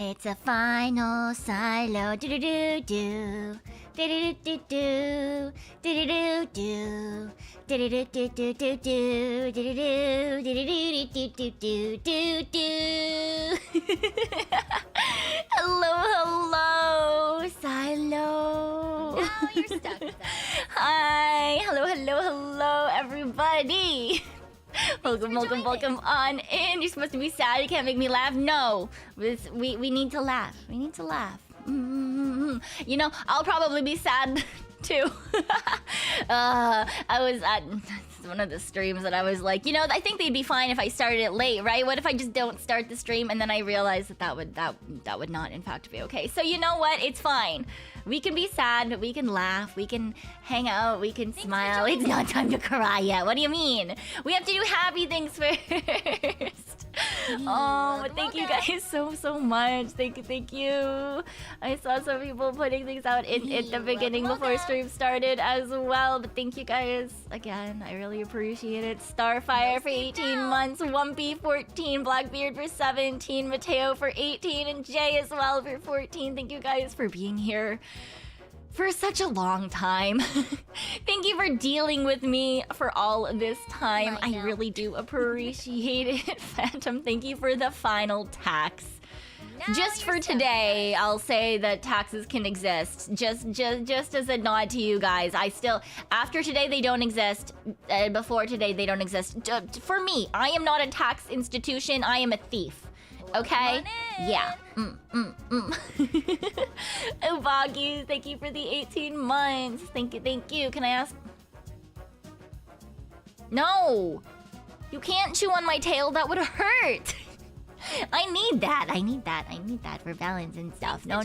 It's a final silo. Do do do do. Do do do do. Do do do do. Do do do do do do. Do do do do do do do do. Hello, hello, silo. Now you're stuck with us. Hi, hello, hello, hello, everybody. Welcome on in. You're supposed to be sad. You can't make me laugh. No, we need to laugh. We need to laugh. You know, I'll probably be sad too. I was at one of the streams that I was like, you know, I think they'd be fine if I started it late, right? What if I just don't start the stream and then I realize that would not in fact be okay. So you know what? It's fine. We can be sad, we can laugh, we can hang out, we can smile. It's not time to cry yet. What do you mean? We have to do happy things first. Oh, thank you guys so much. Thank you. I saw some people putting things out in the beginning before stream started as well. But thank you guys again. I really appreciate it. Starfire for 18 months, Wumpy 14, Blackbeard for 17, Mateo for 18, and Jay as well for 14. Thank you guys for being here for such a long time. Thank you for dealing with me for all this time. I really do appreciate it. Phantom, thank you for the final tax. Just for today, I'll say that taxes can exist. Just as a nod to you guys. I still, after today they don't exist. Before today they don't exist. For me, I am not a tax institution. I am a thief. Okay? Yeah. Ubagi, thank you for the 18 months. Thank you. Can I ask? No! You can't chew on my tail, that would hurt! I need that for balance and stuff. No.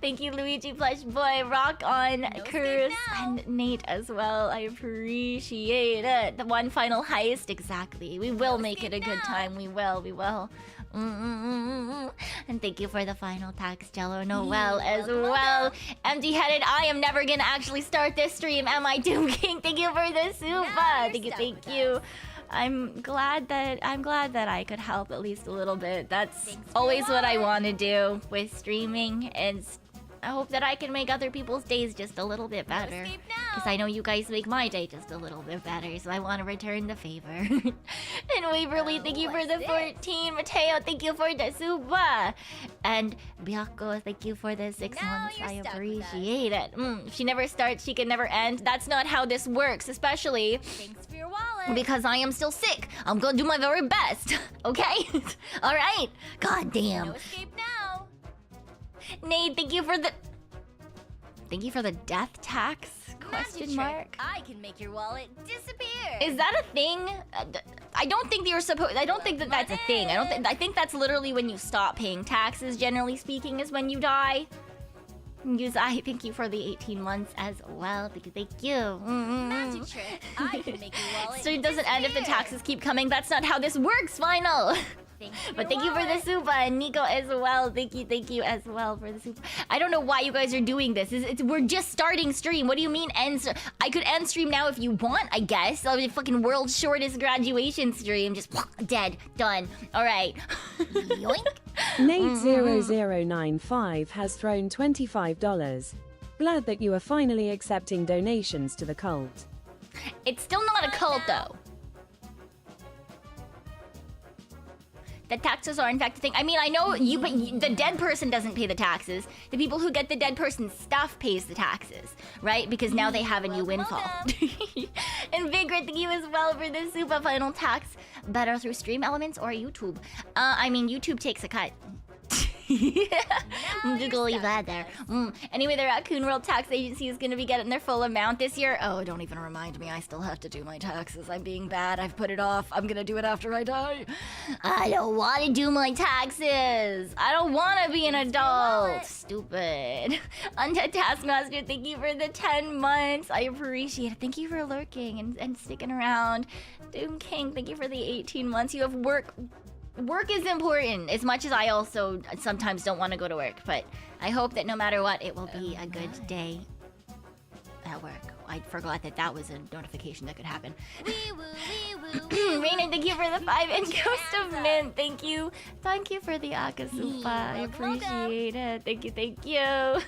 Thank you, Luigi Plush Boy, Rock on, Curse, and Nate as well. I appreciate it. The one final heist, exactly. We will make it a good time. We will. And thank you for the final tax, Jello Noel as well. Empty-headed, I am never gonna actually start this stream, am I, Doom King? Thank you for the super. Thank you. I'm glad that I could help at least a little bit. That's always what I want to do with streaming, and I hope that I can make other people's days just a little bit better. Because I know you guys make my day just a little bit better, so I want to return the favor. And Waverly, thank you for the 14. Mateo, thank you for the super. And Byako, thank you for the 6 months. I appreciate it. If she never starts, she can never end. That's not how this works, especially Thanks for your wallet. because I am still sick. I'm gonna do my very best. Okay? Alright? God damn. No escape now. Nate, thank you for the death tax? Question mark. I can make your wallet disappear. Is that a thing? I don't think you're supposed. I don't think that that's a thing. I think that's literally when you stop paying taxes. Generally speaking, is when you die. I thank you for the 18 months as well. Thank you. Magic trick. I can make your wallet. So it doesn't end if the taxes keep coming. That's not how this works. Final. But thank you for the super, and Nico as well. Thank you as well for the super. I don't know why you guys are doing this. We're just starting stream. What do you mean end? I could end stream now if you want, I guess. I'll be fucking world's shortest graduation stream. Just dead, done. All right. Yoink. Nate0095 has thrown $25. Glad that you are finally accepting donations to the cult. It's still not a cult though. The taxes are in fact a thing. I mean, I know you, but the dead person doesn't pay the taxes. The people who get the dead person's stuff pays the taxes, right? Because now they have a new windfall. And Vigrid, thank you as well for the super final tax. Better through stream elements or YouTube? I mean, YouTube takes a cut. I'm just gonna leave that there. Anyway, the Raccoon World Tax Agency is gonna be getting their full amount this year. Oh, don't even remind me. I still have to do my taxes. I'm being bad. I've put it off. I'm gonna do it after I die. I don't want to do my taxes. I don't want to be an adult. Stupid. Undead Taskmaster, thank you for the 10 months. I appreciate it. Thank you for lurking and sticking around. Doom King, thank you for the 18 months. You have work. Work is important, as much as I also sometimes don't want to go to work, but I hope that no matter what, it will be a good day at work. I forgot that that was a notification that could happen. Wee woo, wee woo, wee woo. Raina, thank you for the 5 and Ghost of Mint. Thank you. Thank you for the Akasupa. I Welcome, appreciate it. Thank you, thank you.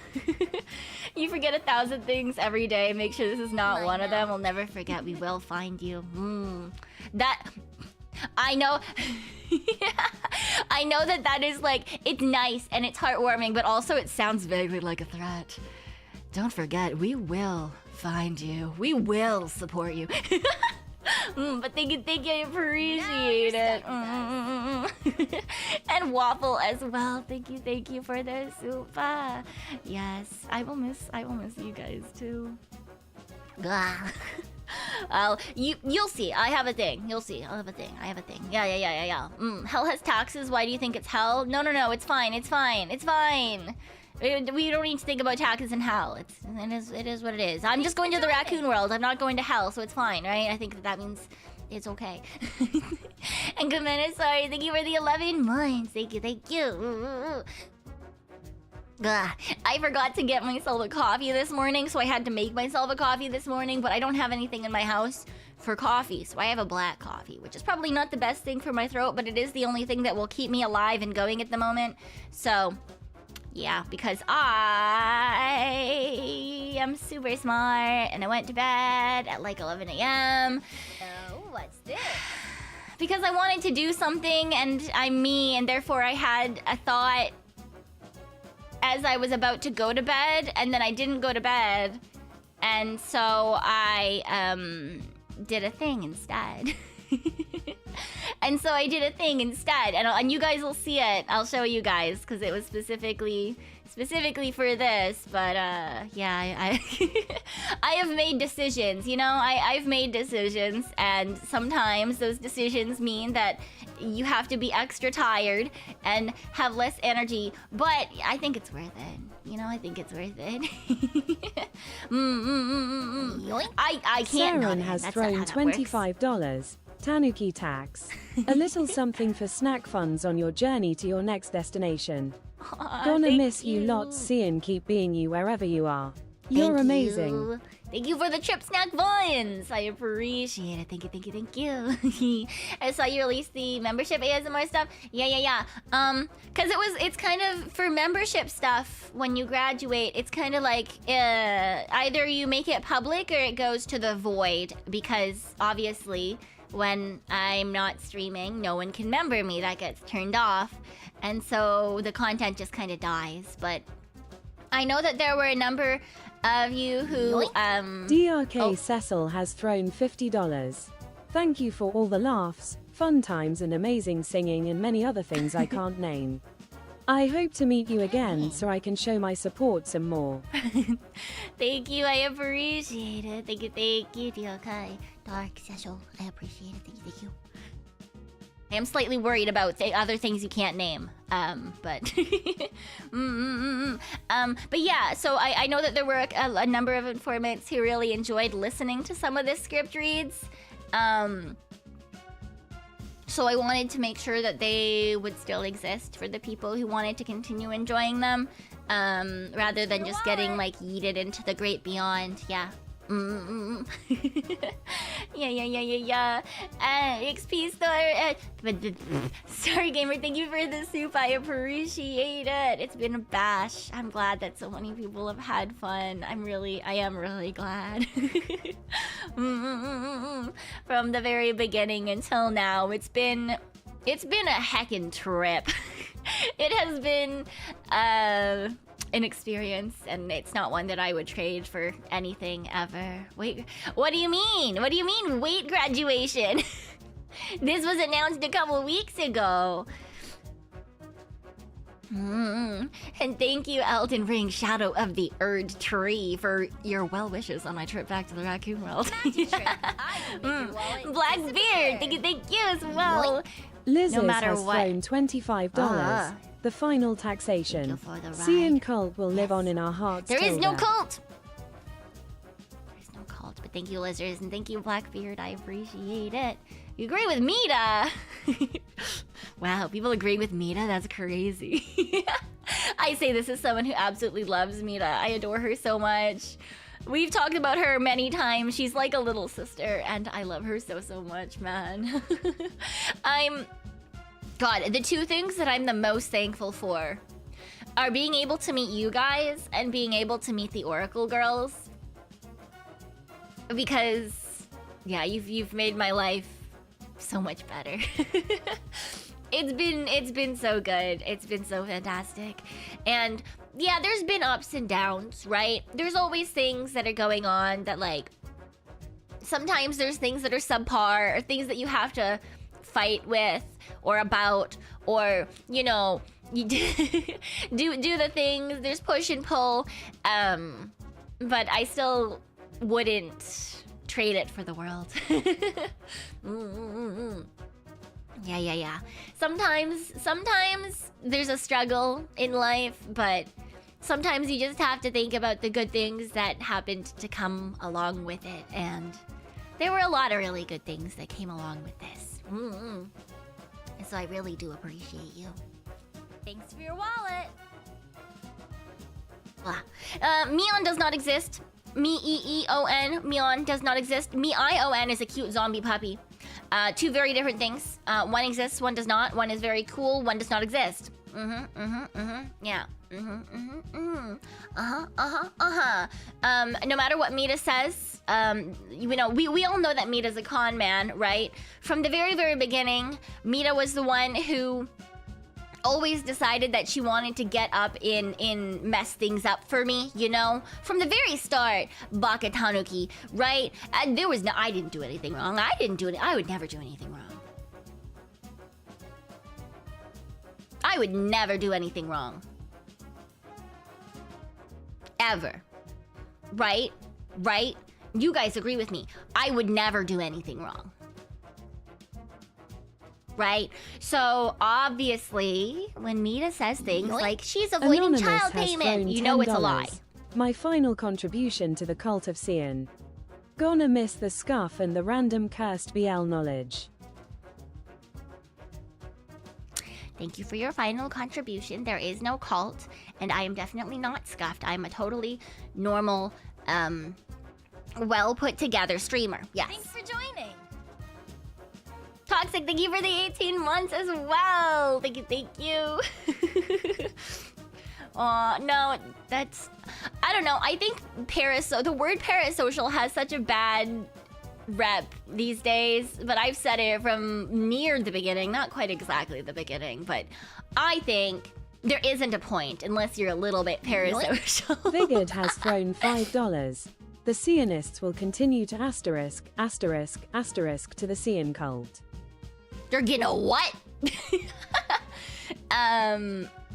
You forget 1,000 things every day. Make sure this is not one of them. We'll never forget. We will find you. That... I know... I know that is like... It's nice and it's heartwarming, but also it sounds vaguely like a threat. Don't forget, we will find you. We will support you. But thank you, I appreciate it. And Waffle as well. Thank you for the super. Yes, I will miss you guys too. You'll see. I have a thing. You'll see. I'll have a thing. I have a thing. Yeah. Hell has taxes. Why do you think it's hell? No. It's fine. It's fine. We don't need to think about taxes in hell. It is what it is. I'm just going to the raccoon world. I'm not going to hell, so it's fine, right? I think that means it's okay. And Kamena, sorry, thank you for the 11 months. Thank you. I forgot to get myself a coffee this morning, so I had to make myself a coffee this morning, but I don't have anything in my house for coffee, so I have a black coffee, which is probably not the best thing for my throat, but it is the only thing that will keep me alive and going at the moment. So... yeah, because I am super smart and I went to bed at like 11 a.m. Oh, what's this? Because I wanted to do something and I'm me, and therefore I had a thought as I was about to go to bed, and then I didn't go to bed, and so I did a thing instead. And so I did a thing instead, and you guys will see it. I'll show you guys because it was specifically for this. But yeah, I have made decisions. You know, I've made decisions, and sometimes those decisions mean that you have to be extra tired and have less energy. But I think it's worth it. You know, I think it's worth it. I can't. Saren has thrown $25. Tanuki tax. A little something for snack funds on your journey to your next destination. Gonna miss you lots. Cyan, keep being you wherever you are. You're amazing. Thank you for the trip snack buns. I appreciate it. Thank you. I saw you release the membership ASMR stuff. Yeah. Cause it's kind of for membership stuff when you graduate. It's kind of like either you make it public or it goes to the void, because obviously when I'm not streaming, no one can member me. That gets turned off, and so the content just kind of dies. But I know that there were a number of you who DRK Cecil has thrown $50. Thank you for all the laughs, fun times, and amazing singing, and many other things I can't name. I hope to meet you again so I can show my support some more. Thank you, I appreciate it. Thank you, DRK. Dark Cecil, I appreciate it. Thank you. I am slightly worried about other things you can't name. But but yeah, so I know that there were a number of informants who really enjoyed listening to some of the script reads. So I wanted to make sure that they would still exist for the people who wanted to continue enjoying them, rather than just getting like yeeted into the great beyond. Yeah. Yeah. XP Star. Sorry, gamer. Thank you for the soup. I appreciate it. It's been a bash. I'm glad that so many people have had fun. I am really glad. From the very beginning until now, it's been a heckin' trip. It has been an experience, and it's not one that I would trade for anything ever. Wait, what do you mean? What do you mean, wait, graduation? This was announced a couple weeks ago. And thank you, Elden Ring, Shadow of the Erd Tree, for your well wishes on my trip back to the raccoon world. Blackbeard, thank you as well. Liz's No matter has what. thrown $25. The final taxation. Cyan cult will live on in our hearts. There is till no death. cult. There's no cult, but thank you, Lizards, and thank you, Blackbeard. I appreciate it. You agree with Meeta? Wow, people agree with Meeta? That's crazy. I say this as someone who absolutely loves Meeta. I adore her so much. We've talked about her many times. She's like a little sister, and I love her so, so much, man. God, the two things that I'm the most thankful for are being able to meet you guys and being able to meet the Oracle girls. Because, yeah, you've made my life so much better. It's been so good. It's been so fantastic. And yeah, there's been ups and downs, right? There's always things that are going on that, like, sometimes there's things that are subpar or things that you have to fight with or about, or, you know, you do the things. There's push and pull, but I still wouldn't trade it for the world. Yeah. Sometimes there's a struggle in life, but sometimes you just have to think about the good things that happened to come along with it, and there were a lot of really good things that came along with this. So I really do appreciate you. Thanks for your wallet. Meon does not exist. Me-E-E-O-N. Meon does not exist. Me-I-O-N is a cute zombie puppy. Two very different things. One exists, one does not. One is very cool, one does not exist. Yeah. No matter what Meeta says, you know, we all know that Meeta's a con man, right? From the very, very beginning, Meeta was the one who always decided that she wanted to get up and mess things up for me, you know? From the very start, Baka Tanuki, right? And there was no, I didn't do anything wrong. I would never do anything wrong. I would never do anything wrong. Ever. Right? Right? You guys agree with me. I would never do anything wrong. Right? So, obviously, when Meeta says things like she's avoiding Anonymous child has payment, thrown you know it's a $10. lie. My final contribution to the cult of Cyan. Gonna miss the scuff and the random cursed BL knowledge. Thank you for your final contribution. There is no cult, and I am definitely not scuffed. I'm a totally normal, well put together streamer. Yes. Thanks for joining. Toxic, thank you for the 18 months as well. Thank you. No, that's, I don't know. I think the word parasocial has such a bad rep these days, but I've said it from near the beginning, not quite exactly the beginning, but I think there isn't a point unless you're a little bit parasocial. Vigid has thrown $5. The Cyanists will continue to asterisk to the Cyan cult. You're gonna what?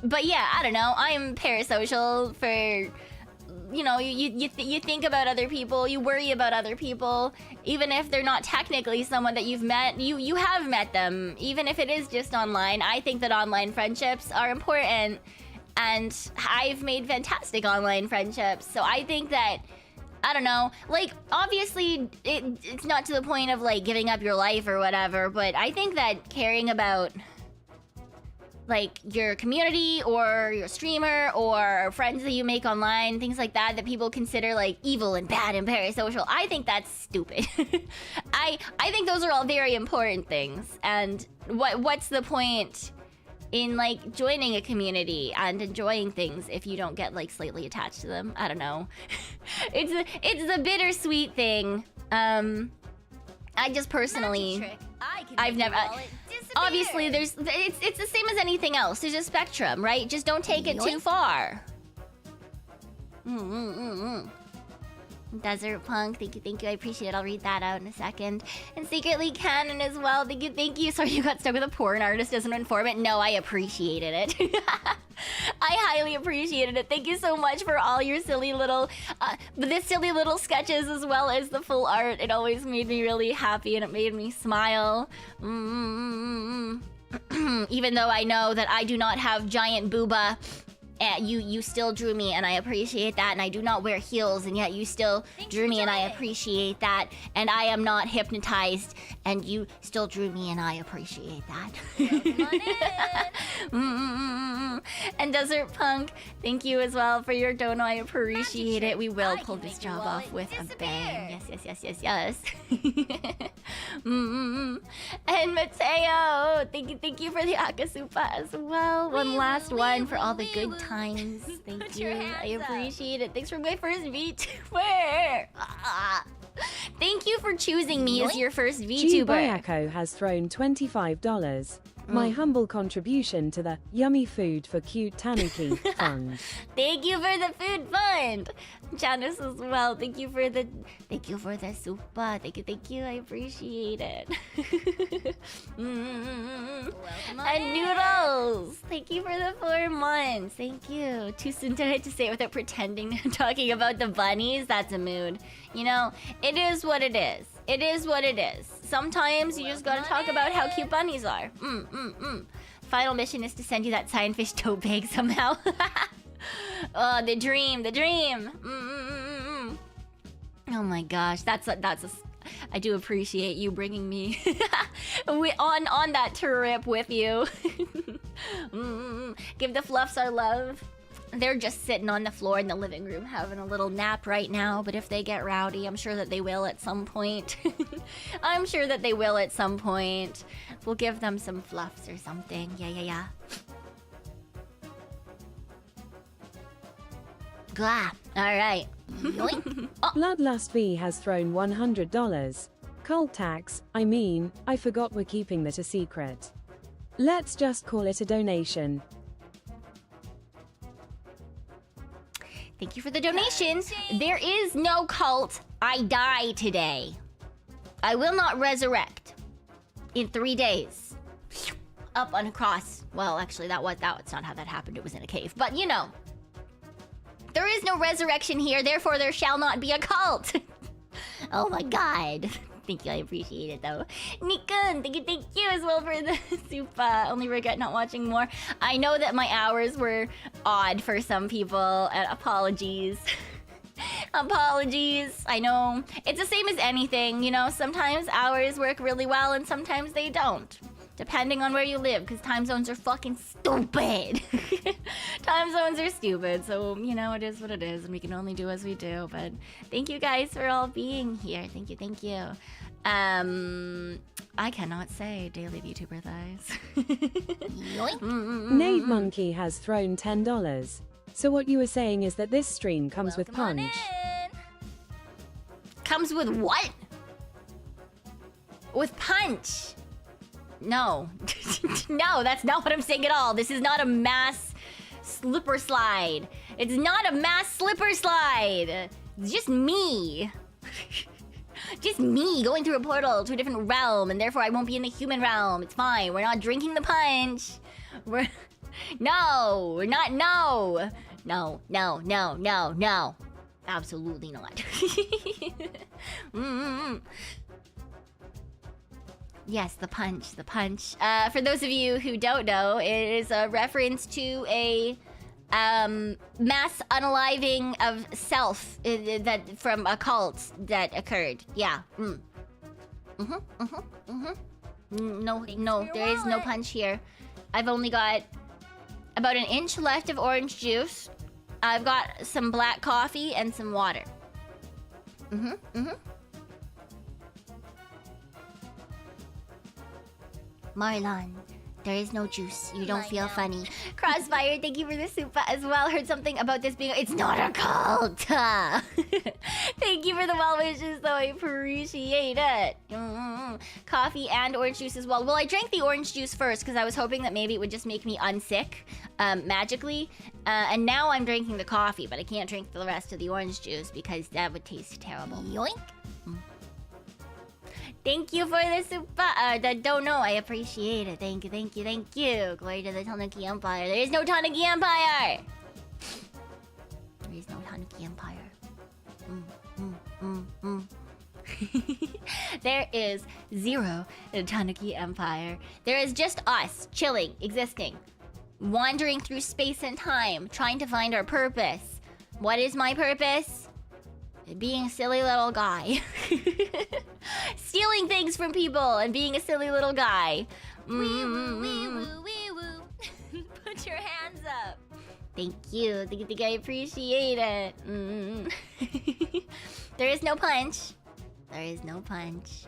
But yeah, I don't know. I'm parasocial for, you know, you think about other people, you worry about other people, even if they're not technically someone that you've met, you have met them, even if it is just online. I think that online friendships are important, and I've made fantastic online friendships. So I think that, I don't know, like, obviously it's not to the point of like giving up your life or whatever, but I think that caring about like your community or your streamer or friends that you make online, things like that, that people consider like evil and bad and parasocial, I think that's stupid. I think those are all very important things, and what's the point in like joining a community and enjoying things if you don't get like slightly attached to them? I don't know. It's a bittersweet thing. I just personally, I've never. Obviously, it's the same as anything else. There's a spectrum, right? Just don't take it too far. Desert Punk, thank you, I appreciate it. I'll read that out in a second. And Secretly Canon as well, thank you. Sorry you got stuck with a porn artist as an informant. No, I appreciated it. I highly appreciated it. Thank you so much for all your silly little, sketches as well as the full art. It always made me really happy and it made me smile. Even though I know that I do not have giant booba you still drew me, and I appreciate that. And I do not wear heels, and yet you still drew me, and I appreciate that. And I am not hypnotized, and you still drew me, and I appreciate that. And Desert Punk, thank you as well for your dono. I appreciate it. We will pull this job off with a bang. Yes. And Mateo, thank you for the Akasupa as well. One last one for all the good times. Thank you. I appreciate it. Thanks for my first VTuber. Thank you for choosing me as your first VTuber. Bayako has thrown $25. My humble contribution to the Yummy Food for Cute Tanuki Fund. Thank you for the food fund. Janice as well. Thank you for the super. Thank you. I appreciate it. And Noodles. Thank you for the 4 months. Thank you. Too soon to say it without pretending talking about the bunnies. That's a mood. You know, it is what it is. It is what it is. Sometimes you just gotta talk about how cute bunnies are. Final mission is to send you that cyanfish tote bag somehow. Oh, the dream. Oh my gosh, that's a. I do appreciate you bringing me on that trip with you. Give the Fluffs our love. They're just sitting on the floor in the living room having a little nap right now, but if they get rowdy, I'm sure that they will at some point. I'm sure that they will at some point. We'll give them some fluffs or something. Yeah. Glah. All right. Bloodlust V has thrown $100. Cult tax, I forgot we're keeping that a secret. Let's just call it a donation. Thank you for the donation. There is no cult. I die today. I will not resurrect in 3 days. Up on a cross. Well, actually, that's not how that happened. It was in a cave. But, you know. There is no resurrection here, therefore there shall not be a cult. Oh my god. Thank you, I appreciate it though. Nikun, thank you as well for the super. Only regret not watching more. I know that my hours were odd for some people, and apologies. Apologies. I know. It's the same as anything, you know, sometimes hours work really well and sometimes they don't. Depending on where you live, because time zones are fucking stupid. Time zones are stupid, so, you know, it is what it is, and we can only do as we do, but thank you guys for all being here. Thank you. I cannot say daily VTuber thighs. Nate Monkey has thrown $10. So what you were saying is that this stream comes with punch. Comes with what? With punch. No. No, that's not what I'm saying at all. This is not a mass slipper slide. It's not a mass slipper slide. It's just me. Just me going through a portal to a different realm, and therefore I won't be in the human realm. It's fine. We're not drinking the punch. We're No. Absolutely not. Yes, the punch. For those of you who don't know, it is a reference to a mass unaliving of self that from a cult that occurred. Yeah. No, there is no punch here. I've only got about an inch left of orange juice. I've got some black coffee and some water. Marlon, there is no juice. You don't feel funny. Crossfire, thank you for the super as well. Heard something about this being... It's not a cult! Thank you for the well wishes, though. I appreciate it. Coffee and orange juice as well. Well, I drank the orange juice first because I was hoping that maybe it would just make me unsick magically. And now I'm drinking the coffee, but I can't drink the rest of the orange juice because that would taste terrible. Yoink! Thank you for the super. Don't know. I appreciate it. Thank you. Glory to the Tanuki Empire. There is no Tanuki Empire. There is no Tanuki Empire. There is zero Tanuki Empire. There is just us chilling, existing. wandering through space and time, trying to find our purpose. What is my purpose? Being a silly little guy. Stealing things from people and being a silly little guy. Wee woo, wee woo, wee woo. Put your hands up. Thank you. Think I appreciate it. There is no punch. There is no punch.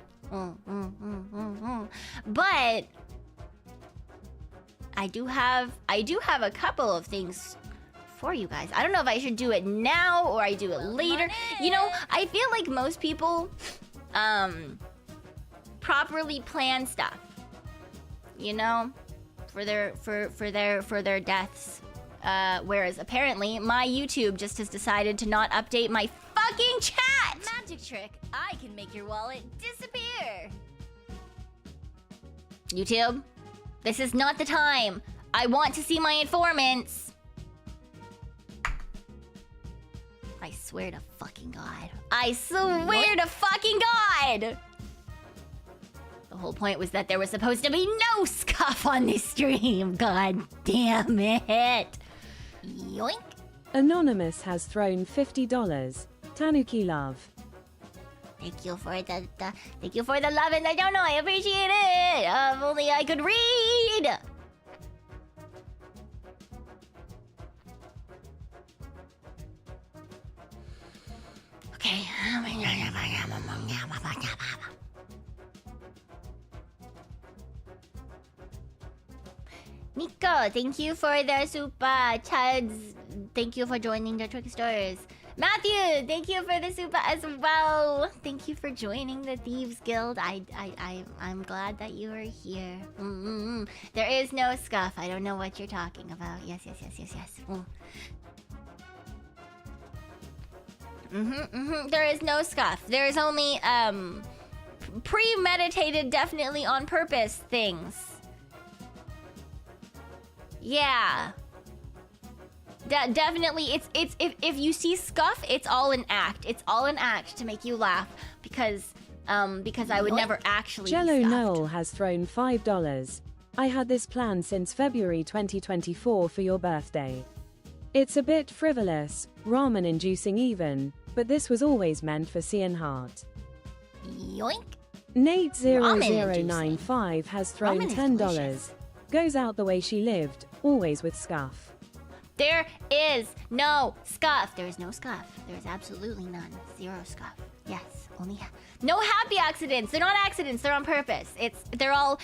But I do have a couple of things for you guys. I don't know if I should do it now or I do it later. You know, I feel like most people properly plan stuff. You know, for their deaths. Whereas apparently my YouTube just has decided to not update my fucking chat. Magic trick. I can make your wallet disappear. YouTube, this is not the time. I want to see my informants. I swear to fucking God. I swear to fucking God. The whole point was that there was supposed to be no scuff on this stream. God damn it. Yoink. Anonymous has thrown $50. Tanuki love. Thank you for the thank you for the love and I don't know, I appreciate it. If only I could read. Okay. Nico, thank you for the super chuds. Thank you for joining the Tricksters. Matthew, thank you for the super as well. Thank you for joining the Thieves Guild. I'm glad that you are here. There is no scuff. I don't know what you're talking about. Yes. There is no scuff. There is only premeditated, definitely on purpose things. Yeah. Definitely, it's if you see scuff, it's all an act. It's all an act to make you laugh because I would never actually. Jello Noel has thrown $5. I had this plan since February 2024 for your birthday. It's a bit frivolous, ramen inducing even, but this was always meant for Cyan Hart. Yoink. Nate0095 has thrown $10. Delicious. Goes out the way she lived, always with scuff. There is no scuff. There is no scuff. There is absolutely none. Zero scuff. Yes, only no happy accidents. They're not accidents. They're on purpose. It's all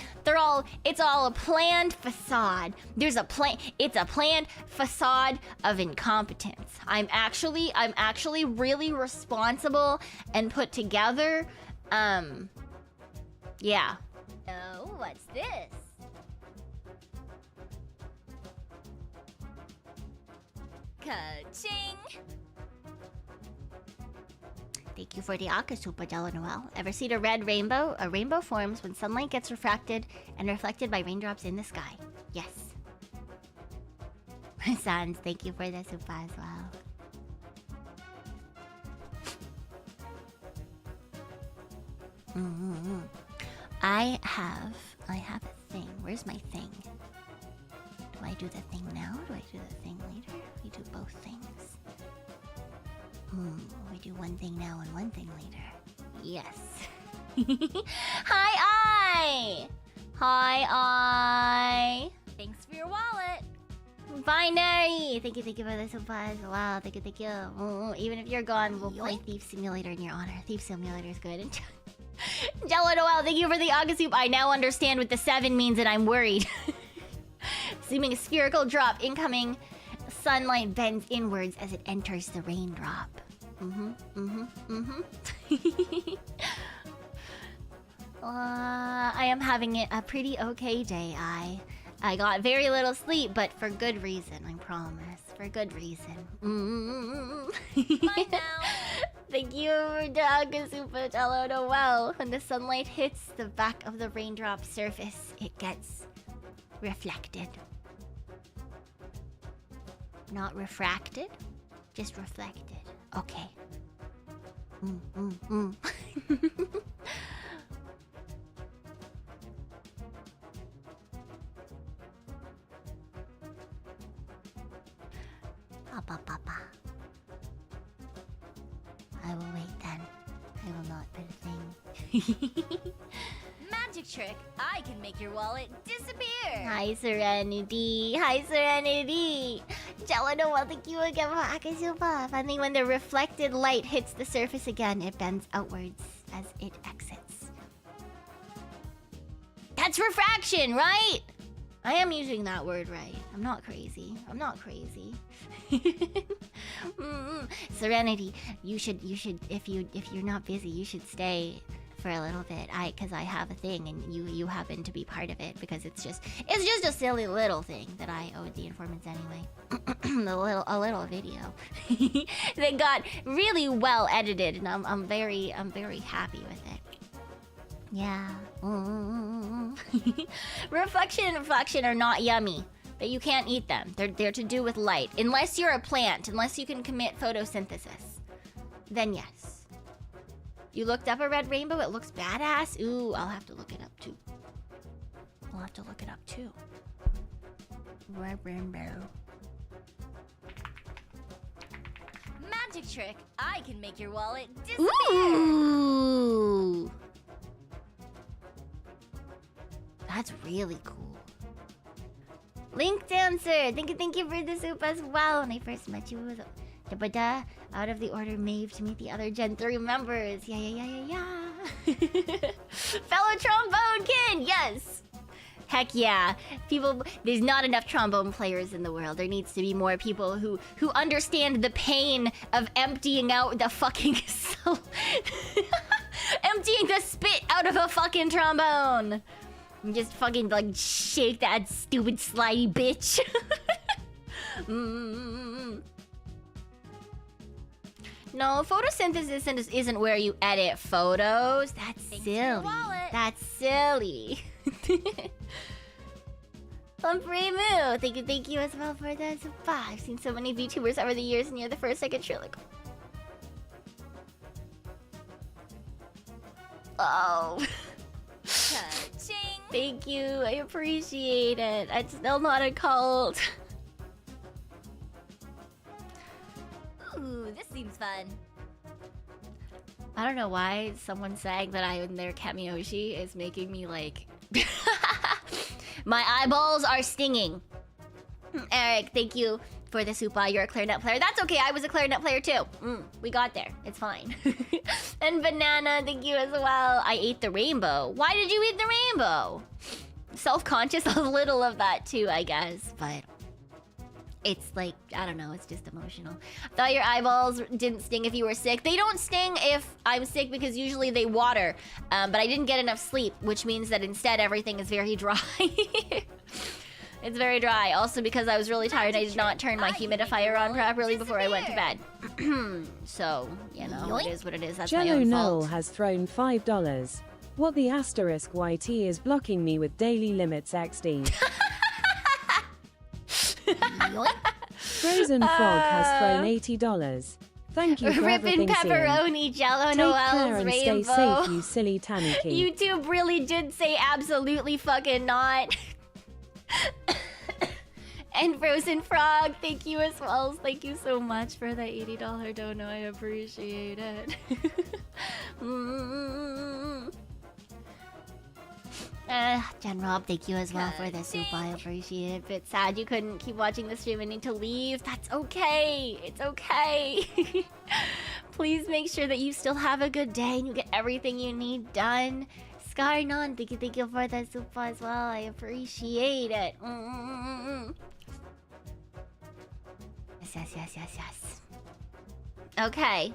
a planned facade. It's a planned facade of incompetence. I'm actually really responsible and put together. Yeah. Oh, what's this? Ka-ching! Thank you for the Aka Super Jello Noel. Ever seen a red rainbow? A rainbow forms when sunlight gets refracted and reflected by raindrops in the sky. Yes. Sans, thank you for the super as well. I have a thing. Where's my thing? Do I do the thing now? Do I do the thing later? We do both things. We do one thing now and one thing later. Yes. Hi, I. Hi, I. Thanks for your wallet. Binary. Thank you for the supplies. Wow, thank you. Even if you're gone, we'll play Thief Simulator in your honor. Thief Simulator is good. Jello Noel, thank you for the Aga Soup. I now understand what the 7 means and I'm worried. Assuming a spherical drop incoming, sunlight bends inwards as it enters the raindrop. I am having a pretty okay day. I got very little sleep, but for good reason, I promise. For good reason. Bye now. Thank you for the Aga Super Jello Noel. When the sunlight hits the back of the raindrop surface, it gets reflected. Not refracted, just reflected. Okay. Magic trick. I can make your wallet disappear. Hi, Serenity. Hi, Serenity. Jello, well, thank you again for Akasupa. Finally, when the reflected light hits the surface again, it bends outwards as it exits. That's refraction, right? I am using that word right. I'm not crazy. I'm not crazy. Serenity, you should if you're not busy, you should stay for a little bit. Cause I have a thing and you happen to be part of it because it's just a silly little thing that I owed the informants anyway. a little video that got really well edited and I'm very happy with it. Yeah. Reflection and reflection are not yummy, but you can't eat them. They're to do with light. Unless you're a plant, unless you can commit photosynthesis, then yes. You looked up a red rainbow, it looks badass. Ooh, I'll have to look it up too. Red rainbow. Magic trick. I can make your wallet disappear. Ooh. That's really cool. Link Dancer, thank you for the soup as well. When I first met you, it was out of the order Maeve to meet the other Gen 3 members. Yeah. Fellow trombone kid, yes. Heck yeah. People, there's not enough trombone players in the world. There needs to be more people who understand the pain of emptying out the fucking emptying the spit out of a fucking trombone. And just fucking like shake that stupid slidey bitch. No, photosynthesis isn't where you edit photos. That's silly. That's silly. Moo, thank you as well for that. I've seen so many VTubers over the years, and you're the first I could share like. Oh. Thank you, I appreciate it. It's still not a cult. Ooh, this seems fun. I don't know why someone saying that I'm their Kamiyoshi is making me like... My eyeballs are stinging. Eric, thank you for the supa. You're a clarinet player. That's okay, I was a clarinet player too. We got there, it's fine. And Banana, thank you as well. I ate the rainbow. Why did you eat the rainbow? Self-conscious, a little of that too, I guess. But it's like, I don't know, it's just emotional. Thought your eyeballs didn't sting if you were sick. They don't sting if I'm sick because usually they water. But I didn't get enough sleep, which means that instead everything is very dry. It's very dry. Also because I was really tired, I did not turn my humidifier on properly before I went to bed. So, you know, it is what it is. That's my Jello own Noel fault. has thrown $5. What the asterisk YT is blocking me with daily limits XD. Frozen Frog has thrown $80. Thank you for Rippin' everything, Cian. pepperoni, Jello Take care Noel's and rainbow. stay safe, you silly Tanuki. YouTube really did say absolutely fucking not. And Frozen Frog, thank you as well. Thank you so much for that $80 dono. I appreciate it. Jen Rob, thank you as well for the soup. I appreciate it. Bit sad you couldn't keep watching the stream and need to leave. That's okay. It's okay. Please make sure that you still have a good day and you get everything you need done. Scarnon, thank you for the soup as well. I appreciate it. Yes. Okay.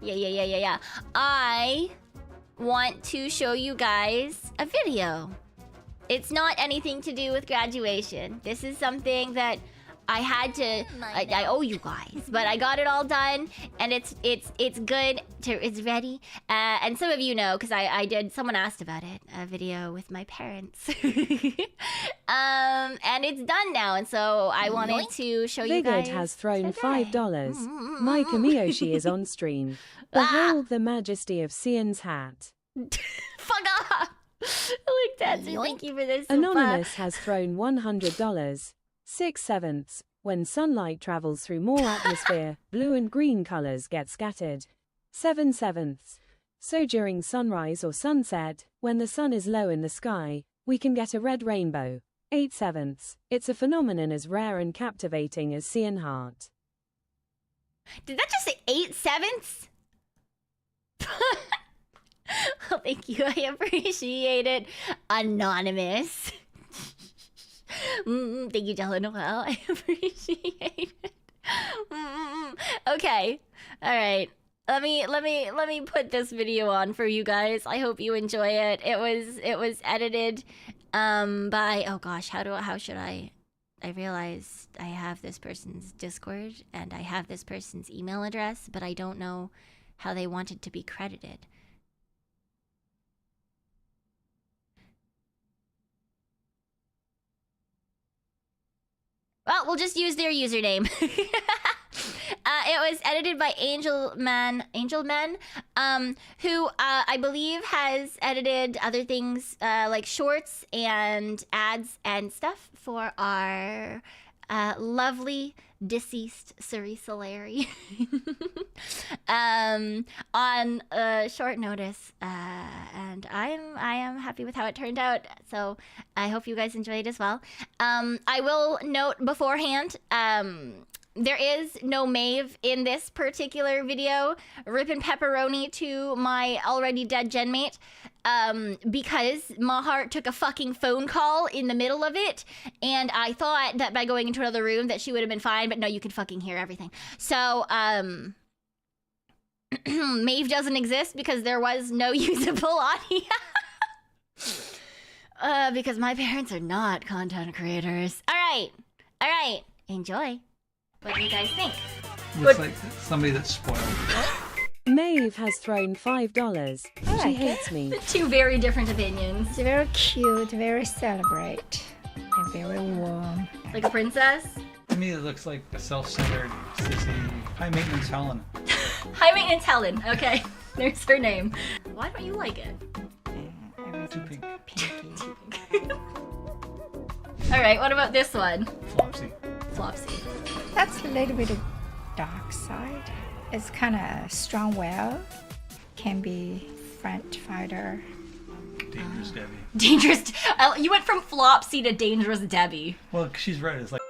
Yeah. I want to show you guys a video. It's not anything to do with graduation. This is something that I had to. I owe you guys, but I got it all done, and it's good. It's ready, and some of you know because I did. Someone asked about it. A video with my parents, and it's done now. And so I wanted to show you guys. Vigard has thrown today. $5. My Kamiyoshi is on stream. Behold the majesty of Cian's hat. Fuck off! Like Dancer, thank you for this. Anonymous has thrown $100. 6/7. When sunlight travels through more atmosphere, blue and green colors get scattered. 7/7. So during sunrise or sunset, when the sun is low in the sky, we can get a red rainbow. 8/7. It's a phenomenon as rare and captivating as Cyan Hart. Did that just say 8/7? Well, thank you. I appreciate it. Anonymous. Thank you, Jellin. Well, I appreciate it. Okay. All right. Let me put this video on for you guys. I hope you enjoy it. It was edited by, oh gosh, how should I realized I have this person's Discord and I have this person's email address, but I don't know how they want it to be credited. Well, we'll just use their username. It was edited by Angelman, who I believe has edited other things like shorts and ads and stuff for our lovely deceased Suri Solari on short notice, and I am happy with how it turned out. So I hope you guys enjoyed as well. I will note beforehand, there is no Maeve in this particular video. Rippin' pepperoni to my already dead genmate, because my heart took a fucking phone call in the middle of it, and I thought that by going into another room that she would have been fine, but no, you could fucking hear everything. So, Maeve doesn't exist because there was no usable audio. Because my parents are not content creators. All right, enjoy. What do you guys think? Looks like somebody that's spoiled. Maeve has thrown $5. She hates me. Two very different opinions. It's very cute, very celebrate, and very warm. Like a princess? To me, it looks like a self-centered, sissy, high-maintenance Helen. High maintenance Helen. Okay, there's her name. Why don't you like it? Too pink. Pinky. All right, what about this one? Flopsy. Flopsy. That's a little bit of dark side. It's kind of strong will. Can be French fighter. Dangerous Debbie. Dangerous. You went from Flopsy to Dangerous Debbie. Well, she's right. It's like.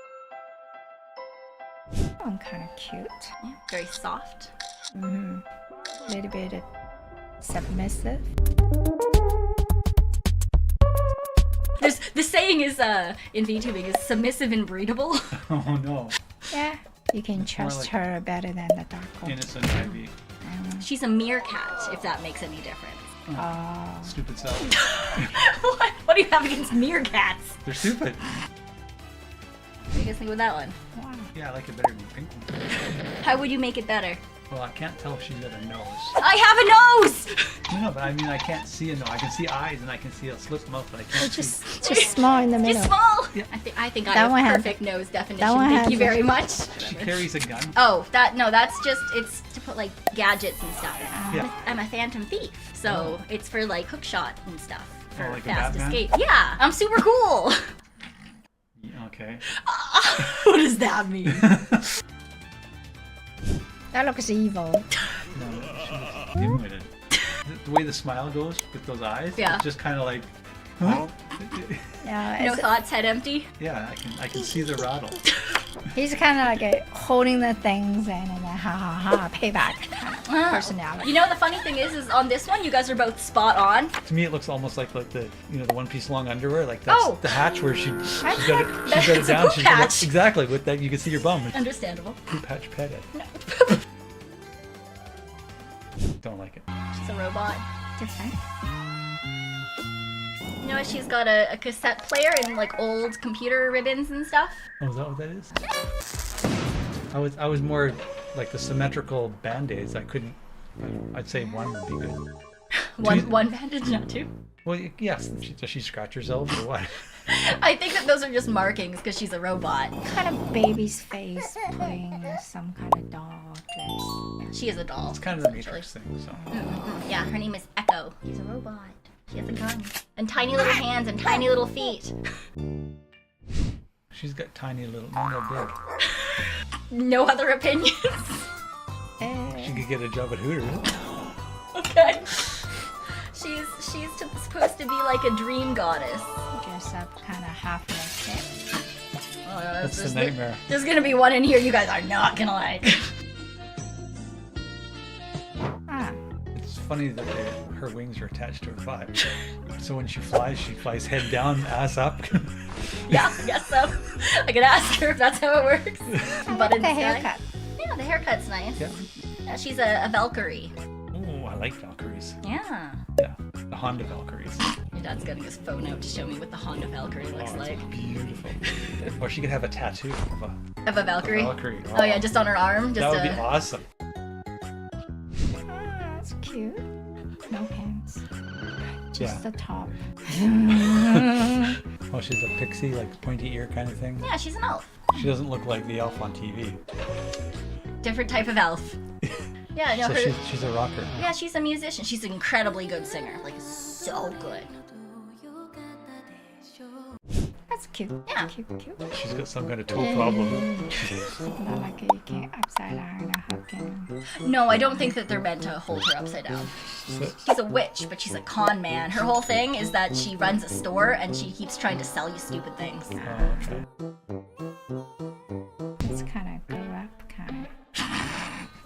I'm kind of cute. Yeah, very soft. Little bit submissive. The saying is in VTubing is submissive and breedable. Oh no. Yeah, you can trust like her better than the dark one. Innocent Ivy. She's a meerkat, if that makes any difference. Oh. Stupid self. What do you have against meerkats? They're stupid. What do you guys think of that one? Wow. Yeah, I like it better than the pink one. How would you make it better? Well, I can't tell if she's got a nose. I have a nose! No, but I mean, I can't see a nose. I can see eyes and I can see a slit mouth, but I can't see. Just small in the middle. Just small. Yeah. I think I That have one has- perfect nose definition. that one Thank has you a- very much. She carries a gun. Oh, that's just, it's to put like gadgets and stuff. Yeah. I'm a phantom thief, so it's for like hook shot and stuff for like a fast Batman? escape. Yeah, I'm super cool. Yeah, okay. What does that mean? That looks evil. No, she looks dim-witted. The way the smile goes with those eyes, Yeah. it's just kind of like, huh? Yeah, No it's- thoughts, head empty. Yeah, I can see the rattle. he's kind of like holding the things and then ha ha ha payback kind of personality. You know, the funny thing is on this one, you guys are both spot on. To me, it looks almost like the the one-piece long underwear, like that's Oh. the hatch where she's got it That's a down. poop She's got hatch. it, exactly with that you can see your bum. It's Understandable. poop hatch pet it. Don't like it. She's a robot. Different. You know what? She's got a cassette player and like old computer ribbons and stuff. Oh, is that what that is? I was more like the symmetrical band-aids. I couldn't. I'd say one would be good. One bandage, not two. Well, yes. Does she scratch herself or what? I think that those are just markings because she's a robot. Kind of baby's face playing some kind of doll dress. She is a doll. It's kind of the essentially. Matrix thing. So Yeah, her name is Echo. She's a robot. She has a gun. And tiny little hands and tiny little feet. she's got tiny little, no big. No other opinions. She could get a job at Hooters. Okay. supposed to be like a dream goddess. Dress up kind of half naked. Oh, That's the nightmare. There's gonna be one in here you guys are not gonna like. Ah, It's funny that her wings are attached to her butt. So when she flies head down, ass up. Yeah, I guess so. I could ask her if that's how it works. I But like in the sky. haircut. Yeah, the haircut's nice. Yeah. Yeah, she's a Valkyrie. Oh, I like Valkyries. Yeah. Yeah, the Honda Valkyries. Your dad's getting his phone out to show me what the Honda Valkyrie looks Oh, it's like. beautiful. Or she could have a tattoo of Of a Valkyrie? Valkyrie. Oh yeah, just on her arm. Just that would be a... awesome. Ah, that's cute. No pants. Just Yeah. the top. Oh, she's a pixie, like pointy ear kind of thing. Yeah, she's an elf. She doesn't look like the elf on TV. Different type of elf. Yeah, no, So her... she's a rocker. Yeah, she's a musician. She's an incredibly good singer. Like, so good. That's cute. Yeah. Cute, cute. She's got some kind of toe problem. Not like you can't upside down and hook in. No, I don't think that they're meant to hold her upside down. So, She's a witch, but she's a con man. Her whole thing is that she runs a store and she keeps trying to sell you stupid things. okay. It's kind of grew up, kind of.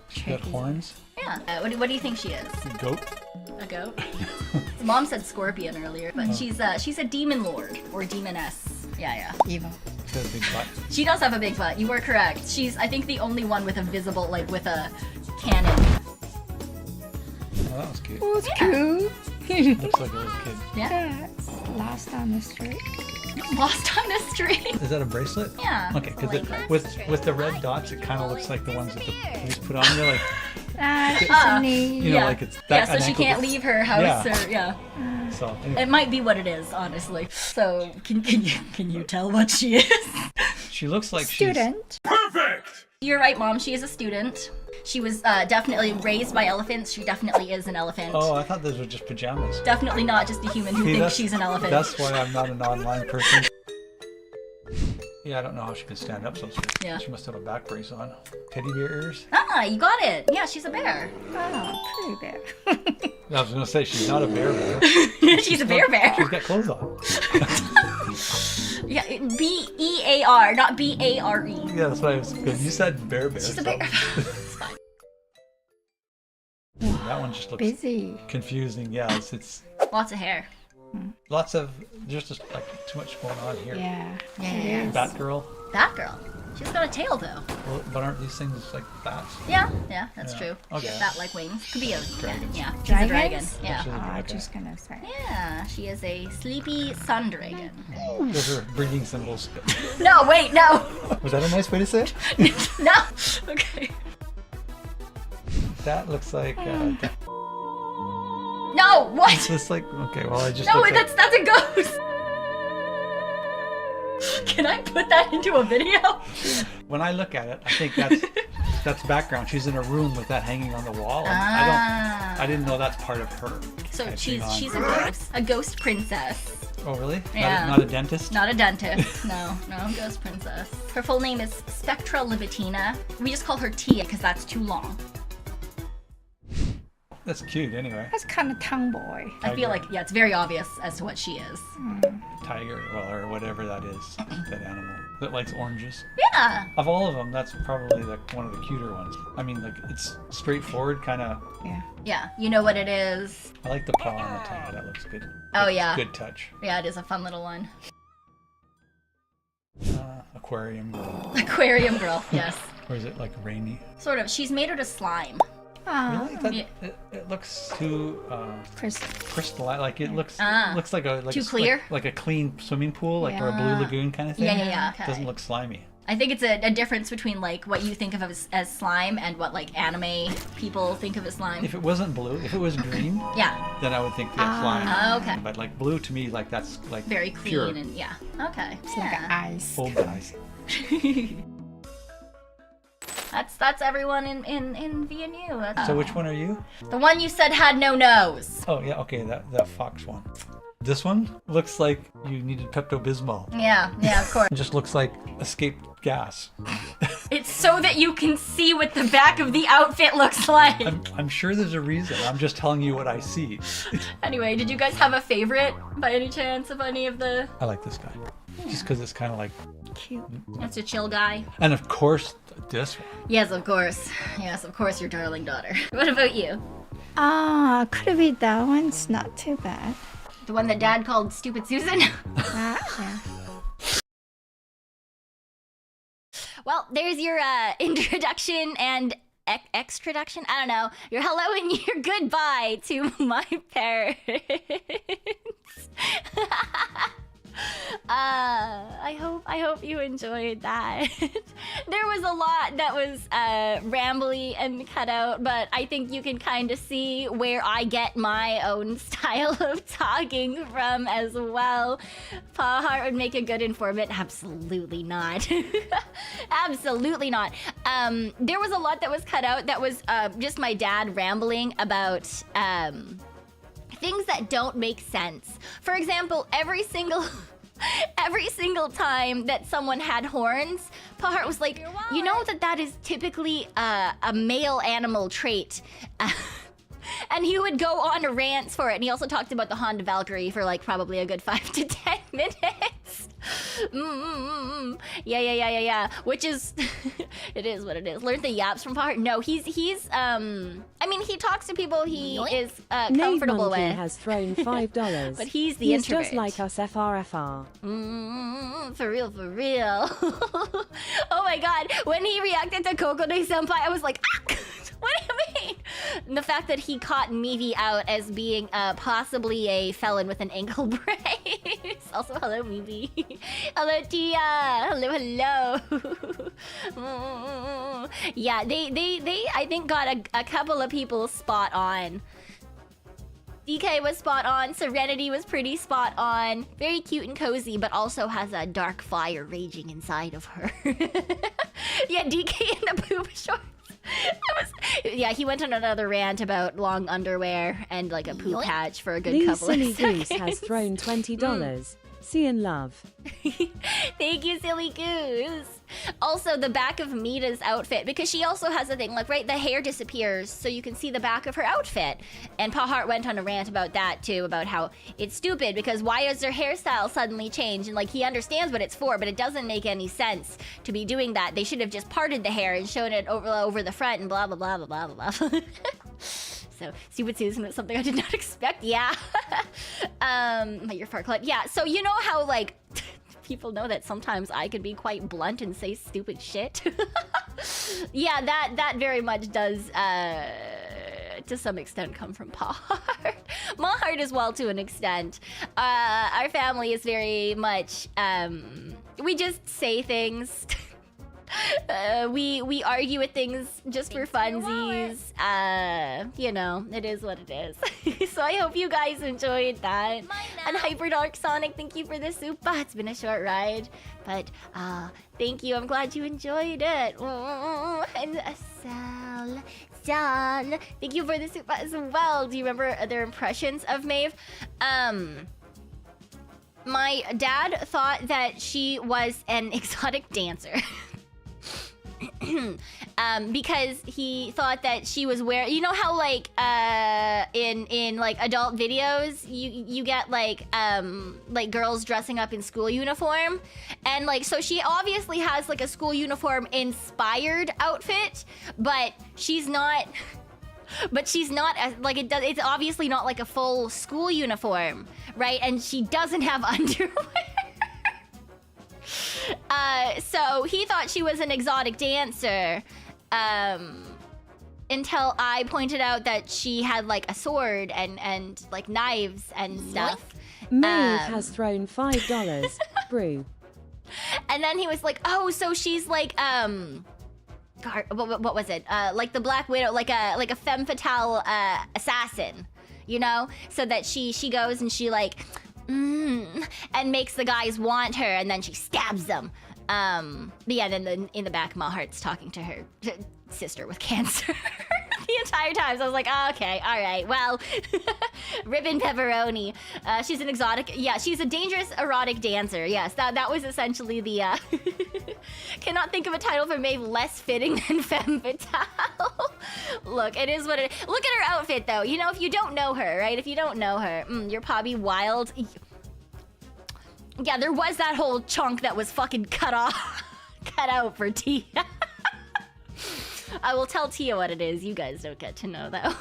She's got horns. Yeah. What do you think she is? Goat. A goat? Mom said scorpion earlier, but she's a demon lord or demoness. Yeah. Evil. She's got a big butt. She does have a big butt. You were correct. She's, I think, the only one with a visible, like, with a cannon. Oh, that was cute. Oh, it's cute. Looks like a little kid. Yeah. Yeah, it's lost on the street. Lost on the street. Is that a bracelet? Yeah. Okay, because Like- with the red dots, it kind of looks like the ones that the police put on there, like Ah, she's a knee. you know, like it's that. Yeah, so she can't leave her house or So anyway, It might be what it is, honestly. So can you tell what she is? she looks like Student. You're right, Mom. She is a student. She was definitely raised by elephants. She definitely is an elephant. Oh, I thought those were just pajamas. Definitely not just a human who See, thinks that's- she's an elephant. That's why I'm not an online person. Yeah, I don't know how she can stand up so straight. Yeah. She must have a back brace on. Teddy bear ears? Ah, you got it. Yeah, she's a bear. Oh, pretty bear. I was gonna say she's not a bear. She's a bear She's bear. got clothes on. Yeah, B-E-A-R, not B-A-R-E. Yeah, that's what I was. Because you said bear. She's a so bear. It's fine. that one just looks Busy. confusing. Yeah, it's Lots of hair. lots of there's just like too much going on here. Yeah. Yeah. It is. Batgirl. That girl. She's got a tail, though. Well, but aren't these things like bats? Yeah, that's Yeah. true. Okay. Bat-like wings. Could be a Dragons. Yeah, she's a dragon. Dragons? Yeah. She's a Oh, I dragon. was just gonna say. Yeah, she is a sleepy sun dragon. Those are breeding symbols. No, wait, no. Was that a nice way to say it? No. Okay. That looks like. No, what? It's just like okay. Well, I just. No, looked at- that's a ghost. Can I put that into a video? When I look at it, I think that's background. She's in a room with that hanging on the wall. And Ah. I didn't know that's part of her. So That's she's beyond- a ghost princess. Oh really? Yeah. Not a dentist. Not a dentist. No, ghost princess. Her full name is Spectra Libitina. We just call her Tia because that's too long. That's cute. Anyway, That's kind of tomboy. I feel like, yeah, it's very obvious as to what she is. tiger, well, or whatever that is, that animal that likes oranges. Yeah. Of all of them, that's probably like one of the cuter ones. I mean, like it's straightforward, kind of. Yeah. Yeah, you know what it is. I like the paw on the tongue. That looks good. Oh, That's yeah. Good touch. Yeah, it is a fun little one. Aquarium girl. Aquarium girl, yes. Or is it like rainy? Sort of. She's made out of slime. Oh, Really? That, yeah. it looks too Chris. crystalline. Like it looks Ah. like a like Too a, clear? like a clean swimming pool, like or a blue Yeah. lagoon kind of thing. Yeah. Okay. Doesn't look slimy. I think it's a difference between like what you think of as slime and what like anime people think of as slime. If it wasn't blue, if it was green, Yeah, then I would think that's slime. Oh, okay. But like blue to me, like that's like very clean pure. and yeah. Okay. It's like an ice. Old guys. That's everyone in V&U. That's So which one are you? the one you said had no nose. Oh yeah, okay, the fox one. This one looks like you needed Pepto-Bismol. Yeah, of course. It just looks like escaped gas. It's so that you can see what the back of the outfit looks like. I'm sure there's a reason. I'm just telling you what I see. Anyway, did you guys have a favorite by any chance of any of the... I like this guy. Just because it's kind of like... Cute. That's a chill guy. And of course, this one. Yes, of course. Yes, of course, your darling daughter. What about you? Could be that one's not too bad. The one that Dad called Stupid Susan? Yeah. Well, there's your introduction and extraduction. I don't know. Your hello and your goodbye to my parents. I hope you enjoyed that. There was a lot that was rambly and cut out, but I think you can kind of see where I get my own style of talking from as well. Pa Hart would make a good informant. Absolutely not. Absolutely not. There was a lot that was cut out that was just my dad rambling about things that don't make sense. For example, every single time that someone had horns, Pa Hart was like, you know that is typically a male animal trait. And he would go on rants for it. And he also talked about the Honda Valkyrie for like probably a good 5 to 10 minutes. Yeah. Which is, it is what it is. Learned the yaps from Pa Hart. No, he's I mean, he talks to people he is comfortable with. Has thrown $5. But he's the introvert. Just like us, FRFR. For real. Oh my god, when he reacted to Coco de Senpai, I was like, ah! What do you mean? And the fact that he caught Maeve out as being possibly a felon with an ankle brace. Also, hello, Maeve. Hello, Tia. Hello. Yeah, they I think got a couple of people spot on. DK was spot on. Serenity was pretty spot on. Very cute and cozy, but also has a dark fire raging inside of her. Yeah, DK in the poop shorts. Yeah, he went on another rant about long underwear and like a poop patch for a good couple of seconds. Silly Goose has thrown $20. See and love. Thank you, Silly Goose. Also, the back of Meeta's outfit, because she also has a thing, like, right, the hair disappears, so you can see the back of her outfit. And Pa Hart went on a rant about that, too, about how it's stupid, because why does their hairstyle suddenly change? And, like, he understands what it's for, but it doesn't make any sense to be doing that. They should have just parted the hair and shown it over the front and blah, blah, blah, blah, blah, blah. So, Stupid Susan was something I did not expect. Yeah. Your fart club. Yeah, so you know how, like, people know that sometimes I could be quite blunt and say stupid shit. Yeah, that very much does, to some extent, come from Pa Hart. Ma Hart as well, to an extent. Our family is very much, we just say things. We argue with things just for funsies. You know, it is what it is. So I hope you guys enjoyed that. And Hyper Dark Sonic, thank you for the super. It's been a short ride, but thank you. I'm glad you enjoyed it. And Sal, thank you for the super as well. Do you remember their impressions of Maeve? My dad thought that she was an exotic dancer. Because he thought that she was wearing, you know how like in like adult videos you get like girls dressing up in school uniform, and like so she obviously has like a school uniform inspired outfit, but she's not like it's obviously not like a full school uniform, right? And she doesn't have underwear. So he thought she was an exotic dancer, until I pointed out that she had like a sword and like knives and stuff. Maeve has thrown $5. Brew. And then he was like, oh, so she's like, God, what was it? Like the Black Widow, like a femme fatale assassin, you know? So that she goes and she like, and makes the guys want her, and then she stabs them. But yeah, then in the back, Ma Hart's talking to her sister with cancer. The the entire time. So I was like, oh, okay, all right, well, ribbon pepperoni. She's an exotic, yeah, she's a dangerous erotic dancer. Yes, that was essentially the, cannot think of a title for Maeve less fitting than femme fatale. Look, it is what it is. Look at her outfit though. You know, if you don't know her, right? If you don't know her, you're probably wild. Yeah, there was that whole chunk that was fucking cut out for Tia. I will tell Tia what it is. You guys don't get to know though.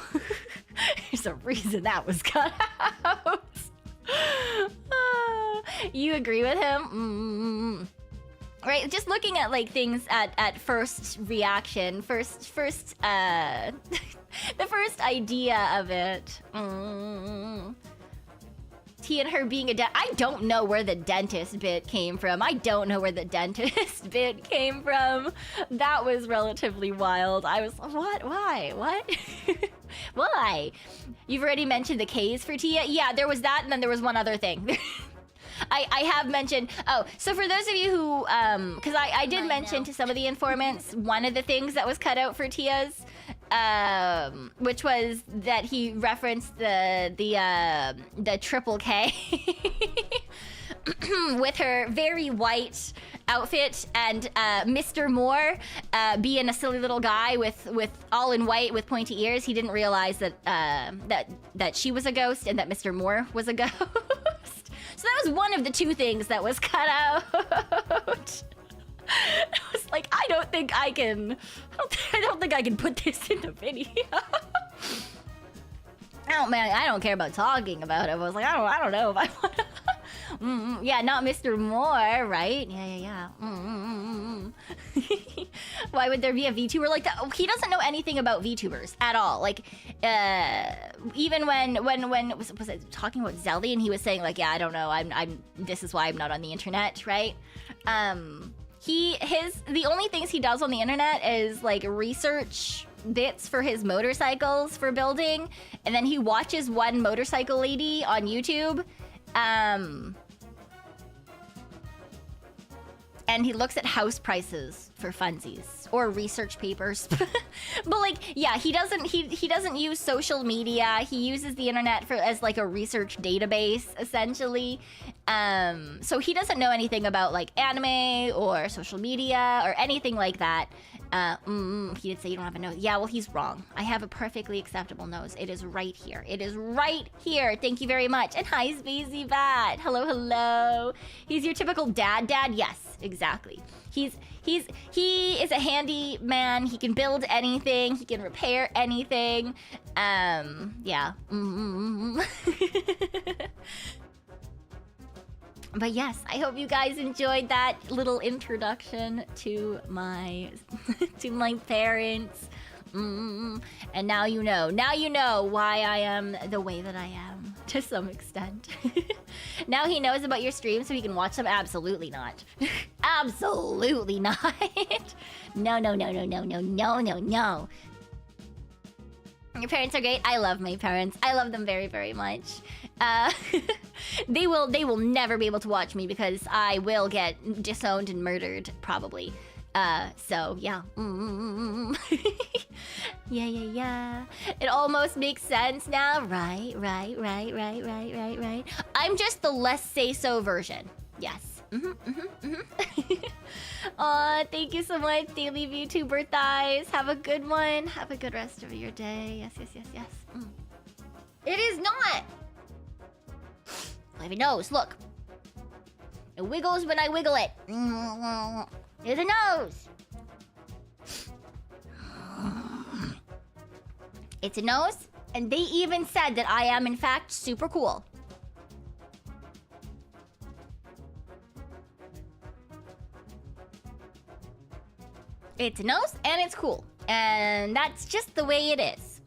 There's a reason that was cut out. You agree with him? Right, just looking at like things at first reaction, the first idea of it. T and her being a I don't know where the dentist bit came from. I don't know where the dentist bit came from. That was relatively wild. I was, what? Why? What? Why? You've already mentioned the K's for Tia? Yeah, there was that, and then there was one other thing. I have mentioned, so for those of you who, because I did mention to some of the informants, one of the things that was cut out for Tia's, which was that he referenced the triple K with her very white outfit, and Mr. Moore being a silly little guy with all in white with pointy ears. He didn't realize that that she was a ghost and that Mr. Moore was a ghost. So that was one of the two things that was cut out. I was like, I don't think I can put this in the video. I don't care about talking about it. I was like, I don't know if I want to. Yeah, not Mr. Moore, right? Yeah. Why would there be a VTuber like that? He doesn't know anything about VTubers at all. Like, even when was it talking about Zelly, and he was saying like, yeah, I don't know. This is why I'm not on the internet, right? The only things he does on the internet is like research bits for his motorcycles for building, and then he watches one motorcycle lady on YouTube, and he looks at house prices for funsies or research papers. But like, yeah, he doesn't use social media. He uses the internet as like a research database essentially. So he doesn't know anything about like anime or social media or anything like that. He did say you don't have a nose. Yeah, well, he's wrong. I have a perfectly acceptable nose. It is right here. It is right here. Thank you very much. And hi, Spacey Bat. Hello. He's your typical dad. Yes, exactly. He is a handy man. He can build anything. He can repair anything. Yeah. But yes, I hope you guys enjoyed that little introduction to my parents. And now you know. Now you know why I am the way that I am, to some extent. Now he knows about your stream so he can watch them? Absolutely not. Absolutely not. No. Your parents are great. I love my parents. I love them very, very much. They will never be able to watch me because I will get disowned and murdered, probably. So yeah. Yeah. It almost makes sense now. Right. I'm just the less say-so version. Yes. Aw, thank you so much, Daily VTuber Thighs. Have a good one. Have a good rest of your day. Yes. It is not. I have a nose. Look. It wiggles when I wiggle it. There's a nose. It's a nose, and they even said that I am, in fact, super cool. It's a nose, and it's cool. And that's just the way it is.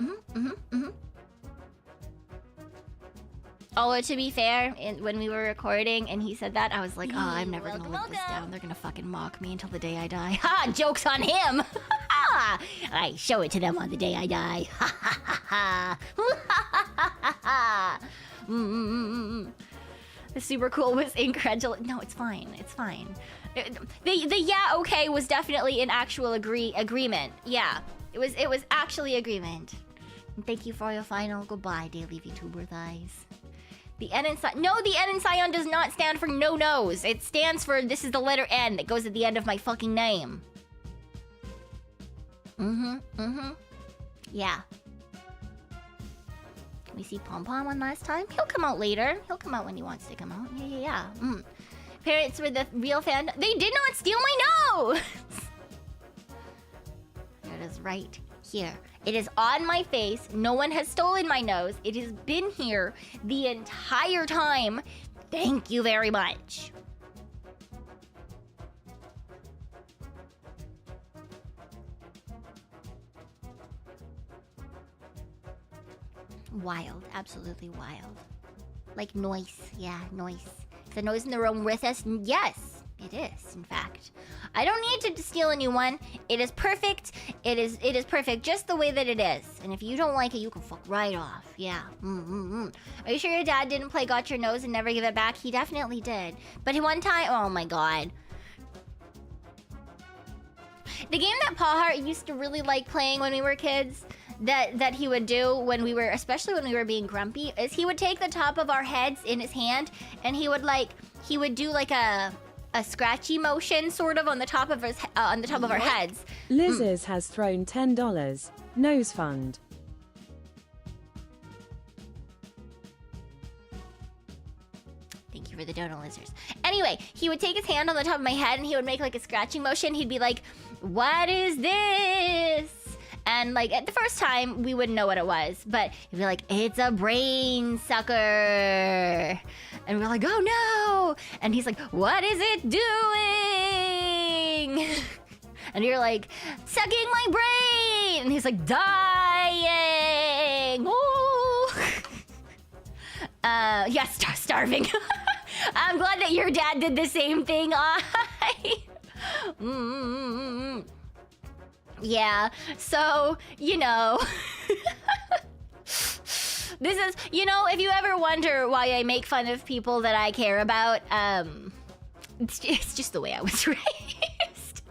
Although, to be fair, when we were recording and he said that, I was like, oh, I'm never gonna live this down. They're gonna fucking mock me until the day I die. Ha! Joke's on him! I show it to them on the day I die. The super cool was incredulous. No, it's fine. The yeah, okay was definitely an actual agreement. Yeah. It was actually agreement. And thank you for your final goodbye, daily VTuber thighs. The N in no, the N in Cyon does not stand for no nose. It stands for this is the letter N that goes at the end of my fucking name. Yeah. We see Pom Pom one last time. He'll come out later. He'll come out when he wants to come out. Yeah. Parents were the real fan. They did not steal my nose! It is right here. It is on my face. No one has stolen my nose. It has been here the entire time. Thank you very much. Wild. Absolutely wild. Like noise. Yeah, noise. Is the noise in the room with us? Yes, it is, in fact. I don't need to steal a new one. It is perfect. It is perfect just the way that it is. And if you don't like it, you can fuck right off. Yeah. Are you sure your dad didn't play Got Your Nose and never give it back? He definitely did. But one time, oh my god. The game that Paw Hart used to really like playing when we were kids, that he would do when we were, especially when we were being grumpy, is he would take the top of our heads in his hand and he would do like a scratchy motion sort of on the top of our heads. Liz's has thrown $10. Nose fund. Thank you for the dono, lizards. Anyway, he would take his hand on the top of my head and he would make like a scratching motion. He'd be like, "What is this?" And like at the first time, we wouldn't know what it was, but he'd be like, "It's a brain sucker." And we're like, "Oh no!" And he's like, "What is it doing?" And you're like, "Sucking my brain." And he's like, "Dying." Ooh. Yeah, starving. I'm glad that your dad did the same thing. Yeah, so, you know. This is, you know, if you ever wonder why I make fun of people that I care about, it's just the way I was raised.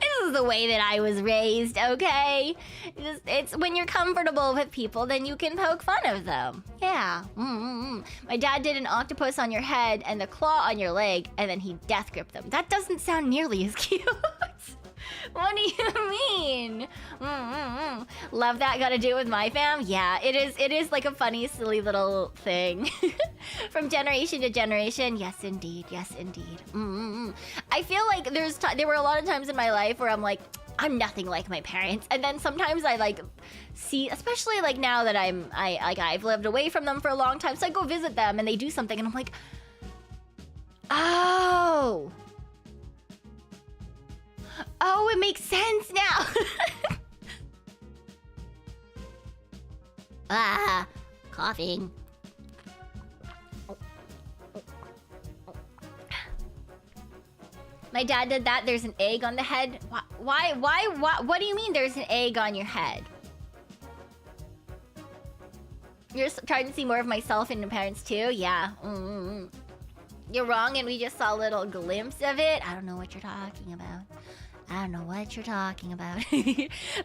This is the way that I was raised, okay? It's when you're comfortable with people, then you can poke fun of them. Yeah. My dad did an octopus on your head and the claw on your leg, and then he death gripped them. That doesn't sound nearly as cute. What do you mean? Love that got to do with my fam? Yeah, it is like a funny, silly little thing. From generation to generation. Yes, indeed. Yes, indeed. I feel like there were a lot of times in my life where I'm like, I'm nothing like my parents. And then sometimes I like see, especially like now that I've lived away from them for a long time. So I go visit them and they do something and I'm like, oh, it makes sense now. Coughing. My dad did that. There's an egg on the head. Why? What do you mean there's an egg on your head? You're trying to see more of myself in the parents too? Yeah. You're wrong, and we just saw a little glimpse of it. I don't know what you're talking about.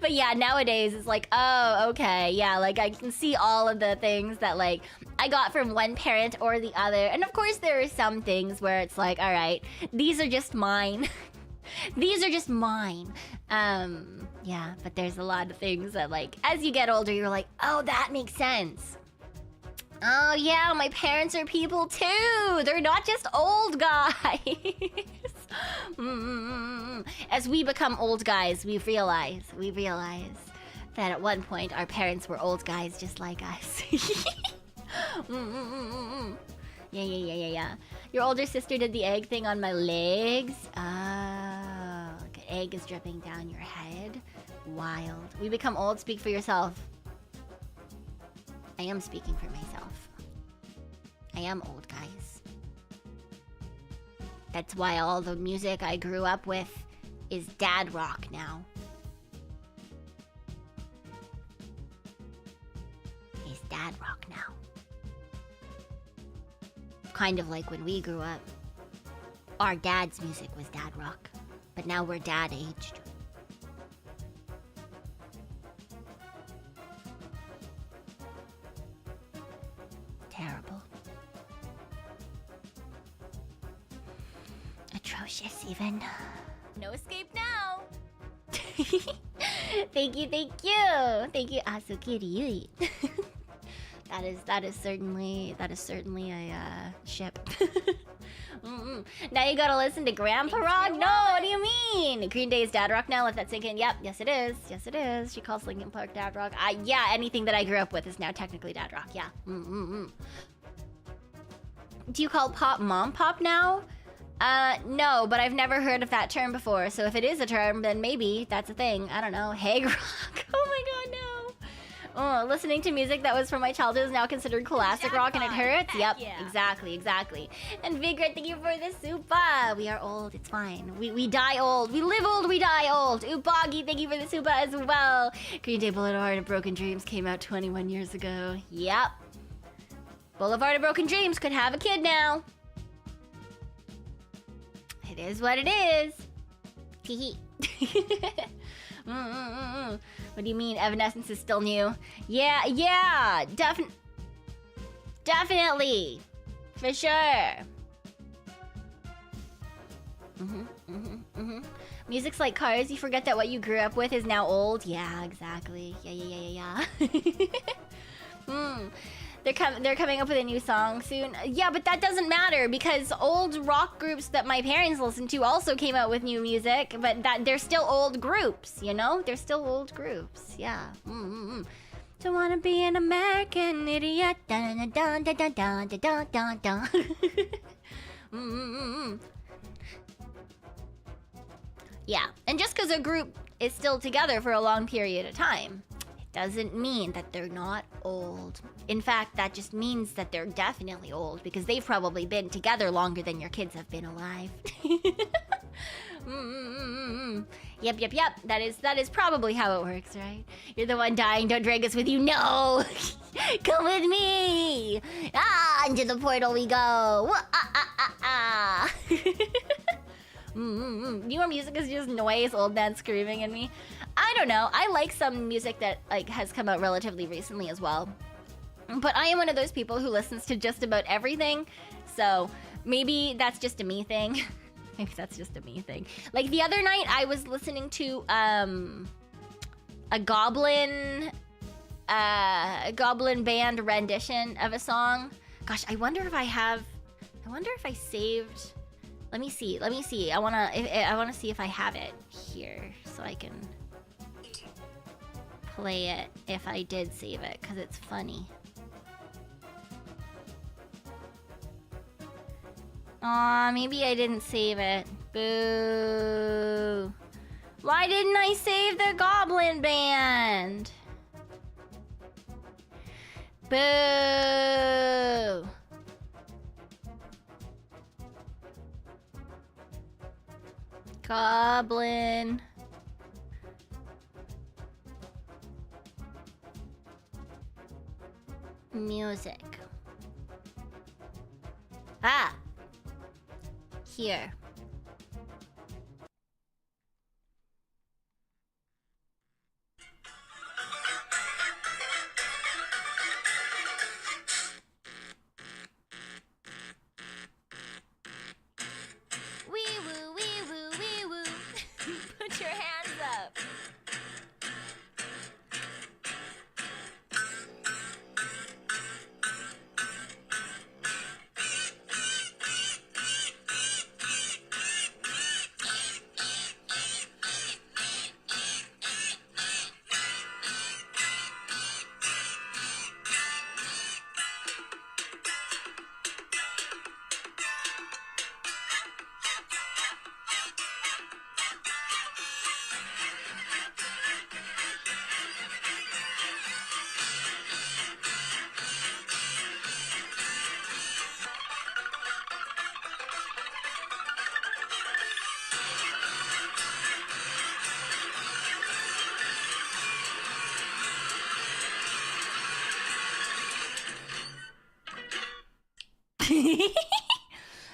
But yeah, nowadays it's like, oh, okay, yeah, like I can see all of the things that like I got from one parent or the other. And of course there are some things where it's like, all right, these are just mine. These are just mine. Yeah, but there's a lot of things that like, as you get older, you're like, oh, that makes sense. Oh yeah, my parents are people too. They're not just old guys. As we become old guys, we realize that at one point our parents were old guys just like us. Yeah. Your older sister did the egg thing on my legs. Oh, like an egg is dripping down your head. Wild. We become old. Speak for yourself. I am speaking for myself. I am old, guys. That's why all the music I grew up with is dad rock now. Is dad rock now. Kind of like when we grew up. Our dad's music was dad rock. But now we're dad aged. ferocious even. No escape now. Thank you, thank you. Thank you, Asukiri. That is certainly a ship. Now you gotta listen to Grandpa Rock? No, what do you mean? Green Day is dad rock now, let that sink in. Yep, yes it is. Yes it is. She calls Linkin Park dad rock. Yeah, anything that I grew up with is now technically dad rock, yeah. Do you call pop mom pop now? No, but I've never heard of that term before, so if it is a term, then maybe that's a thing. I don't know. Hag rock. Oh my god, no. Oh, listening to music that was from my childhood is now considered classic rock and it hurts? Yep, yeah. Exactly. And Vigret, thank you for the supa. We are old, it's fine. We die old. We live old, we die old. Ubagi, thank you for the supa as well. Green Day Boulevard of Broken Dreams came out 21 years ago. Yep. Boulevard of Broken Dreams could have a kid now. It is what it is. Teehee. What do you mean Evanescence is still new? Yeah, definitely. For sure. Music's like cars, you forget that what you grew up with is now old. Yeah, exactly. Yeah. They're coming up with a new song soon. Yeah, but that doesn't matter because old rock groups that my parents listened to also came out with new music, but they're still old groups, you know? They're still old groups. Yeah. Don't wanna be an American idiot. Dun dun dun dun dun dun dun dun. Yeah, and just because a group is still together for a long period of time doesn't mean that they're not old. In fact, that just means that they're definitely old because they've probably been together longer than your kids have been alive. Yep. That is probably how it works, right? You're the one dying, don't drag us with you. No! Come with me! Into the portal we go! Newer music is just noise, old man screaming in me. I don't know. I like some music that has come out relatively recently as well. But I am one of those people who listens to just about everything. So maybe that's just a me thing. Like the other night I was listening to a goblin band rendition of a song. Gosh, I wonder if I saved. Let me see. I wanna see if I have it here so I can play it if I did save it, because it's funny. Aw, maybe I didn't save it. Boo. Why didn't I save the Goblin Band? Boo. Goblin. Music. Here. Wee woo, wee woo, wee woo. Put your hands up.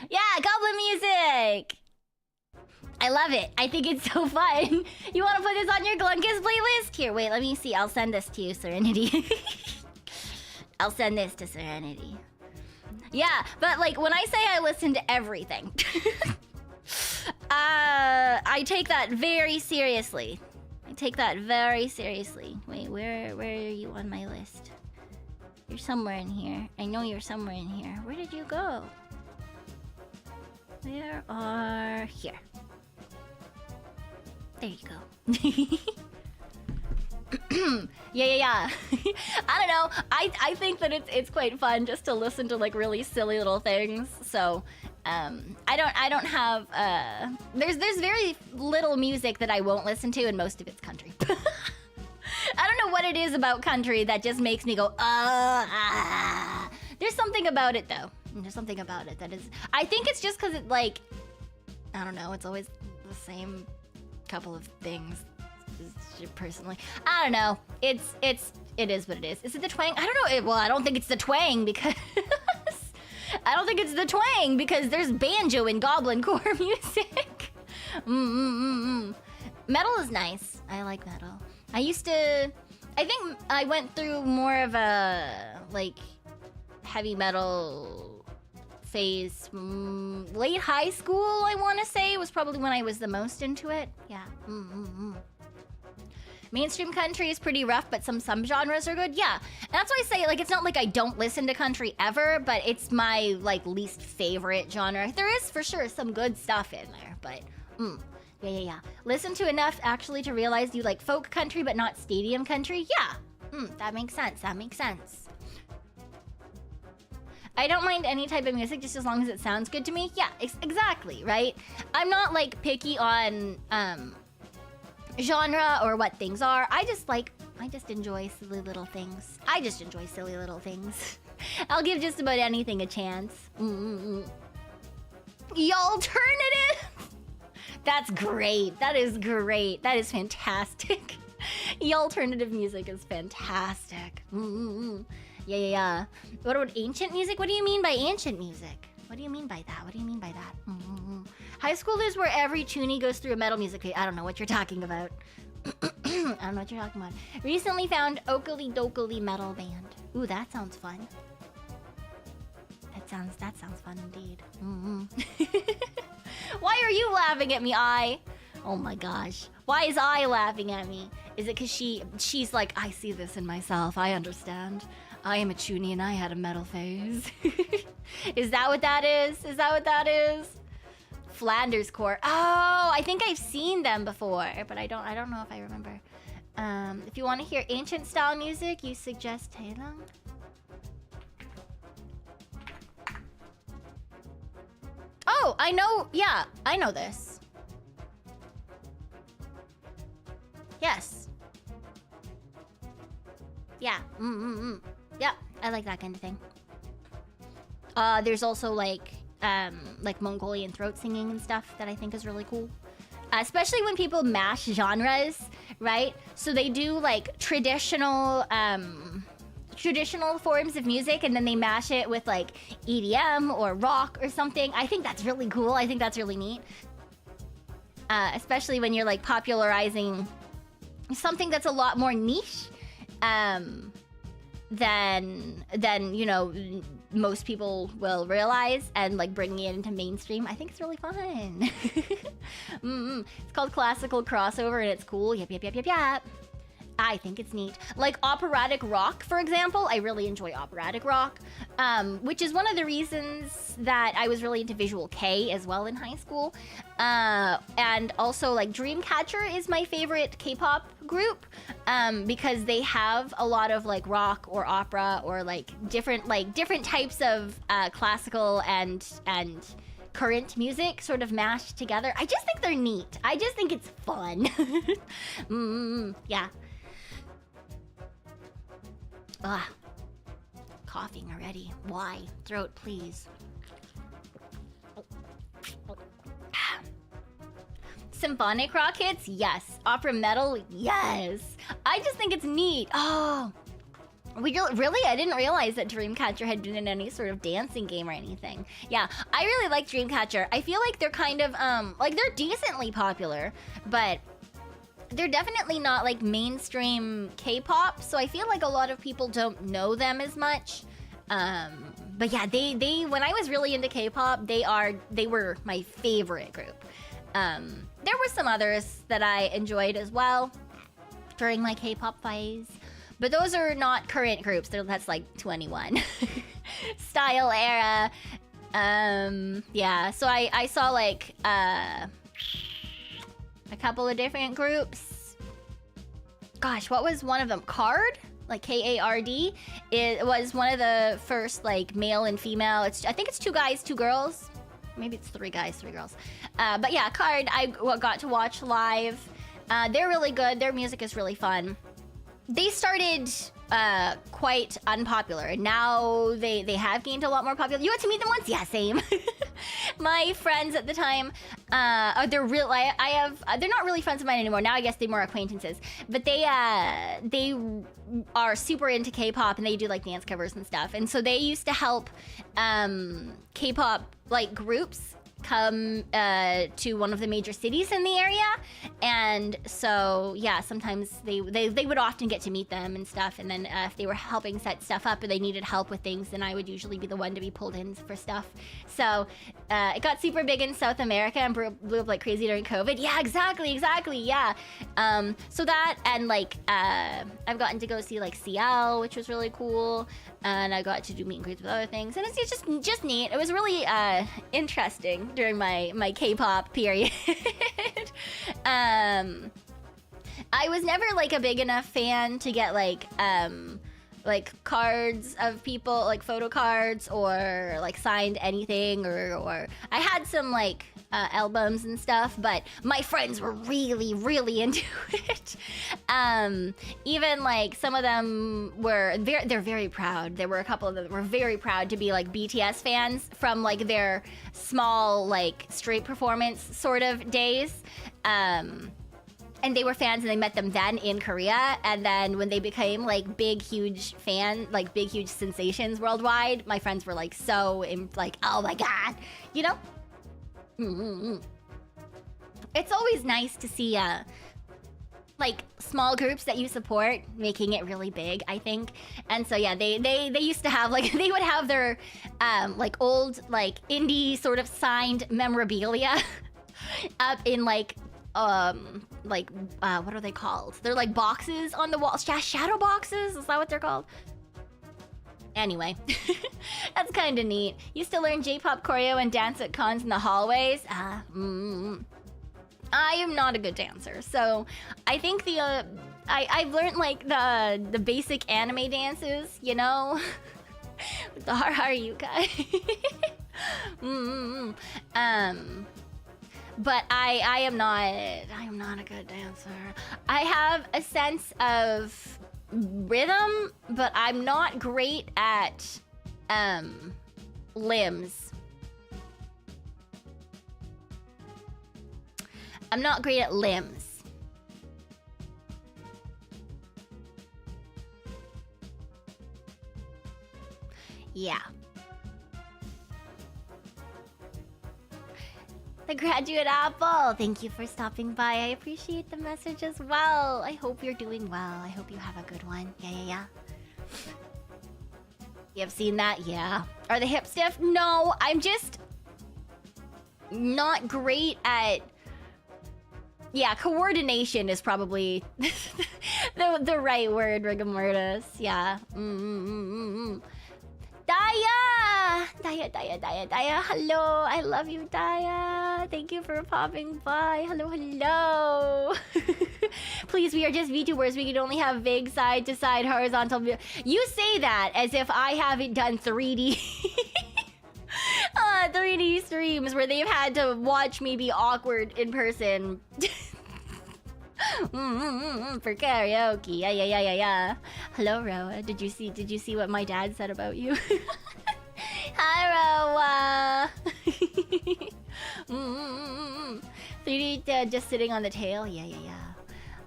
Yeah, goblin music! I love it. I think it's so fun. You want to put this on your Glunkus playlist? Here, wait, let me see. I'll send this to you, Serenity. I'll send this to Serenity. Yeah, but like when I say I listen to everything, I take that very seriously. I take that very seriously. Wait, where are you on my list? You're somewhere in here. I know you're somewhere in here. Where did you go? Where are... Here. There you go. Yeah. I don't know. I think that it's quite fun just to listen to like really silly little things. So I don't have there's very little music that I won't listen to, and most of it's country. I don't know what it is about country that just makes me go There's something about it though. There's something about it that is. I think it's just because it like, I don't know. It's always the same couple of things. Personally, I don't know. It is what it is. Is it the twang? I don't know. Well, I don't think it's the twang because I don't think it's the twang because there's banjo in goblin core music. Metal is nice. I like metal. I think I went through more of a like heavy metal phase. Late high school, I want to say, was probably when I was the most into it. Yeah. Mainstream country is pretty rough, but some genres are good. Yeah, and that's why I say, like, it's not like I don't listen to country ever, but it's my, like, least favorite genre. There is, for sure, some good stuff in there, but, yeah. Listen to enough, actually, to realize you like folk country, but not stadium country? Yeah, that makes sense, I don't mind any type of music, just as long as it sounds good to me. Yeah, exactly, right? I'm not, like, picky on, genre or what things are. I just enjoy silly little things. I'll give just about anything a chance. The alternative. That's great. That is great. That is fantastic. The alternative music is fantastic. Yeah. What about ancient music? What do you mean by ancient music? What do you mean by that? High schoolers where every toonie goes through a metal music phase. I don't know what you're talking about. Recently found Oakley Dokley metal band. Ooh, that sounds fun. That sounds fun indeed. Why are you laughing at me, I? Oh my gosh. Why is I laughing at me? Is it because she's like, I see this in myself. I understand. I am a toonie and I had a metal phase. Is that what that is? Flanders Court. Oh, I think I've seen them before, but I don't know if I remember. If you want to hear ancient style music, you suggest Taylor. Oh, I know. Yeah, I know this. Yes. Yeah. Yeah, I like that kind of thing. There's also like Mongolian throat singing and stuff that I think is really cool. Especially when people mash genres, right? So they do like traditional forms of music and then they mash it with like EDM or rock or something. I think that's really cool. I think that's really neat. Especially when you're like popularizing something that's a lot more niche than you know most people will realize, and like bringing it into mainstream. I think it's really fun. It's called classical crossover and it's cool. Yep. I think it's neat. Like operatic rock, for example. I really enjoy operatic rock, which is one of the reasons that I was really into Visual K as well in high school. And also like Dreamcatcher is my favorite K-pop group, because they have a lot of like rock or opera or like different types of classical and current music sort of mashed together. I just think they're neat. I just think it's fun. Yeah. Coughing already. Why? Throat, please. Symphonic rock hits? Yes. Opera metal? Yes. I just think it's neat. Oh. Really? I didn't realize that Dreamcatcher had been in any sort of dancing game or anything. Yeah, I really like Dreamcatcher. I feel like they're kind of, like they're decently popular, but they're definitely not like mainstream K-pop, so I feel like a lot of people don't know them as much. But yeah, they when I was really into K-pop, they were my favorite group. There were some others that I enjoyed as well during my K-pop phase, but those are not current groups. That's like 21 style era. Yeah, so I saw like a couple of different groups. Gosh, what was one of them? Card? Like K-A-R-D? It was one of the first like male and female. I think it's 2 guys, 2 girls. Maybe it's 3 guys, 3 girls. But yeah, Card, I got to watch live. They're really good. Their music is really fun. They started quite unpopular, and now they have gained a lot more popular. You got to meet them once? Yeah, same. My friends at the time, they're real. They're not really friends of mine anymore. Now I guess they're more acquaintances. But they are super into K-pop, and they do like dance covers and stuff. And so they used to help K-pop like groups come to one of the major cities in the area, and so yeah, sometimes they would often get to meet them and stuff, and then if they were helping set stuff up or they needed help with things, then I would usually be the one to be pulled in for stuff. So it got super big in South America and blew up like crazy during COVID. Yeah, exactly, yeah. So that, and like I've gotten to go see like CL, which was really cool, and I got to do meet and greets with other things, and it's just neat. It was really interesting during my K-pop period. I was never like a big enough fan to get like cards of people, like photo cards, or like signed anything, or I had some like albums and stuff, but my friends were really into it. Even like some of them they're very proud. There were a couple of them that were very proud to be like BTS fans from like their small like straight performance sort of days. And they were fans, and they met them then in Korea, and then when they became like big huge sensations worldwide, my friends were like like, oh my god, you know. It's always nice to see like small groups that you support making it really big, I think. And so yeah, they used to have like, they would have their like old like indie sort of signed memorabilia up in like what are they called? They're like boxes on the wall. Shadow boxes? Is that what they're called? Anyway, that's kind of neat. Used to learn J-pop choreo and dance at cons in the hallways. I am not a good dancer, so I think I've learned like the basic anime dances, you know, with the Haruka. But I am not a good dancer. I have a sense of rhythm, but I'm not great at limbs. I'm not great at limbs. Yeah. The Graduate Apple, thank you for stopping by. I appreciate the message as well. I hope you're doing well. I hope you have a good one. Yeah. You have seen that? Yeah. Are the hips stiff? No, I'm just not great at... Yeah, coordination is probably the right word, Rigamortis. Yeah. Daya. Hello, I love you, Daya. Thank you for popping by. Hello. Please, we are just VTubers. We can only have vague side-to-side horizontal view. You say that as if I haven't done 3D 3D streams where they've had to watch me be awkward in person. For karaoke. Yeah. Hello, Roa. Did you see what my dad said about you? Hi, Roa. 3D just sitting on the tail. Yeah.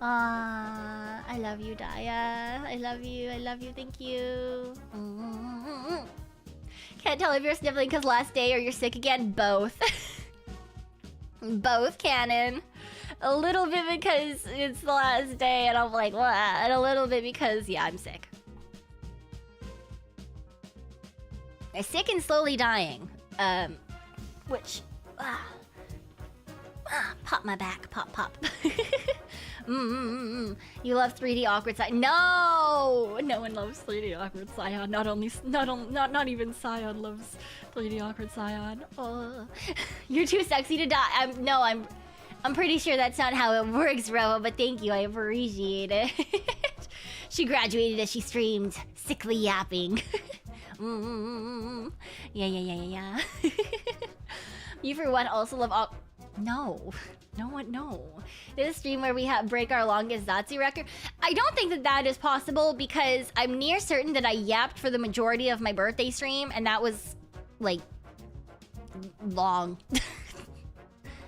I love you, Daya. I love you. Thank you. Can't tell if you're sniffling because last day or you're sick again. Both. Both canon. A little bit because it's the last day and I'm like, what? And a little bit because, yeah, I'm sick. I'm sick and slowly dying. Which... Pop my back. Pop, pop. You love 3D awkward Cyon. No! No one loves 3D awkward Cyon. Not even Cyon loves 3D awkward Cyon. Oh. You're too sexy to die. I'm pretty sure that's not how it works, Ro, but thank you. I appreciate it. She graduated as she streamed sickly yapping. Yeah. You for one also love all. No. This stream where we break our longest Zatsu record. I don't think that is possible because I'm near certain that I yapped for the majority of my birthday stream, and that was like long.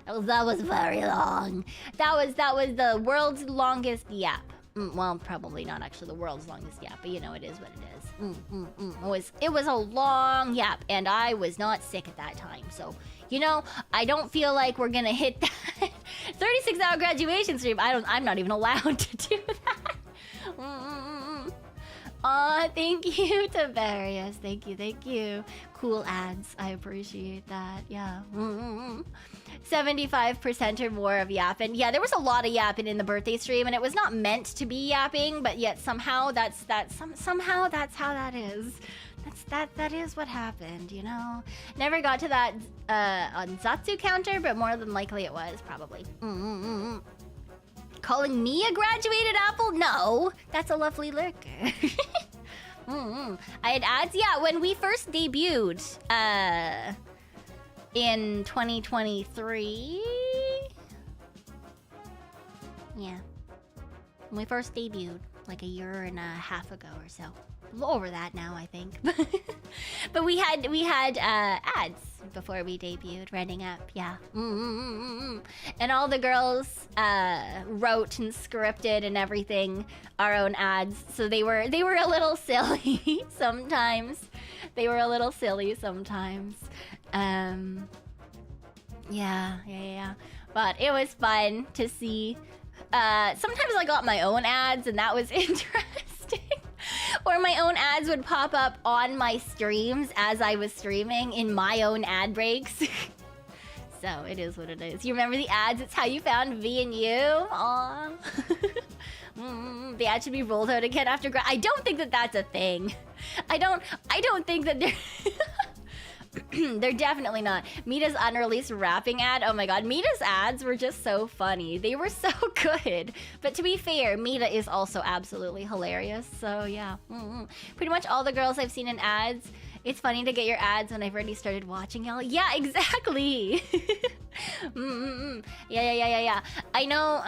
That was very long. That was the world's longest yap. Well, probably not actually the world's longest yap, but you know, it is what it is. It was a long yap, and I was not sick at that time. So, you know, I don't feel like we're gonna hit that 36-hour graduation stream. I'm not even allowed to do that. Aw, thank you, Tiberius. Thank you. Cool ads. I appreciate that. Yeah. 75% or more of yapping. Yeah, there was a lot of yapping in the birthday stream, and it was not meant to be yapping, but yet somehow somehow that's how that is. That is what happened, you know? Never got to that on Zatsu counter, but more than likely it was, probably. Calling me a graduated apple? No, that's a lovely lurker. I had ads, yeah, when we first debuted in 2023. Yeah, when we first debuted, like a year and a half ago or so. A little over that now, I think. But we had ads before we debuted, running up, yeah. And all the girls wrote and scripted and everything our own ads, so they were a little silly sometimes. Yeah. But it was fun to see. Sometimes I got my own ads, and that was interesting. Or my own ads would pop up on my streams as I was streaming in my own ad breaks. So it is what it is. You remember the ads? It's how you found V&U. Aww. The ad should be rolled out again after I don't think that that's a thing. I don't think that they're they're definitely not. Meeta's unreleased rapping ad. Oh my god, Meeta's ads were just so funny. They were so good. But to be fair, Meeta is also absolutely hilarious. So yeah, pretty much all the girls I've seen in ads. It's funny to get your ads when I've already started watching y'all. Yeah, exactly. Yeah. I know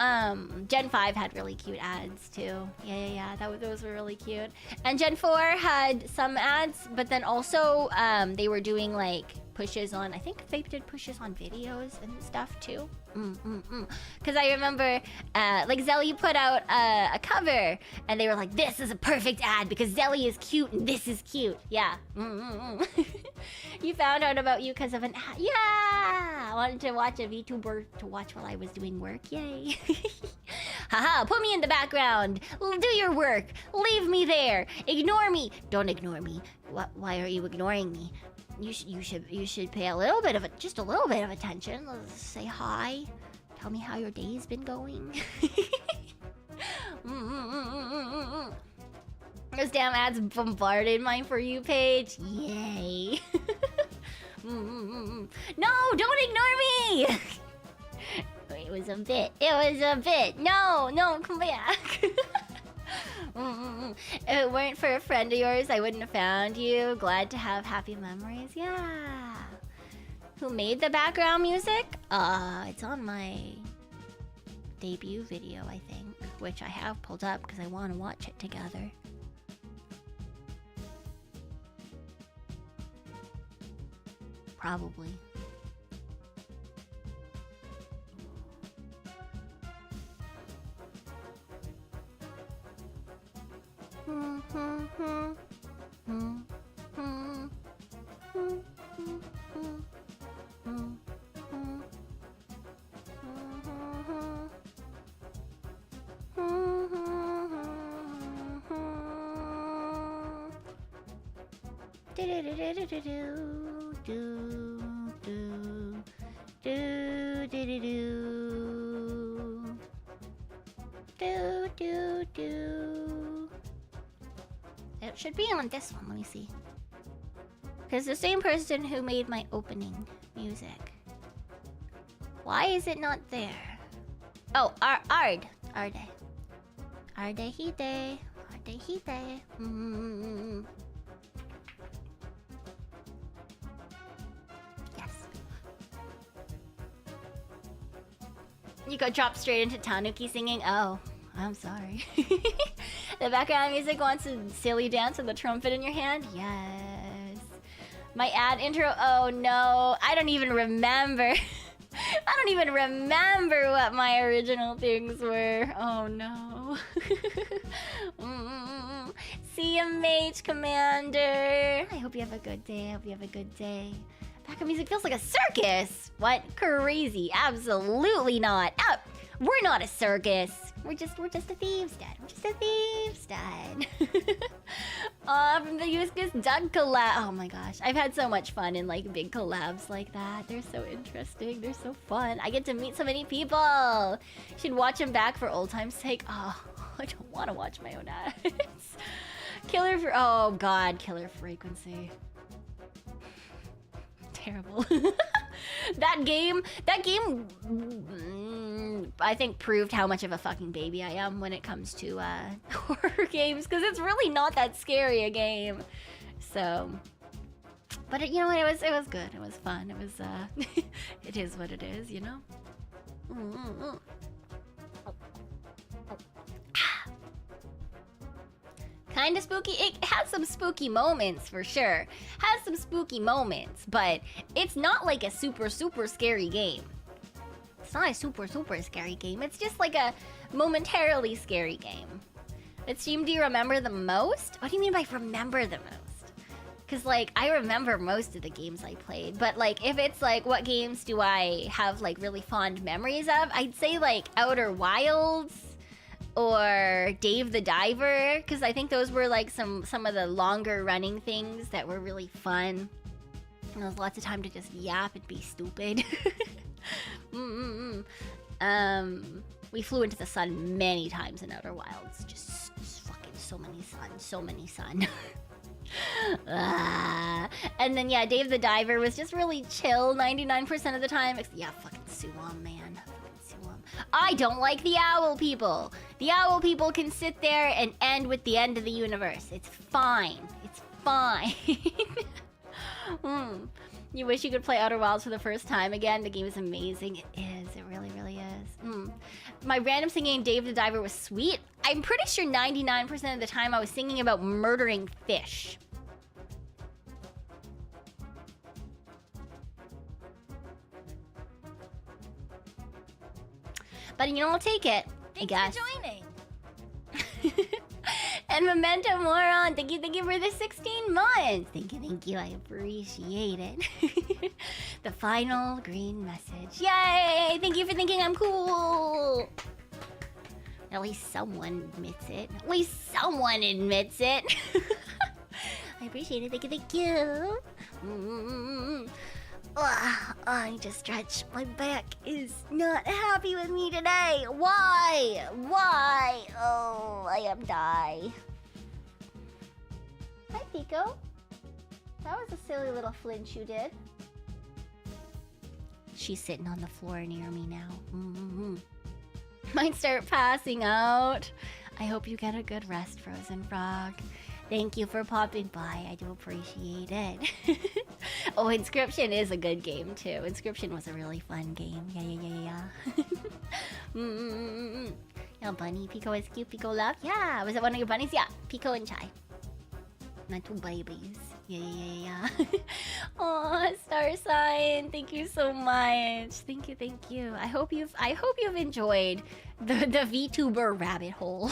Gen 5 had really cute ads too. Yeah. Those were really cute. And Gen 4 had some ads, but then also they were doing like pushes on, I think they did pushes on videos and stuff too. Because I remember like Zelly put out a cover and they were like, this is a perfect ad because Zelly is cute and this is cute. Yeah. You found out about you because of an ad. Yeah. I wanted to watch a VTuber to watch while I was doing work. Yay. Haha, put me in the background. Do your work. Leave me there. Ignore me. Don't ignore me. Why are you ignoring me? You should pay just a little bit of attention. Let's say hi. Tell me how your day's been going. Those damn ads bombarded my For You page. Yay. No, don't ignore me. It was a bit. No, come back. If it weren't for a friend of yours, I wouldn't have found you. Glad to have happy memories. Yeah. Who made the background music? It's on my debut video, I think, which I have pulled up because I want to watch it together. Probably. It should be on this one. Let me see. Because the same person who made my opening music. Why is it not there? Oh, Arde. Ardehide. Yes. You got dropped straight into Tanuki singing? Oh, I'm sorry. The background music wants a silly dance with a trumpet in your hand? Yes. My ad intro? Oh no, I don't even remember. I don't even remember what my original things were. Oh no. See you, Mage Commander. I hope you have a good day. Background music feels like a circus. What? Crazy. Absolutely not. We're not a circus. We're just a thieves den. From the Uskus Doug collab. Oh my gosh. I've had so much fun in like big collabs like that. They're so interesting. They're so fun. I get to meet so many people. Should watch them back for old time's sake. Oh, I don't want to watch my own ads. Oh god, killer frequency. Terrible. That game, I think proved how much of a fucking baby I am when it comes to horror games, because it's really not that scary a game. So, but you know what? It was good. It was fun. It was it is what it is, you know. Kind of spooky. It has some spooky moments for sure. Has some spooky moments, but it's not like a super scary game. It's not a super scary game. It's just like a momentarily scary game. What stream do you remember the most? What do you mean by remember the most? Because like I remember most of the games I played, but like if it's like what games do I have like really fond memories of? I'd say like Outer Wilds or Dave the Diver, because I think those were like some of the longer running things that were really fun. And there was lots of time to just yap and be stupid. We flew into the sun many times in Outer Wilds. Just fucking so many sun. And then yeah, Dave the Diver was just really chill 99% of the time. Yeah, fucking Suwam, man. I don't like the owl people. The owl people can sit there and end with the end of the universe. It's fine. It's fine. You wish you could play Outer Wilds for the first time again. The game is amazing. It is. It really, really is. My random singing Dave the Diver was sweet. I'm pretty sure 99% of the time I was singing about murdering fish. But you know, I'll take it. I guess. Thanks for joining. And Memento Moron, thank you for the 16 months. Thank you, I appreciate it. The final green message. Yay! Thank you for thinking I'm cool. At least someone admits it. I appreciate it. Thank you. I need to stretch. My back is not happy with me today. Why? Oh, I am die. Hi, Pico. That was a silly little flinch you did. She's sitting on the floor near me now. Might start passing out. I hope you get a good rest, Frozen Frog. Thank you for popping by. I do appreciate it. Oh, Inscription is a good game too. Inscription was a really fun game. Yeah. Yeah, Bunny. Pico is cute. Pico love. Yeah. Was it one of your bunnies? Yeah. Pico and Chai. My two babies. Yeah. Oh, Star Sign. Thank you so much. Thank you. I hope you've enjoyed the VTuber rabbit hole.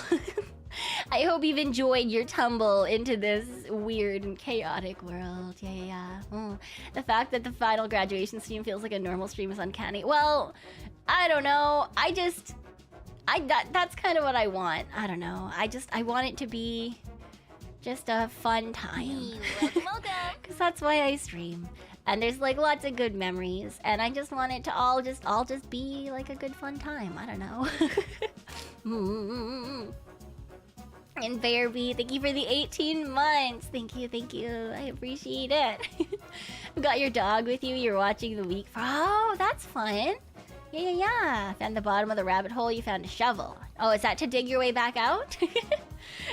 I hope you've enjoyed your tumble into this weird and chaotic world. Yeah. The fact that the final graduation stream feels like a normal stream is uncanny. Well, I don't know. That's kind of what I want. I don't know. I want it to be just a fun time. Welcome. Because that's why I stream. And there's like lots of good memories. And I just want it to all just be like a good fun time. I don't know. And Bearby, thank you for the 18 months. Thank you, thank you. I appreciate it. You got your dog with you. You're watching the week. Oh, that's fun. Yeah. Found the bottom of the rabbit hole. You found a shovel. Oh, is that to dig your way back out?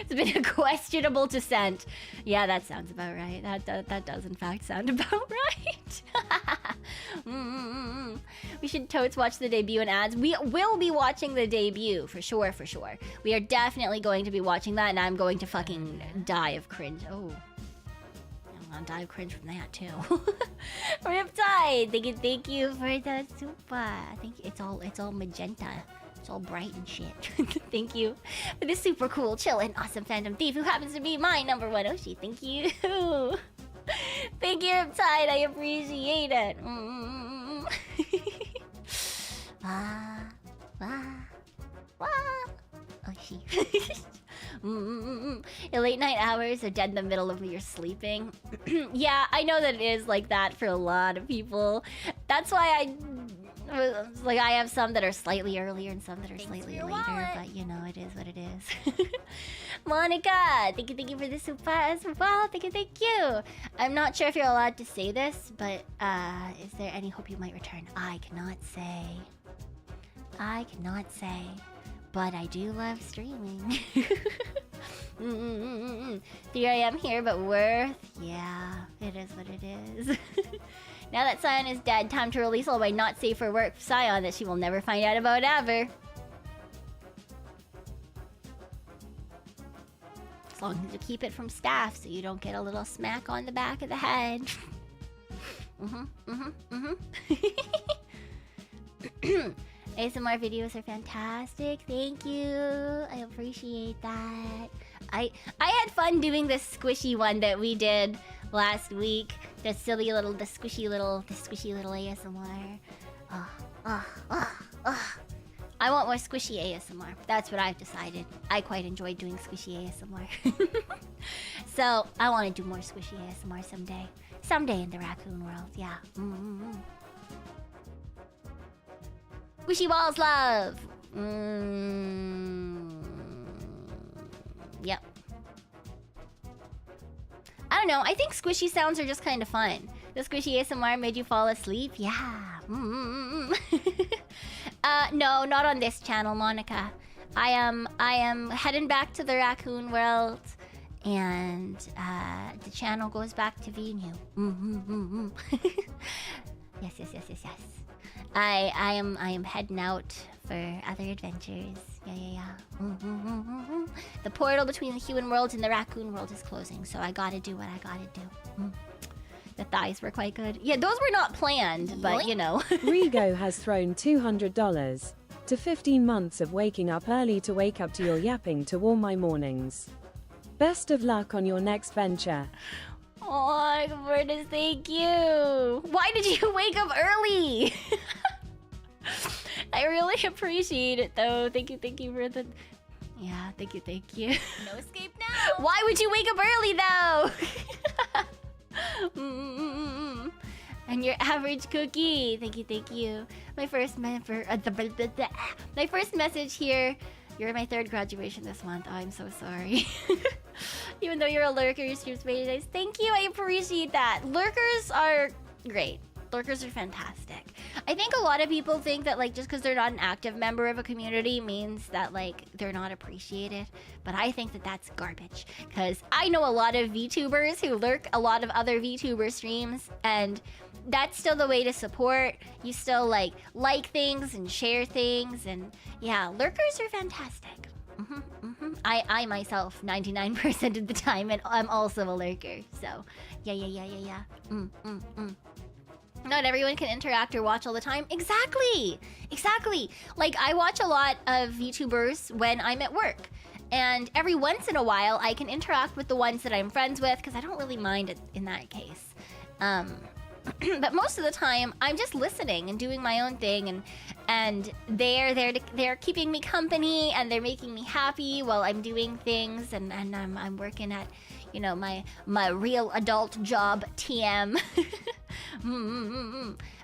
It's been a questionable descent. Yeah, that sounds about right. That does in fact sound about right. We should totes watch the debut and ads. We will be watching the debut for sure. We are definitely going to be watching that, and I'm going to fucking die of cringe. Oh, I'll die of cringe from that too. Riptide, thank you for the super. I think it's all magenta. It's all bright and shit. Thank you for this super cool, chill, and awesome fandom thief who happens to be my #1 Oshi. Thank you. Thank you, Riptide. I appreciate it. Oshi. Your late night hours are dead in the middle of your sleeping. Yeah, I know that it is like that for a lot of people. That's why I have some that are slightly earlier and some that are slightly later, but you know, it is what it is. Monica, thank you for the super as well. Thank you. I'm not sure if you're allowed to say this, but is there any hope you might return? I cannot say, but I do love streaming. 3 AM here, but worth. Yeah, it is what it is. Now that Cyon is dead, time to release all my not safe for work Cyon that she will never find out about ever. As long as you keep it from staff so you don't get a little smack on the back of the head. ASMR videos are fantastic. Thank you. I appreciate that. I had fun doing this squishy one that we did last week. The squishy little ASMR. I want more squishy ASMR. That's what I've decided. I quite enjoyed doing squishy ASMR. So I want to do more squishy ASMR someday. Someday in the raccoon world, yeah. Squishy balls, love. Yep. I don't know. I think squishy sounds are just kind of fun. The squishy ASMR made you fall asleep? Yeah. No, not on this channel, Monica. I am heading back to the raccoon world, and the channel goes back to V&U. Yes. I am heading out for other adventures. Yeah. The portal between the human world and the raccoon world is closing, so I gotta do what I gotta do. The thighs were quite good. Yeah, those were not planned, but you know. Rigo has thrown $200 to 15 months of waking up early to wake up to your yapping to warm my mornings. Best of luck on your next venture. Oh, Robertus, thank you. Why did you wake up early? I really appreciate it, though. Thank you for the... Yeah, thank you. No escape now. Why would you wake up early, though? And your average cookie. Thank you. My first message here. You're my 3rd graduation this month. Oh, I'm so sorry. Even though you're a lurker, your stream's very nice. Thank you, I appreciate that. Lurkers are great. Lurkers are fantastic. I think a lot of people think that like just because they're not an active member of a community means that like they're not appreciated. But I think that that's garbage. Because I know a lot of VTubers who lurk a lot of other VTuber streams, and that's still the way to support. You still like things and share things, and yeah, lurkers are fantastic. I myself 99% of the time, and I'm also a lurker. So yeah. Not everyone can interact or watch all the time. Exactly. Like I watch a lot of VTubers when I'm at work, and every once in a while I can interact with the ones that I'm friends with because I don't really mind it in that case. But most of the time I'm just listening and doing my own thing, and they're keeping me company, and they're making me happy while I'm doing things, and I'm working at, you know, my real adult job, TM.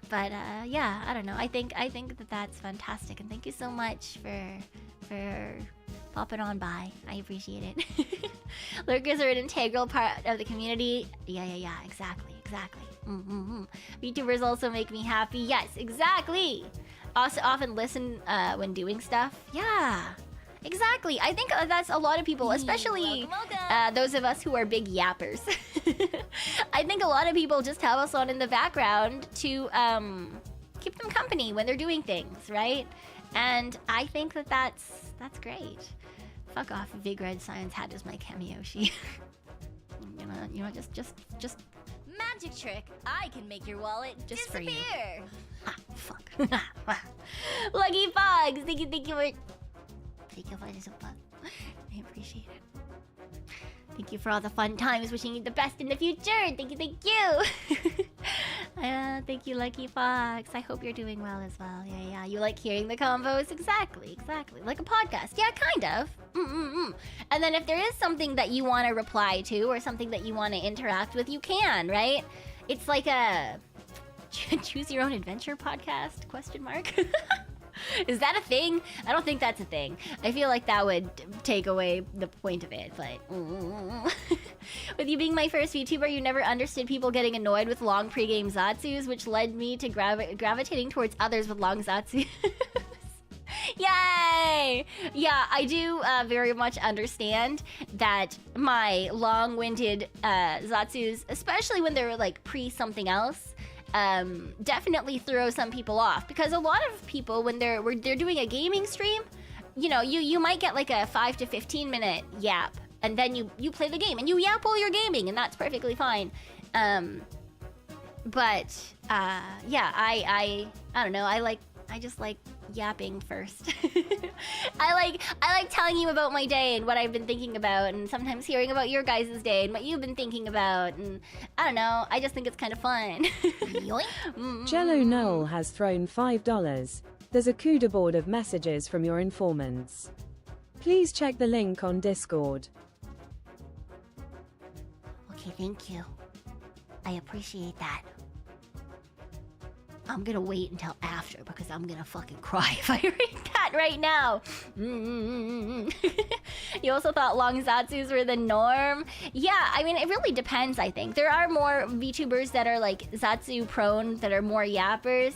But yeah, I don't know. I think that that's fantastic, and thank you so much for popping on by. I appreciate it. Lurkers are an integral part of the community. Yeah, exactly. VTubers also make me happy. Yes, exactly. Also often listen when doing stuff. Yeah, exactly. I think that's a lot of people, especially those of us who are big yappers. I think a lot of people just have us on in the background to keep them company when they're doing things, right? And I think that's great. Fuck off, Big Red Science Hat is my cameo. She, you know, just magic trick. I can make your wallet just disappear. For you. Ah, fuck. Lucky Fogs, thank you for the support. I appreciate it. Thank you for all the fun times. Wishing you the best in the future. Thank you. Thank you, Lucky Fox. I hope you're doing well as well. Yeah. You like hearing the combos? Exactly. Like a podcast. Yeah, kind of. And then if there is something that you want to reply to or something that you want to interact with, you can, right? It's like a choose your own adventure podcast? Question mark. Is that a thing? I don't think that's a thing. I feel like that would take away the point of it, but... With you being my first VTuber, you never understood people getting annoyed with long pregame Zatsus, which led me to gravitating towards others with long Zatsus. Yay! Yeah, I do very much understand that my long-winded Zatsus, especially when they're like pre-something else, definitely throw some people off, because a lot of people when they're doing a gaming stream, you know, you might get like a 5 to 15 minute yap, and then you play the game and you yap while you're gaming, and that's perfectly fine. But yeah, I don't know, I just like yapping first. I like telling you about my day and what I've been thinking about, and sometimes hearing about your guys' day and what you've been thinking about, and I don't know, I just think it's kind of fun. Jello Noel has thrown $5. There's a CUDA board of messages from your informants. Please check the link on Discord. Okay, thank you. I appreciate that. I'm gonna wait until after, because I'm gonna fucking cry if I read that right now. You also thought long Zatsus were the norm? Yeah, I mean, it really depends, I think. There are more VTubers that are like Zatsu prone, that are more yappers.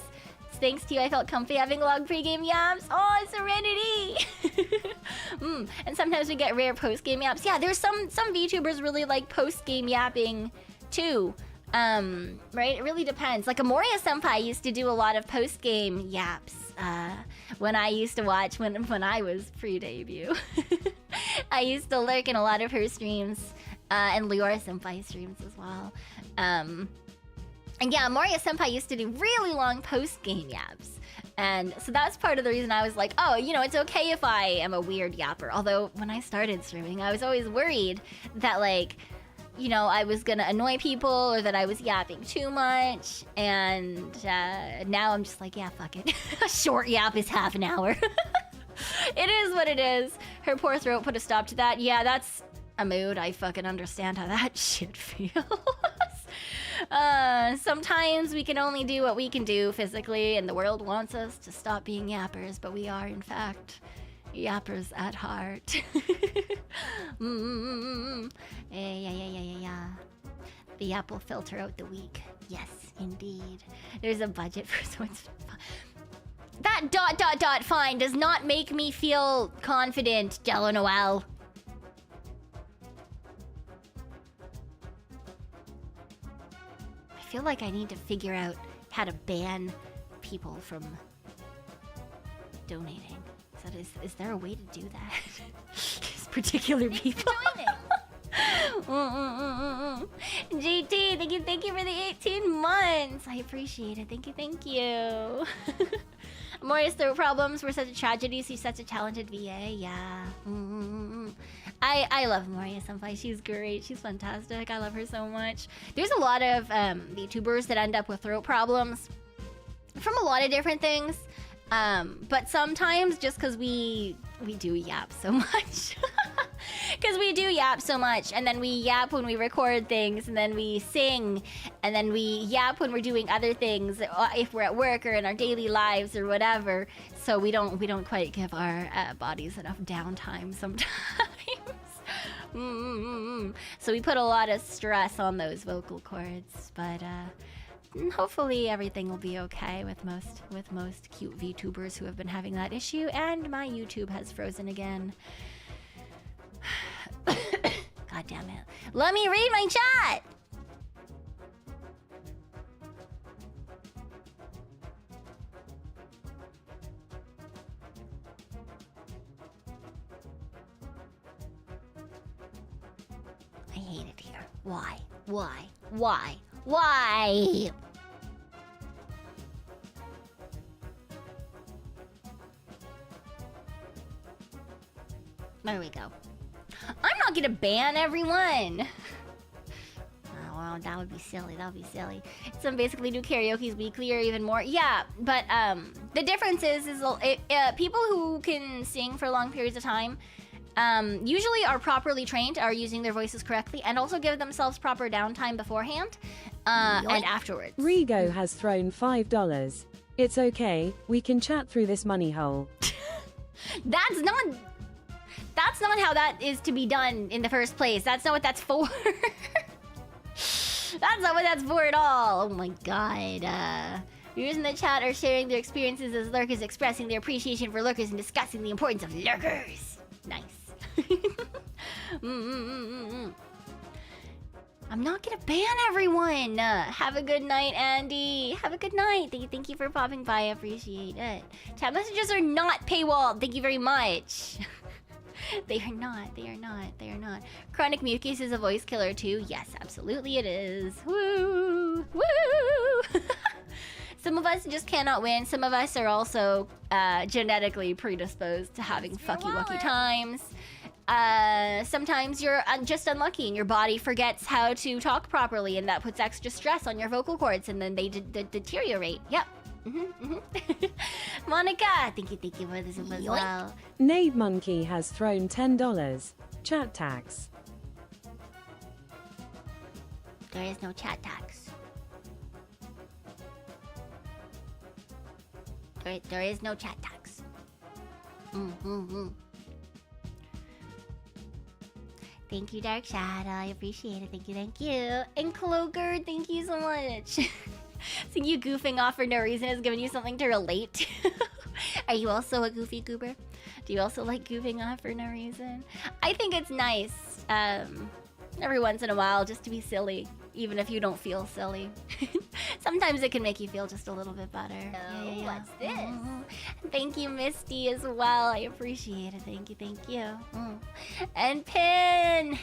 Thanks to you, I felt comfy having long pregame yaps. Oh, serenity! And sometimes we get rare post-game yaps. Yeah, there's some VTubers really like post-game yapping too. Right? It really depends. Like Amoria Senpai used to do a lot of post-game yaps when I used to watch when I was pre-debut. I used to lurk in a lot of her streams, and Leora Senpai streams as well. And yeah, Amoria Senpai used to do really long post-game yaps. And so that's part of the reason I was like, oh, you know, it's okay if I am a weird yapper. Although when I started streaming, I was always worried that, like, you know, I was gonna annoy people or that I was yapping too much. And now I'm just like, yeah, fuck it. A short yap is half an hour. It is what it is. Her poor throat put a stop to that. Yeah, that's a mood. I fucking understand how that shit feels. Sometimes we can only do what we can do physically, and the world wants us to stop being yappers, but we are, in fact, yappers at heart. Yeah. The yap will filter out the weak. Yes, indeed. There's a budget for someone's... That ... fine does not make me feel confident, Jello Noel. I feel like I need to figure out how to ban people from donating. Is there a way to do that? These particular people. GT, thank you for the 18 months. I appreciate it. Thank you. Moria's throat problems were such a tragedy. She's such a talented VA. Yeah. I love Moria Senpai. She's great. She's fantastic. I love her so much. There's a lot of VTubers that end up with throat problems from a lot of different things. But sometimes just because we do yap so much. Because we do yap so much, and then we yap when we record things, and then we sing, and then we yap when we're doing other things, if we're at work or in our daily lives or whatever. So we don't quite give our bodies enough downtime sometimes. So we put a lot of stress on those vocal cords, but hopefully everything will be okay with most cute VTubers who have been having that issue. And my YouTube has frozen again. God damn it! Let me read my chat. I hate it here. Why? Why? Why? Why? There we go. I'm not gonna ban everyone. Oh, well, that would be silly. That would be silly. Some basically do karaoke's weekly or even more. Yeah, but the difference is people who can sing for long periods of time usually are properly trained, are using their voices correctly, and also give themselves proper downtime beforehand and afterwards. Rigo has thrown $5. It's okay, we can chat through this money hole. That's not how that is to be done in the first place. That's not what that's for. That's not what that's for at all. Oh my god. Viewers in the chat are sharing their experiences as lurkers, expressing their appreciation for lurkers and discussing the importance of lurkers. Nice. I'm not gonna ban everyone. Have a good night, Andy. Have a good night. Thank you for popping by. I appreciate it. Chat messages are not paywalled. Thank you very much. They are not. They are not. They are not. Chronic mucus is a voice killer too. Yes, absolutely it is. Woo! Woo! Some of us just cannot win. Some of us are also genetically predisposed to having fucky-wucky times. Sometimes you're just unlucky and your body forgets how to talk properly, and that puts extra stress on your vocal cords, and then they deteriorate. Yep. Monica, thank you for this as well. Nave Monkey has thrown $10. Chat tax. There is no chat tax. There is no chat tax. Thank you, Dark Shadow. I appreciate it. Thank you. And Cloaker, thank you so much. So you goofing off for no reason has given you something to relate to. Are you also a goofy goober? Do you also like goofing off for no reason? I think it's nice every once in a while just to be silly, even if you don't feel silly. Sometimes it can make you feel just a little bit better. Yeah. What's this? Thank you, Misty, as well. I appreciate it. Thank you. And Pin!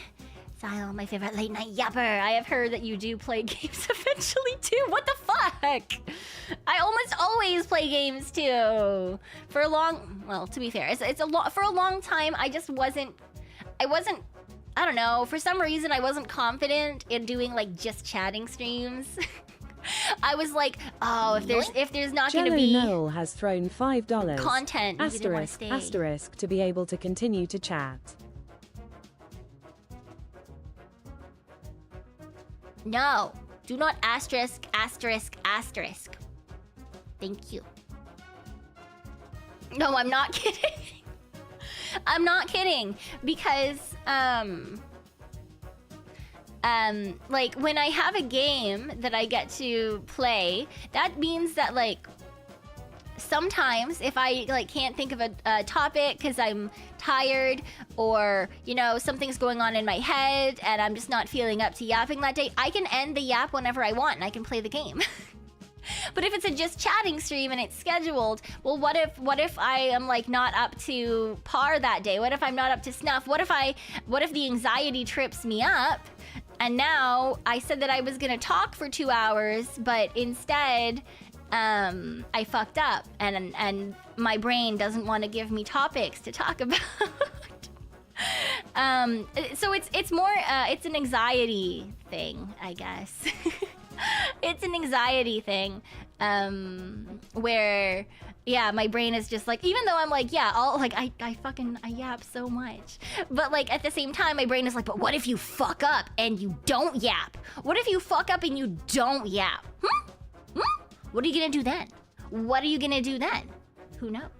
Sile, my favorite late night yapper. I have heard that you do play games eventually too. What the fuck? I almost always play games too. For a long, well, to be fair, for a long time. I don't know. For some reason, I wasn't confident in doing like just chatting streams. I was like, oh, if there's not going to be Noel has thrown $5 content, asterisk to be able to continue to chat. No, do not asterisk. Thank you. No, I'm not kidding. I'm not kidding, because like when I have a game that I get to play, that means that like sometimes if I like can't think of a topic because I'm tired, or you know something's going on in my head and I'm just not feeling up to yapping that day, I can end the yap whenever I want and I can play the game. But if it's a just chatting stream and it's scheduled, well, what if I am like not up to par that day? What if I'm not up to snuff? What if the anxiety trips me up? And now I said that I was gonna talk for 2 hours, but instead I fucked up, and my brain doesn't want to give me topics to talk about. So it's more it's an anxiety thing, I guess. It's an anxiety thing where Yeah, my brain is just like, even though I'm like, yeah, I yap so much. But like at the same time, my brain is like, but what if you fuck up and you don't yap? What if you fuck up and you don't yap? What are you gonna do then? What are you gonna do then? Who knows?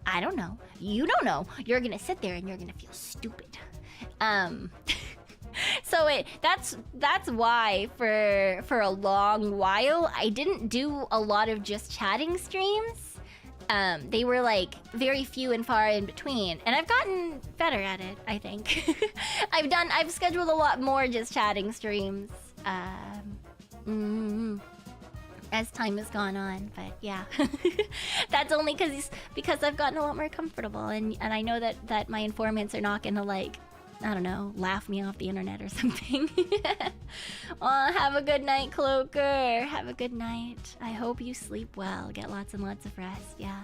I don't know. You don't know. You're gonna sit there and you're gonna feel stupid. So that's why for a long while I didn't do a lot of just chatting streams. They were like very few and far in between, and I've gotten better at it, I think. I've scheduled a lot more just chatting streams as time has gone on, but yeah. That's only because I've gotten a lot more comfortable, and I know that my informants are not gonna, like, I don't know, laugh me off the internet or something. Have a good night, Cloaker. Have a good night. I hope you sleep well. Get lots and lots of rest. Yeah.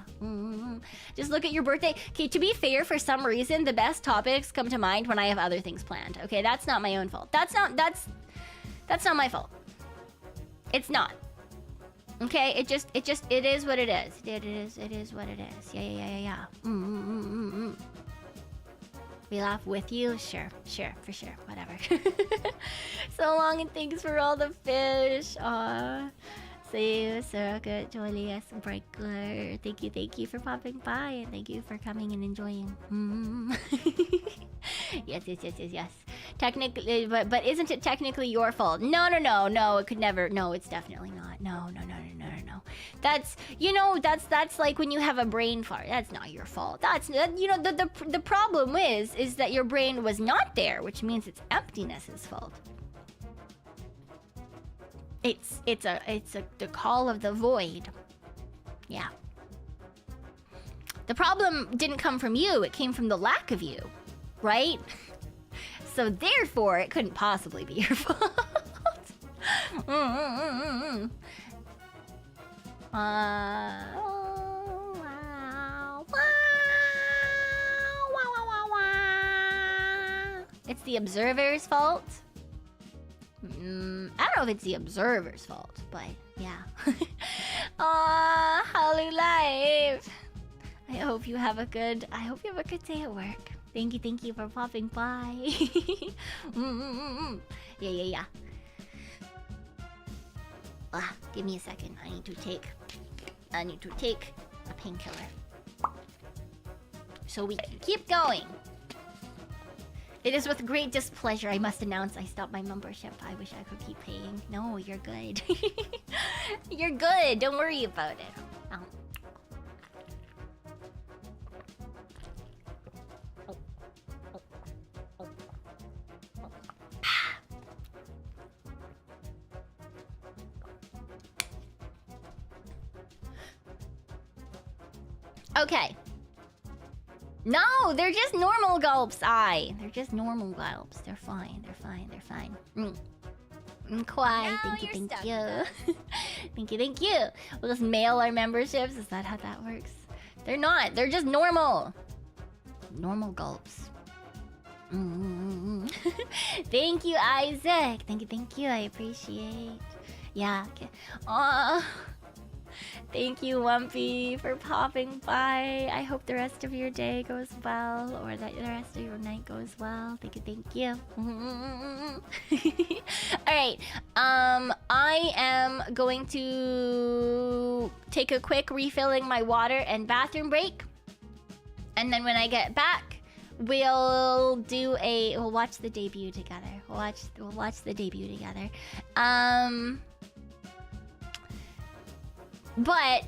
Just look at your birthday. Okay, to be fair, for some reason, the best topics come to mind when I have other things planned. Okay, that's not my own fault. That's not my fault. It's not. Okay, it is what it is. It is what it is. Yeah. We laugh with you? Sure, for sure, whatever. So long, and thanks for all the fish. Aw. See you, Circuit, Julius, Breaker. Thank you for popping by, and thank you for coming and enjoying. Yes. Technically, but isn't it technically your fault? No, it could never. No, it's definitely not. No. That's like when you have a brain fart. That's not your fault. The problem is that your brain was not there, which means it's emptiness's fault. It's the call of the void. Yeah. The problem didn't come from you, it came from the lack of you, right? So therefore, it couldn't possibly be your fault. It's the observer's fault. I don't know if it's the observer's fault, but yeah. Holly Life. I hope you have a good day at work. Thank you for popping by. Yeah. Give me a second. I need to take a painkiller so we can keep going. It is with great displeasure I must announce I stopped my membership. I wish I could keep paying. No, you're good. You're good. Don't worry about it. Okay. No, they're just normal gulps, They're just normal gulps. They're fine. Kwai, thank you. Thank you. We'll just mail our memberships. Is that how that works? They're not. They're just normal. Normal gulps. Thank you, Isaac. Thank you. I appreciate. Yeah. Okay. Thank you, Wumpy, for popping by. I hope the rest of your day goes well, or that the rest of your night goes well. Thank you. Alright, I am going to take a quick refilling my water and bathroom break. And then when I get back, we'll watch the debut together. We'll watch the debut together. But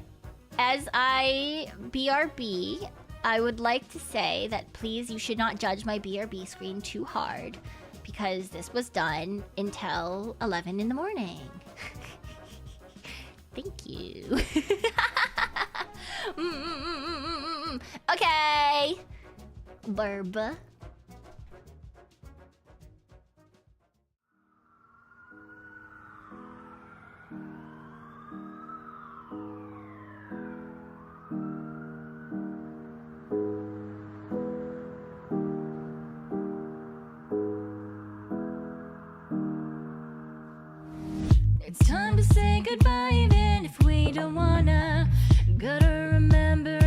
as I BRB, I would like to say that please, you should not judge my BRB screen too hard, because this was done until 11 in the morning. Thank you. Okay. Burba. It's time to say goodbye, even if we don't wanna. Gotta remember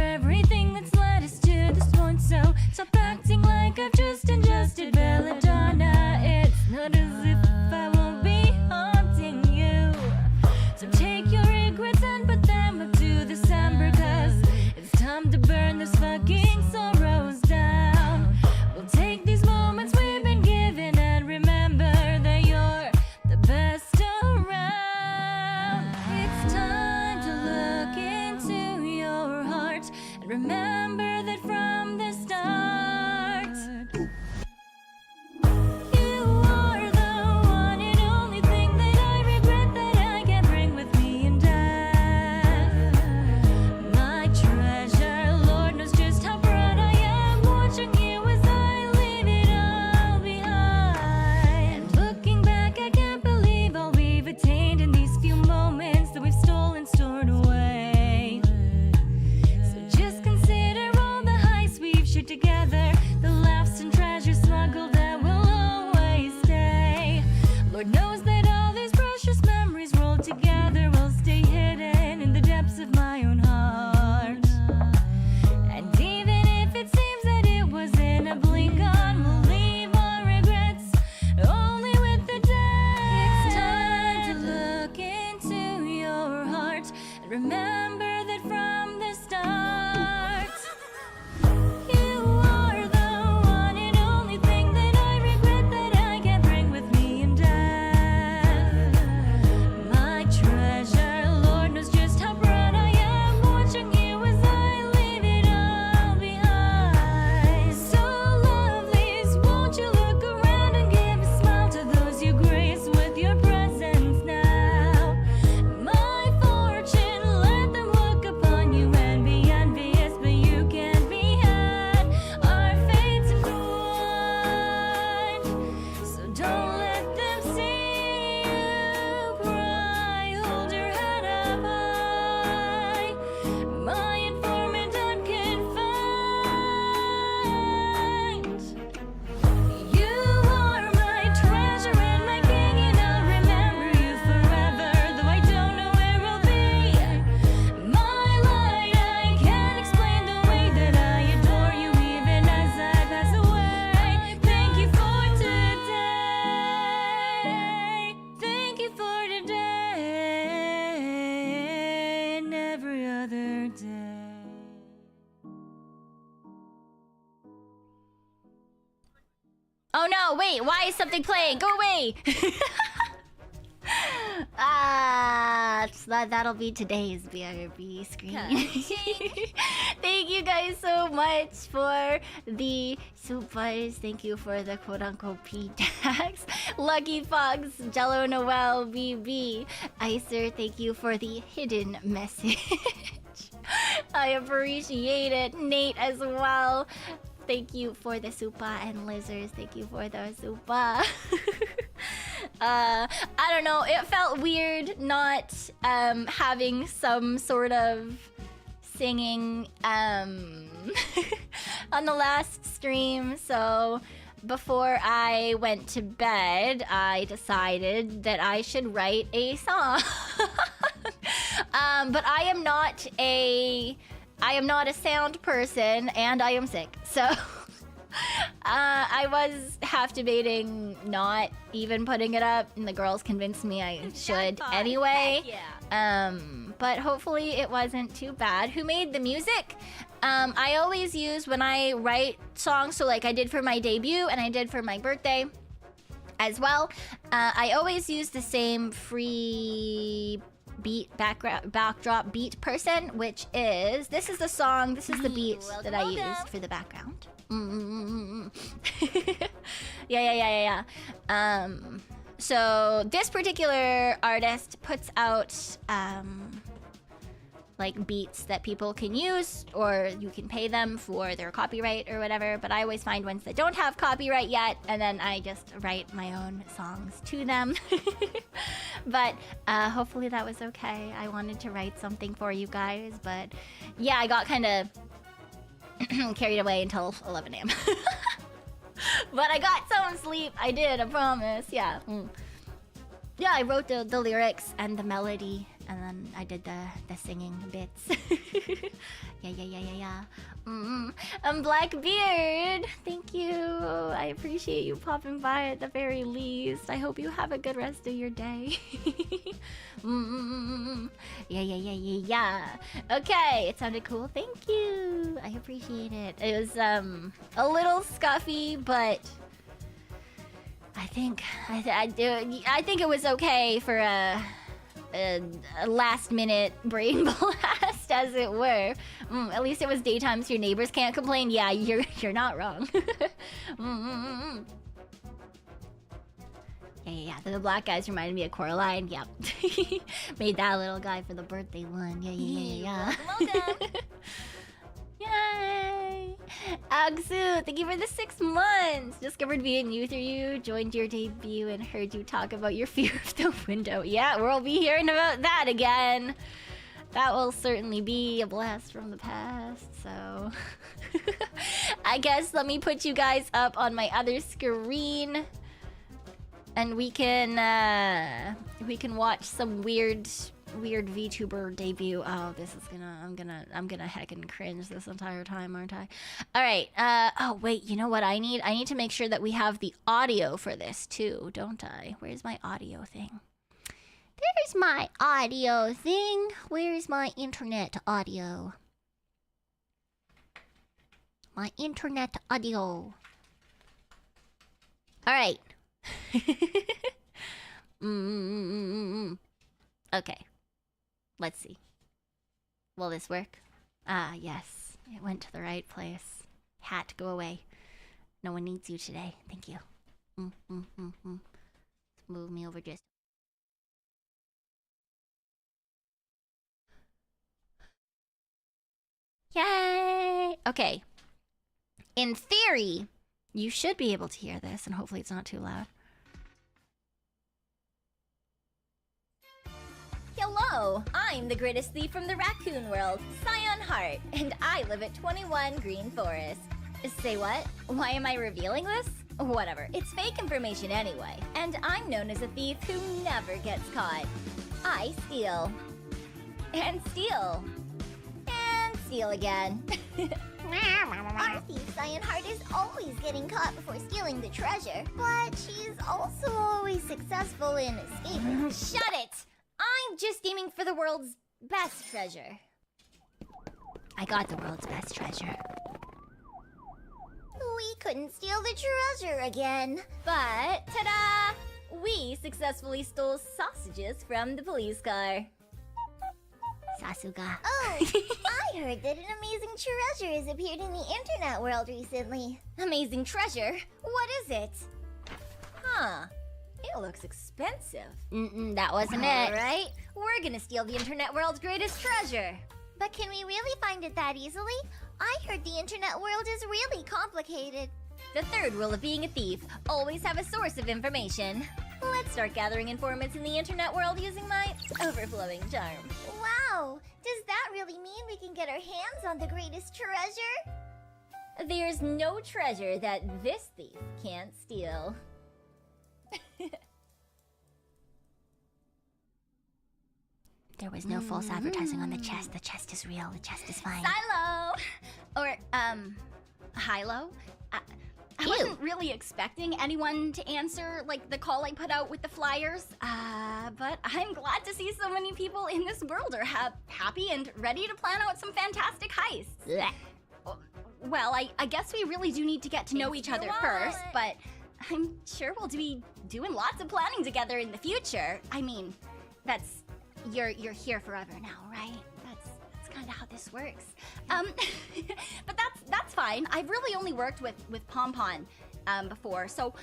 remember that from the start, you are the one and only thing that I regret that I can't bring with me in death. My treasure, Lord knows just how proud I am watching you as I leave it all behind. And looking back, I can't believe all we've attained in these few moments that we've stolen, stored away. So just consider all the heists we've shared together, the laughs and treasures smuggled that will always stay. Lord knows that all these precious memories rolled together will stay hidden in the depths of my own heart. And even if it seems that it was in a blink on, we'll leave our regrets only with the dead. It's time to look into your heart and remember that from the start, you are the one and only thing that I regret that I can't bring with me in death. My treasure, Lord knows just how proud I am watching you as I leave it all behind. So lovelies, won't you look around and give a smile to those you grace with your presence now? My fortune, let them look upon you and be envious, but you can't be had. Our fates entwined, so don't let them see you cry. Hold your head up high, my informant unconfined. You are my treasure and my king, and I'll remember you forever, though I don't know where we'll be. My light, I can't explain the way that I adore you, even as I pass away. Thank you for today. Thank you for today and every other day. Oh no, wait, why is something playing? Go away! That'll be today's BRB screen. Thank you guys so much for the supers. Thank you for the quote-unquote P-tags. Lucky Fox, Jello Noel, BB. Icer, thank you for the hidden message. I appreciate it. Nate as well. Thank you for the supa, and Lizards, thank you for the supa. I don't know, it felt weird not having some sort of singing on the last stream, so before I went to bed, I decided that I should write a song. But I am not a sound person, and I am sick, so I was half debating not even putting it up, and the girls convinced me I should anyway. But hopefully it wasn't too bad. Who made the music? I always use, when I write songs, so like I did for my debut and I did for my birthday as well, I always use the same free beat backdrop beat person, which is, this is the song, this is the beat that I used for the background. Yeah. So this particular artist puts out like beats that people can use, or you can pay them for their copyright or whatever, but I always find ones that don't have copyright yet, and then I just write my own songs to them. But hopefully that was okay. I wanted to write something for you guys, but yeah, I got kind of carried away until 11 a.m. But I got some sleep. I did, I promise. Yeah. Yeah, I wrote the lyrics and the melody, and then I did the singing bits. Yeah. Blackbeard, thank you. I appreciate you popping by at the very least. I hope you have a good rest of your day. Yeah. Okay, it sounded cool. Thank you. I appreciate it. It was a little scuffy, but I think it was okay for a last minute brain blast as it were. At least it was daytime, so your neighbors can't complain. Yeah, you're not wrong. Yeah. The black guys reminded me of Coraline. Yep. Made that little guy for the birthday one. Yeah. Welcome. Yay! Agsu, thank you for the 6 months. Discovered V&U through you, joined your debut, and heard you talk about your fear of the window. Yeah, we'll be hearing about that again. That will certainly be a blast from the past, so... I guess let me put you guys up on my other screen. And we can watch some weird VTuber debut. Oh, this is I'm gonna heckin' cringe this entire time, aren't I? All right. Oh wait, you know what I need? I need to make sure that we have the audio for this too, don't I? Where's my audio thing? There's my audio thing. Where's my internet audio? My internet audio. All right. Okay. Let's see. Will this work? Ah, yes. It went to the right place. Hat, go away. No one needs you today. Thank you. Let's move me over just... Yay! Okay. In theory, you should be able to hear this, and hopefully it's not too loud. Hello, I'm the greatest thief from the raccoon world, Cyon Hart, and I live at 21 Green Forest. Say what? Why am I revealing this? Whatever, it's fake information anyway, and I'm known as a thief who never gets caught. I steal. And steal. And steal again. Our thief, Cyon Hart, is always getting caught before stealing the treasure, but she's also always successful in escaping. Shut it! I'm just aiming for the world's best treasure. I got the world's best treasure. We couldn't steal the treasure again. But, ta-da! We successfully stole sausages from the police car. Sasuga. Oh, I heard that an amazing treasure has appeared in the internet world recently. Amazing treasure? What is it? Huh. It looks expensive. That wasn't it. Right? We're gonna steal the internet world's greatest treasure. But can we really find it that easily? I heard the internet world is really complicated. The third rule of being a thief, always have a source of information. Let's start gathering informants in the internet world using my overflowing charm. Wow! Does that really mean we can get our hands on the greatest treasure? There's no treasure that this thief can't steal. There was no false advertising on the chest. The chest is real. The chest is fine. Silo! Or, Hilo? I wasn't really expecting anyone to answer, like, the call I put out with the flyers. But I'm glad to see so many people in this world are happy and ready to plan out some fantastic heists. Blech. Well, I guess we really do need to get to know each other first, but I'm sure we'll be doing lots of planning together in the future. I mean, you're here forever now, right? That's kind of how this works. But that's fine. I've really only worked with Pompon before, so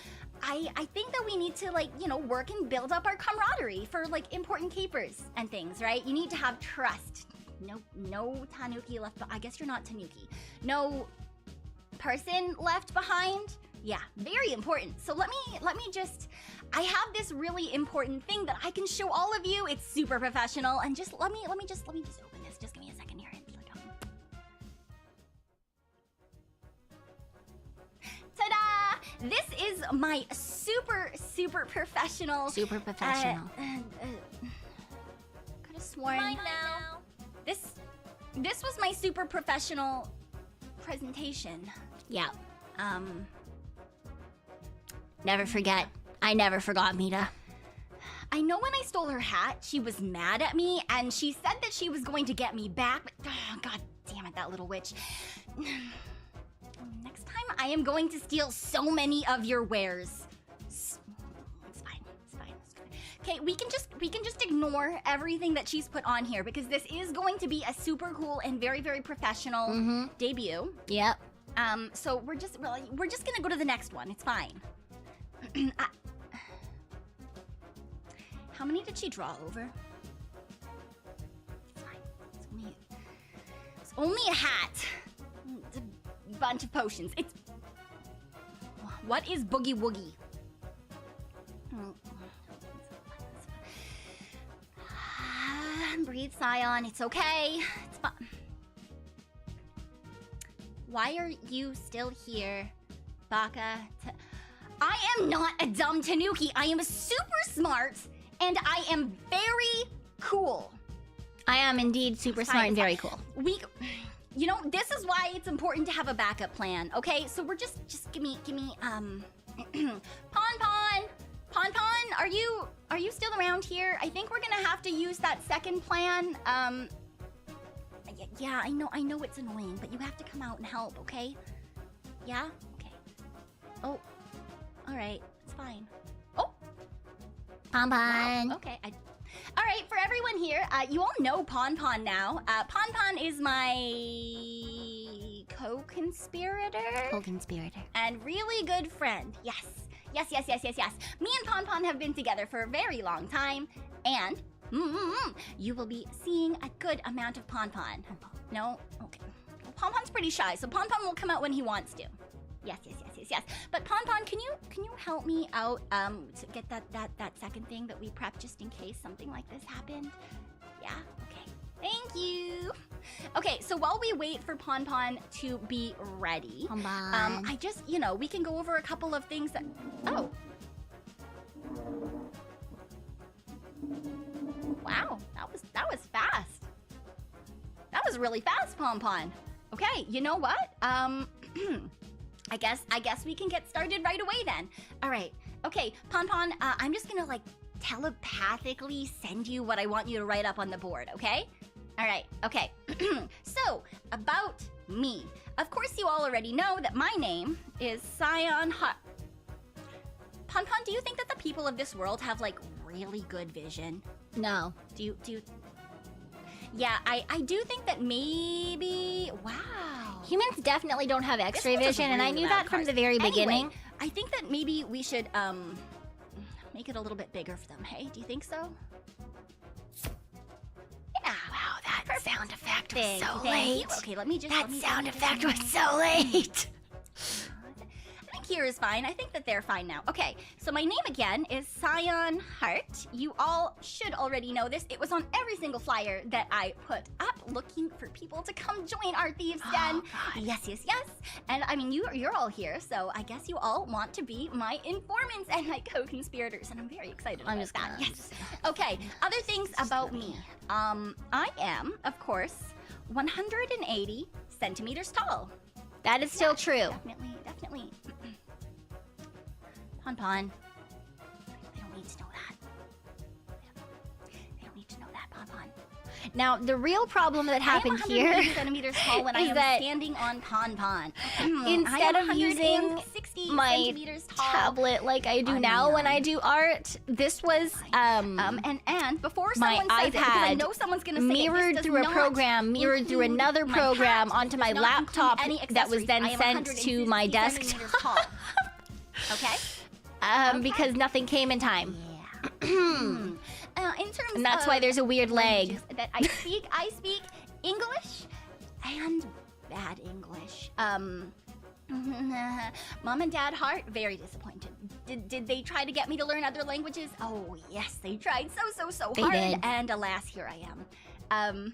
I think that we need to, like, you know, work and build up our camaraderie for, like, important capers and things, right? You need to have trust. No Tanuki left behind. I guess you're not Tanuki. No person left behind. Yeah, very important. So let me just, I have this really important thing that I can show all of you. It's super professional, and just let me just open this. Just give me a second here. Ta-da! This is my super professional. Super professional. Could have sworn. Mine now. This was my super professional presentation. Yeah. Never forget. I never forgot, Meeta. I know when I stole her hat, she was mad at me, and she said that she was going to get me back, but oh, god damn it, that little witch. Next time, I am going to steal so many of your wares. It's fine. Okay, we can just ignore everything that she's put on here because this is going to be a super cool and very, very professional debut. Yep. So we're just gonna go to the next one. It's fine. How many did she draw over? It's fine. It's only a hat. It's a bunch of potions. It's what is boogie woogie? Breathe, Cyon. It's okay. It's fine. Why are you still here, Baka? I am not a dumb Tanuki. I am super smart, and I am very cool. I am indeed super smart and very cool. You know, this is why it's important to have a backup plan. Okay, so we're just give me Pon, are you still around here? I think we're gonna have to use that second plan. Yeah, I know it's annoying, but you have to come out and help, okay? Yeah? Okay. Oh, all right, it's fine. Oh, Pon. wow, okay. All right, for everyone here, you all know Pon now. Pon is my co-conspirator. Co-conspirator. And really good friend. Yes. Me and Pon have been together for a very long time, and you will be seeing a good amount of Pon. No? Okay. Well, Pon's pretty shy, so Pon will come out when he wants to. Yes. But Pon, can you help me out to get that second thing that we prepped just in case something like this happened? Yeah? Okay. Thank you. Okay, so while we wait for Pon to be ready, I just, we can go over a couple of things that... Oh. Wow, that was fast. That was really fast, Pon. Okay, you know what? I guess we can get started right away then. All right. Okay, Pon, I'm just gonna like telepathically send you what I want you to write up on the board, okay? All right. Okay. So, about me. Of course, you all already know that my name is Cyon Hart. Pon, do you think that the people of this world have like really good vision? No. Do you? Yeah, I do think that maybe. Wow. Humans definitely don't have X-ray vision, and I knew that from the very beginning. Anyway, I think that maybe we should make it a little bit bigger for them. Hey, do you think so? Yeah. Wow, that sound effect was so late. Okay, let me just. That sound effect was so late. I think here is fine. I think that they're fine now. Okay, so my name again is Cyon Hart. You all should already know this. It was on every single flyer that I put up, looking for people to come join our thieves den. Yes. And I mean, you're all here, so I guess you all want to be my informants and my co-conspirators, and I'm very excited about that. Yes. Okay. Other things about me. I am, of course, 180 centimeters tall. That is still true. Definitely. Pon. They don't need to know that. They don't need to know that, Pon. Now, the real problem that happened here 180 centimeters tall when I am standing on Pon. Instead of using my tablet like I do now when I do art, this was and before someone my says iPad it, because I know someone's gonna say mirrored it, through a program, mirrored through another program onto my laptop that was then sent to my desktop. Okay. Because nothing came in time. Yeah. In terms and that's why there's a weird leg. That I speak English and bad English. Mom and Dad Hart, very disappointed. Did they try to get me to learn other languages? Oh yes, they tried so They hard. did. And alas, here I am.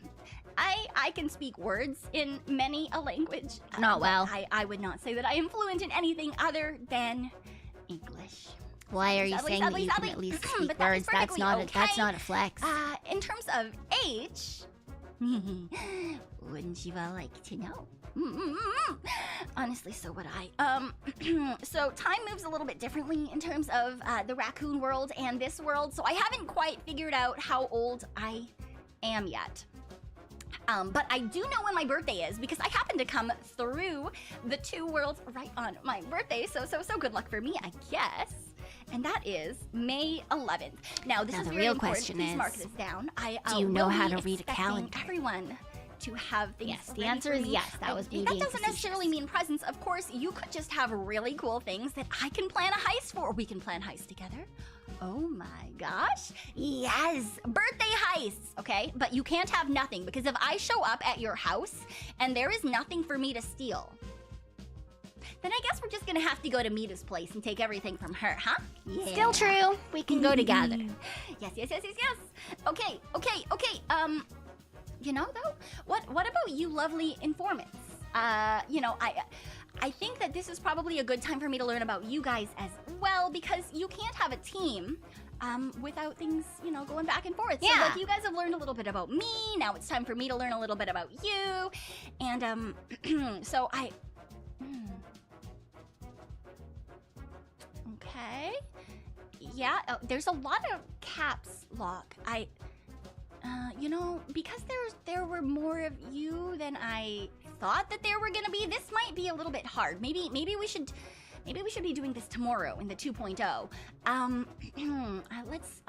I can speak words in many a language. Not well. I would not say that I am fluent in anything other than English. Why are you saying that you can at least speak words? That's not a flex. In terms of age, wouldn't you all like to know? Honestly, so would I. So time moves a little bit differently in terms of the raccoon world and this world, so I haven't quite figured out how old I am yet. But I do know when my birthday is because I happen to come through the two worlds right on my birthday, so good luck for me, I guess. and that is May 11th. Now, this Now, is the very real important. question Please is, mark this down. do you know will how be to read a expecting calendar? Everyone to have things. Yes, the ready answer for is me. yes. That was me That being doesn't necessarily facetious. mean presents. Of course, you could just have really cool things that I can plan a heist for. Or we can plan heists together. Oh my gosh. Yes. Birthday heists, okay? But you can't have nothing, because if I show up at your house and there is nothing for me to steal, then I guess we're just gonna have to go to Meeta's place and take everything from her, huh? Yeah. Still true. We can go together. Yes. Okay. You know though, what about you lovely informants? You know, I think that this is probably a good time for me to learn about you guys as well, because you can't have a team without things, you know, going back and forth. Yeah. So like you guys have learned a little bit about me, now it's time for me to learn a little bit about you. And so okay. Yeah, there's a lot of caps lock. You know, because there were more of you than I thought that there were gonna be, this might be a little bit hard. Maybe we should be doing this tomorrow in the 2.0. Let's,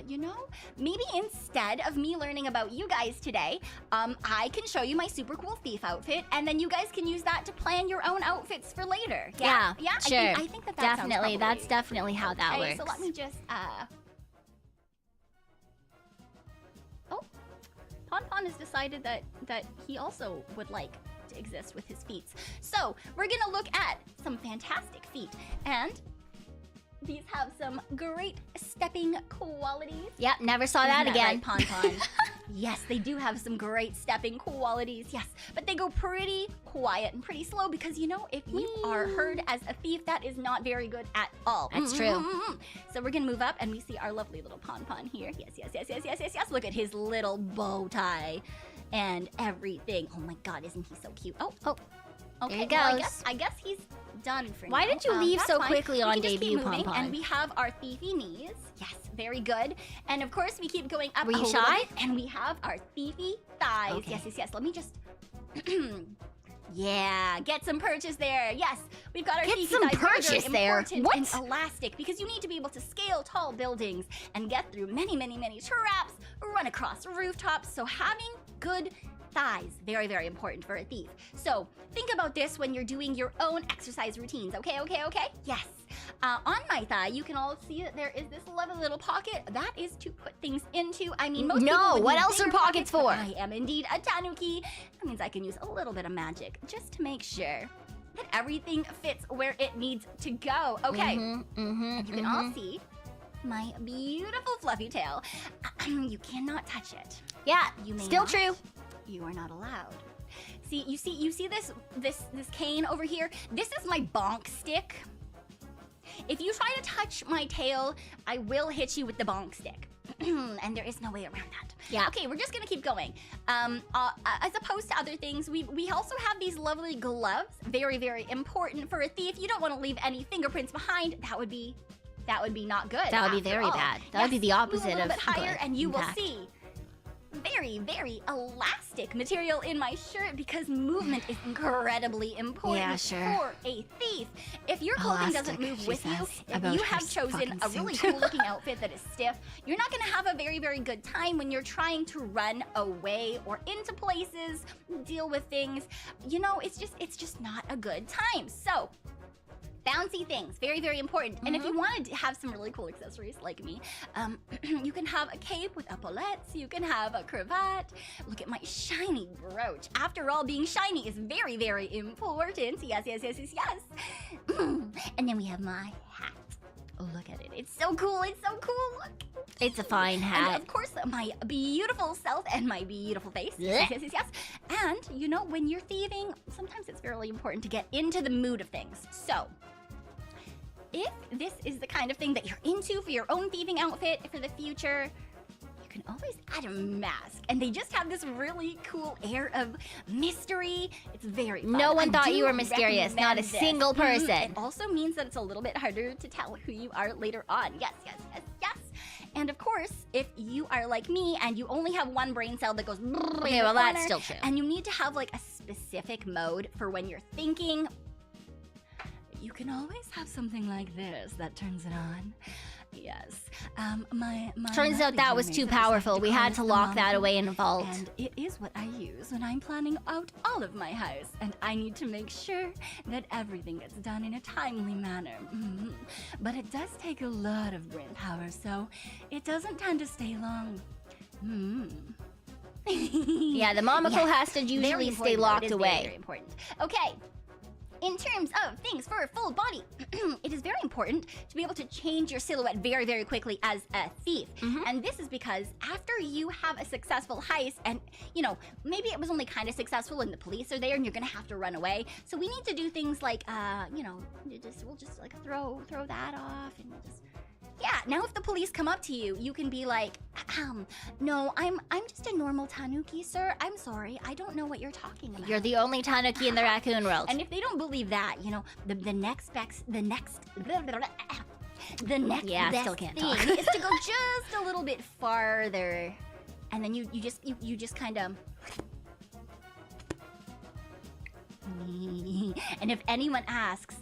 you know, maybe instead of me learning about you guys today, I can show you my super cool thief outfit, and then you guys can use that to plan your own outfits for later. Yeah, sure. I think that sounds Definitely, probably- that's definitely how that Okay, works. so let me just, oh, Pon has decided that he also would like to exist with his feet. So we're gonna look at some fantastic feet, and these have some great stepping qualities. Yep, never saw that Isn't again. right, Pon? Yes, they do have some great stepping qualities, yes. But they go pretty quiet and pretty slow, because, you know, if you are heard as a thief, that is not very good at all. That's true. So we're gonna move up, and we see our lovely little Pon here. Yes. Look at his little bow tie and everything. Oh my god, isn't he so cute? Oh. Okay, There he well, goes. I guess he's done for Why now. did you leave That's so fine. quickly We on can just keep debut, moving, Pon? and we have our thiefy knees. Yes, very good. And of course, we keep going up. Were you a little shy? bit, and we have our thiefy thighs. Okay. Yes. Let me just. Yeah, get some purchase there. Yes, we've got our Get thiefy some thighs. Very, purchase very there. important What? and elastic, because you need to be able to scale tall buildings and get through many traps, run across rooftops. So having good thighs, very, very important for a thief. So think about this when you're doing your own exercise routines. Okay? Yes. On my thigh, you can all see that there is this lovely little pocket. That is to put things into. I mean, most people No, would what use else are bigger pockets but for? I am indeed a Tanuki. That means I can use a little bit of magic just to make sure that everything fits where it needs to go. Okay. You can all see my beautiful fluffy tail. You cannot touch it. Yeah, You may still not. true. You are not allowed. You see this cane over here? This is my bonk stick. If you try to touch my tail, I will hit you with the bonk stick. And there is no way around that. Yeah. Okay, we're just gonna keep going. As opposed to other things, we also have these lovely gloves. Very, very important for a thief. You don't want to leave any fingerprints behind. That would be not good. That would be after very all. bad. That would be the opposite Move a little of bit higher, good, and you in will fact. see very, very elastic material in my shirt, because movement is incredibly important Yeah, sure. for a thief. If your clothing doesn't Elastic, move she with you, says, if about you her have chosen fucking a really suit. cool looking outfit that is stiff, you're not gonna have a very, very good time when you're trying to run away or into places, deal with things. You know, it's just not a good time. So bouncy things, very, very important. And if you want to have some really cool accessories like me, you can have a cape with epaulettes, you can have a cravat. Look at my shiny brooch. After all, being shiny is very, very important. Yes. And then we have my hat. Look at it. It's so cool. Look. It's a fine And hat. of course, my beautiful self and my beautiful face. Blech. Yes. And, you know, when you're thieving, sometimes it's really important to get into the mood of things. So, if this is the kind of thing that you're into for your own thieving outfit for the future, you can always add a mask. And they just have this really cool air of mystery. It's very fun. No one I thought do you were mysterious, not a recommend this. single person. It also means that it's a little bit harder to tell who you are later on. Yes. And of course, if you are like me and you only have one brain cell that goes Okay, well, that's still true. and you need to have like a specific mode for when you're thinking, you can always have something like this that turns it on. Yes. My Turns out that was too powerful. We had to lock that away in a vault. And it is what I use when I'm planning out all of my heists, and I need to make sure that everything gets done in a timely manner. But it does take a lot of brain power, so it doesn't tend to stay long. Yeah, the monocle has to usually stay locked away. Very important. Okay. In terms of things for full body, it is very important to be able to change your silhouette very, very quickly as a thief. And this is because after you have a successful heist, and, you know, maybe it was only kind of successful and the police are there and you're gonna have to run away. So we need to do things like, you know, we'll just like throw that off and we'll just... Yeah, now if the police come up to you, you can be like, no, I'm just a normal Tanuki, sir. I'm sorry, I don't know what you're talking about. You're the only Tanuki in the raccoon world. And if they don't believe that, you know, the next best thing is to go just a little bit farther, and then you just kind of. And if anyone asks,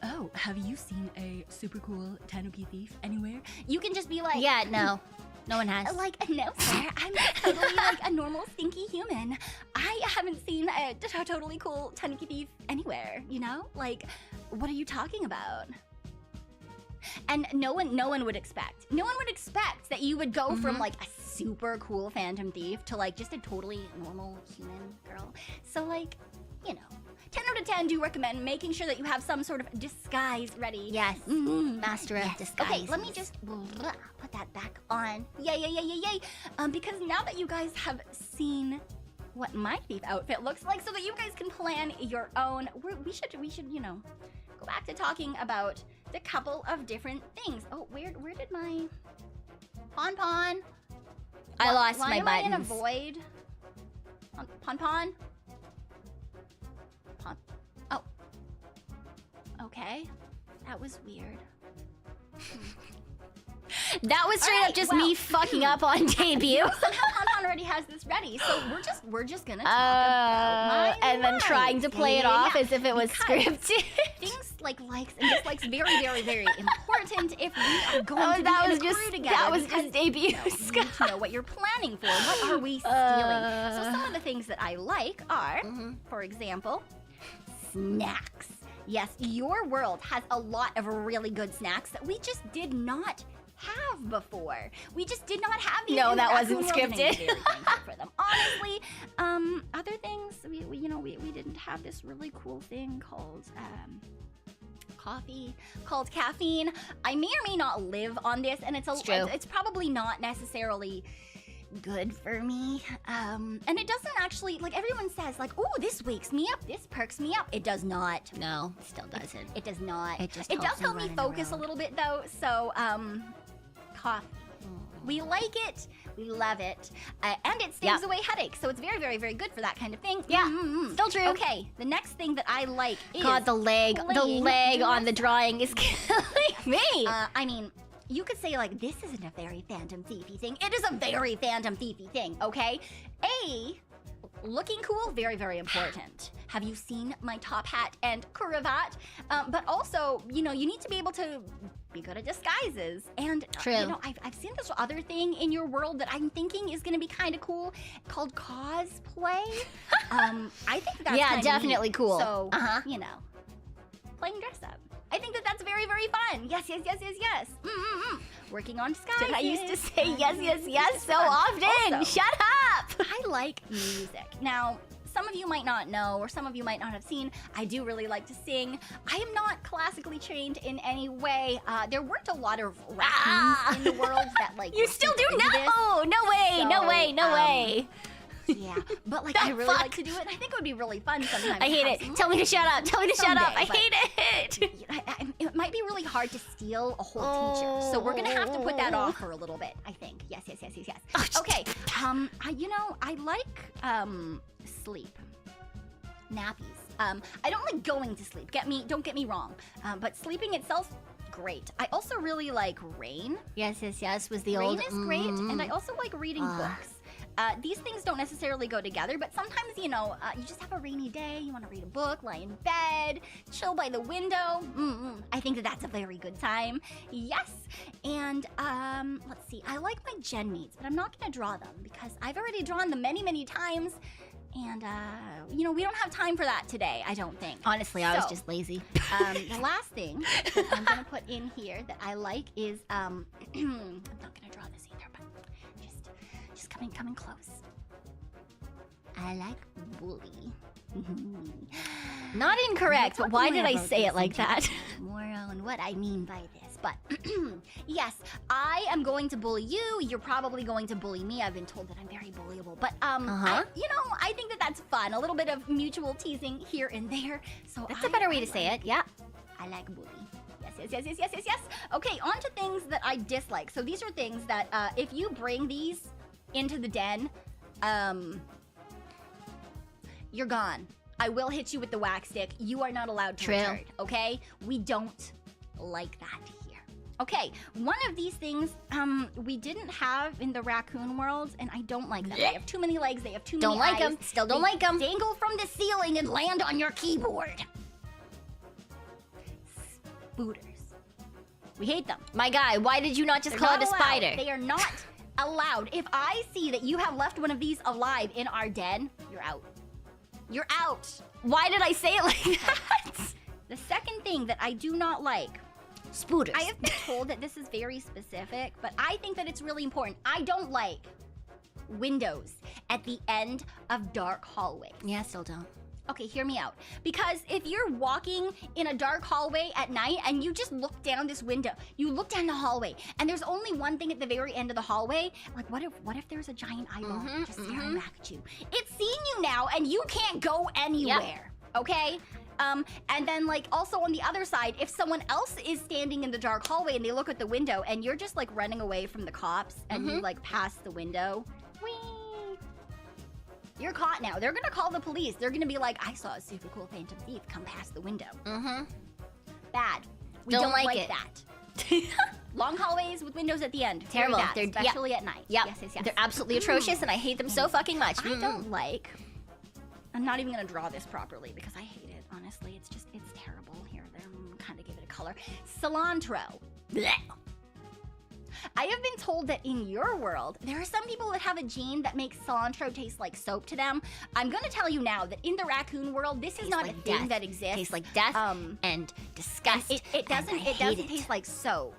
oh, have you seen a super cool Tanuki thief anywhere? You can just be like, yeah, no. No one has. Like, no, sir, I'm totally like a normal stinky human. I haven't seen a totally cool Tanuki thief anywhere, you know? Like, what are you talking about? And no one would expect. No one would expect that you would go from like a super cool phantom thief to like just a totally normal human girl. So like, you know. 10 out of 10 do recommend making sure that you have some sort of disguise ready. Yes. Master of disguise. Okay, let me just put that back on. Yay. Because now that you guys have seen what my thief outfit looks like so that you guys can plan your own, we should, you know, go back to talking about the couple of different things. Oh, where did my Pon? I lost why my am buttons. I in a void? Pon? Oh. Okay. That was weird. That was straight up just me fucking up on debut. Somehow Pon already has this ready, so we're just gonna talk about my and then trying to play it off as if it was scripted. Things like likes and dislikes very, very, very important if we are going to be in a crew together. That was just debut. You need to know what you're planning for. What are we stealing? So some of the things that I like are, for example, snacks. Yes, your world has a lot of really good snacks that we just did not have before. We just did not have these. No, that wasn't scripted. Very thankful for them. Honestly, other things we didn't have this really cool thing called coffee, called caffeine. I may or may not live on this, and it's probably not necessarily good for me. And it doesn't actually, like, everyone says like, oh, this wakes me up, this perks me up. It does not. No, it still doesn't. It does not. It just does help me focus a little bit though. So coffee. We like it, we love it, and it staves away headaches, so it's very, very, very good for that kind of thing. Yeah, still true. Okay, the next thing that I like is God, the leg on the drawing is killing me. I mean, you could say like, this isn't a very Phantom Thiefy thing. It is a very Phantom Thiefy thing, okay? Looking cool, very, very important. Have you seen my top hat and cravat? But also, you know, you need to be able to be good at disguises. And, you know, I've seen this other thing in your world that I'm thinking is gonna be kind of cool called cosplay. I think that's definitely neat. cool. So, you know, playing dress up. I think that that's very, very fun. Yes. Working on disguises. I used to say yes so often. Also, shut up. I like music. Now, some of you might not know, or some of you might not have seen, I do really like to sing. I am not classically trained in any way. There weren't a lot of raccoons in the world that like. You still do? No way. Yeah, but like I really like to do it, and I think it would be really fun sometimes. I hate it. Tell me to shut up. I hate it. It might be really hard to steal a whole teacher, so we're gonna have to put that off for a little bit. I think. Yes. Okay. I like sleep, nappies. I don't like going to sleep. Don't get me wrong. But sleeping itself, great. I also really like rain. Yes. Was the Rain old. is great, and I also like reading books. these things don't necessarily go together, but sometimes, you know, you just have a rainy day, you want to read a book, lie in bed, chill by the window. I think that that's a very good time. Yes. And let's see, I like my gen meets, but I'm not going to draw them because I've already drawn them many, many times. And, you know, we don't have time for that today, I don't think. Honestly, I was just lazy. The last thing that I'm going to put in here that I like is, I'm not going to draw this either, but just coming close. I like bully. Not incorrect, but why did I say it like that? More on what I mean by this, but yes, I am going to bully you. You're probably going to bully me. I've been told that I'm very bullyable, but you know, I think that that's fun. A little bit of mutual teasing here and there. So That's a better way to say it. Yeah. I like bully. Yes. Okay, on to things that I dislike. So these are things that if you bring these into the den, you're gone. I will hit you with the wax stick. You are not allowed to return, okay? We don't like that here. Okay, one of these things we didn't have in the raccoon world, and I don't like them. They have too many legs, they have too many eyes. Don't like them, still don't like them. Dangle from the ceiling and land on your keyboard. Spooters. We hate them. My guy, why did you not just call it a spider? They are not allowed. If I see that you have left one of these alive in our den, you're out. You're out. Why did I say it like that? The second thing that I do not like, spooters. I have been told that this is very specific, but I think that it's really important. I don't like windows at the end of dark hallways. Yeah, still don't. Okay, hear me out. Because if you're walking in a dark hallway at night and you just look down this window, you look down the hallway, and there's only one thing at the very end of the hallway, like what if there's a giant eyeball just staring back at you? It's seeing you now and you can't go anywhere, okay? And then like also on the other side, if someone else is standing in the dark hallway and they look at the window and you're just like running away from the cops and you like pass the window, whee! You're caught now. They're gonna call the police. They're gonna be like, I saw a super cool phantom thief come past the window. Bad. We don't like it. That. Long hallways with windows at the end. Terrible. Bad, especially at night. Yep. Yes. They're absolutely atrocious, and I hate them so fucking much. I don't like. I'm not even gonna draw this properly because I hate it. Honestly, it's terrible. Here, I'm kind of give it a color. Cilantro. Blech. I have been told that in your world, there are some people that have a gene that makes cilantro taste like soap to them. I'm gonna tell you now that in the raccoon world, this is not a thing that exists. Tastes like death and disgust. It doesn't taste like soap.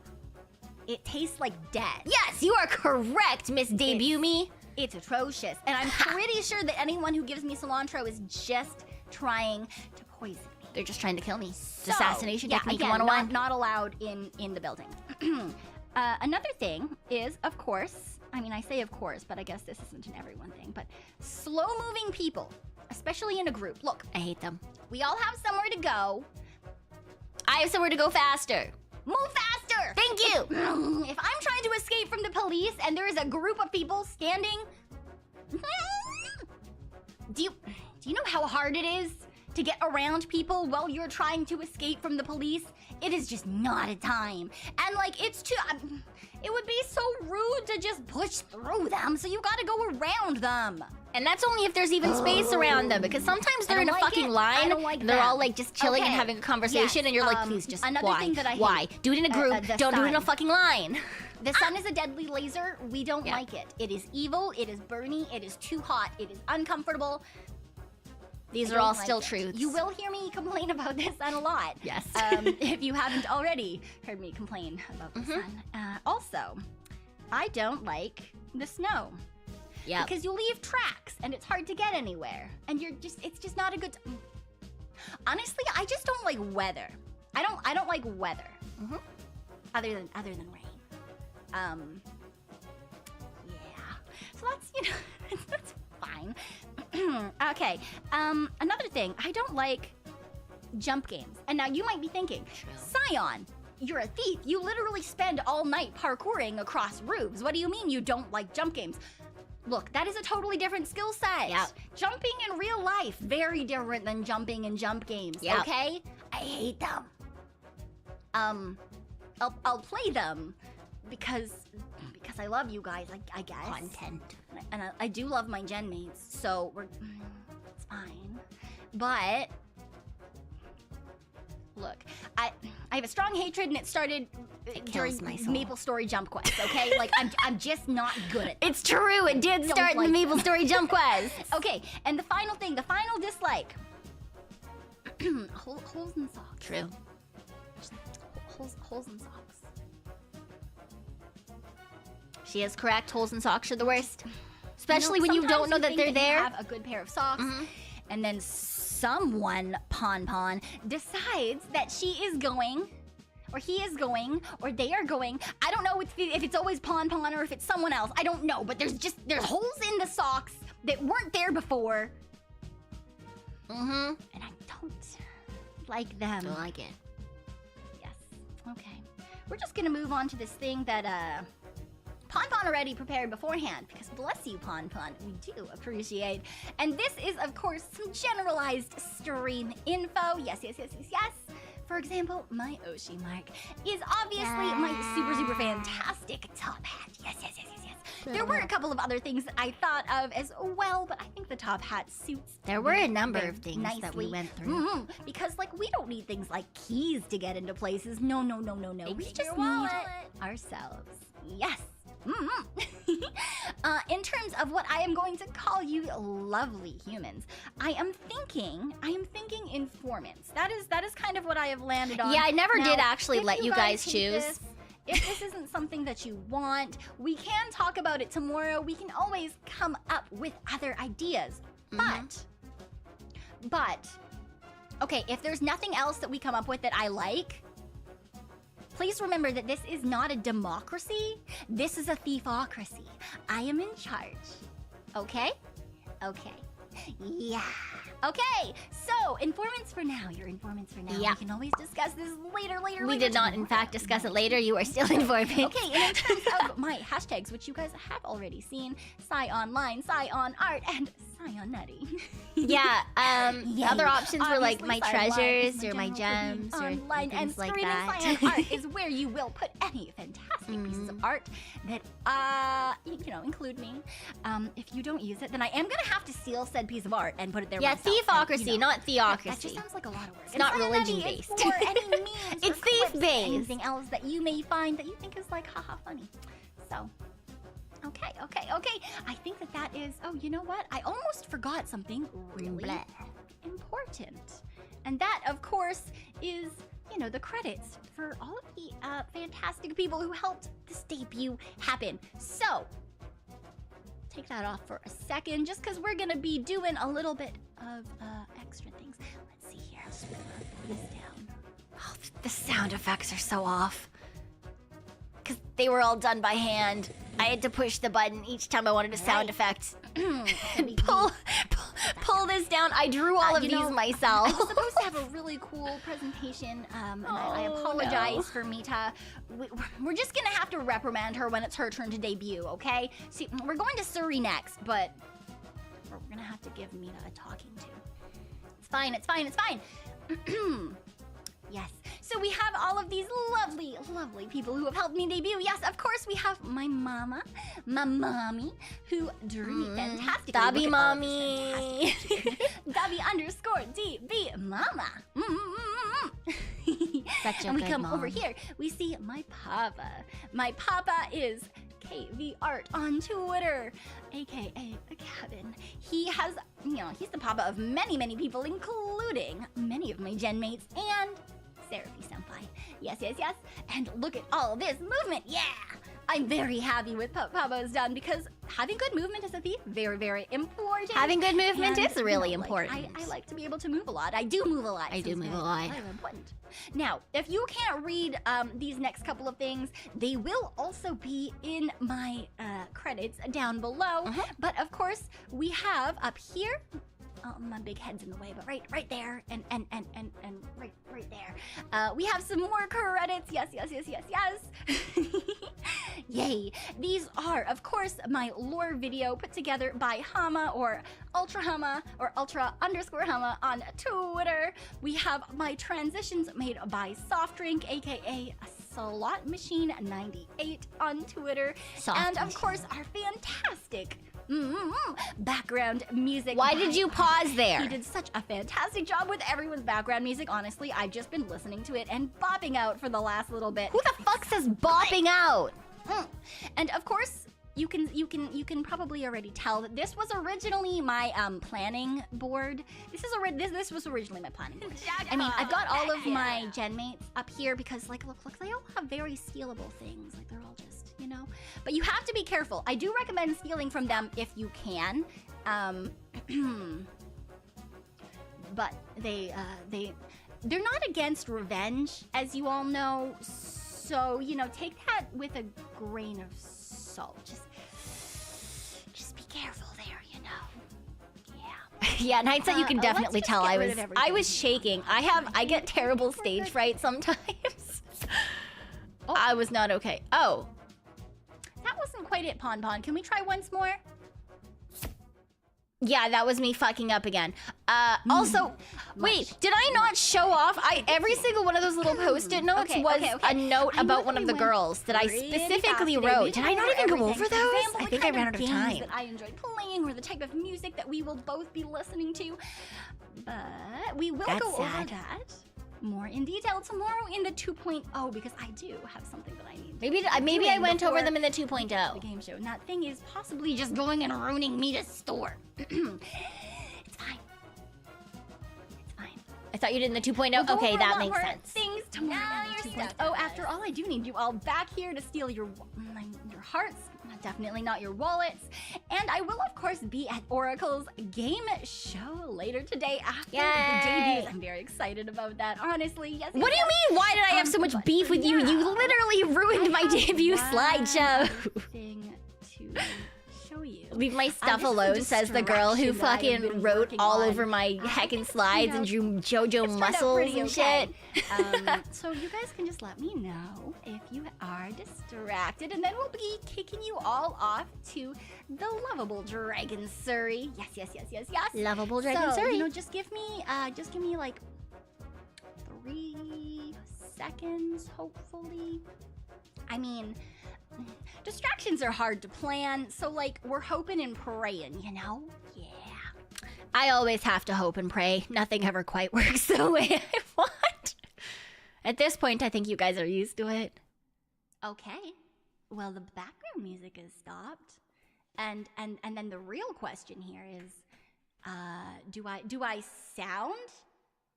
It tastes like death. Yes, you are correct, Miss Debut Me. It's atrocious. And I'm pretty sure that anyone who gives me cilantro is just trying to poison me. They're just trying to kill me. So, Assassination technique again, 101. not allowed in the building. Another thing is, of course, I mean, I say of course, but I guess this isn't an everyone thing, but slow-moving people, especially in a group. Look, I hate them. we all have somewhere to go. I have somewhere to go faster. Move faster! Thank you! If I'm trying to escape from the police and there is a group of people standing... Do you know how hard it is to get around people while you're trying to escape from the police? It is just not a time. And like, it's too... it would be so rude to just push through them, so you gotta go around them. And that's only if there's even space around them, because sometimes they're in a like fucking it. line, I don't like and they're all them. like just chilling and Okay. having a conversation, Yes, and you're like, please just, another why? thing that I hate. Why? Do it in a group, the don't do it in a sun. fucking line. The sun is a deadly laser. We don't like it. It is evil, it is burny, it is too hot, it is uncomfortable. These I are all don't like still it. truths. You will hear me complain about this sun a lot. Yes. If you haven't already heard me complain about the sun. Also, I don't like the snow. Yeah. Because you leave tracks and it's hard to get anywhere. And it's just not a good time. Honestly, I just don't like weather. I don't like weather. Other than rain. Yeah. So that's, that's fine. Okay. Another thing, I don't like jump games. And now you might be thinking, Cyon, you're a thief. You literally spend all night parkouring across roofs. What do you mean you don't like jump games? Look, that is a totally different skill set. Yeah. Jumping in real life, very different than jumping in jump games, okay? I hate them. I'll play them because I love you guys, I guess. Content. And I do love my gen mates, so it's fine. But look, I have a strong hatred, and it started during Maple Story Jump Quest. Okay, like I'm just not good at it. It's true. It did start in the Maple Story Jump Quest. Okay, and the final thing, the final dislike. Holes in socks. True. Just holes in socks. She is correct. Holes in socks are the worst. Especially when you sometimes don't know that think they're you there. have a good pair of socks, and then someone, Pon, decides that she is going, or he is going, or they are going. I don't know if it's always Pon or if it's someone else. I don't know, but there's holes in the socks that weren't there before. And I don't like them. Don't like it. Yes. Okay. We're just gonna move on to this thing that Pon already prepared beforehand, because bless you, Pon, we do appreciate. And this is, of course, some generalized stream info. Yes. For example, my Oshi mark is obviously my super fantastic top hat. Yes. There were a couple of other things that I thought of as well, but I think the top hat suits. There were a number of things nicely. that we went through. Because, like, we don't need things like keys to get into places. No. We just need ourselves. Yes. In terms of what I am going to call you lovely humans, I am thinking informants. That is kind of what I have landed on. Yeah, I never Now, did actually if let you guys hate choose. this, if this isn't something that you want, we can talk about it tomorrow. We can always come up with other ideas. But okay, if there's nothing else that we come up with that I like, please remember that this is not a democracy. This is a thiefocracy. I am in charge. Okay? Yeah. Okay, so informants for now. You're informants for now. Yeah. We can always discuss this later. We did not, in fact, discuss it later. You are still informing. Okay, and in terms of my hashtags, which you guys have already seen, Cyonline, Cyonart, and Cyonutty. Yeah, other options were like Obviously, my Cyonline treasures is or my general gems or online, and things like Screaming that. Cyonart is where you will put any fantastic pieces of art that, include me. If you don't use it, then I am gonna have to steal said piece of art and put it there Yeah, myself. thiefocracy, And, not that theocracy. just sounds like a lot of work. It's not Cyonutty religion-based. is for any memes It's or clips, thief-based. anything else that you may find that you think is like haha funny. So. Okay. I think that is. Oh, you know what? I almost forgot something really important, and that, of course, is the credits for all of the fantastic people who helped this debut happen. So take that off for a second, just because we're gonna be doing a little bit of extra things. Let's see here. I'll just put this down. Oh, the sound effects are so off. Because they were all done by hand. I had to push the button each time I wanted a sound effect. And pull this down. I drew all of these myself. I'm supposed to have a really cool presentation, and I apologize for Meeta. We're just gonna have to reprimand her when it's her turn to debut, okay? See, we're going to Suri next, but we're gonna have to give Meeta a talking to. It's fine. Yes. So we have all of these lovely people who have helped me debut. Yes, of course we have my mommy, who drew me fantastically. Dobby mommy. Dobby _DB mama. Such a and we good come mom. over here. We see my papa. My papa is KV Art on Twitter, aka Kevin. He has, he's the papa of many people, including many of my gen mates and Therapy Senpai. Yes. And look at all this movement. Yeah! I'm very happy with what Papa has done, because having good movement as a thief, very important. Having good movement And, is really important. I like to be able to move a lot. I do move a lot. I so do it's move very, a lot. very important. Now, if you can't read these next couple of things, they will also be in my credits down below. But of course, we have up here. Oh, my big head's in the way, but right there, and right there. We have some more credits. Yes. Yay! These are, of course, my lore video put together by Hama, or Ultra Hama, or Ultra_Hama on Twitter. We have my transitions made by Soft Drink, aka Slot Machine 98 on Twitter. And of course, our fantastic background music. Why did you pause there? He did such a fantastic job with everyone's background music. Honestly, I've just been listening to it and bopping out for the last little bit. Who the fuck says bopping out? And of course, you can probably already tell that this was originally my planning board. This was originally my planning board. I mean, I've got all of my gen mates up here because like look, they all have very stealable things. Like they're all just, you know. But you have to be careful. I do recommend stealing from them if you can. But they're not against revenge, as you all know. So, you know, take that with a grain of salt. Just be careful there, you know. Yeah. Yeah, in hindsight, you can definitely let's just tell get I rid of was everything. shaking. I get terrible stage fright sometimes. I was not okay. Oh. That wasn't quite it, Pon Pon. Can we try once more? Yeah, that was me fucking up again. Also, wait, did I not show off? Every single one of those little post-it notes was a note about one of the girls that I specifically wrote. Did I not even go over those? I think I ran out of time. That I enjoyed playing, or the type of music that we will both be listening to. But we will go over that more in detail tomorrow in the 2.0 because I do have something that I need. Maybe I went over them in the 2.0. The game show. And that thing is possibly just going and ruining Meeta's store. It's fine. It's fine. I thought you did in the 2.0. Okay, that makes sense. Things tomorrow. Now you're stuck. Oh, after all, I do need you all back here to steal your hearts. Definitely not your wallets. And I will, of course, be at Oracle's game show later today after the debuts. I'm very excited about that, honestly. Yes. What do you mean? Why did I have so much beef with you? You literally ruined my debut slideshow. Thing to show you. Leave my stuff alone, says the girl who fucking wrote all over my heckin' slides and drew JoJo muscles and shit. So you guys can just let me know if you are distracted, and then we'll be kicking you all off to the lovable Dragon Suri. Yes. Lovable Dragon So, Suri. you know, just give me like 3 seconds, hopefully. I mean, distractions are hard to plan, so like we're hoping and praying, you know? Yeah. I always have to hope and pray. Nothing ever quite works the way I want. At this point, I think you guys are used to it. Okay. Well, the background music is stopped. And then the real question here is, do I sound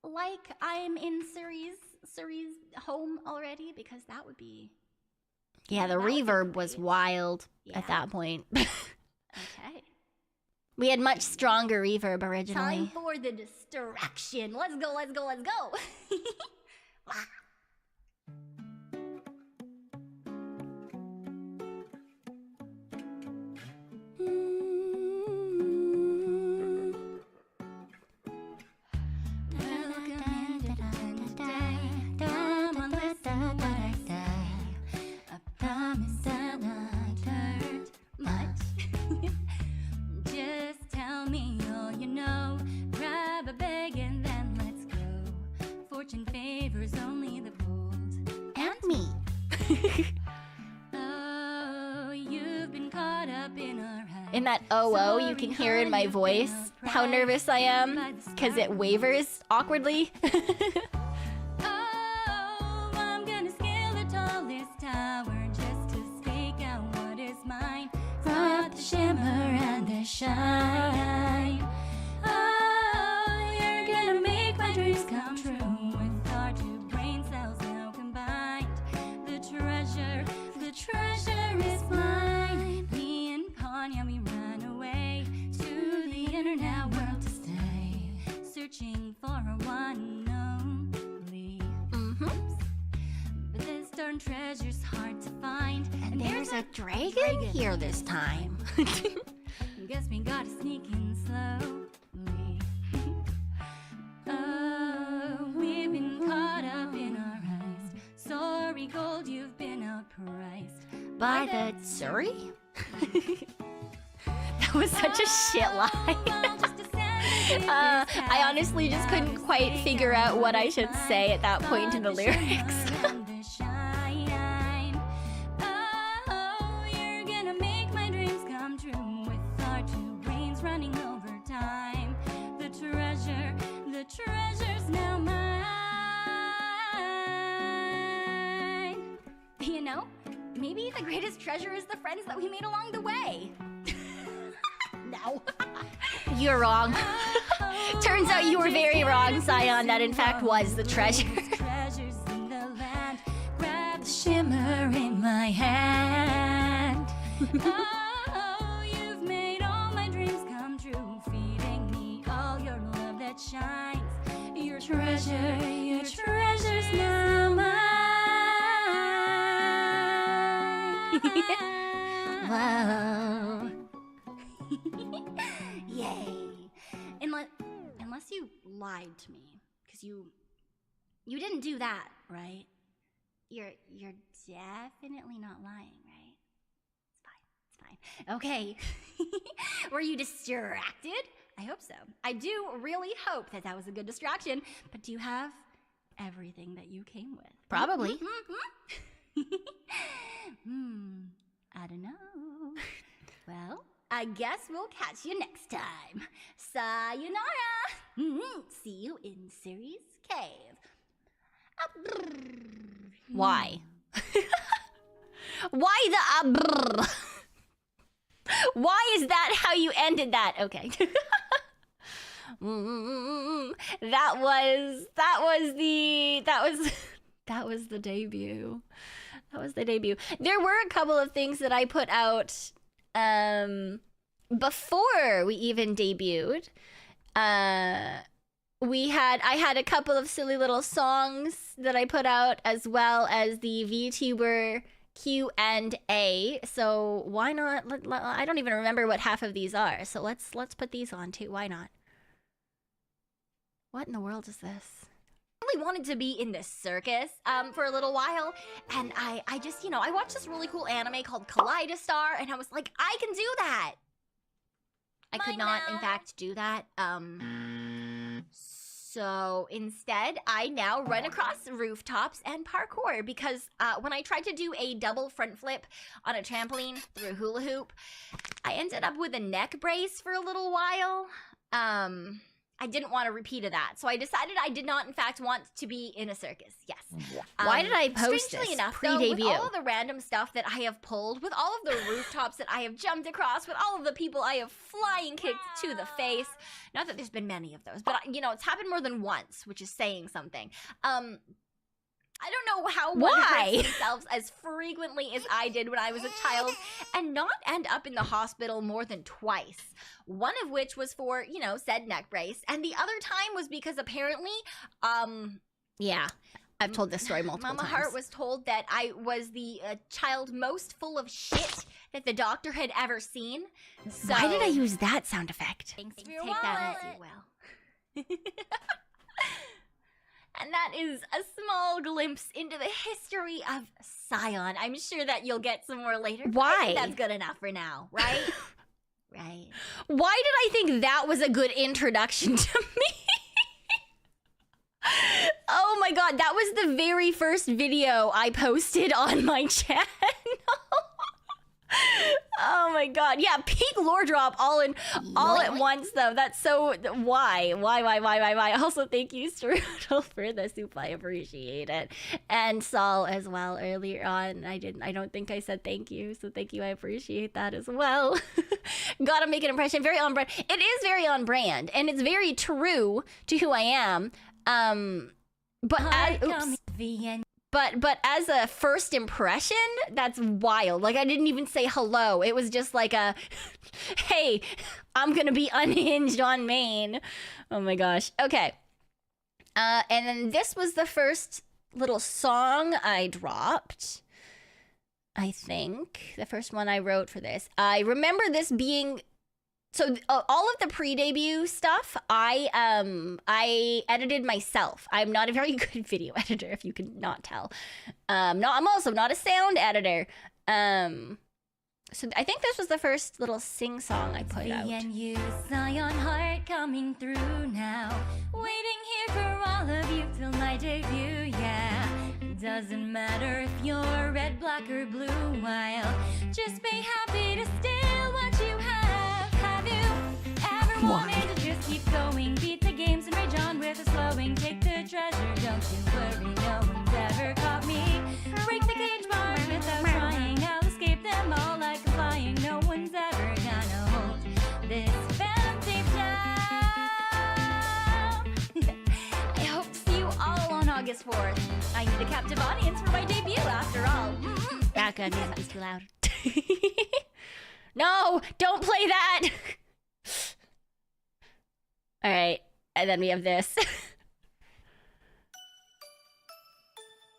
like I'm in Suri's home already? Because that would be... Yeah, the reverb was wild at that point. Okay. We had much stronger reverb originally. Time for the distraction. Let's go. Just tell me all you know. Grab a bag and then let's go. Fortune favors only the bold. And me. Oh, you've been caught up in our eyes. In that you can hear in my voice how nervous I am because it wavers awkwardly. Oh, I'm gonna scale the tallest tower just to stake out what is mine. Spot the shimmer and the shine. Oh, you're gonna make my dreams come true with our 2 brain cells now combined. The treasure is mine. Me and Panya, we ran away to the internet world to stay, searching for a one and only. But this darn treasure's hard to find, And there's a dragon here this time. Guess we gotta sneak in slowly. Oh, we've been caught up in our heist. Sorry, gold, you've been outpriced. By the Suri? That was such a shit line. I honestly just couldn't quite figure out what I should say at that point in the lyrics. Oh, you're gonna make my dreams come true with our know, maybe the greatest treasure is the friends that we made along the way. No. You're wrong. Turns out you were very wrong, Cyon. That in fact was the treasure. Treasures in the land, grab the shimmer in my hand. Oh, you've made all my dreams come true, feeding me all your love that shines. Your treasure's now mine. Wow. Yay. Unless you lied to me, because you didn't do that, right? You're definitely not lying, right? It's fine. Okay. Were you distracted? I hope so. I do really hope that was a good distraction, but do you have everything that you came with? Probably. I don't know. Well, I guess we'll catch you next time. Sayonara. See you in Suri's cave. Why? Why the Why is that how you ended that? Okay. That was the debut. That was the debut. There were a couple of things that I put out before we even debuted. I had a couple of silly little songs that I put out, as well as the VTuber Q&A. So why not? I don't even remember what half of these are. So let's put these on too. Why not? What in the world is this? I really wanted to be in this circus for a little while, and I just, I watched this really cool anime called Kaleidostar, and I was like, I can do that. I could not, in fact, do that. So instead, I now run across rooftops and parkour, because when I tried to do a double front flip on a trampoline through a hula hoop, I ended up with a neck brace for a little while. I didn't want a repeat of that, so I decided I did not, in fact, want to be in a circus. Yes. Why did I post strangely this enough, pre-debut? though, with all of the random stuff that I have pulled, with all of the rooftops that I have jumped across, with all of the people I have flying kicked to the face, not that there's been many of those, but it's happened more than once, which is saying something. I don't know how one hurts themselves as frequently as I did when I was a child, and not end up in the hospital more than twice. One of which was for, said neck brace, and the other time was because apparently, yeah, I've told this story multiple Mama times. Hart was told that I was the child most full of shit that the doctor had ever seen. So why did I use that sound effect? Thanks for your wallet. That as you will. And that is a small glimpse into the history of Cyon. I'm sure that you'll get some more later. Why? I think that's good enough for now, right? Right. Why did I think that was a good introduction to me? Oh my god, that was the very first video I posted on my channel. Oh my god. Yeah, peak lore drop all at once though. That's so why? Also, thank you, Strudel, for the soup. I appreciate it. And Saul as well earlier on. I don't think I said thank you, so thank you. I appreciate that as well. Gotta make an impression. Very on brand. It is very on brand, and it's very true to who I am. But as a first impression, that's wild. Like, I didn't even say hello. It was just like a, hey, I'm gonna be unhinged on main. Oh my gosh. Okay. And then this was the first little song I dropped. I think the first one I wrote for this. I remember this being. So all of the pre-debut stuff, I edited myself. I'm not a very good video editor, if you can not tell. I'm also not a sound editor. So I think this was the first little sing-song I put out. V&U Cyon Hart coming through now, waiting here for all of you till my debut. Yeah, doesn't matter if you're red, black, or blue. While just be happy to steal what you have. Wanted to just keep going, beat the games and rage on with a slowing. Take the treasure, don't you worry, no one's ever caught me. Break the cage bar with August 4th. I need a captive audience for my debut, after all. Background music is too loud. No, don't play that! Alright, and then we have this.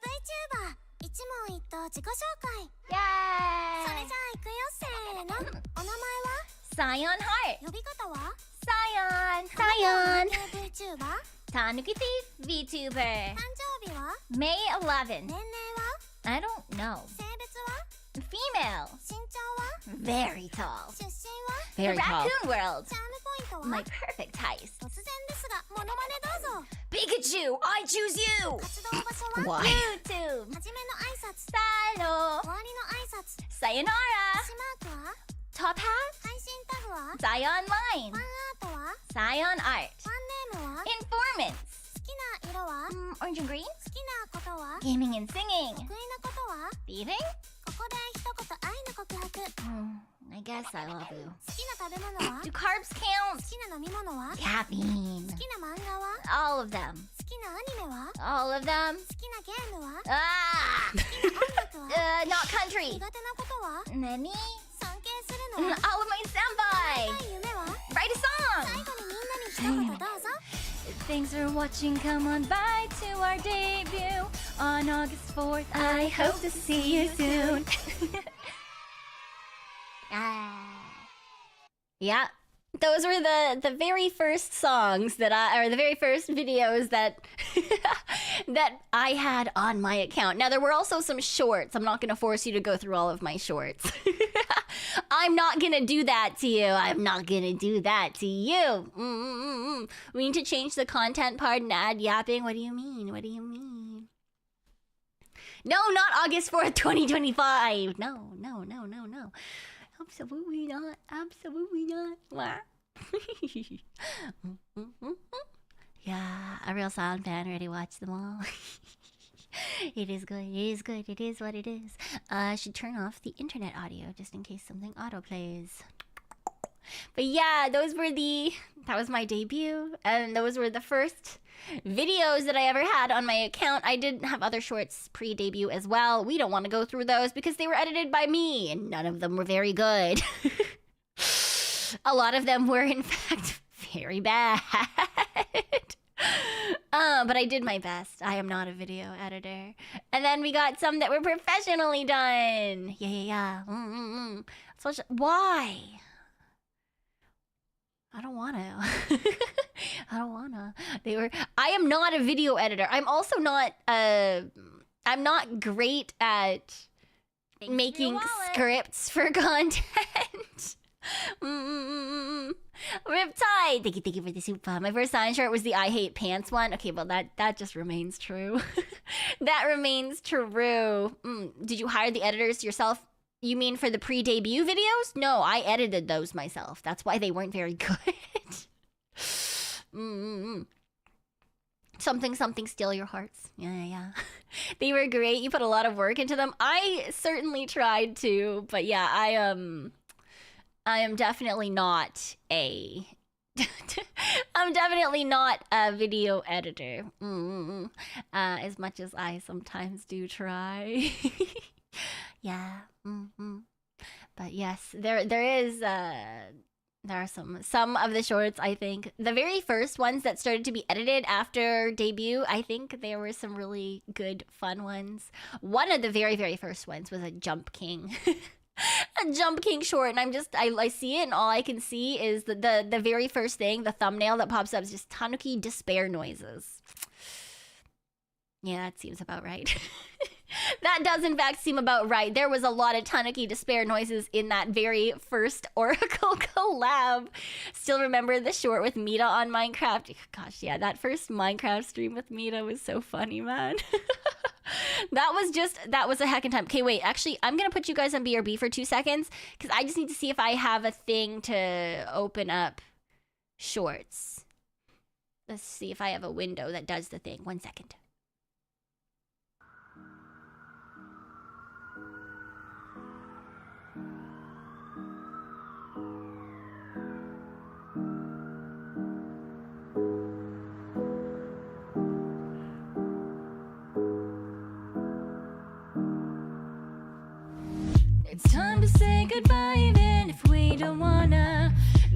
VTuber 一問一答自己紹介 Yay! それじゃあ行くよせーのお名前は Cyon Hart! 呼び方は Cyon! Cyon! VTuber Tanuki thief VTuber! 誕生日は May 11th. 年齢は I don't know. 性別は Female. 身長は Very tall. 出身は Very The tall. raccoon world. チャームポイントは My perfect heist. 突然ですがモノマネどうぞ Pikachu, I choose you. 活動場所は Why? YouTube. 初めの挨拶 Salo. 終わりの挨拶 Sayonara. 星マークは Top hat. 配信タグは Zion Line. ファンアートは Zion Art. ファンネームは Informants. 好きな色は Orange and green. 好きなことは Gaming and singing. 得意なことは Thieving. ここで一言愛の告白好 I guess I love you. きな食べ物は Do carbs 好 count? きな飲み物は好 Yapping. きな漫画は All of them. 好きなアニメは All of them. 好きなゲームは Ah! 音楽は Not country. 苦手なことは Nani? 尊敬する All の of は my senpai. 夢は Write a 最 song. 後にみんなに一言どうぞ Thanks for watching. Come on by to our debut on August 4th. I hope to see you soon. Yeah. Those were the very first songs that or the very first videos that that I had on my account. Now there were also some shorts. I'm not going to force you to go through all of my shorts. I'm not going to do that to you. I'm not going to do that to you. We need to change the content part and add yapping. What do you mean? What do you mean? No, not August 4th, 2025. No. Absolutely not. Absolutely not. Yeah, a real Silent fan already watched them all. It is good. It is good. It is what it is. I should turn off the internet audio just in case something auto plays. But yeah, that was my debut, and those were the first videos that I ever had on my account. I did have other shorts pre-debut as well. We don't want to go through those because they were edited by me, and none of them were very good. A lot of them were, in fact, very bad. But I did my best. I am not a video editor. And then we got some that were professionally done. Yeah. Why? I don't want to. I don't want to. I am not a video editor. I'm also not, I'm not great at making scripts for content. Riptide! Thank you for the super. My first sign shirt was the I hate pants one. Okay, well that just remains true. That remains true. Did you hire the editors yourself? You mean for the pre-debut videos? No, I edited those myself. That's why they weren't very good. Something steal your hearts. Yeah. They were great. You put a lot of work into them. I certainly tried to, but yeah, I am definitely not a I'm definitely not a video editor. As much as I sometimes do try. Yeah. But yes, there are some of the shorts, I think. The very first ones that started to be edited after debut, I think there were some really good, fun ones. One of the very, very first ones was a Jump King. A Jump King short, and I see it, and all I can see is the very first thing, the thumbnail that pops up is just Tanuki despair noises. Yeah, that seems about right. That does in fact seem about right. There was a lot of Tanuki despair noises in that very first Oracle collab. Still remember the short with Meeta on Minecraft. Gosh, yeah, that first Minecraft stream with Meeta was so funny, man. That was a heckin' time. Okay, wait, actually, I'm gonna put you guys on BRB for 2 seconds, because I just need to see if I have a thing to open up shorts. Let's see if I have a window that does the thing. 1 second. goodbye even if we don't wanna.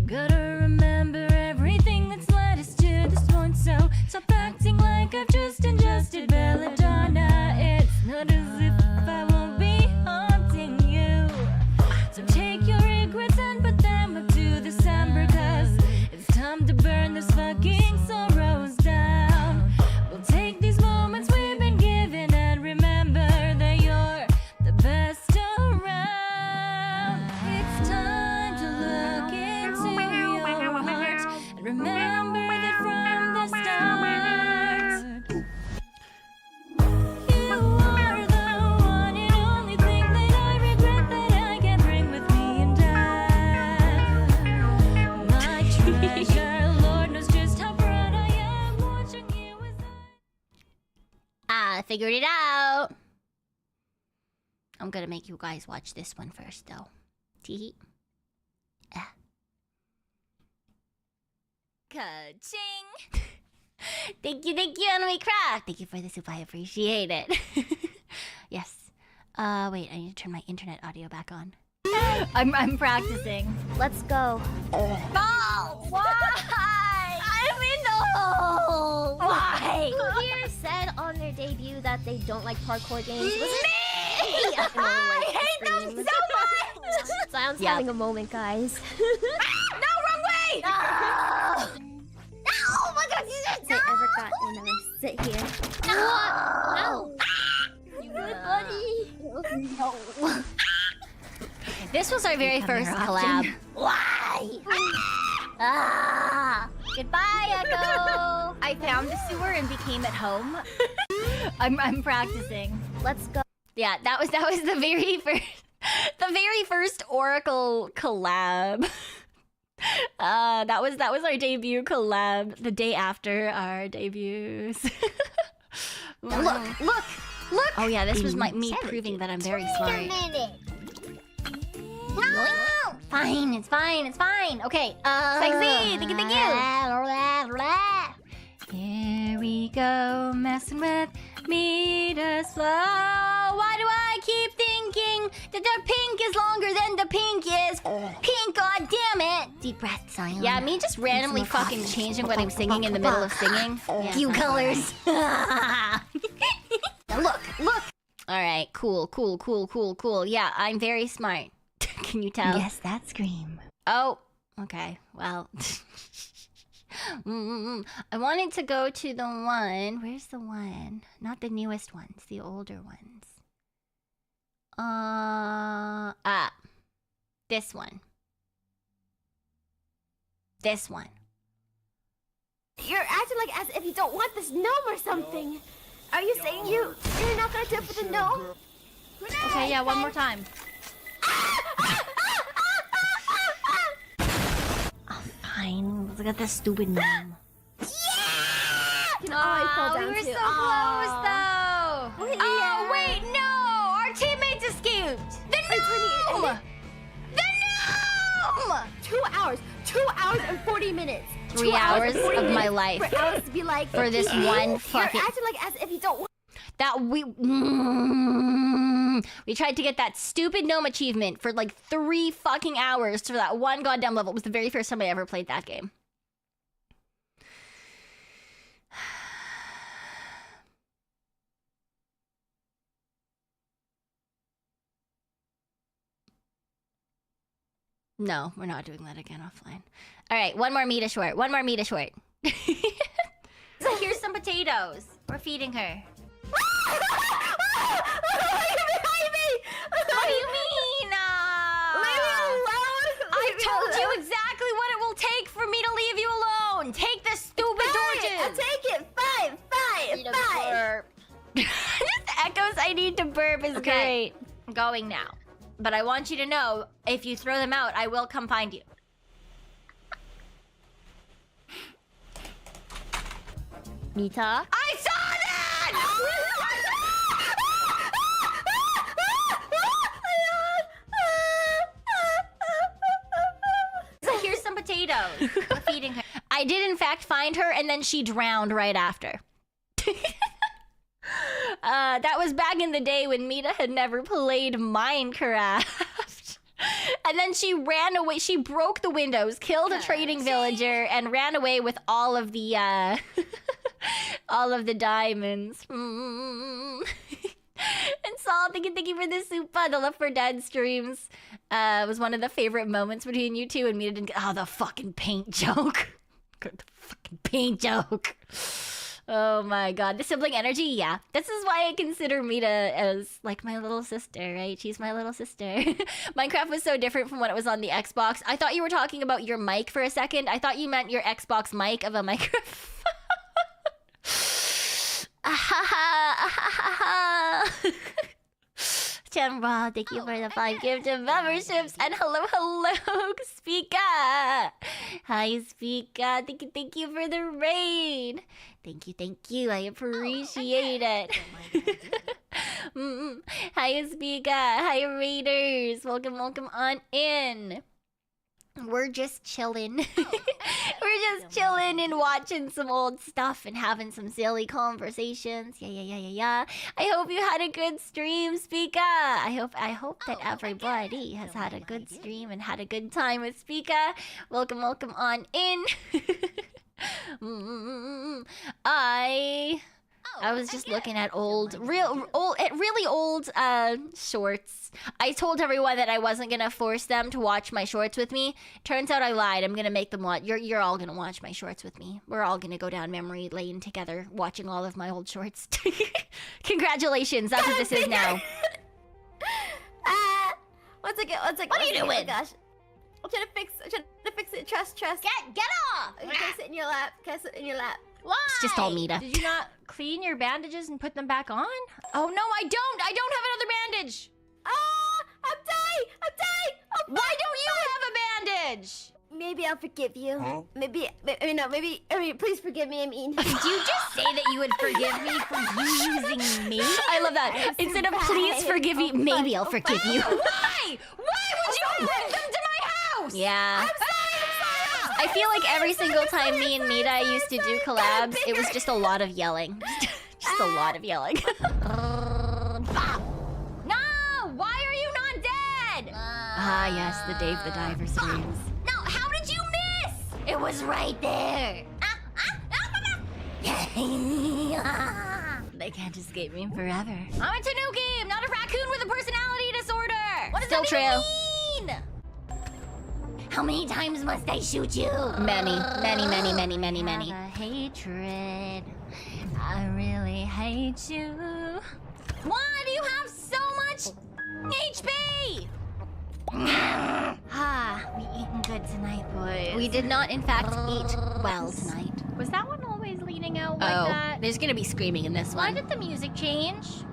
Gotta remember everything that's led us to this point, so stop acting like I've just ingested belladonna. It's not as if I won't be haunting you. So take your regrets and put them up to December, 'cause it's time to burn this fucking sorrows down. We'll take these moments we've been given and remember that you're the best around. It's time to look into your heart and remember that from the start, you are the one and only thing that I regret that I can't bring with me in death. My treasure, Lord knows just how proud I am watching you as I figured it out. I'm gonna make you guys watch this one first, though. Tee. Ka-ching! Thank you, Anime Craft! Thank you for the soup, I appreciate it. Yes. Wait, I need to turn my internet audio back on. I'm practicing. Let's go. Balls! Why? I'm in the hole! Why? Who here said on their debut that they don't like parkour games? Was it Me! I hate them so much! Sion's Yep. having a moment, guys. No, wrong way! No! No! Oh my god, you just Has it ever gotten a sit here? No! No! You good, buddy? No. This was our very first collab. Why? Goodbye, Echo. I found the sewer and became at home. I'm practicing. Let's go. Yeah, that was the very first Oracle collab. That was our debut collab. The day after our debuts. Look! Oh yeah, this was me proving that I'm very smart. No! Fine, it's fine. Okay, Sexy, thank you. Here we go, messing with Meeta Slow. Why do I keep thinking that the pink is longer than the pink is? Pink, god damn it! Deep breath, Cyan. Yeah, me just randomly fucking changing what I'm singing in the middle of singing. Few colors. Look! Alright, cool. Yeah, I'm very smart. Can you tell? Yes, that scream. Oh, okay, well. I wanted to go to the one. Where's the one? Not the newest ones, the older ones. This one. You're acting like as if you don't want this gnome or something. Are you saying you're not gonna do it for the gnome? Okay, yeah, one more time. Oh, fine. Look at this stupid gnome. I fell We down were too. so close, though. Yeah. Oh, wait, no! Our teammates escaped! The gnome! The gnome! 2 hours. 2 hours and 40 minutes. 3 hours of my life. For Alice to be like, For this one fucking... You're acting like as if you don't want. That we tried to get that stupid gnome achievement for like 3 fucking hours for that one goddamn level. It was the very first time I ever played that game. No, we're not doing that again offline. All right, one more Meeta short. So here's some potatoes. We're feeding her. What do you mean? Leave me alone. I told you exactly what it will take for me to leave you alone. Take the stupid torches. I'll take it. 5. Just echoes I need to burp is great. I'm going now. But I want you to know, if you throw them out, I will come find you. Meeta. I saw that! So here's some potatoes. We're feeding her. I did in fact find her, and then she drowned right after. That was back in the day when Meeta had never played Minecraft. And then she ran away. She broke the windows, killed a trading villager, and ran away with all of the all of the diamonds. And Saul, thank you for the super. The Left 4 Dead streams was one of the favorite moments between you two, and Meeta didn't. Oh, the fucking paint joke. The fucking paint joke. Oh my god, the sibling energy, yeah. This is why I consider Meeta as like my little sister, right? She's my little sister. Minecraft was so different from when it was on the Xbox. I thought you were talking about your mic for a second. I thought you meant your Xbox mic of a microphone. Chambra, thank you for the 5 gifted memberships. And hello, Speaker. Hi, Speaker. Thank you for the raid. Thank you. I appreciate it. Hi, Speaker. Hi, raiders. Welcome on in. We're just chilling. We're just chilling and watching some old stuff and having some silly conversations. Yeah. I hope you had a good stream, Speaker. I hope that everybody has had a good stream and had a good time with Speaker. Welcome on in. I was just looking at really old shorts. I told everyone that I wasn't gonna force them to watch my shorts with me. Turns out I lied. I'm gonna make them watch. You're all gonna watch my shorts with me. We're all gonna go down memory lane together, watching all of my old shorts. Congratulations. That's what this is now. One second. What are you doing? Oh gosh. I'm trying to fix it. Trust. Get off! Can I sit in your lap? Why? It's just all Meeta. Did you not clean your bandages and put them back on? Oh no, I don't have another bandage. I'm dying. Why don't you have a bandage? Maybe I'll forgive you. Huh? Maybe, please forgive me. I mean, did you just say that you would forgive me for you using me? I love that. Instead of please forgive me, maybe I'll forgive you. Why? Why would you bring them to my house? Yeah. I'm sorry. I feel like every single time me and Meeta used to do collabs, it was just a lot of yelling. Just a lot of yelling. No! Why are you not dead? Yes, the Dave the Diver streams. No, how did you miss? It was right there. They can't escape me forever. I'm a Tanuki. I'm not a raccoon with a personality disorder. What does Still that even mean? How many times must I shoot you? Many. Have a hatred. I really hate you. Why do you have so much HP? We eaten good tonight, boys. We did not, in fact, eat well tonight. Was that one always leaning out like that? There's gonna be screaming in this Why one. did the music change?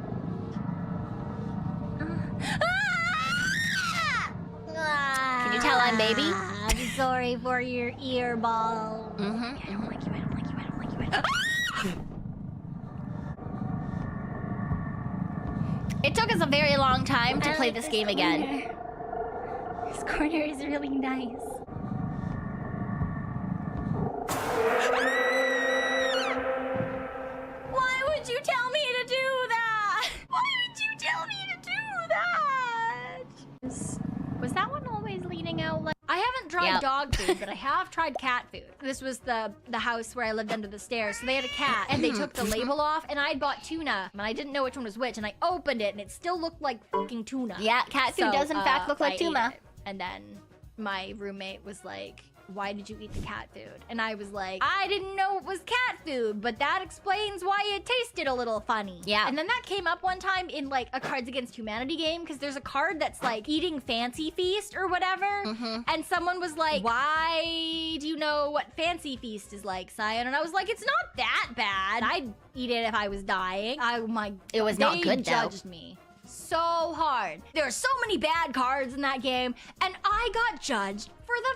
Can you tell I'm baby? I'm sorry for your earball. I don't like you. It took us a very long time to play this game again. This corner is really nice. Why would you tell me to do that? Was that one always leaning out like... I haven't tried dog food, but I have tried cat food. This was the house where I lived under the stairs. So they had a cat, and they took the label off, and I bought tuna, and I didn't know which one was which, and I opened it, and it still looked like fucking tuna. Yeah, cat food does in fact look like I tuna. ate it. And then my roommate was like, why did you eat the cat food? And I was like, I didn't know it was cat food, but that explains why it tasted a little funny. Yeah. And then that came up one time in like a Cards Against Humanity game, because there's a card that's like eating Fancy Feast or whatever. And someone was like, why do you know what Fancy Feast is like, Cyan? And I was like, it's not that bad. I'd eat it if I was dying. It was not good, though. They judged me so hard. There are so many bad cards in that game, and I got judged for the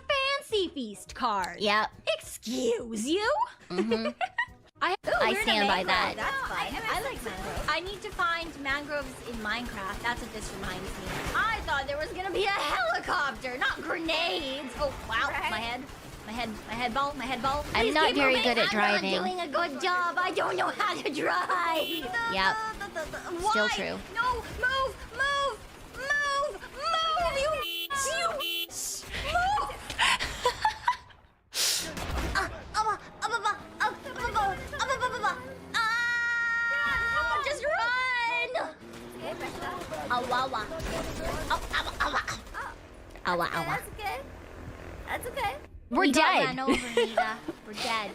Fancy Feast card. Yep. Excuse you? I stand by that. That's fine. I like mangroves. I need to find mangroves in Minecraft. That's what this reminds me of. I thought there was gonna be a helicopter, not grenades. Oh, wow. My head ball. I'm not very good at driving. I'm not doing a good job. I don't know how to drive. Yep. Still Why? true. No, move, you Awa, awa. That's okay. That's okay. We're We got dead. run over, Meeta. We're dead.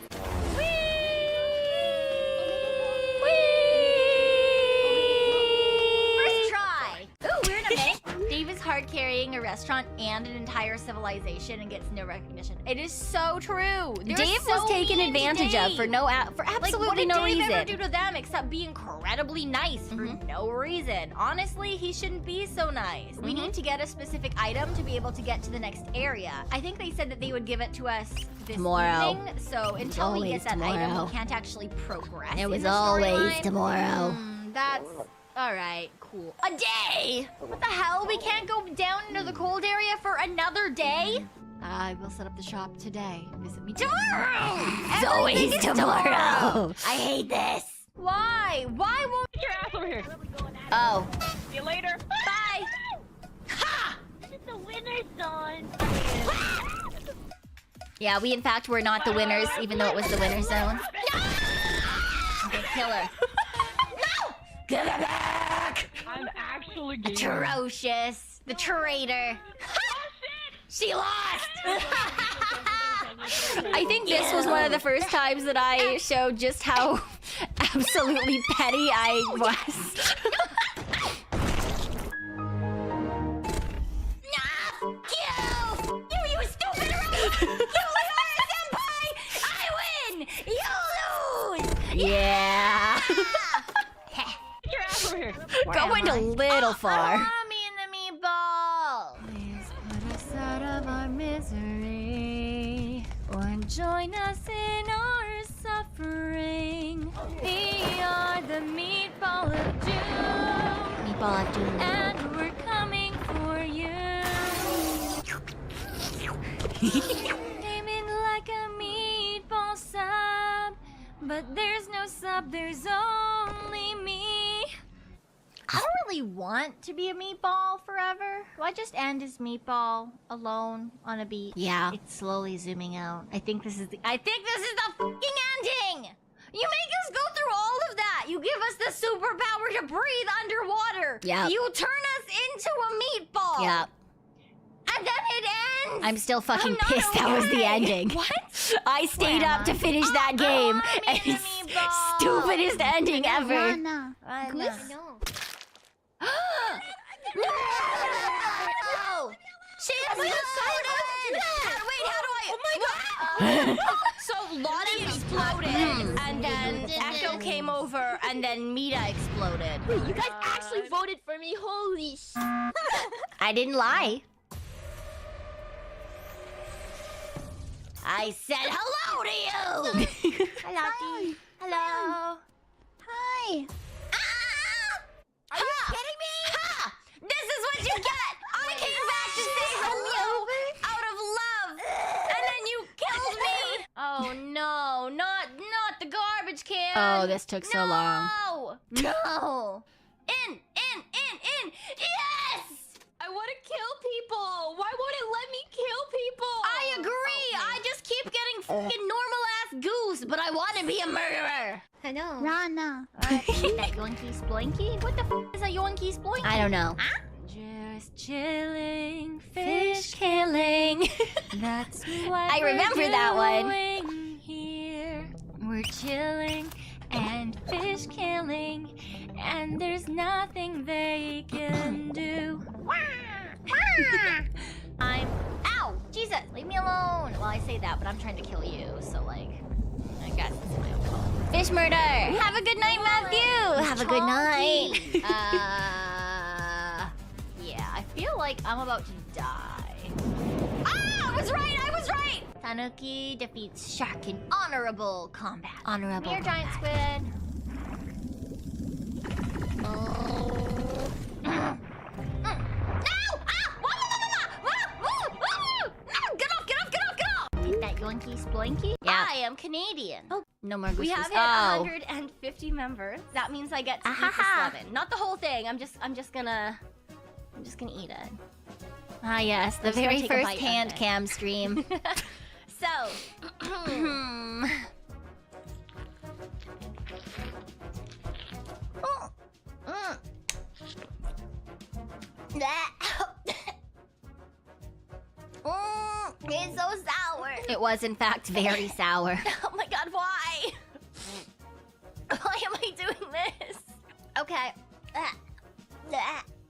First try. Ooh, we're in a mix. Dave is hard carrying a restaurant and an entire civilization and gets no recognition. It is so true. They're Dave so was taken mean to advantage of Dave. for Like, absolutely what did no Dave reason. ever do to them except be incredibly nice for no reason? Honestly, he shouldn't be so nice. We need to get a specific item to be able to get to the next area. I think they said that they would give it to us this Tomorrow. evening. So until we always get that item, tomorrow. we can't actually progress. It in was the always storyline. tomorrow. That's all right. Cool. A day. What the hell? We can't go down into the cold area for another day. I will set up the shop today. Visit me tomorrow. It's always tomorrow. I hate this. Why? Why won't Get your ass over here. Oh. See you later. Bye. Ha! The winner's zone. Yeah, we in fact were not the winners, even though it was the winner zone. Okay, kill her. No! Give it back! I'm actually gay. Atrocious. The traitor. She lost! I think this was one of the first times that I showed just how absolutely petty I was. You stupid rogue! You senpai! I win! You lose! Yeah. Get your ass over here. Going a little far. Mommy and the meatball! Please put us out of our misery or join us in our suffering. We are the meatball of doom. Meatball of doom. And we're coming for you. Came in like a meatball sub, but there's no sub, there's only me. I don't really want to be a meatball forever. Do I just end as meatball alone on a beach? Yeah. It's slowly zooming out. I think this is the fucking ending. You make us go through all of that. You give us the superpower to breathe underwater. Yep. You turn us into a meatball. Yeah. And then it ends. I'm still fucking I'm not pissed that was the okay. ending. What? I stayed Where up am to I? finish that game. And the it's meatball. stupidest ending ever. Rana. Goose? No. She exploded! Wait, how do I? Oh my god! So Lottie exploded, and then Echo came over, and then Meeta exploded. You guys actually voted for me. Holy sh! I didn't lie. I said hello to you! Hello. Hello. Hi. Are you kidding me? Ha! This is what you get! I came back to say hello out of love, and then you killed me! Oh no, not the garbage can! Oh, this took so long. No! In! Yes! I want to kill people. Why won't it let me kill people? I agree! I just keep getting fucking normal-ass goose, but I want to be a murderer! I know. Rana. That yoinky sploinky? What the is a yoinky sploinky? I don't know. Just chilling, fish killing. That's what I remember that one. one. Here we're chilling and fish killing, and there's nothing they can do. I'm ow, Jesus, leave me alone. Well, I say that, but I'm trying to kill you, so like, I guess it's my own fault. Fish murder. Have a good night, Matthew. Have a good night. Yeah, I feel like I'm about to die. Ah, I was right. Tanuki defeats shark in honorable combat. Honorable. Come here, giant squid. No! Get off! Take that yoinky sploinky. Yeah. I am Canadian. Oh, no more gooses. We have hit 150 members. That means I get to eat the Ahaha. 7. Not the whole thing. I'm just gonna eat it. Ah, yes, the I'm just gonna very take a first bite of hand it. cam stream. So, it was in fact very sour. Oh my god, why? Why am I doing this? Okay.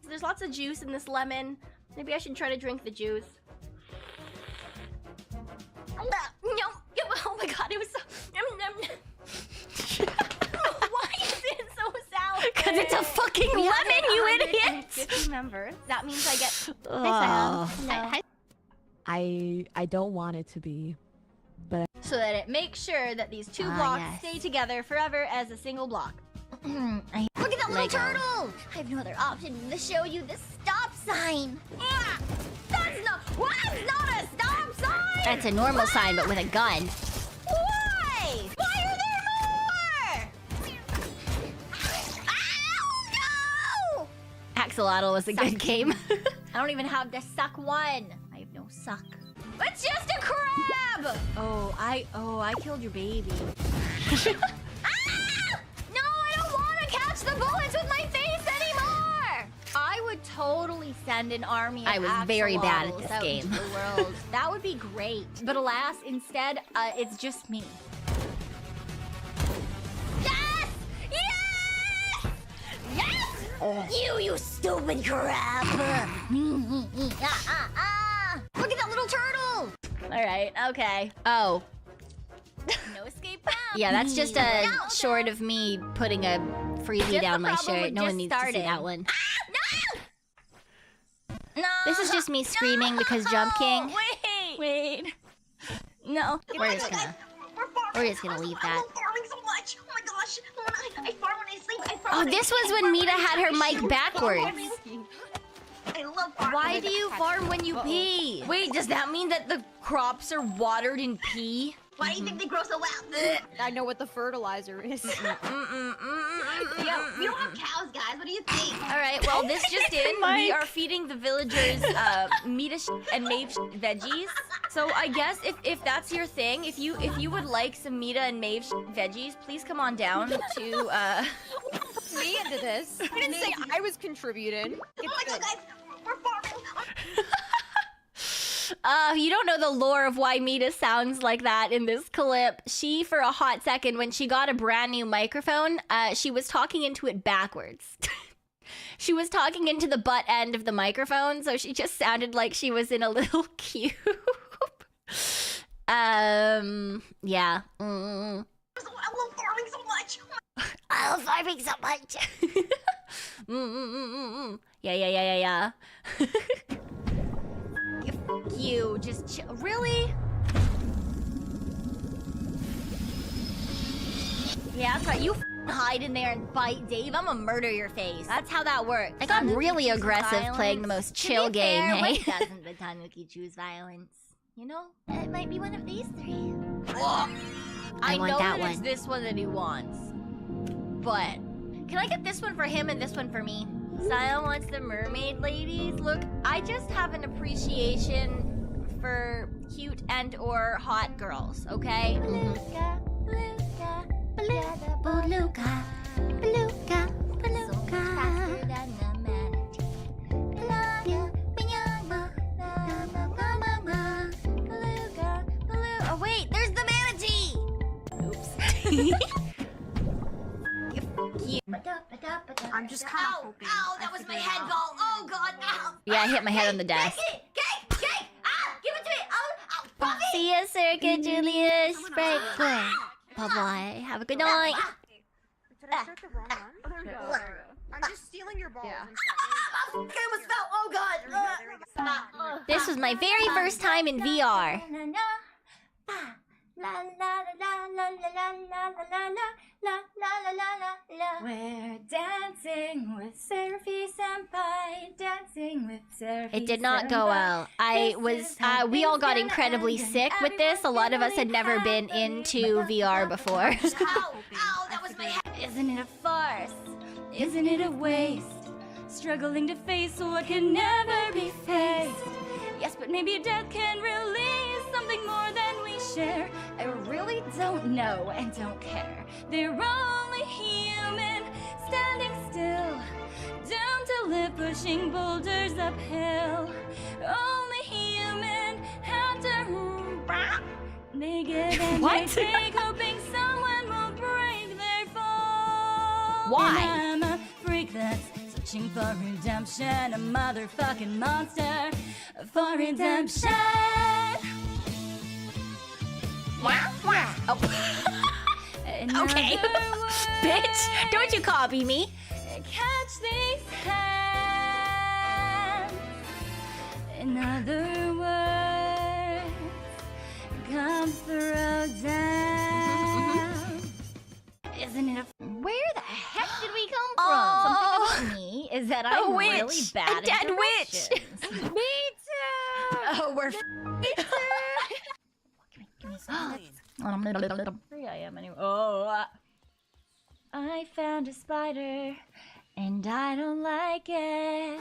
There's lots of juice in this lemon. Maybe I should try to drink the juice. No. Oh my god, it was so... Why is it so sour? Because it's a fucking lemon, you idiot! 50 members. That means I get... Oh. I don't want it to be, but So that it makes sure that these two blocks stay together forever as a single block. Look at that little turtle! I have no other option than to show you the stop sign. That's not a stop sign! That's a normal sign, but with a gun. Why? Why are there more? Ow, no! Axolotl was a good game. I don't even have the suck one. I have no suck. It's just a crab! Oh, I killed your baby. No, I don't want to catch the bullets with my face anymore! I would totally send an army of I was very bad at axolotls this out game. into the world. That would be great. But alas, instead, it's just me. Yes! Yes! Yes! You stupid crab! Look at that little turtle! Alright, okay. Oh. No escape now. Yeah, that's just a short of me putting a freebie Just down the my problem shirt. with No one just needs to see starting. that one. No! This is just me screaming because Jump King. Wait. No. We're just gonna leave that. farming so much. Oh my gosh. I farm when I sleep. I farm Oh, when I this was when Meeta had her mic backwards. I love farming. Why do you farm when you pee? Wait, does that mean that the crops are watered in pee? Why do you think they grow so well? I know what the fertilizer is. Yo, we don't have cows, guys. What do you think? All right, well, this just in. We are feeding the villagers Meeta and Maeve veggies. So I guess if that's your thing, if you would like some Meeta and Maeve veggies, please come on down to Me into this. I didn't say I was contributing. Oh my god, guys. We're farming. You don't know the lore of why Meeta sounds like that in this clip. She, for a hot second, when she got a brand new microphone, she was talking into it backwards. She was talking into the butt end of the microphone, so she just sounded like she was in a little cube. Yeah. I love farming so much. I love farming so much. Yeah. you just really. Yeah, that's right. You hide in there and bite Dave. I'm gonna murder your face. That's how that works. I got really Choose aggressive violence. playing the most chill To be game, fair, hey? when doesn't the Tanuki choose violence? You know, it might be one of these three. I want know that that it's one. this one that he wants, but can I get this one for him and this one for me? Sion wants the mermaid ladies. Look, I just have an appreciation for cute and/or hot girls. Okay. Beluga, beluga, beluga, beluga, beluga, beluga. Faster than the manatee. Beluga, beluga, beluga, beluga. Oh wait, there's the manatee. Oops. I'm just kind of hoping. Ow, that was my head ball. Oh god, ow. Yeah, I hit my head on the desk. Cake! Ah, give it to me. Oh, Buffy. See ya, Circuit Julius. Break. Bye-bye. Have a good night. Did I start the wrong one? Oh, there we go. I'm just stealing your balls. Okay, was fell. Oh god. This was my very first time in VR. We're dancing with Seraphy Senpai, dancing with Seraphy. It did not go well. We all got incredibly sick with this. A lot of us had never been into VR before. Ow, that was my head. Isn't it a farce? Isn't it a waste? Struggling to face what can never be faced. Yes, but maybe death can release something more than we share. I really don't know and don't care. They're only human, standing still, doomed to live pushing boulders uphill. Only human, have to They give and What? they take, hoping someone will break their fall. Why? And I'm a freak that's searching for redemption, a motherfucking monster for redemption. Oh. Okay. Bitch, don't you copy me. Catch these hands. In other words, come throw down. Isn't it a... Where the heck did we come from? Something about me is that I'm really bad at dead witch. directions. Me too. Oh, we're Free I am anyway. Oh. I found a spider and I don't like it.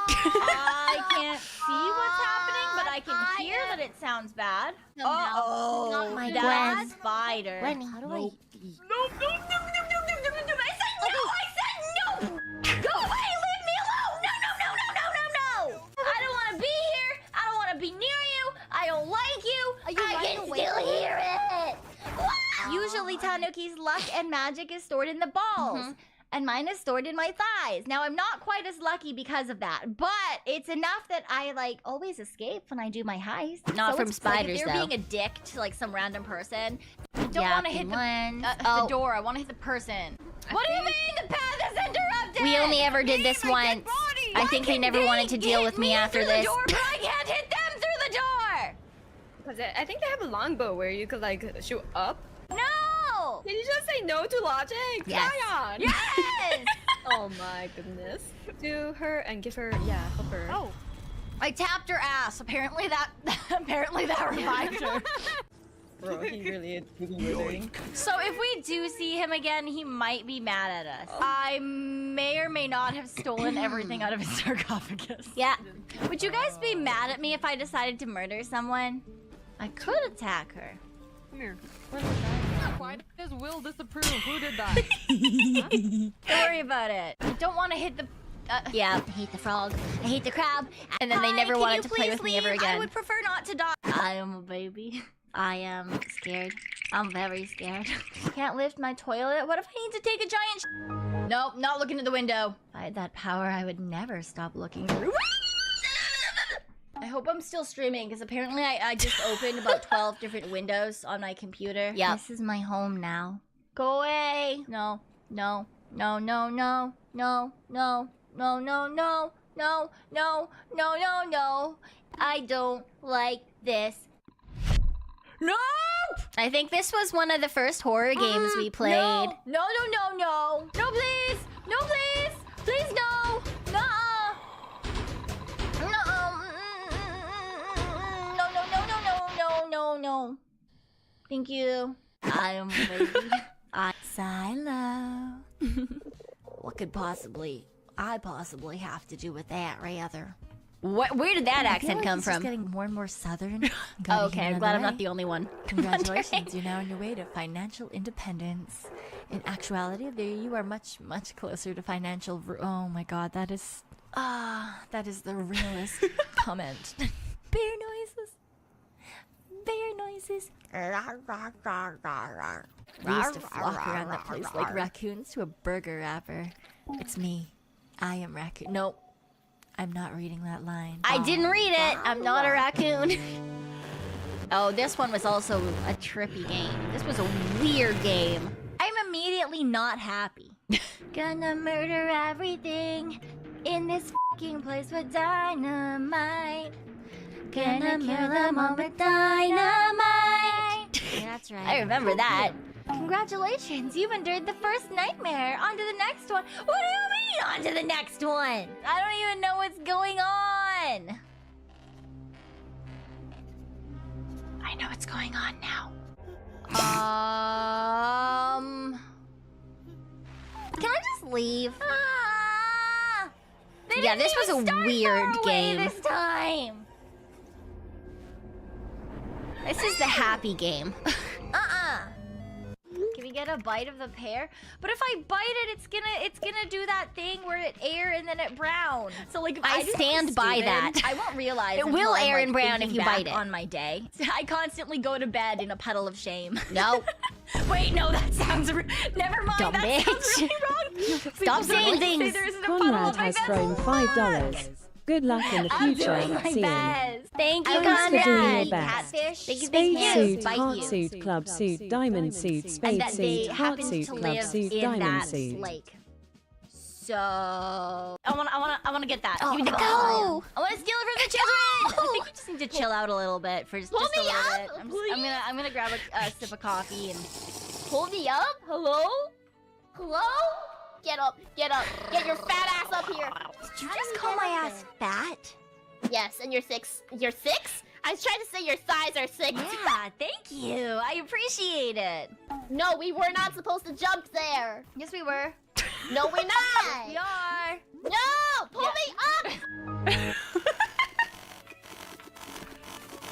I can't see what's happening, but I can hear that it sounds bad. Uh-oh. Not my Gwen. spider. Gwen, how do I... No. I said no! Go away! Leave me alone! No! I don't want to be here. I don't want to be near you. I don't like you. Are you I running can away still from me? hear it. Usually Tanuki's luck and magic is stored in the balls. And mine is stored in my thighs. Now, I'm not quite as lucky because of that, but it's enough that I, like, always escape when I do my heist. Not from it's spiders, like if though. they're being a dick to, like, some random person, I don't want to hit the door. I want to hit the person. What do you mean the path is interrupted? We only ever did this once. I think they never wanted to deal with me after this. Door, but I can't hit them through the door. Because I think they have a longbow where you could like shoot up. No. Did you just say no to logic? Yes. Zion! Yes. Oh my goodness. Do her and give her, yeah, help her. Oh. I tapped her ass. Apparently that revived her. Bro, he really is doing. So if we do see him again, he might be mad at us. I may or may not have stolen everything out of his sarcophagus. Yeah. Would you guys be mad at me if I decided to murder someone? I could attack her. Come here. Why does Will disapprove? Who did that? Don't worry about it. I don't want to hit the... Yeah, I hate the frog. I hate the crab. And then they never wanted to play with me ever I again. would prefer not to die. I am a baby. I am scared. I'm very scared. Can't lift my toilet. What if I need to take a giant Nope, not looking at the window. If I had that power, I would never stop looking through. I hope I'm still streaming, because apparently I just opened about 12 different windows on my computer. Yep. This is my home now. Go away. No. No. No, no, no. No, no. No, no, no. No, no. No, no, no. I don't like this. Nope! I think this was one of the first horror games we played. No, no, no, no, no. No, please. No, please. Please, no. Nuh-uh. No. No, no, no, no, no, no, no, no. Thank you. I am ready. Silo. What could I possibly have to do with that, rather? Where did that I feel accent like come it's just from? getting more and more southern. Oh, okay, I'm glad I'm not the only one. Congratulations, you're now on your way to financial independence. In actuality, there you are much, much closer to financial. Oh my god, that is the realest comment. Bear noises. Bear noises. We used to flock around that place like raccoons to a burger wrapper. It's me. I am raccoon. Nope. I'm not reading that line. I didn't read it. I'm not a raccoon. Oh, this one was also a trippy game. This was a weird game. I'm immediately not happy. Gonna murder everything in this fucking place with dynamite. Gonna kill them all with dynamite. That's right. I remember that. Congratulations, you've endured the first nightmare. On to the next one. What do you mean, on to the next one? I don't even know what's going on. I know what's going on now. Can I just leave? They Yeah, didn't this was even a start weird far away game. this time. This is the happy game. Can we get get a bite of the pear. But if I bite it, it's gonna do that thing where it air and then it brown. So like, if I do stand by stupid, that. I won't realize It until will I'm, air like, and brown thinking if you back bite it. on my day. I constantly go to bed in a puddle of shame. No. Wait, no, that sounds. Never mind. Dumb that bitch. sounds really wrong. Stop People saying don't say things. there isn't a puddle Conrad on my has bed. thrown $5. Good luck in the I'm future, doing my Cian. best. Thank you, Thanks for doing Conrad. your best. Catfish. Spade suit, bite heart you. suit, club suit, diamond suit, And spade that they suit, heart happen suit, to club live suit, in diamond that suit. lake. So I wanna get that. Oh, Give me the no. ball. I wanna steal it from the children. I think you just need to chill out a little bit for just a little bit. I'm gonna grab a sip of coffee and Pull me up? Hello? Hello? Get up, get up. Get your fat ass up here. Did you just call my ass fat? Yes, and you're 6. You're 6? I was trying to say your thighs are 6. yeah, thank you. I appreciate it. No, we were not supposed to jump there. Yes, we were. No, we're not. We are. No, pull me up.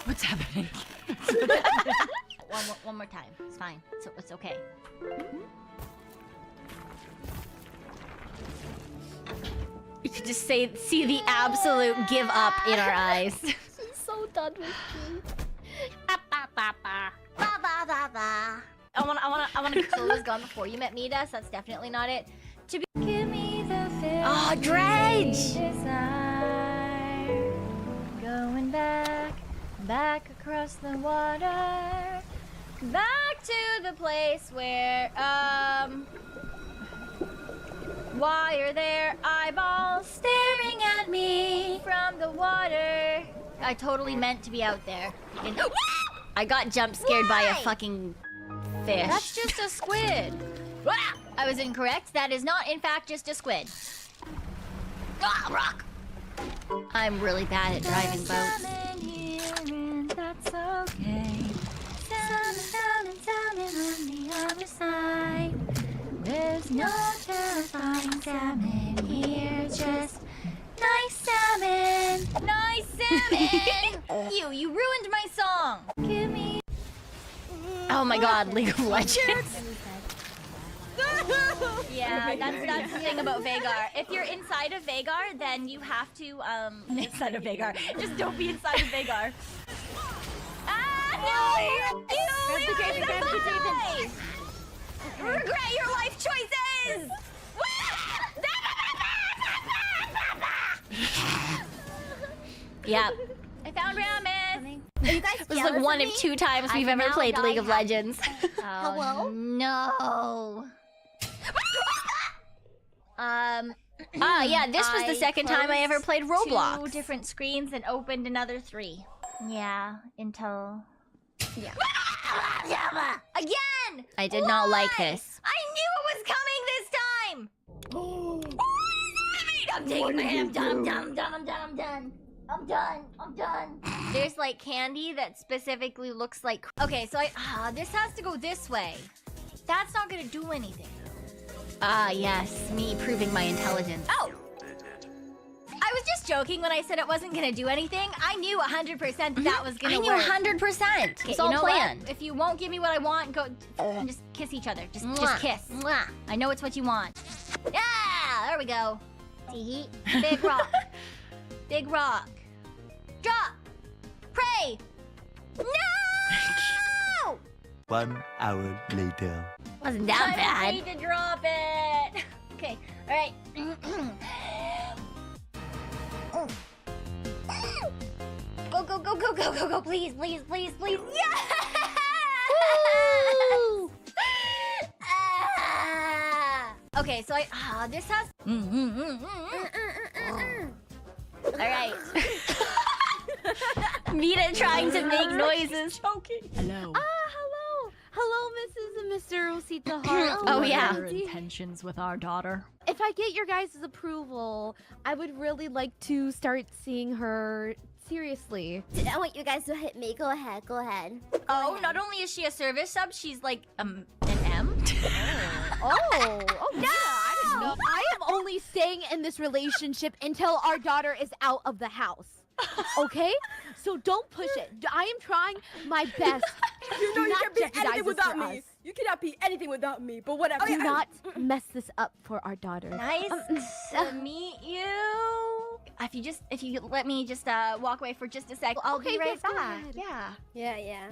What's happening? one more time. It's fine. It's okay. You could just see the absolute give up in our eyes. She's so done with me. I wanna kill was gone before you met Meeta, so that's definitely not it. To be give me the feeling. Oh, Dredge! Desire. Going back across the water. Back to the place where why are there eyeballs staring at me from the water? I totally meant to be out there. I got jump scared by a fucking fish. That's just a squid. I was incorrect. That is not, in fact, just a squid. Rock. I'm really bad at driving boats. That's okay. Salmon on the other side. There's no terrifying salmon here, just nice salmon. Nice salmon. You ruined my song. Give me. Oh my God, League of Legends. Yeah, that's the thing about Vagar. If you're inside of Vagar, then you have to inside of Vagar. Just don't be inside of Vagar. Ah no! Regret your life choices! Yep. I found ramen. Are you guys This is like one of 2 times we've ever played League of Legends. Hello? No. Yeah, this was the second time I ever played Roblox. 2 different screens and opened another 3. Yeah, until... Yeah. Again! I did not like this. I knew it was coming this time! I'm taking my hand. I'm done. There's like candy that specifically looks like... Okay, so this has to go this way. That's not gonna do anything. Yes, me proving my intelligence. Oh! I was just joking when I said it wasn't gonna do anything. I knew 100% that was gonna I work. knew 100%. Okay, It's all you know planned. what? If you won't give me what I want, go just kiss each other. Just kiss. Mwah. I know it's what you want. Yeah, there we go. See, big rock, big rock. Drop, pray. No! 1 hour later. Wasn't that I bad. need to drop it. Okay, all right. Go, please. Yeah! Okay, so this has... All right. Meeta trying to make noises. Hello. Hello, Mrs. and Mr. Osita Hart. Oh, yeah. Your intentions with our daughter. If I get your guys' approval, I would really like to start seeing her seriously. I want you guys to hit me. Go ahead. Oh, not only is she a service sub, she's like an M. Oh, no! I didn't know. I am only staying in this relationship until our daughter is out of the house. Okay? So don't push it. I am trying my best. You know you not can't be jeopardize anything this without for me. us. You cannot be anything without me, but whatever. Do not mess this up for our daughter. Nice to meet you. If you let me just walk away for just a sec, I'll be right yes, go back. ahead. Yeah. Yeah.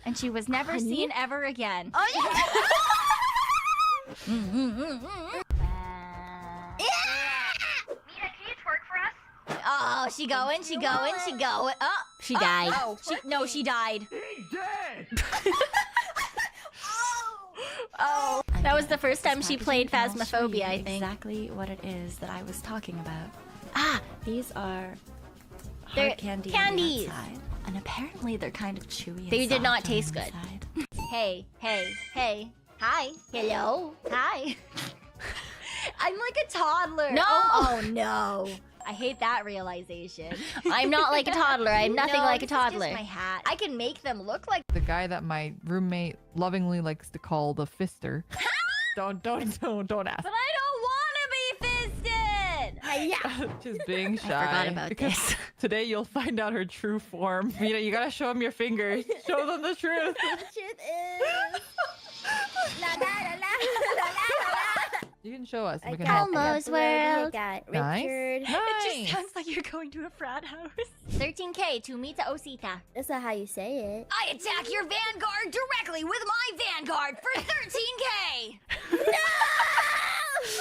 And she was never Honey? seen ever again. Oh yeah. Oh, she going. Oh, she died. Oh, she died. Oh, that was the first time she played Phasmophobia, I think. Exactly what it is that I was talking about. Ah, these are They're hard candy candies. on the outside, and apparently they're kind of chewy. They and did not soft on taste the good. inside. Hey. Hi. Hello. Hi. I'm like a toddler. No! Oh no. I hate that realization. I'm not like a toddler. I'm nothing like a toddler. This is my hat. I can make them look like The guy that my roommate lovingly likes to call the fister. Don't ask. But I don't want to be fisted. Yeah. She's being shy. I forgot about because this. today you'll find out her true form. You gotta show them your fingers. Show them the truth. Shit is. La la la la la la. You can show us. We can got help you. Almost world. I got Nice. Richard. It Nice. just sounds like you're going to a frat house. 13K to Meeta Osita. That's not how you say it. I attack your vanguard directly with my vanguard for 13K.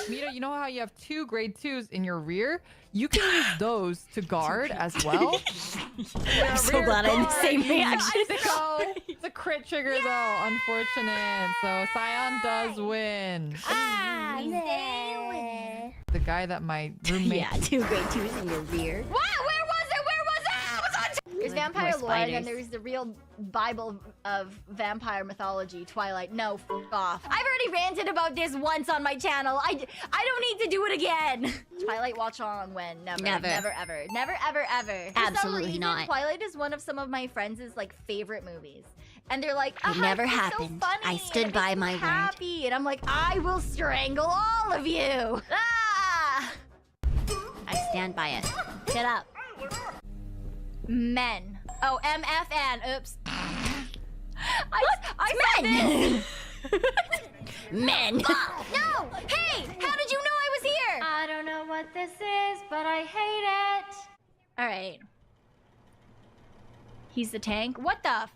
Meeta, you know how you have 2 grade 2s in your rear? You can use those to guard as well. I'm so glad I had the same reaction. It's a crit trigger though, unfortunate. So Cyon does win. The guy that my roommate Yeah, 2 grade 2s in your rear. Wow, where was it? I was on There's vampire more lore, and then spiders. there's the real Bible of vampire mythology, Twilight. No, f off. I've already ranted about this once on my channel. I don't need to do it again. Twilight watch along when? Never. Never. Never, ever. Never, ever, ever. For some Absolutely reason, not. Twilight is one of some of my friends' like favorite movies. And they're like, It never it's so happened. funny, I and stood it by makes me my word. happy. And I'm like, I will strangle all of you. Ah! I stand by it. Get up. Men. Oh, MFN. Oops. I said this. Men. No! Hey! How did you know I was here? I don't know what this is, but I hate it. All right. He's the tank. What the?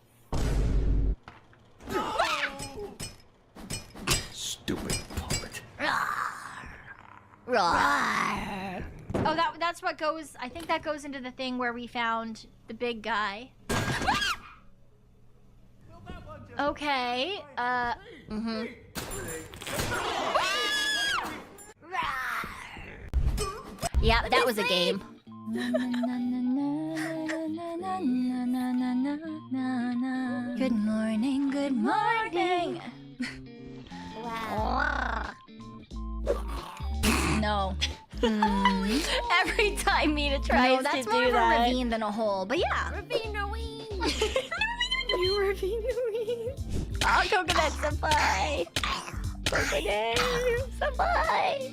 Stupid puppet. Oh, that's what goes. I think that goes into the thing where we found the big guy. Okay. Yeah, that was a game. Good morning. Good morning. Wow. No. Every time Meeta tries that's to more do of a that. ravine than a hole, but yeah. You ravine. Oh, coconut supply. Coconut supply.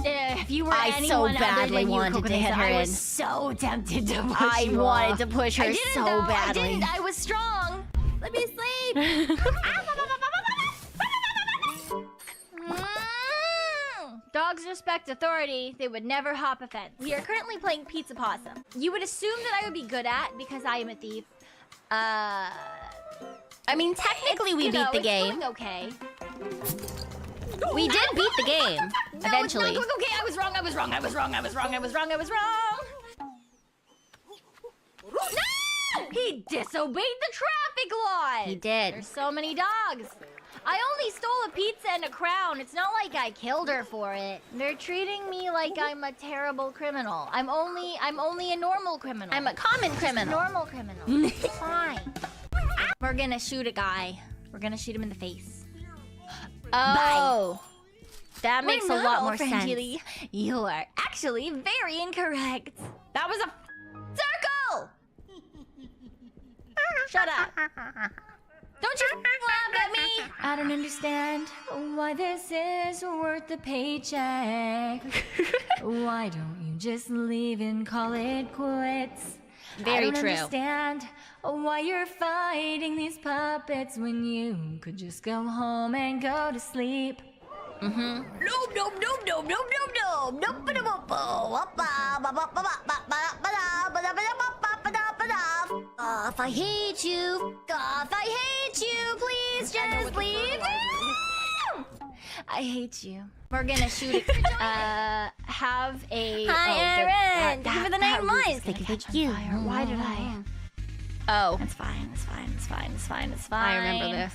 If you were I so anyone other badly than you, wanted to Coconut, hit her I in. was so tempted to push I you wanted off. to push her I didn't, so though. badly. I didn't. I was strong. Let me sleep. Dogs respect authority. They would never hop a fence. We are currently playing Pizza Possum. You would assume that I would be good at because I am a thief. I mean, technically we beat the it's game. going okay. We did beat the game. No, Eventually. it's not going okay. I was wrong. No! He disobeyed the traffic laws. He did. There's so many dogs. I only stole a pizza and a crown. It's not like I killed her for it. They're treating me like I'm a terrible criminal. I'm only a normal criminal. I'm a common criminal. Normal criminal. Fine. We're gonna shoot a guy. We're gonna shoot him in the face. Oh. That makes a lot more sense. Friendly. You are actually very incorrect. That was a circle! Shut up. Don't you laugh at me! I don't understand why this is worth the paycheck. Why don't you just leave and call it quits? Very true. Understand why you're fighting these puppets when you could just go home and go to sleep. Mm-hmm. If I hate you, if I hate you, please just leave me. I hate you. We're gonna shoot it. Have a. Hi, Aaron. Thank you for the 9 months. Thank you. Why did I? Oh. It's fine. It's fine. It's fine. It's fine. It's fine. I remember this.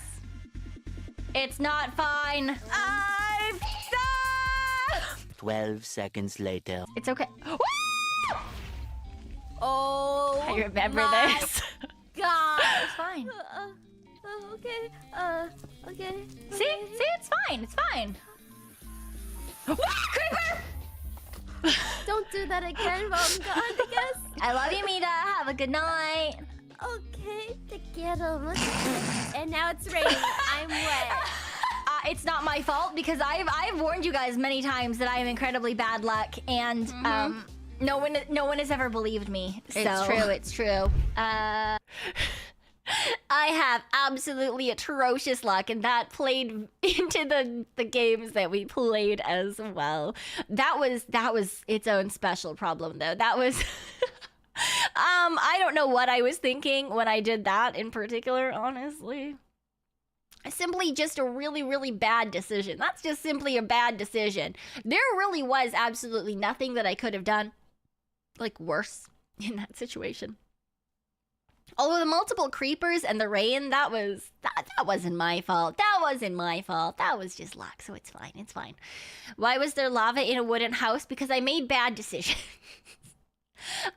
It's not fine. 12 seconds later. It's okay. Oh, I remember this. God. It's fine. Okay. Okay. See, it's fine. It's fine. Creeper! Don't do that again, Mom. God, I guess. I love you, Meeta. Have a good night. Okay, te quiero. And now it's raining. I'm wet. It's not my fault because I've warned you guys many times that I am incredibly bad luck, and no one has ever believed me. It's true. It's true. I have absolutely atrocious luck, and that played into the games that we played as well. That was its own special problem, though. That was I don't know what I was thinking when I did that in particular, honestly. Simply just a really, really bad decision. That's just simply a bad decision. There really was absolutely nothing that I could have done, like, worse in that situation. Although the multiple creepers and the rain, that wasn't my fault. That wasn't my fault. That was just luck, so it's fine. It's fine. Why was there lava in a wooden house? Because I made bad decisions.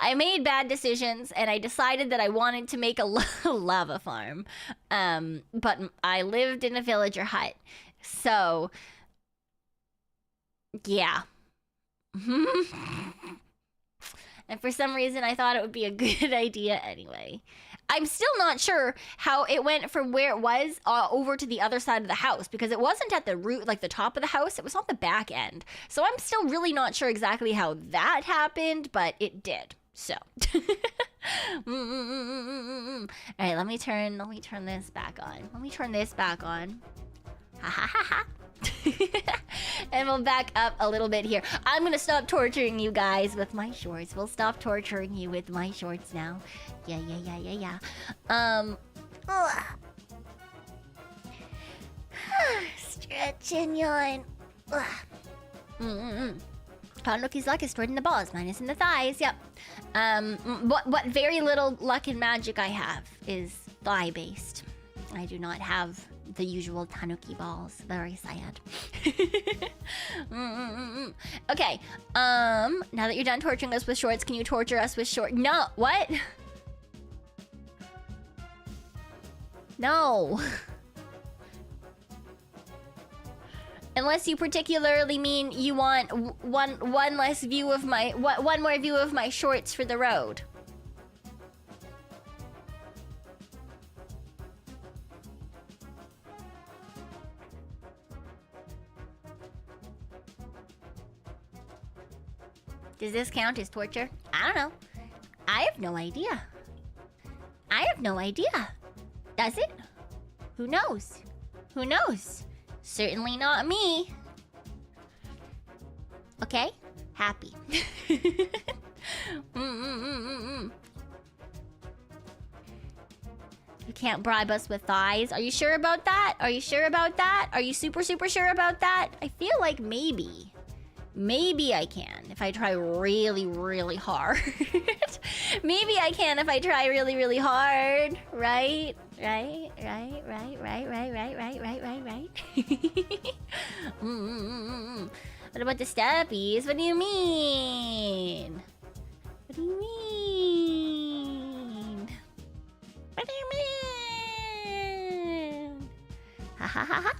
I made bad decisions, and I decided that I wanted to make a lava farm. But I lived in a villager hut. So, yeah. And for some reason, I thought it would be a good idea anyway. I'm still not sure how it went from where it was over to the other side of the house, because it wasn't at the root, like the top of the house. It was on the back end. So I'm still really not sure exactly how that happened, but it did. So, all right, let me turn this back on. Let me turn this back on. Ha ha ha ha. And we'll back up a little bit here. I'm gonna stop torturing you guys with my shorts. We'll stop torturing you with my shorts now. Yeah. Stretch and yawn. Tanuki's luck is stored in the balls, minus in the thighs. Yep. What very little luck and magic I have is thigh-based. I do not have the usual Tanuki balls. Very sad. Okay. Now that you're done torturing us with shorts, can you torture us with short? No. What? No. Unless you particularly mean you want one less view of my one more view of my shorts for the road. Does this count as torture? I don't know. I have no idea. Does it? Who knows? Who knows? Certainly not me. Okay? Happy. You can't bribe us with thighs. Are you sure about that? Are you sure about that? Are you super sure about that? I feel like maybe. Maybe I can if I try really, really hard. Maybe I can if I try really, really hard. Right? What about the steppies? What do you mean? What do you mean? What do you mean? Ha ha ha ha.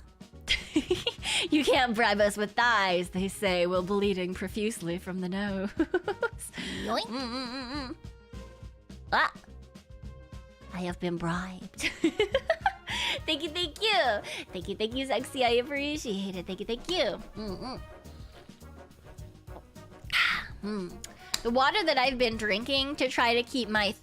You can't bribe us with thighs, they say, while bleeding profusely from the nose. Yoink. Ah! I have been bribed. Thank you. Thank you, sexy. I appreciate it. Thank you. The water that I've been drinking to try to keep my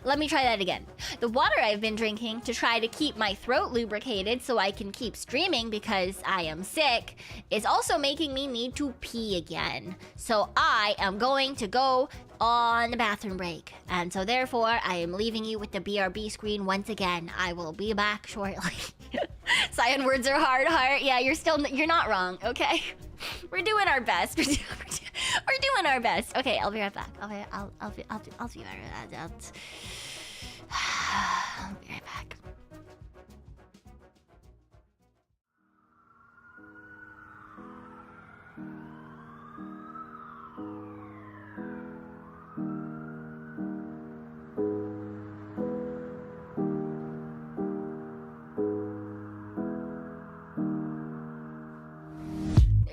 Let me try that again. The water I've been drinking to try to keep my throat lubricated so I can keep streaming because I am sick is also making me need to pee again. So I am going to go on the bathroom break. And so therefore, I am leaving you with the BRB screen once again. I will be back shortly. Cyan words are hard, Hart. Yeah, you're not wrong, okay? We're doing our best. We're doing our best. Okay, I'll be right back. I'll be right back. I'll be right back.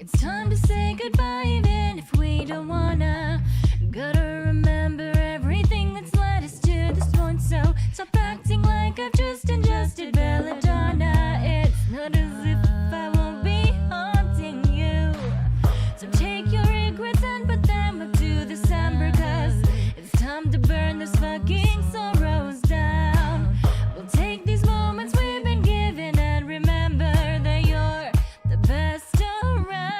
It's time to say goodbye even if we don't wanna. Gotta remember everything that's led us to this point. So stop acting like I've just ingested belladonna. It's not as if I won't be haunting you. So take your regrets and put them up to December, 'cause it's time to burn this fucking sorrows down. We'll take these moments we've been given and remember that you're the best around.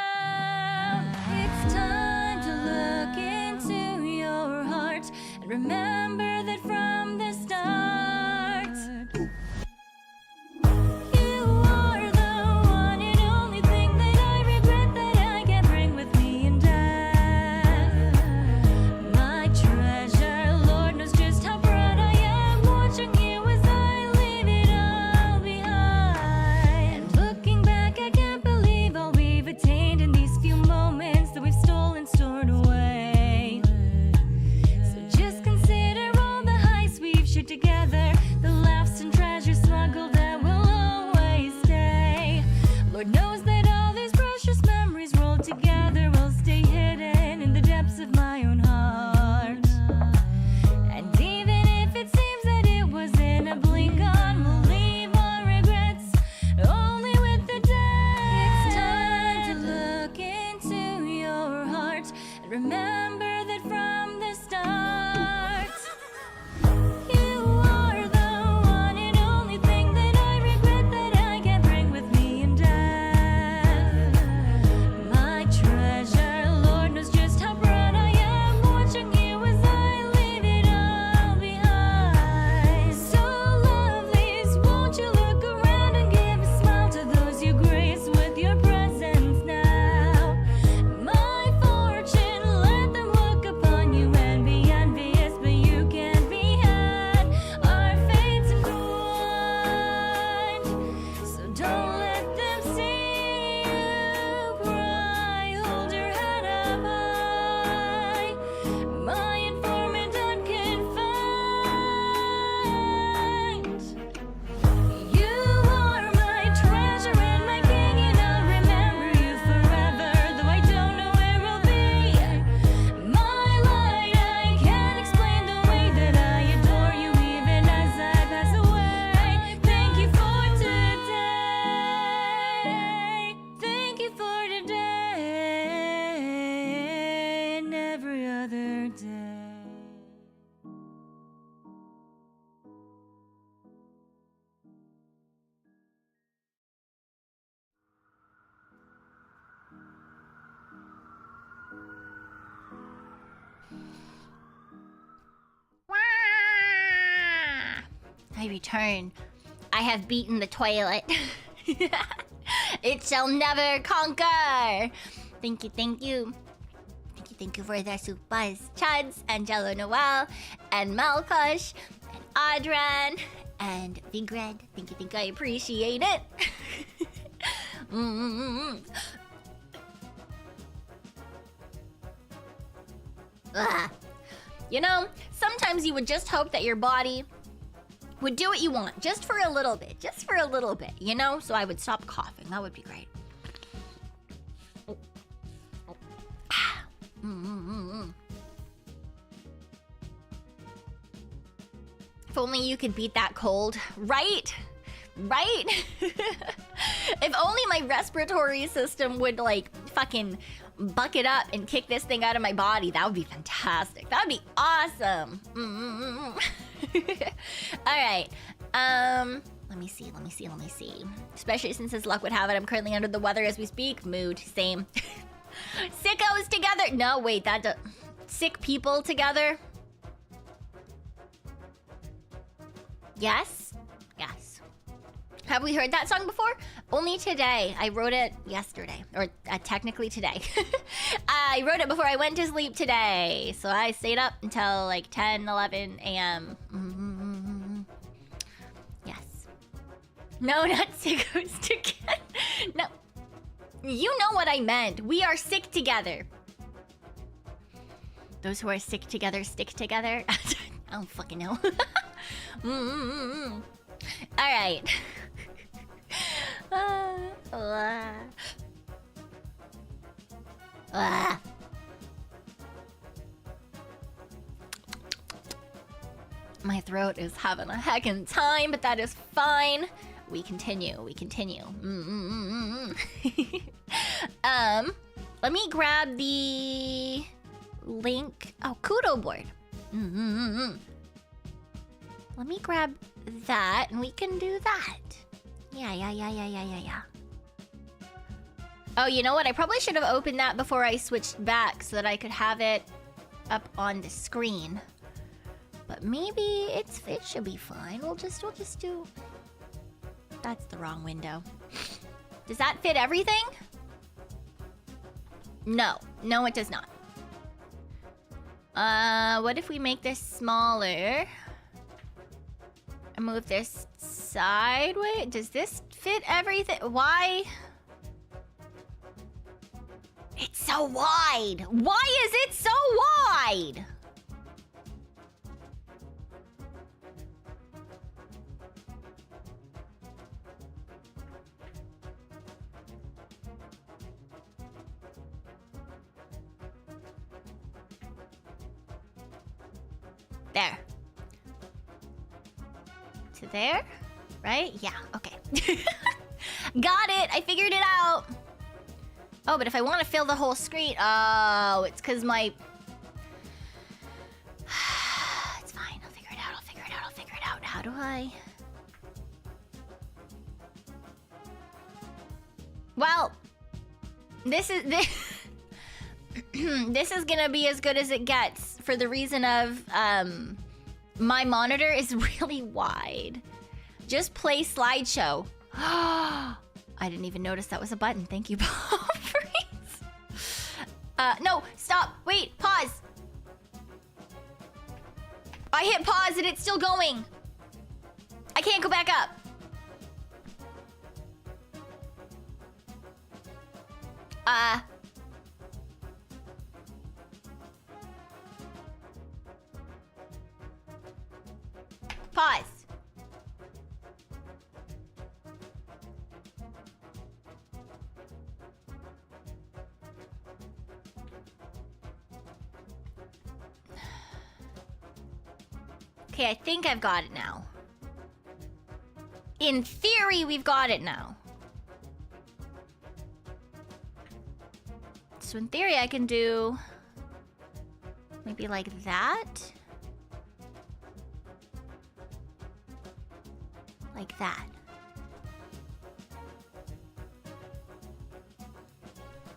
It's time to look into your heart and remember that from the start, you are the one and only thing that I regret that I can't bring with me in death. My treasure, Lord knows just how proud I am watching you as I leave it all behind. And looking back, I can't believe all we've attained in these few moments that we've stolen, stored away. So just consider all the heists we've shared together, the laughs and treasures smuggled that will always stay. Lord knows that all these precious memories rolled together will stay hidden in the depths of my own heart. And even if it seems that it was in a blink on, we'll leave our regrets only with the dead. It's time to look into your heart and remember that from the start, you are the one and only thing that I regret that I can't bring with me in death. My treasure, Lord knows just how proud I am watching you as I leave it all behind. So lovelies, won't you look around and give a smile to those you grace with your presence now. My fortune, let them look upon you and be envious, but you can't be had. Our fates entwined, so don't let them see you cry. Hold your head up high, my informant unconfined. You are my treasure and my king, and I'll remember you forever, though I don't know where I'll be. My light, I can't explain the way that I adore you even as I pass away. Thank you for today. Thank you for today and every other day. I return. I have beaten the toilet. It shall never conquer. Thank you, thank you. Thank you for the supers. Chuds, Angelo Noel, and Malkosh, and Adran, and Vigred. Thank you, I appreciate it. Ugh. You know, sometimes you would just hope that your body would do what you want, just for a little bit, you know? So I would stop coughing. That would be great. If only you could beat that cold, right? Right? If only my respiratory system would, like, fucking buck it up and kick this thing out of my body. That would be fantastic. That would be awesome. All right. Let me see. Especially since as luck would have it, I'm currently under the weather as we speak. Mood, same. Sickos together. No, wait, sick people together. Yes. Have we heard that song before? Only today. I wrote it yesterday, or technically today. I wrote it before I went to sleep today, so I stayed up until like 10, 11 a.m. Yes. No, not sickos together. No. You know what I meant. We are sick together. Those who are sick together stick together. I don't fucking know. All right. My throat is having a heckin' time, but that is fine. We continue. Let me grab the link. Oh, Kudo board. Let me grab that, and we can do that. Yeah. Oh, you know what? I probably should have opened that before I switched back so that I could have it up on the screen. But maybe it should be fine. We'll just do... That's the wrong window. Does that fit everything? No, it does not. What if we make this smaller? And move this sideways? Does this fit everything? Why? It's so wide. Why is it so wide? There. To there? Right? Yeah, okay. Got it! I figured it out! Oh, but if I want to fill the whole screen... Oh, it's because my... It's fine. I'll figure it out. How do I... Well... This is gonna be as good as it gets for the reason of, my monitor is really wide. Just play slideshow. I didn't even notice that was a button. Thank you, Pomfreys. No, stop. Wait, pause. I hit pause and it's still going. I can't go back up. Pause. Okay, I think I've got it now. In theory, we've got it now. So in theory, I can do maybe like that. Like that.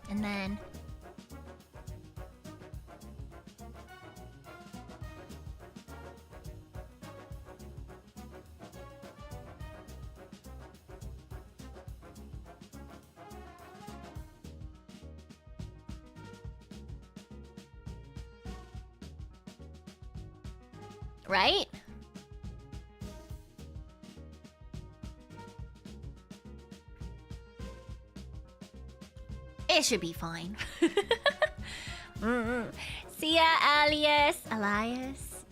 And then... Right? It should be fine. See ya, Elias.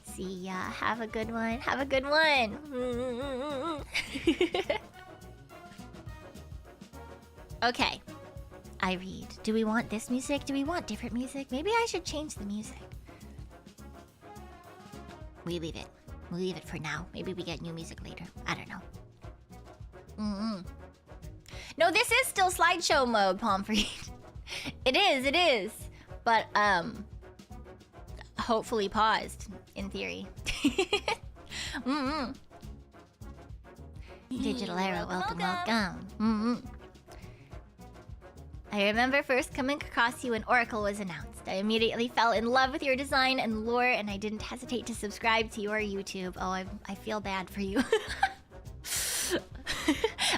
See ya. Have a good one. Okay. I read. Do we want this music? Do we want different music? Maybe I should change the music. We leave it. We'll leave it for now. Maybe we get new music later. I don't know. No, this is still slideshow mode, Pomfrey. It is. But, hopefully paused, in theory. Digital Arrow, welcome. I remember first coming across you when Oracle was announced. I immediately fell in love with your design and lore, and I didn't hesitate to subscribe to your YouTube. Oh, I feel bad for you.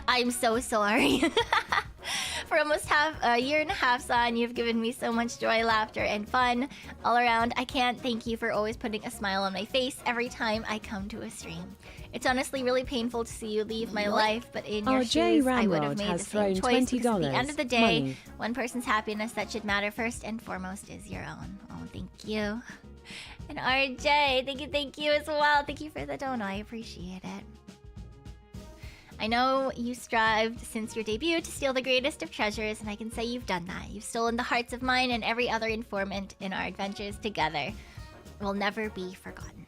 I'm so sorry. For almost a year and a half, San, you've given me so much joy, laughter, and fun all around. I can't thank you for always putting a smile on my face every time I come to a stream. It's honestly really painful to see you leave my life, but in your shoes, I would have made the same choice. Because at the end of the day, one person's happiness that should matter first and foremost is your own. Oh, thank you. And RJ, thank you as well. Thank you for the dono. I appreciate it. I know you strived since your debut to steal the greatest of treasures, and I can say you've done that. You've stolen the hearts of mine and every other informant in our adventures together. It will never be forgotten.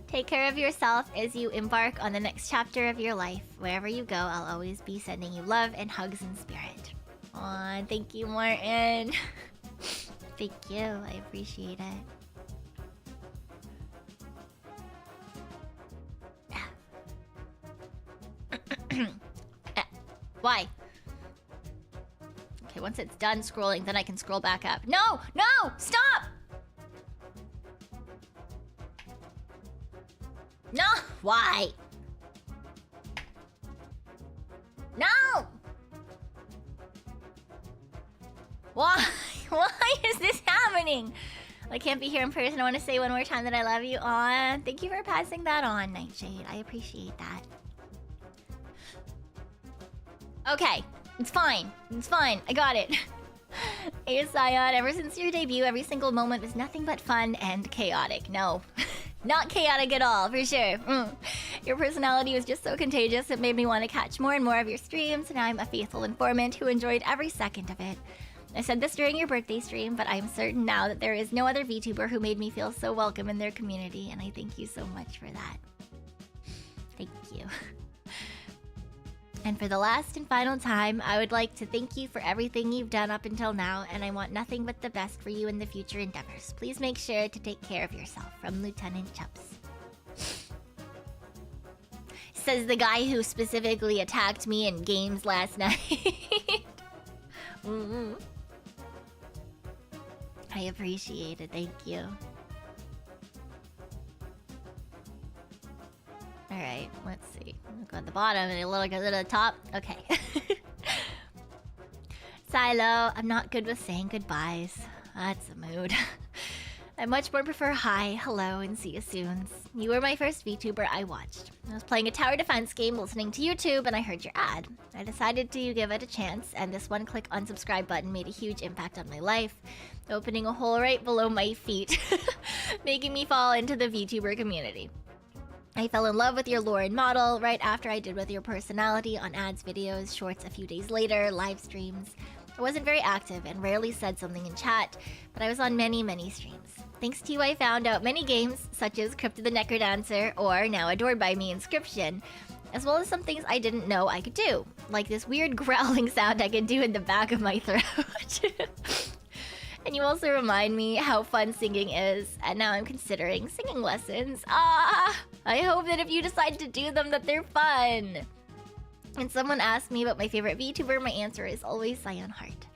Take care of yourself as you embark on the next chapter of your life. Wherever you go, I'll always be sending you love and hugs in spirit. Aw, thank you, Martin. Thank you. I appreciate it. Why? Okay, once it's done scrolling, then I can scroll back up. No! No! Stop! No! Why? No! Why? Why is this happening? I can't be here in person. I want to say one more time that I love you. Aw, thank you for passing that on, Nightshade. I appreciate that. Okay, it's fine. It's fine. I got it. Hey, Cyon, ever since your debut, every single moment was nothing but fun and chaotic. No. Not chaotic at all, for sure. Your personality was just so contagious, it made me want to catch more and more of your streams, and I'm a faithful informant who enjoyed every second of it. I said this during your birthday stream, but I'm certain now that there is no other VTuber who made me feel so welcome in their community, and I thank you so much for that. Thank you. And for the last and final time, I would like to thank you for everything you've done up until now, and I want nothing but the best for you in the future endeavors. Please make sure to take care of yourself. From Lieutenant Chups. Says the guy who specifically attacked me in games last night. I appreciate it. Thank you. Alright, let's see. Look at the bottom and a little go to the top. Okay. Silo, I'm not good with saying goodbyes. That's a mood. I much more prefer hi, hello, and see you soon. You were my first VTuber I watched. I was playing a tower defense game listening to YouTube and I heard your ad. I decided to give it a chance, and this one click unsubscribe button made a huge impact on my life, opening a hole right below my feet, making me fall into the VTuber community. I fell in love with your lore and model right after I did with your personality on ads, videos, shorts a few days later, live streams. I wasn't very active and rarely said something in chat, but I was on many, many streams. Thanks to you, I found out many games, such as Crypt of the Necrodancer or Now Adored by Me Inscription, as well as some things I didn't know I could do, like this weird growling sound I could do in the back of my throat. And you also remind me how fun singing is, and now I'm considering singing lessons. I hope that if you decide to do them, that they're fun. When someone asks me about my favorite VTuber, my answer is always Cyon Hart.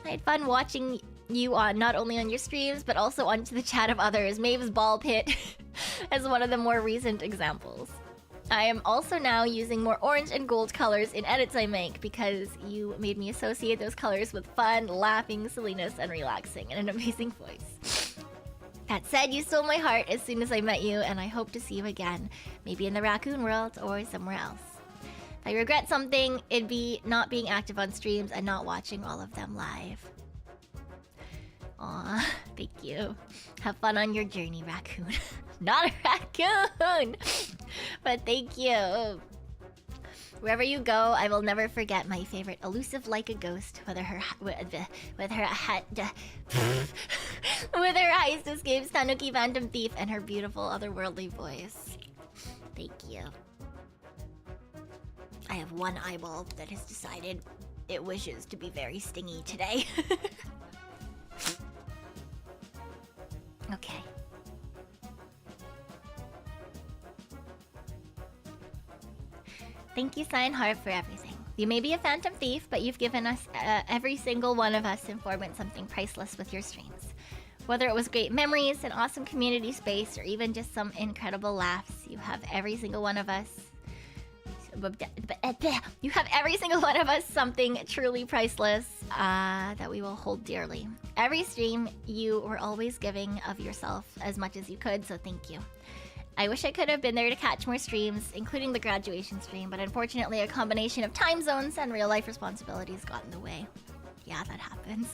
I had fun watching you on not only on your streams, but also onto the chat of others, Maeve's Ball Pit as one of the more recent examples. I am also now using more orange and gold colors in edits I make because you made me associate those colors with fun, laughing, silliness, and relaxing, and an amazing voice. That said, you stole my heart as soon as I met you, and I hope to see you again, maybe in the raccoon world or somewhere else. If I regret something, it'd be not being active on streams and not watching all of them live. Aw, thank you. Have fun on your journey, raccoon. Not a raccoon! But thank you. Wherever you go, I will never forget my favorite elusive like a ghost, with her heist escapes, Tanuki Phantom Thief, and her beautiful otherworldly voice. Thank you. I have one eyeball that has decided it wishes to be very stingy today. Okay. Thank you, Cyan Hart, for everything. You may be a phantom thief, but you've given us, every single one of us, informant something priceless with your streams. Whether it was great memories, an awesome community space, or even just some incredible laughs, you have every single one of us. You have every single one of us something truly priceless that we will hold dearly. Every stream, you were always giving of yourself as much as you could, so thank you. I wish I could have been there to catch more streams, including the graduation stream, but unfortunately a combination of time zones and real-life responsibilities got in the way. Yeah, that happens.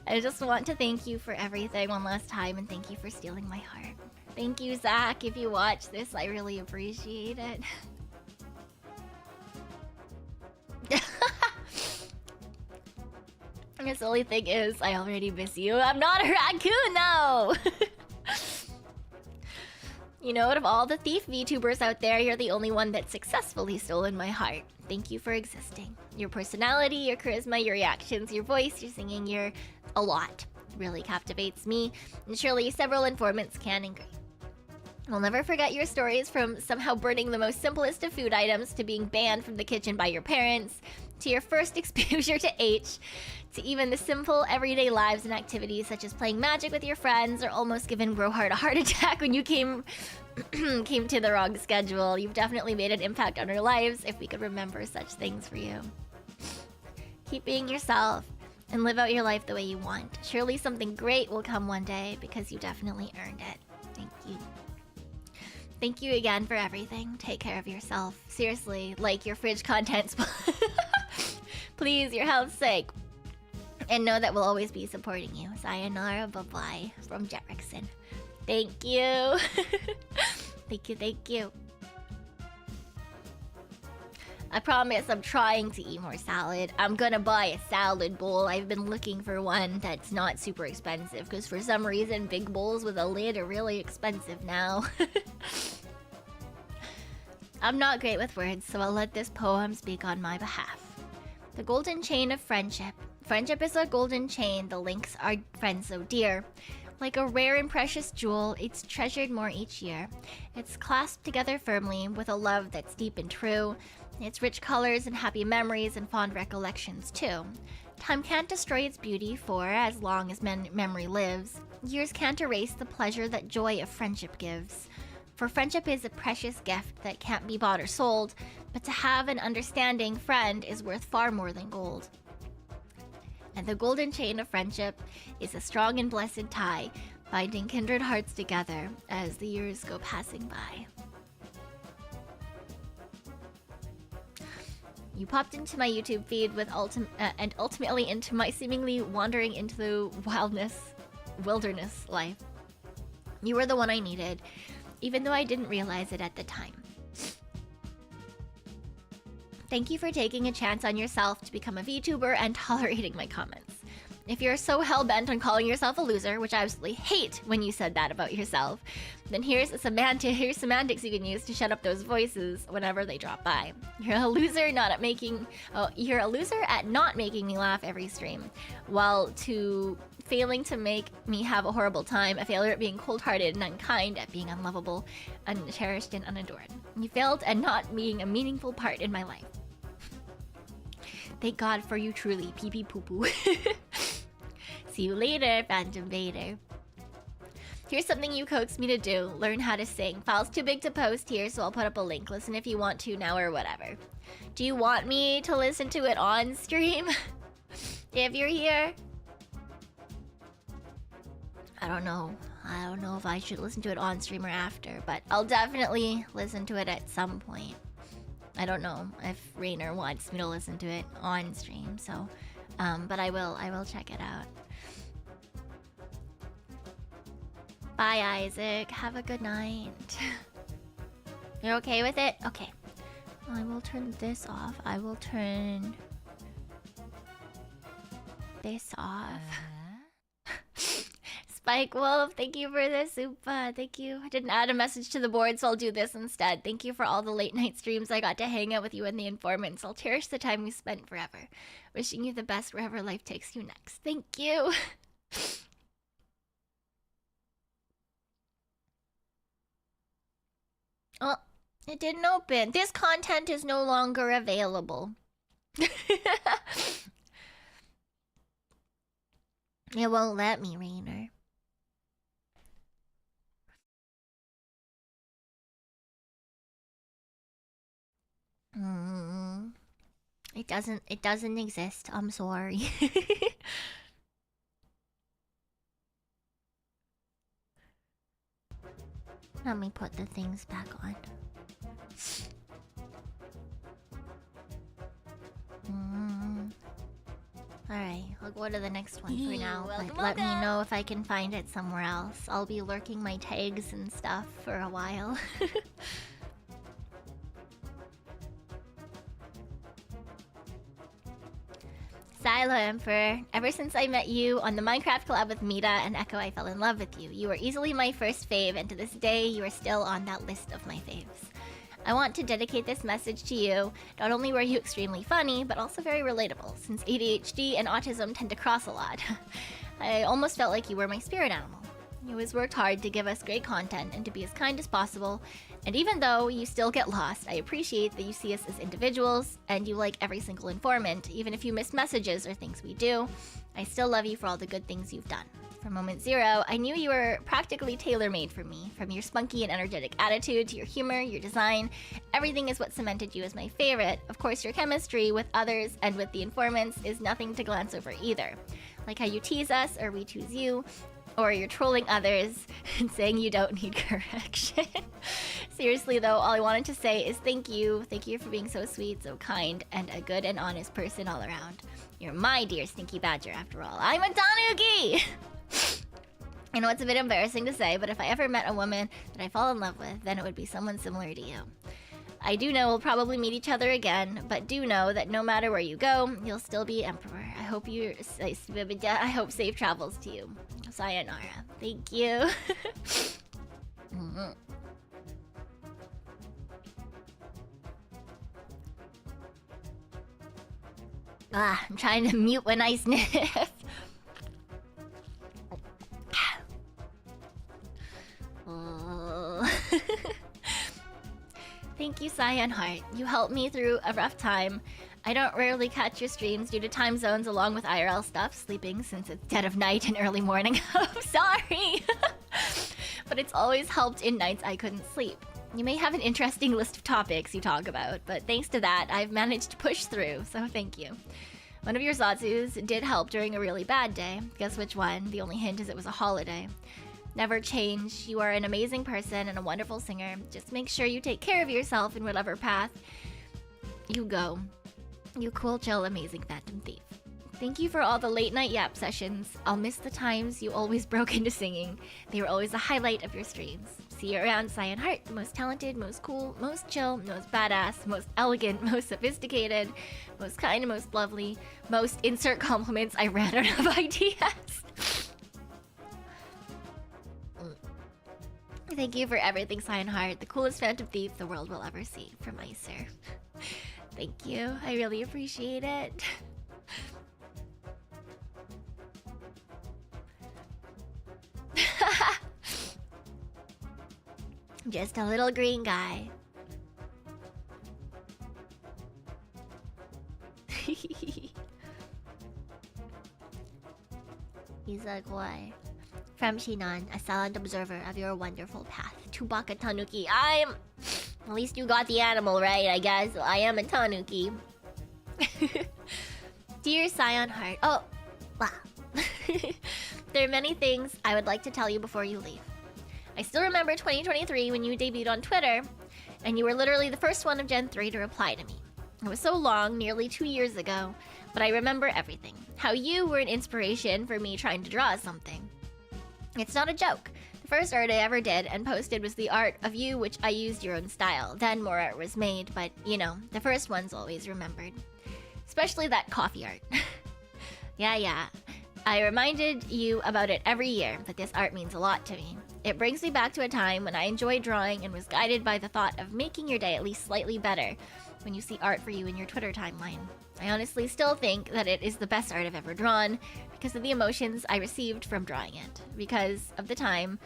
I just want to thank you for everything one last time, and thank you for stealing my heart. Thank you, Zach. If you watch this, I really appreciate it. The only thing is, I already miss you. I'm not a raccoon, though! You know, out of all the thief VTubers out there, you're the only one that's successfully stolen my heart. Thank you for existing. Your personality, your charisma, your reactions, your voice, your singing, your a lot really captivates me, and surely several informants can agree. We'll never forget your stories, from somehow burning the most simplest of food items to being banned from the kitchen by your parents, to your first exposure to H, to even the simple everyday lives and activities such as playing Magic with your friends or almost giving Brohart a heart attack when you came to the wrong schedule. You've definitely made an impact on our lives, if we could remember such things for you. Keep being yourself and live out your life the way you want. Surely something great will come one day, because you definitely earned it. Thank you. Thank you again for everything. Take care of yourself. Seriously, like your fridge contents. Please, your health's sake. And know that we'll always be supporting you. Sayonara, bye-bye. From Jerickson. Thank you. Thank you, thank you. I promise I'm trying to eat more salad. I'm gonna buy a salad bowl. I've been looking for one that's not super expensive, because for some reason big bowls with a lid are really expensive now. I'm not great with words, so I'll let this poem speak on my behalf. The golden chain of friendship. Friendship is a golden chain, the links are friends so dear. Like a rare and precious jewel, it's treasured more each year. It's clasped together firmly with a love that's deep and true. Its rich colors and happy memories and fond recollections too. Time can't destroy its beauty, for as long as memory lives, years can't erase the pleasure that joy of friendship gives. For friendship is a precious gift that can't be bought or sold, but to have an understanding friend is worth far more than gold. And the golden chain of friendship is a strong and blessed tie, binding kindred hearts together as the years go passing by. You popped into my YouTube feed with and ultimately into my seemingly wandering into the wilderness life. You were the one I needed, even though I didn't realize it at the time. Thank you for taking a chance on yourself to become a VTuber and tolerating my comments. If you're so hell-bent on calling yourself a loser, which I absolutely hate when you said that about yourself, then here's semantics you can use to shut up those voices whenever they drop by. You're a loser you're a loser at not making me laugh every stream, while to failing to make me have a horrible time, a failure at being cold-hearted and unkind, at being unlovable, uncherished, and unadored. You failed at not being a meaningful part in my life. Thank God for you truly, pee-pee poo-poo. See you later, Phantom Vader. Here's something you coaxed me to do. Learn how to sing. File's too big to post here, so I'll put up a link. Listen if you want to now or whatever. Do you want me to listen to it on stream? If you're here? I don't know. I don't know if I should listen to it on stream or after, but I'll definitely listen to it at some point. I don't know if Rainer wants me to listen to it on stream, so but I will check it out. Bye, Isaac. Have a good night. You're okay with it? Okay. I will turn this off. I will turn this off. Spike Wolf. Thank you for the super. Thank you. I didn't add a message to the board, so I'll do this instead. Thank you for all the late night streams. I got to hang out with you and the informants. I'll cherish the time we spent forever. Wishing you the best wherever life takes you next. Thank you. Oh, it didn't open. This content is no longer available. It won't let me, Rainer. It doesn't exist. I'm sorry. Let me put the things back on. Alright, I'll go to the next one for now, but let me know if I can find it somewhere else. I'll be lurking my tags and stuff for a while. Silo Emperor, ever since I met you on the Minecraft collab with Meeta and Echo, I fell in love with you. You were easily my first fave, and to this day, you are still on that list of my faves. I want to dedicate this message to you. Not only were you extremely funny, but also very relatable, since ADHD and autism tend to cross a lot. I almost felt like you were my spirit animal. You always worked hard to give us great content and to be as kind as possible, and even though you still get lost, I appreciate that you see us as individuals, and you like every single informant, even if you miss messages or things we do. I still love you for all the good things you've done. From moment zero, I knew you were practically tailor-made for me. From your spunky and energetic attitude to your humor, your design, everything is what cemented you as my favorite. Of course, your chemistry with others and with the informants is nothing to glance over either. Like how you tease us or we tease you, or you're trolling others and saying you don't need correction. Seriously though, all I wanted to say is thank you. Thank you for being so sweet, so kind, and a good and honest person all around. You're my dear Stinky Badger after all. I'm a Tanuki! I know it's a bit embarrassing to say, but if I ever met a woman that I fall in love with, then it would be someone similar to you. I do know we'll probably meet each other again, but do know that no matter where you go, you'll still be Emperor. I hope safe travels to you. Sayonara. Thank you. I'm trying to mute when I sniff. Thank you, Cyan Hart. You helped me through a rough time. I don't rarely catch your streams due to time zones along with IRL stuff, sleeping since it's dead of night and early morning. I'm sorry! But it's always helped in nights I couldn't sleep. You may have an interesting list of topics you talk about, but thanks to that, I've managed to push through, so thank you. One of your Zatsus did help during a really bad day. Guess which one? The only hint is it was a holiday. Never change. You are an amazing person and a wonderful singer. Just make sure you take care of yourself in whatever path you go. You cool, chill, amazing Phantom Thief. Thank you for all the late night yap sessions. I'll miss the times you always broke into singing. They were always the highlight of your streams. See you around, Cyan Hart, the most talented, most cool, most chill, most badass, most elegant, most sophisticated, most kind, most lovely, most insert compliments. I ran out of ideas. Thank you for everything, Cyan Hart, the coolest Phantom Thief the world will ever see. From Icer. Thank you. I really appreciate it. Just a little green guy. He's like, why? From Shinan, a silent observer of your wonderful path. Chewbacca Tanuki. At least you got the animal right, I guess. I am a Tanuki. Dear Cyan Hart. Oh, wow. There are many things I would like to tell you before you leave. I still remember 2023 when you debuted on Twitter, and you were literally the first one of Gen 3 to reply to me. It was so long, nearly 2 years ago, but I remember everything. How you were an inspiration for me trying to draw something. It's not a joke. The first art I ever did and posted was the art of you, which I used your own style. Then more art was made, but you know, the first one's always remembered. Especially that coffee art. Yeah. I reminded you about it every year, but this art means a lot to me. It brings me back to a time when I enjoyed drawing and was guided by the thought of making your day at least slightly better when you see art for you in your Twitter timeline. I honestly still think that it is the best art I've ever drawn because of the emotions I received from drawing it, because of the time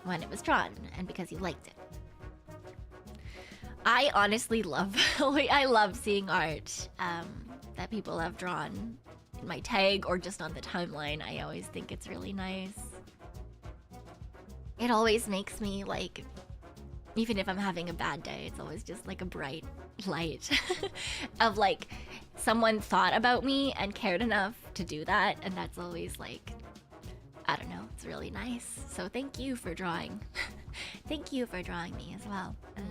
when it was drawn, and because you liked it. I honestly love, I love seeing art that people have drawn in my tag or just on the timeline. I always think it's really nice. It always makes me like, even if I'm having a bad day, it's always just like a bright light of like someone thought about me and cared enough to do that, and that's always like, I don't know, it's really nice. So thank you for drawing. Thank you for drawing me as well. Oh,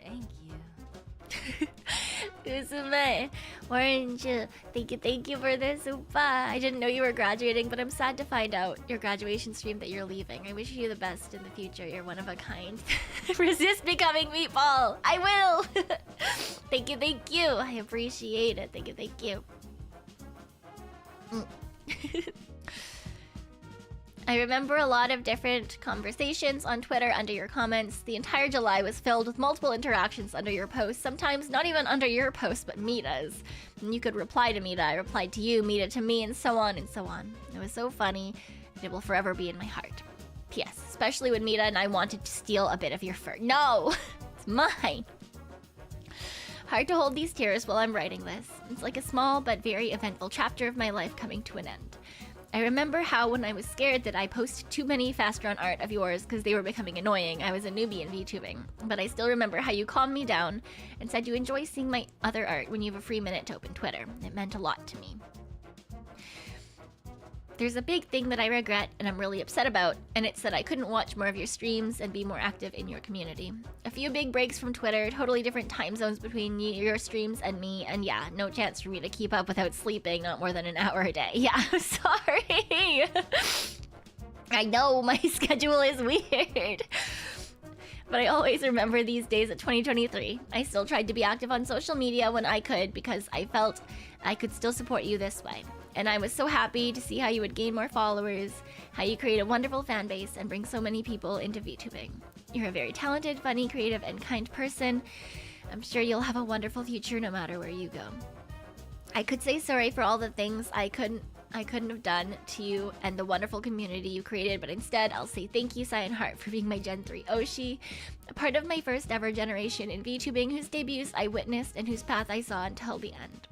thank you. Usume, orange, thank you for the super. I didn't know you were graduating, but I'm sad to find out your graduation stream that you're leaving. I wish you the best in the future. You're one of a kind. Resist becoming meatball. I will. Thank you. I appreciate it. Thank you. I remember a lot of different conversations on Twitter under your comments. The entire July was filled with multiple interactions under your posts, sometimes not even under your post, but Meeta's. And you could reply to Meeta, I replied to you, Meeta to me, and so on and so on. It was so funny, and it will forever be in my heart. P.S. Especially when Meeta and I wanted to steal a bit of your fur. No! It's mine! Hard to hold these tears while I'm writing this. It's like a small but very eventful chapter of my life coming to an end. I remember how when I was scared that I posted too many fast-drawn art of yours because they were becoming annoying, I was a newbie in VTubing. But I still remember how you calmed me down and said you enjoy seeing my other art when you have a free minute to open Twitter. It meant a lot to me. There's a big thing that I regret and I'm really upset about, and it's that I couldn't watch more of your streams and be more active in your community. A few big breaks from Twitter, totally different time zones between your streams and me, and yeah, no chance for me to keep up without sleeping not more than an hour a day. Yeah, I'm sorry. I know my schedule is weird. But I always remember these days of 2023. I still tried to be active on social media when I could because I felt I could still support you this way. And I was so happy to see how you would gain more followers, how you create a wonderful fan base and bring so many people into VTubing. You're a very talented, funny, creative, and kind person. I'm sure you'll have a wonderful future no matter where you go. I could say sorry for all the things I couldn't have done to you and the wonderful community you created, but instead I'll say thank you, Cyan Hart, for being my Gen 3 Oshi, a part of my first ever generation in VTubing whose debuts I witnessed and whose path I saw until the end.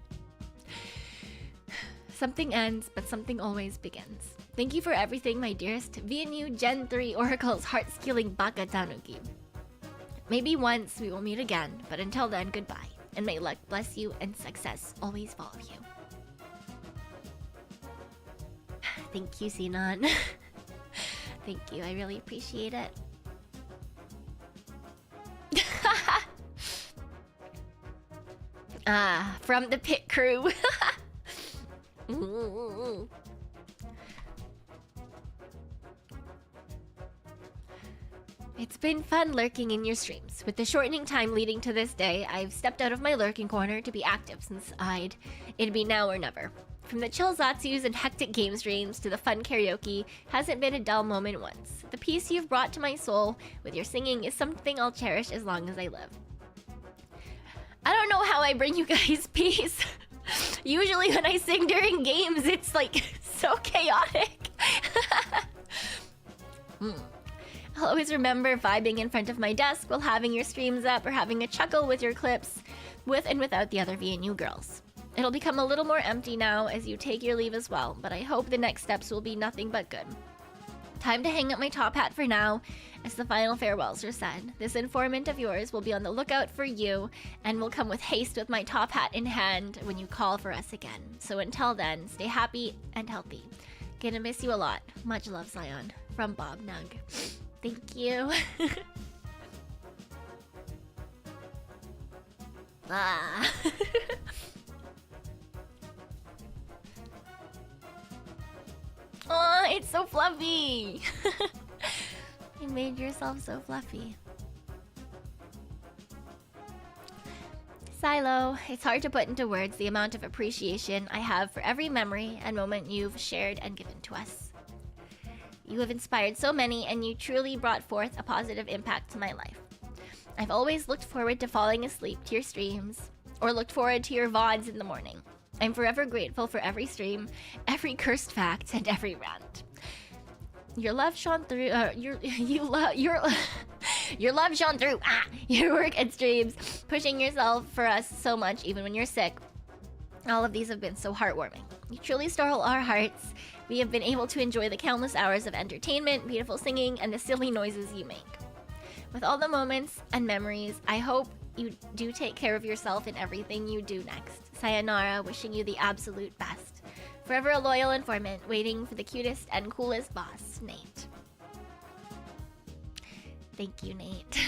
Something ends, but something always begins. Thank you for everything, my dearest V&U Gen 3 Oracle's heart-skilling Baka Tanuki. Maybe once we will meet again, but until then, goodbye. And may luck bless you and success always follow you. Thank you, Sinon. Thank you, I really appreciate it. Ah, from the pit crew. Ooh. It's been fun lurking in your streams. With the shortening time leading to this day, I've stepped out of my lurking corner to be active since it'd be now or never. From the chill Zatsus and hectic game streams to the fun karaoke, hasn't been a dull moment once. The peace you've brought to my soul with your singing is something I'll cherish as long as I live. I don't know how I bring you guys peace. Usually when I sing during games, it's like so chaotic. I'll always remember vibing in front of my desk while having your streams up or having a chuckle with your clips with and without the other V&U girls. It'll become a little more empty now as you take your leave as well, but I hope the next steps will be nothing but good. Time to hang up my top hat for now, as the final farewells are said. This informant of yours will be on the lookout for you, and will come with haste with my top hat in hand when you call for us again. So until then, stay happy and healthy. Gonna miss you a lot. Much love, Cyan. From Bob Nug. Thank you. Ah. Oh, it's so fluffy. You made yourself so fluffy. Silo, it's hard to put into words the amount of appreciation I have for every memory and moment you've shared and given to us. You have inspired so many, and you truly brought forth a positive impact to my life. I've always looked forward to falling asleep to your streams, or looked forward to your VODs in the morning. I'm forever grateful for every stream, every cursed fact, and every rant. Your love shone through. Your love shone through. Your work and streams, pushing yourself for us so much, even when you're sick. All of these have been so heartwarming. You truly stole our hearts. We have been able to enjoy the countless hours of entertainment, beautiful singing, and the silly noises you make. With all the moments and memories, I hope you do take care of yourself in everything you do next. Cyonara, wishing you the absolute best. Forever a loyal informant, waiting for the cutest and coolest boss, Nate. Thank you, Nate.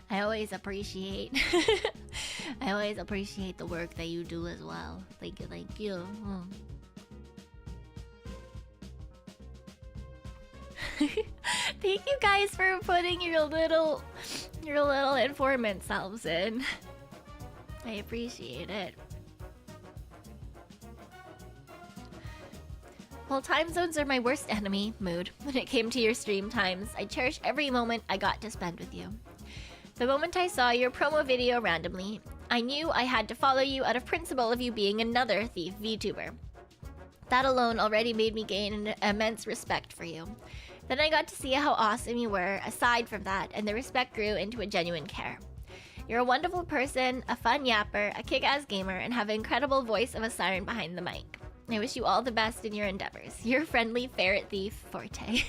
I always appreciate the work that you do as well. Thank you, thank you. Thank you guys for putting your little informant selves in. I appreciate it. While time zones are my worst enemy, mood, when it came to your stream times, I cherish every moment I got to spend with you. The moment I saw your promo video randomly, I knew I had to follow you out of principle of you being another thief VTuber. That alone already made me gain an immense respect for you. Then I got to see how awesome you were aside from that, and the respect grew into a genuine care. You're a wonderful person, a fun yapper, a kick-ass gamer, and have an incredible voice of a siren behind the mic. I wish you all the best in your endeavors. Your friendly ferret thief, Forte.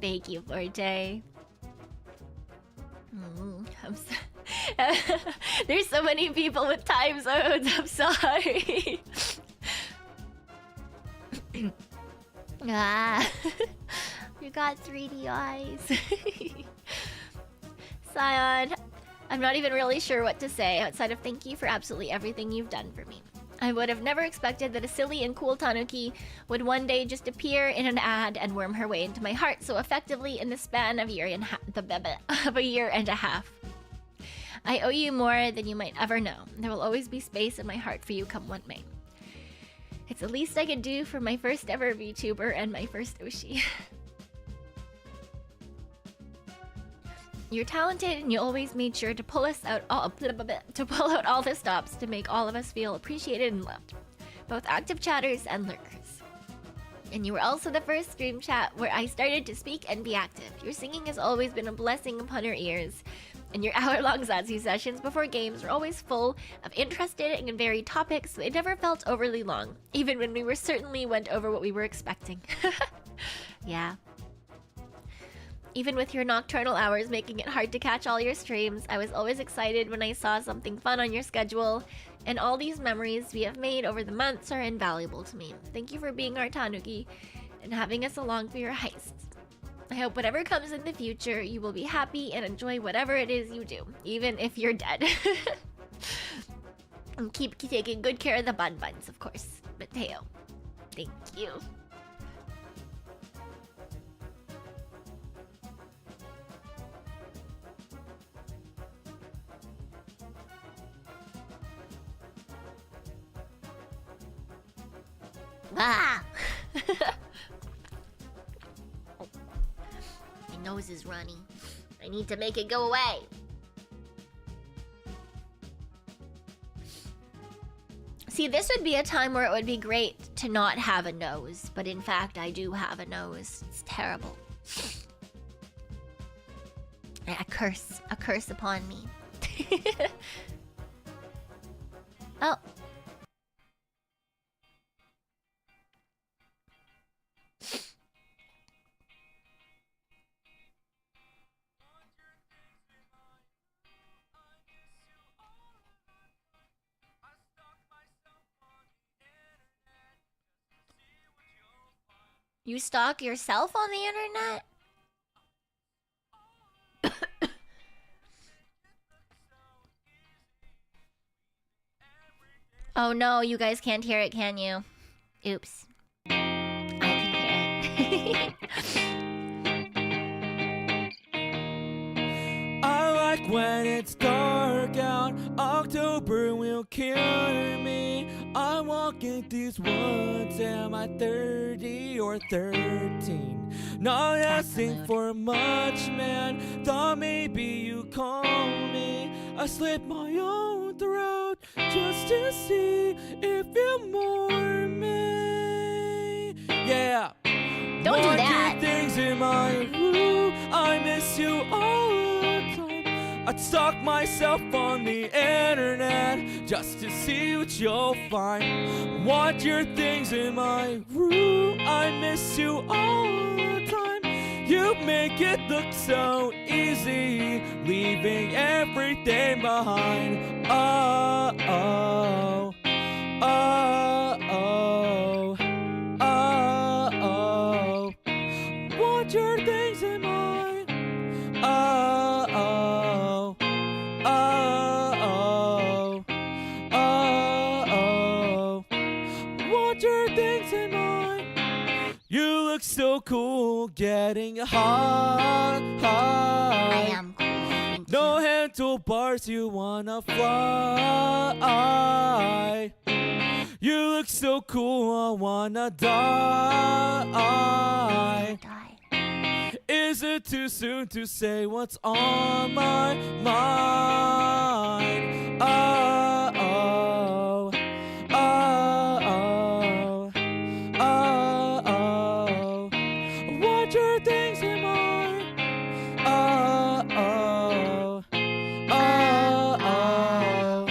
Thank you, Forte. There's so many people with time zones. I'm sorry. You got 3D eyes. Cyon, I'm not even really sure what to say outside of thank you for absolutely everything you've done for me. I would have never expected that a silly and cool Tanuki would one day just appear in an ad and worm her way into my heart so effectively in the span of a year and a half. I owe you more than you might ever know. There will always be space in my heart for you come what may. It's the least I could do for my first ever VTuber and my first Oshi. You're talented, and you always made sure to pull out all the stops to make all of us feel appreciated and loved, both active chatters and lurkers. And you were also the first stream chat where I started to speak and be active. Your singing has always been a blessing upon our ears, and your hour-long Zatsu sessions before games were always full of interesting and varied topics, so they never felt overly long, even when we certainly went over what we were expecting. Yeah. Even with your nocturnal hours making it hard to catch all your streams, I was always excited when I saw something fun on your schedule, and all these memories we have made over the months are invaluable to me. Thank you for being our Tanuki and having us along for your heists. I hope whatever comes in the future, you will be happy and enjoy whatever it is you do, even if you're dead. And keep taking good care of the buns, of course. Mateo, thank you. Ah! My nose is runny. I need to make it go away. See, this would be a time where it would be great to not have a nose, but in fact, I do have a nose. It's terrible. A curse upon me. Oh. You stalk yourself on the internet? Oh no, you guys can't hear it, can you? Oops. I can hear it. I like when it's dark out, October will kill me. I'm walking these woods, am I 30 or 13? Not asking for much, man, thought maybe you call me. I slit my own throat just to see if you mourn me. Yeah. Don't do that. Things in my room, I miss you all the time. I'd stalk myself on the internet just to see what you'll find. Want your things in my room, I miss you all the time. You make it look so easy, leaving everything behind. Oh, oh, oh, oh, oh, oh. Want your things in mine. Oh, oh, oh, oh, oh, oh. Want your things in mine. You look so cool, getting hot, hot. I am cool. No handlebars, you wanna fly. You look so cool, I wanna die. Is it too soon to say what's on my mind? Oh, oh, oh, oh, oh, oh. Want your things in mine? Oh, oh, oh, oh,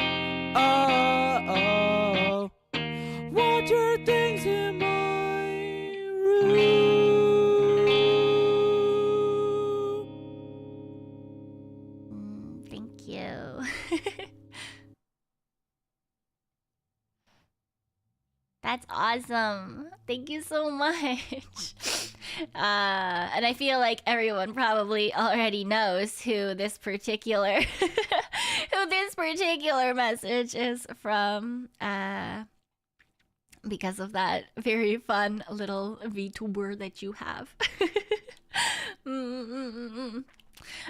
oh, oh. Want your things in my room? Thank you. That's awesome. Thank you so much. And I feel like everyone probably already knows who this particular message is from. Because of that very fun little VTuber that you have.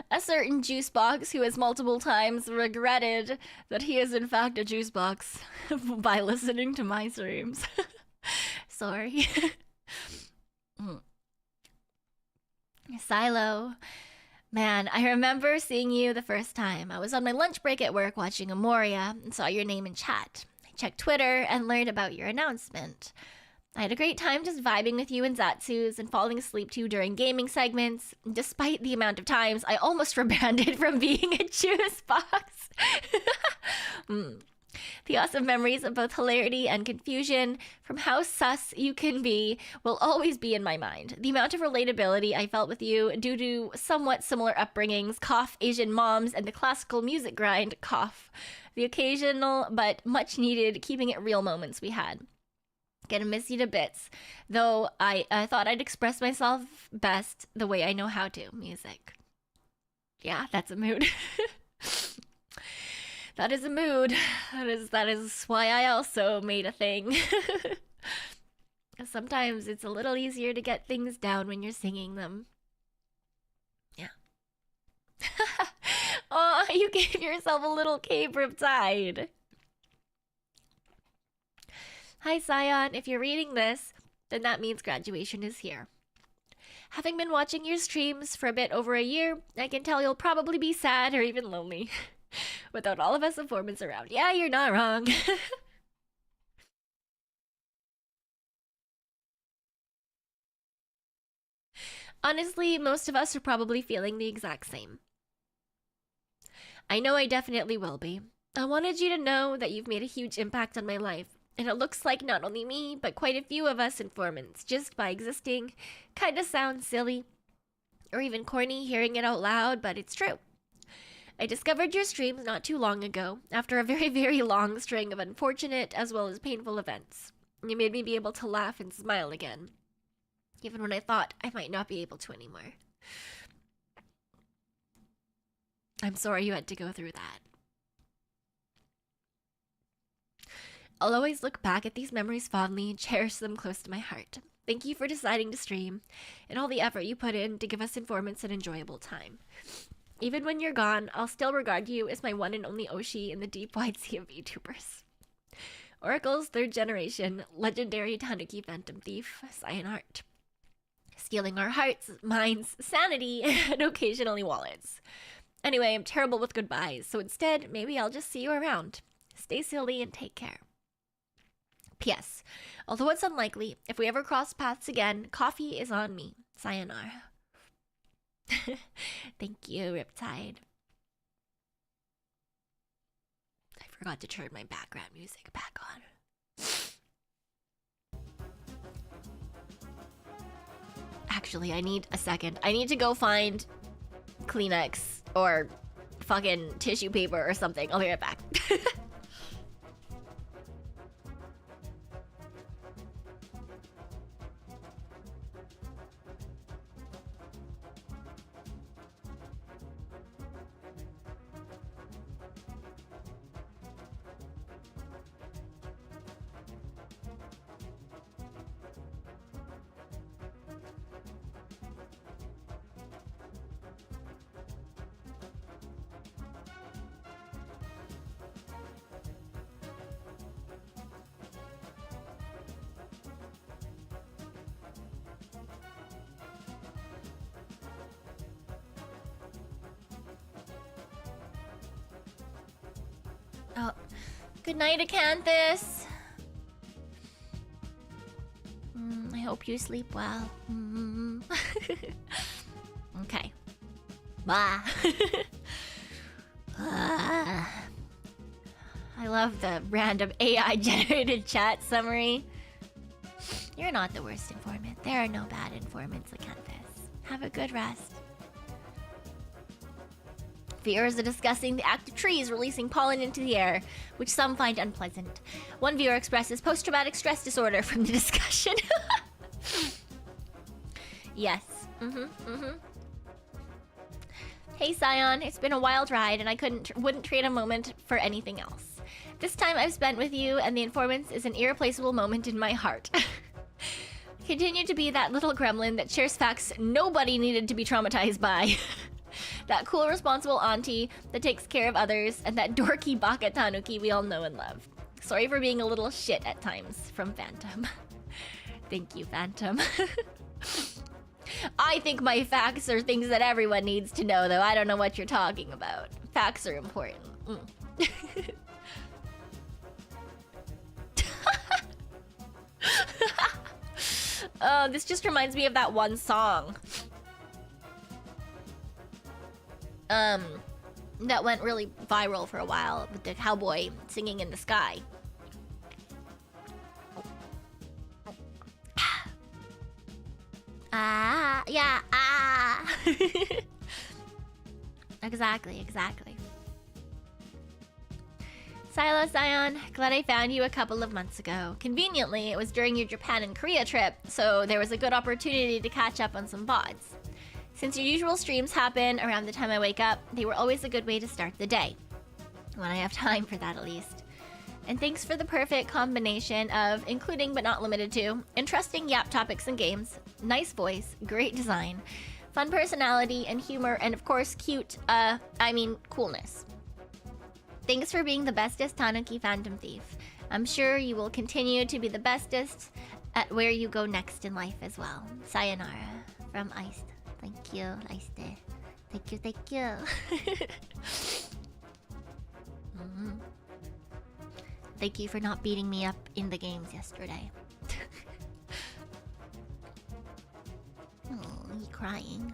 A certain juice box who has multiple times regretted that he is in fact a juice box by listening to my streams. Sorry. Silo. Man, I remember seeing you the first time. I was on my lunch break at work watching Amoria and saw your name in chat. I checked Twitter and learned about your announcement. I had a great time just vibing with you and Zatsus and falling asleep to you during gaming segments, despite the amount of times I almost rebanded from being a juice box. The awesome memories of both hilarity and confusion from how sus you can be will always be in my mind. The amount of relatability I felt with you due to somewhat similar upbringings, cough, Asian moms, and the classical music grind, cough. The occasional but much needed keeping it real moments we had. Gonna miss you to bits, though I thought I'd express myself best the way I know how to. Music. Yeah, that's a mood. That is a mood. That is why I also made a thing. Sometimes it's a little easier to get things down when you're singing them. Yeah. Oh, you gave yourself a little cape riptide. Hi, Cyon. If you're reading this, then that means graduation is here. Having been watching your streams for a bit over a year, I can tell you'll probably be sad or even lonely. Without all of us informants around. Yeah, you're not wrong. Honestly, most of us are probably feeling the exact same. I know I definitely will be. I wanted you to know that you've made a huge impact on my life. And it looks like not only me, but quite a few of us informants, just by existing, kinda sounds silly, or even corny hearing it out loud, but it's true. I discovered your streams not too long ago, after a very, very long string of unfortunate as well as painful events. You made me be able to laugh and smile again, even when I thought I might not be able to anymore. I'm sorry you had to go through that. I'll always look back at these memories fondly and cherish them close to my heart. Thank you for deciding to stream and all the effort you put in to give us informants an enjoyable time. Even when you're gone, I'll still regard you as my one and only Oshi in the deep wide sea of VTubers. Oracle's third generation, legendary Tanuki phantom thief, Cyonara. Stealing our hearts, minds, sanity, and occasionally wallets. Anyway, I'm terrible with goodbyes, so instead, maybe I'll just see you around. Stay silly and take care. P.S. Although it's unlikely, if we ever cross paths again, coffee is on me. Sayonara. Thank you, Riptide. I forgot to turn my background music back on. Actually, I need a second. I need to go find Kleenex or fucking tissue paper or something. I'll be right back. Oh, good night, Acanthus. I hope you sleep well. Okay. Bye. I love the random AI-generated chat summary. You're not the worst informant. There are no bad informants, Acanthus. Have a good rest. Viewers are discussing the act of trees releasing pollen into the air, which some find unpleasant. One viewer expresses post-traumatic stress disorder from the discussion. Yes. Hey, Scion. It's been a wild ride, and I wouldn't trade a moment for anything else. This time I've spent with you and the informants is an irreplaceable moment in my heart. Continue to be that little gremlin that shares facts nobody needed to be traumatized by. That cool, responsible auntie that takes care of others, and that dorky baka tanuki we all know and love. Sorry for being a little shit at times, from Phantom. Thank you, Phantom. I think my facts are things that everyone needs to know, though. I don't know what you're talking about. Facts are important. This just reminds me of that one song. That went really viral for a while with the cowboy singing in the sky. Yeah, Exactly. Silo Scion, glad I found you a couple of months ago. Conveniently, it was during your Japan and Korea trip, so there was a good opportunity to catch up on some VODs. Since your usual streams happen around the time I wake up, they were always a good way to start the day. When I have time for that, at least. And thanks for the perfect combination of, including but not limited to, interesting Yap topics and games, nice voice, great design, fun personality and humor, and of course coolness. Thanks for being the bestest Tanuki Phantom Thief. I'm sure you will continue to be the bestest at where you go next in life as well. Sayonara from Iced. Thank you, Iced. Thank you. Thank you for not beating me up in the games yesterday. Oh, you crying.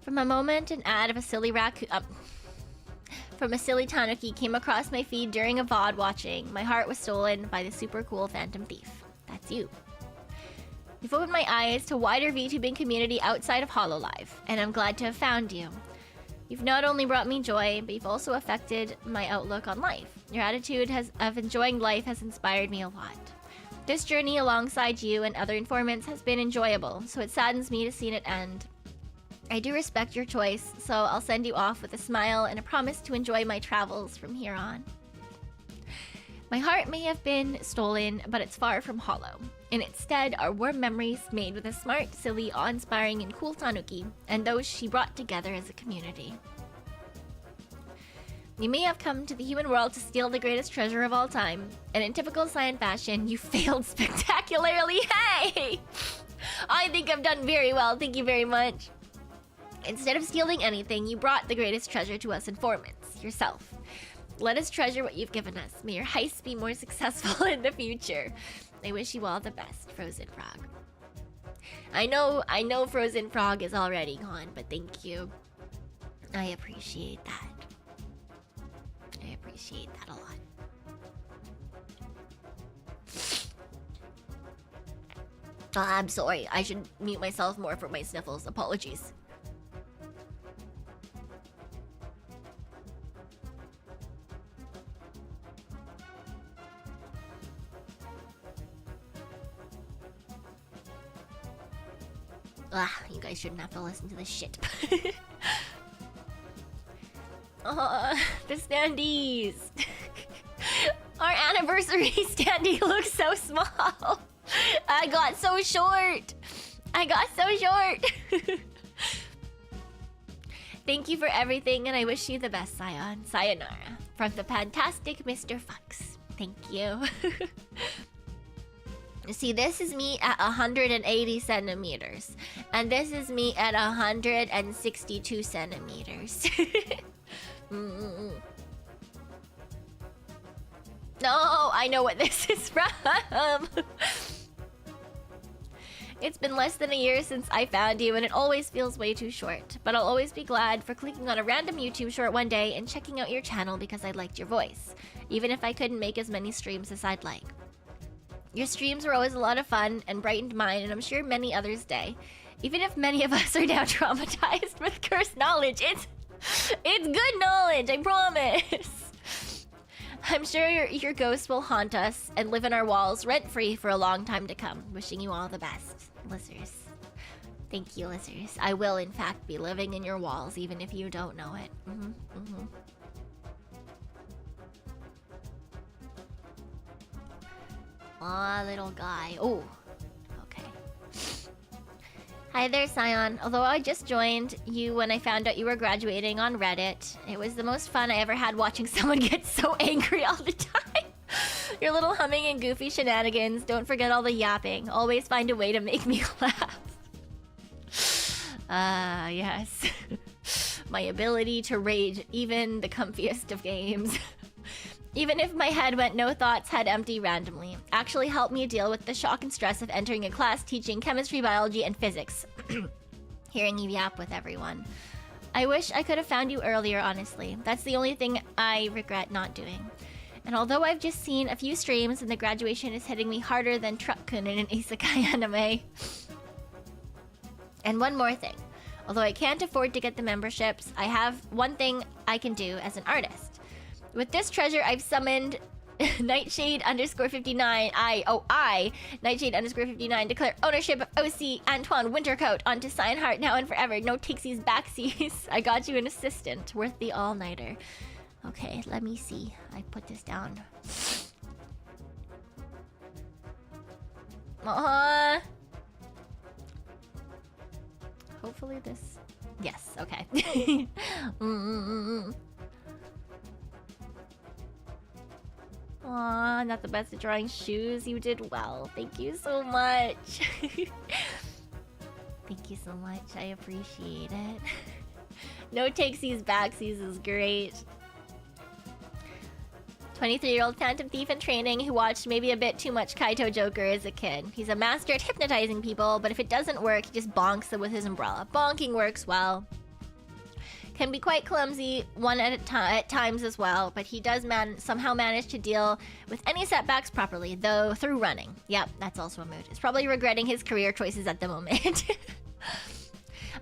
From a moment, an ad of a silly raccoon... from a silly Tanuki came across my feed during a VOD watching. My heart was stolen by the super cool Phantom Thief. That's you. You've opened my eyes to a wider VTubing community outside of HoloLive, and I'm glad to have found you. You've not only brought me joy, but you've also affected my outlook on life. Your attitude of enjoying life has inspired me a lot. This journey alongside you and other informants has been enjoyable, so it saddens me to see it end. I do respect your choice, so I'll send you off with a smile and a promise to enjoy my travels from here on. My heart may have been stolen, but it's far from hollow. In its stead are warm memories made with a smart, silly, awe-inspiring, and cool Tanuki, and those she brought together as a community. You may have come to the human world to steal the greatest treasure of all time, and in typical Cyan fashion, you failed spectacularly. Hey! I think I've done very well, thank you very much. Instead of stealing anything, you brought the greatest treasure to us informants, yourself. Let us treasure what you've given us. May your heists be more successful in the future. I wish you all the best, Frozen Frog. I know Frozen Frog is already gone, but thank you. I appreciate that. I appreciate that a lot. I'm sorry. I should mute myself more for my sniffles. Apologies. You guys shouldn't have to listen to this shit. The standees. Our anniversary standee looks so small. I got so short. Thank you for everything, and I wish you the best, Cyan. Sayonara. From the fantastic Mr. Fox. Thank you. See, this is me at 180 centimeters. And this is me at 162 centimeters. No, I know what this is from. It's been less than a year since I found you, and it always feels way too short. But I'll always be glad for clicking on a random YouTube short one day and checking out your channel because I liked your voice, even if I couldn't make as many streams as I'd like. Your streams were always a lot of fun and brightened mine, and I'm sure many others' day. Even if many of us are now traumatized with cursed knowledge, it's good knowledge, I promise. I'm sure your ghost will haunt us and live in our walls rent-free for a long time to come. Wishing you all the best, Lizers. Thank you, Lizers. I will, in fact, be living in your walls, even if you don't know it. Aw, little guy. Oh, okay. Hi there, Cyan. Although I just joined you when I found out you were graduating on Reddit, it was the most fun I ever had watching someone get so angry all the time. Your little humming and goofy shenanigans. Don't forget all the yapping. Always find a way to make me laugh. Yes. My ability to rage even the comfiest of games. Even if my head went no thoughts, head empty randomly. Actually helped me deal with the shock and stress of entering a class teaching chemistry, biology, and physics. Hearing you yap with everyone. I wish I could have found you earlier, honestly. That's the only thing I regret not doing. And although I've just seen a few streams and the graduation is hitting me harder than Truck-kun in an isekai anime. And one more thing. Although I can't afford to get the memberships, I have one thing I can do as an artist. With this treasure, I've summoned Nightshade_59. Nightshade_59, declare ownership of OC Antoine Wintercoat onto Cyan Hart now and forever. No takesies, backsies. I got you an assistant. Worth the all-nighter. Okay, let me see. I put this down. Hopefully this... Yes, okay. Aw, not the best at drawing shoes. You did well. Thank you so much. Thank you so much. I appreciate it. No takesies, backsies is great. 23-year-old phantom thief in training who watched maybe a bit too much Kaito Joker as a kid. He's a master at hypnotizing people, but if it doesn't work, he just bonks them with his umbrella. Bonking works well. Can be quite clumsy at times as well, but he does somehow manage to deal with any setbacks properly, though through running. Yep, that's also a mood. He's probably regretting his career choices at the moment.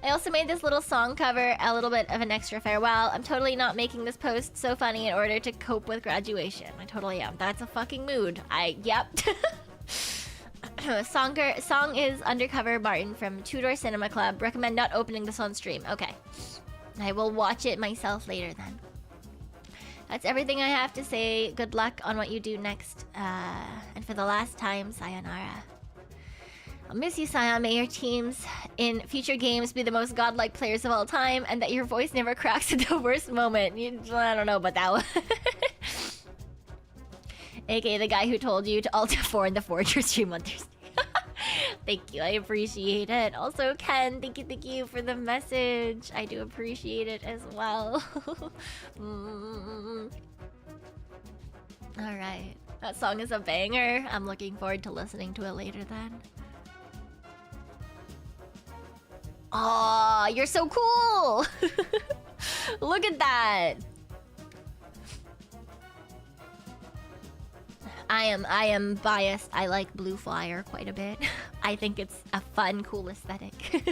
I also made this little song cover, a little bit of an extra farewell. I'm totally not making this post so funny in order to cope with graduation. I totally am. That's a fucking mood. Yep. Song is Undercover Martin from Tudor Cinema Club. Recommend not opening this on stream. Okay. I will watch it myself later then. That's everything I have to say. Good luck on what you do next. And for the last time, sayonara. I'll miss you, Sion. May your teams in future games be the most godlike players of all time, and that your voice never cracks at the worst moment. I don't know about that one. AKA the guy who told you to alt F4 in the Forger stream on Thursday. Thank you, I appreciate it. Also, Ken, thank you for the message. I do appreciate it as well. Alright, that song is a banger. I'm looking forward to listening to it later then. Aw, you're so cool! Look at that! I am biased. I like Blue Flyer quite a bit. I think it's a fun, cool aesthetic.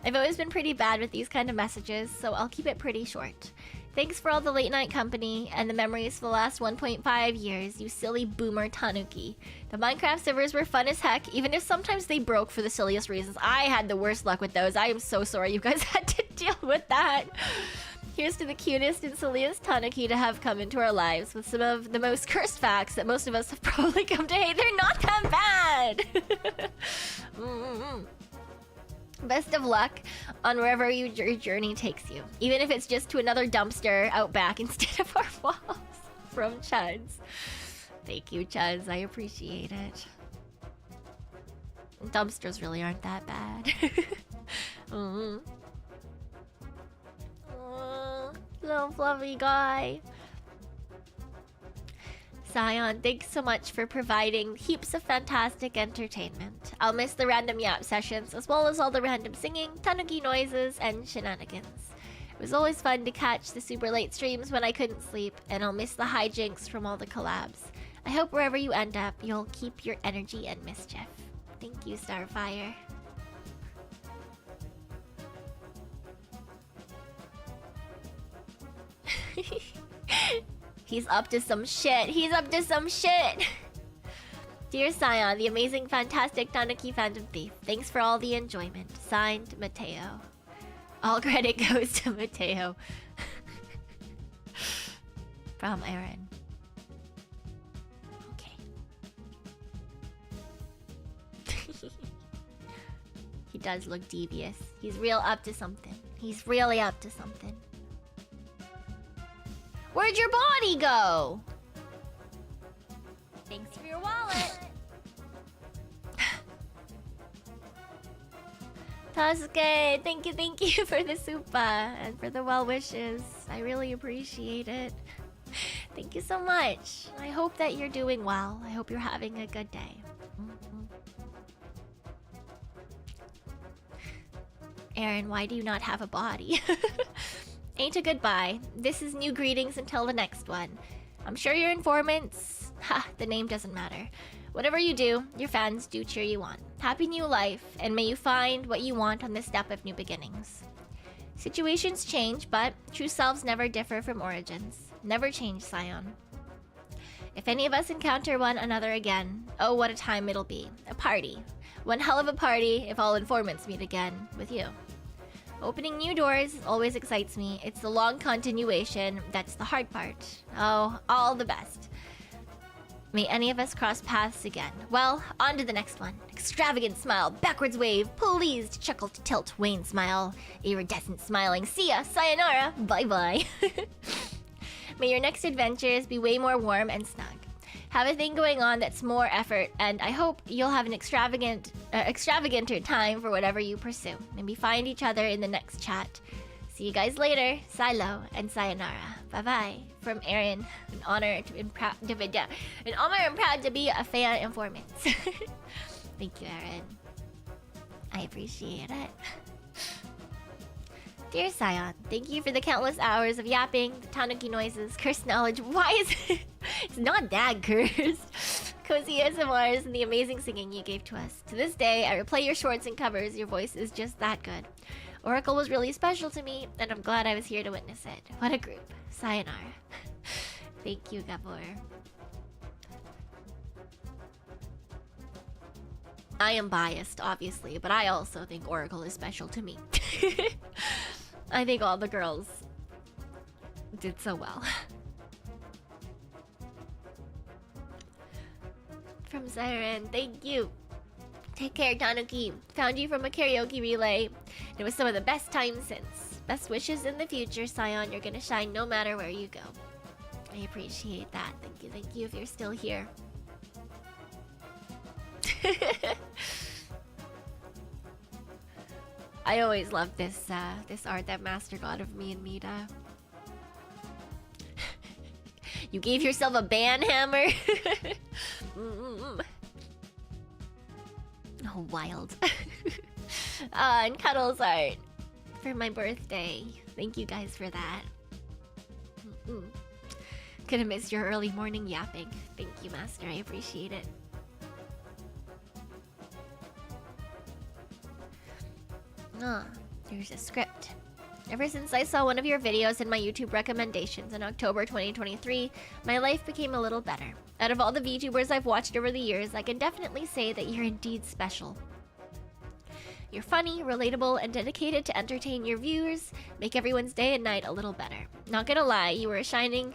I've always been pretty bad with these kind of messages, so I'll keep it pretty short. Thanks for all the late night company and the memories for the last 1.5 years, you silly boomer Tanuki. The Minecraft servers were fun as heck, even if sometimes they broke for the silliest reasons. I had the worst luck with those. I am so sorry you guys had to deal with that. Here's to the cutest and silliest Tanuki to have come into our lives with some of the most cursed facts that most of us have probably come to hate. They're not that bad! Best of luck on wherever your journey takes you. Even if it's just to another dumpster out back instead of our walls. From Chuds. Thank you, Chuds. I appreciate it. Dumpsters really aren't that bad. Little fluffy guy. Sion, thanks so much for providing heaps of fantastic entertainment. I'll miss the random yap sessions as well as all the random singing, Tanuki noises, and shenanigans. It was always fun to catch the super late streams when I couldn't sleep, and I'll miss the hijinks from all the collabs. I hope wherever you end up, you'll keep your energy and mischief. Thank you, Starfire. He's up to some shit. He's up to some shit. Dear Sion, the amazing, fantastic Tanuki Phantom Thief. Thanks for all the enjoyment. Signed, Mateo. All credit goes to Mateo. From Aaron. Okay. He does look devious. He's real up to something. He's really up to something. Where'd your body go? Thanks for your wallet. Tasuke, thank you for the supa and for the well wishes. I really appreciate it. Thank you so much. I hope that you're doing well. I hope you're having a good day. Aaron, why do you not have a body? Ain't a goodbye. This is new greetings until the next one. I'm sure your informants... Ha, the name doesn't matter. Whatever you do, your fans do cheer you on. Happy new life, and may you find what you want on this step of new beginnings. Situations change, but true selves never differ from origins. Never change, Sion. If any of us encounter one another again, oh, what a time it'll be. A party. One hell of a party if all informants meet again with you. Opening new doors always excites me. It's the long continuation that's the hard part. Oh, all the best. May any of us cross paths again. Well, on to the next one. Extravagant smile, backwards wave, pleased, chuckle to tilt, wane smile, iridescent smiling, see ya, sayonara, bye-bye. May your next adventures be way more warm and snug. Have a thing going on that's more effort, and I hope you'll have an extravaganter time for whatever you pursue. Maybe find each other in the next chat. See you guys later. Silo and sayonara. Bye-bye. From Aaron. An honor and proud to be a fan informant. Thank you, Aaron. I appreciate it. Dear Sion, thank you for the countless hours of yapping, the Tanuki noises, cursed knowledge. Why is it? It's not that cursed. Cozy ASMRs and the amazing singing you gave to us. To this day, I replay your shorts and covers. Your voice is just that good. Oracle was really special to me, and I'm glad I was here to witness it. What a group. Sayonara. Thank you, Gabor. I am biased, obviously, but I also think Oracle is special to me. I think all the girls did so well. From Siren, thank you. Take care, Tanuki. Found you from a karaoke relay. It was some of the best times since. Best wishes in the future, Scion. You're gonna shine no matter where you go. I appreciate that. Thank you if you're still here. I always loved this this art that Master got of me and Meeta. You gave yourself a ban hammer? Oh, wild. And Cuddles art for my birthday. Thank you guys for that. Could have missed your early morning yapping. Thank you, Master. I appreciate it. Here's a script. Ever since I saw one of your videos in my YouTube recommendations in October 2023, my life became a little better. Out of all the VTubers I've watched over the years, I can definitely say that you're indeed special. You're funny, relatable, and dedicated to entertain your viewers, make everyone's day and night a little better. Not gonna lie, you were a shining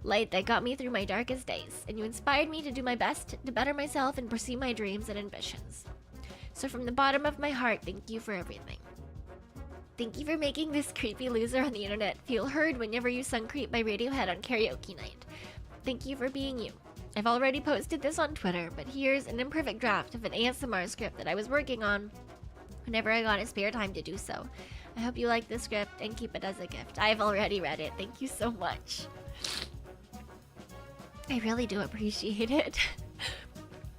light that got me through my darkest days, and you inspired me to do my best to better myself and pursue my dreams and ambitions. So from the bottom of my heart, thank you for everything. Thank you for making this creepy loser on the internet feel heard whenever you sung Creep by Radiohead on karaoke night. Thank you for being you. I've already posted this on Twitter, but here's an imperfect draft of an ASMR script that I was working on whenever I got a spare time to do so. I hope you like the script and keep it as a gift. I've already read it. Thank you so much. I really do appreciate it.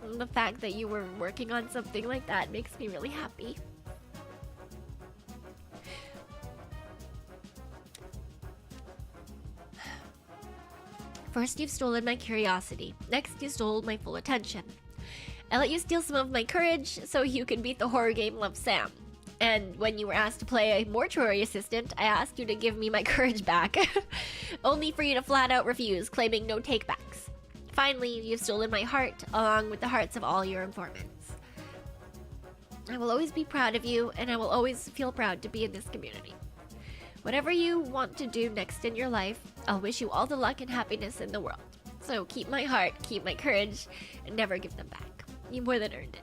The fact that you were working on something like that makes me really happy. First, you've stolen my curiosity. Next, you stole my full attention. I let you steal some of my courage so you could beat the horror game Love Sam. And when you were asked to play a mortuary assistant, I asked you to give me my courage back. Only for you to flat out refuse, claiming no takebacks. Finally, you've stolen my heart, along with the hearts of all your informants. I will always be proud of you, and I will always feel proud to be in this community. Whatever you want to do next in your life, I'll wish you all the luck and happiness in the world. So keep my heart, keep my courage, and never give them back. You more than earned it.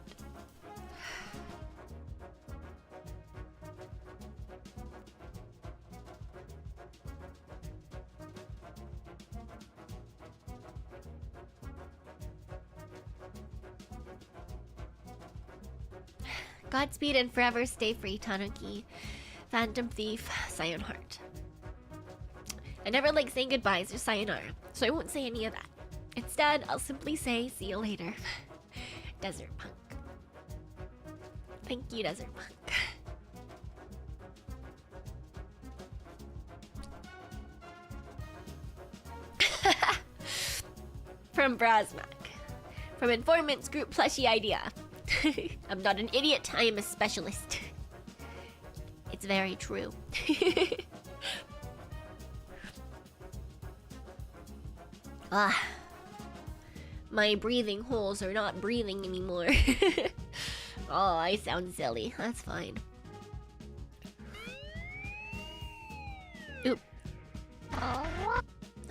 Godspeed and forever stay free, Tanuki. Phantom Thief, Scion Hart. I never like saying goodbyes or sayonara, so I won't say any of that. Instead, I'll simply say, see you later. Desert Punk. Thank you, Desert Punk. From Brasmac. From Informants Group Plushie Idea. I'm not an idiot, I am a specialist. It's very true. My breathing holes are not breathing anymore. Oh, I sound silly. That's fine. Oop.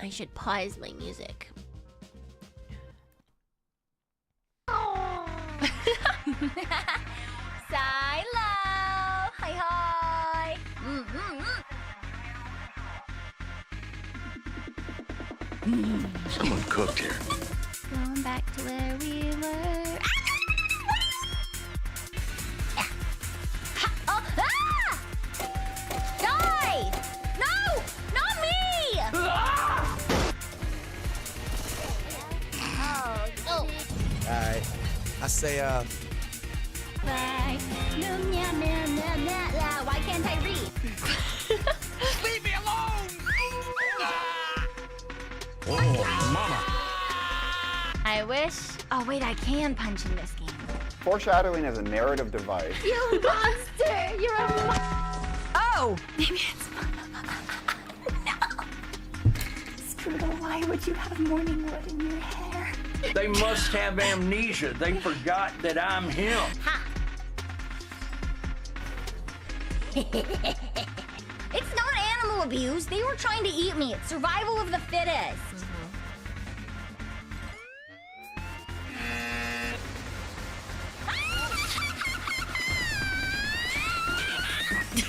I should pause my music. Silo! Hi hi! Someone cooked here. Going back to where we were. Die! No! Not me! Alright. I say, Bye. Why can't I read? Leave me alone! Oh, mama. I wish... Oh, wait, I can punch in this game. Foreshadowing is a narrative device. You monster! You're a Oh! Maybe it's... No! Strudel, why would you have morning wood in your hair? They must have amnesia. They forgot that I'm him. It's not animal abuse. They were trying to eat me. It's survival of the fittest.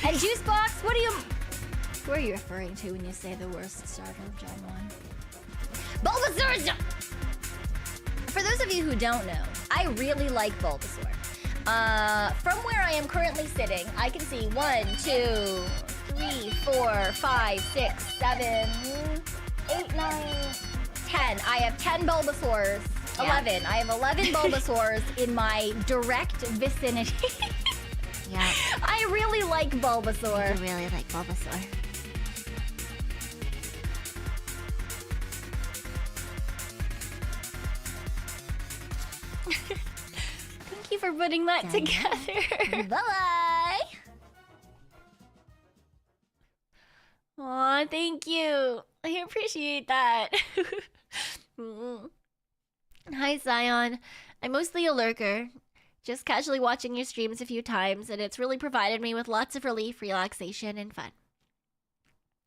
And Juicebox, who are you referring to when you say the worst starter of Gen 1? Bulbasaur! For those of you who don't know, I really like Bulbasaur. From where I am currently sitting, I can see 1, 2, 3, 4, 5, 6, 7, 8, 9, 10. I have 10 Bulbasaurs. 11. I have 11 Bulbasaurs in my direct vicinity. Yeah. I really like Bulbasaur. I really like Bulbasaur. Thank you for putting that together. Bye-bye. Aw, thank you. I appreciate that. Hi, Cyon. I'm mostly a lurker. Just casually watching your streams a few times, and it's really provided me with lots of relief, relaxation, and fun.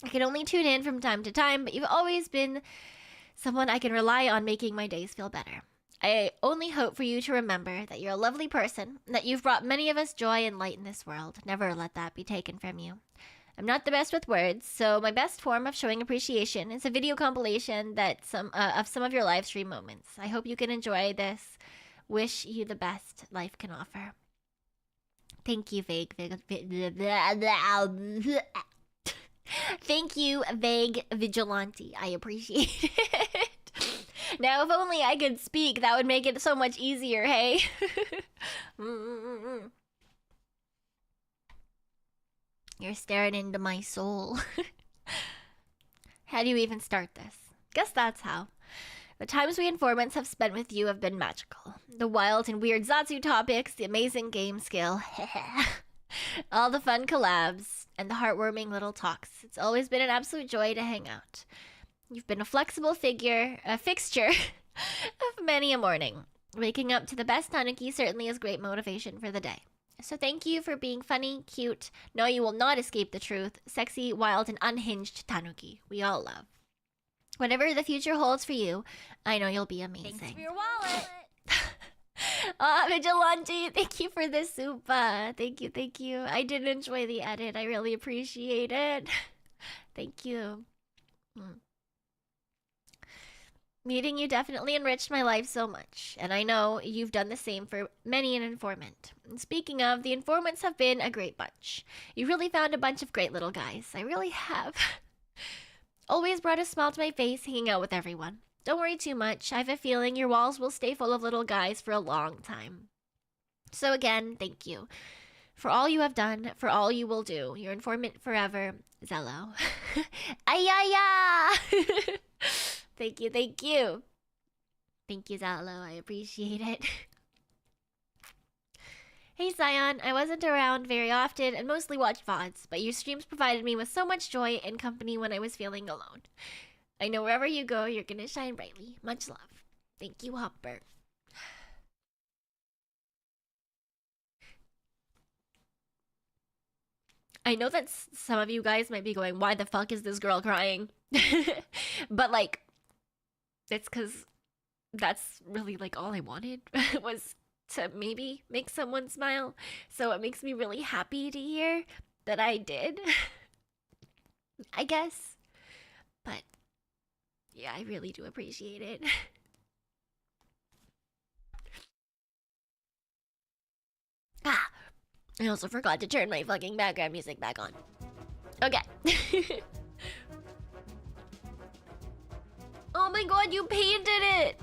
I can only tune in from time to time, but you've always been someone I can rely on making my days feel better. I only hope for you to remember that you're a lovely person, and that you've brought many of us joy and light in this world. Never let that be taken from you. I'm not the best with words, so my best form of showing appreciation is a video compilation that of some of your live stream moments. I hope you can enjoy this. Wish you the best life can offer. Thank you, Thank you, Vague Vigilante. I appreciate it. Now, if only I could speak, that would make it so much easier, hey? You're staring into my soul. How do you even start this? Guess that's how. The times we informants have spent with you have been magical. The wild and weird Zatsu topics, the amazing game skill, all the fun collabs, and the heartwarming little talks. It's always been an absolute joy to hang out. You've been a flexible fixture of many a morning. Waking up to the best Tanuki certainly is great motivation for the day. So thank you for being funny, cute, no you will not escape the truth, sexy, wild, and unhinged Tanuki we all love. Whatever the future holds for you, I know you'll be amazing. Thanks for your wallet. Vigilante, thank you for this soup. Thank you. I did enjoy the edit. I really appreciate it. Thank you. Meeting you definitely enriched my life so much, and I know you've done the same for many an informant. And speaking of, the informants have been a great bunch. You really found a bunch of great little guys. I really have. Always brought a smile to my face hanging out with everyone. Don't worry too much. I have a feeling your walls will stay full of little guys for a long time. So again, thank you. For all you have done, for all you will do. Your informant forever, Zello. Ayaya! Thank you. Thank you, Zello. I appreciate it. Hey, Cyon. I wasn't around very often and mostly watched VODs, but your streams provided me with so much joy and company when I was feeling alone. I know wherever you go, you're gonna shine brightly. Much love. Thank you, Hopper. I know that some of you guys might be going, why the fuck is this girl crying? But, like, it's because that's really, like, all I wanted was to maybe make someone smile. So it makes me really happy to hear that I did. I guess. But, yeah, I really do appreciate it. I also forgot to turn my fucking background music back on. Okay. Oh my god, you painted it!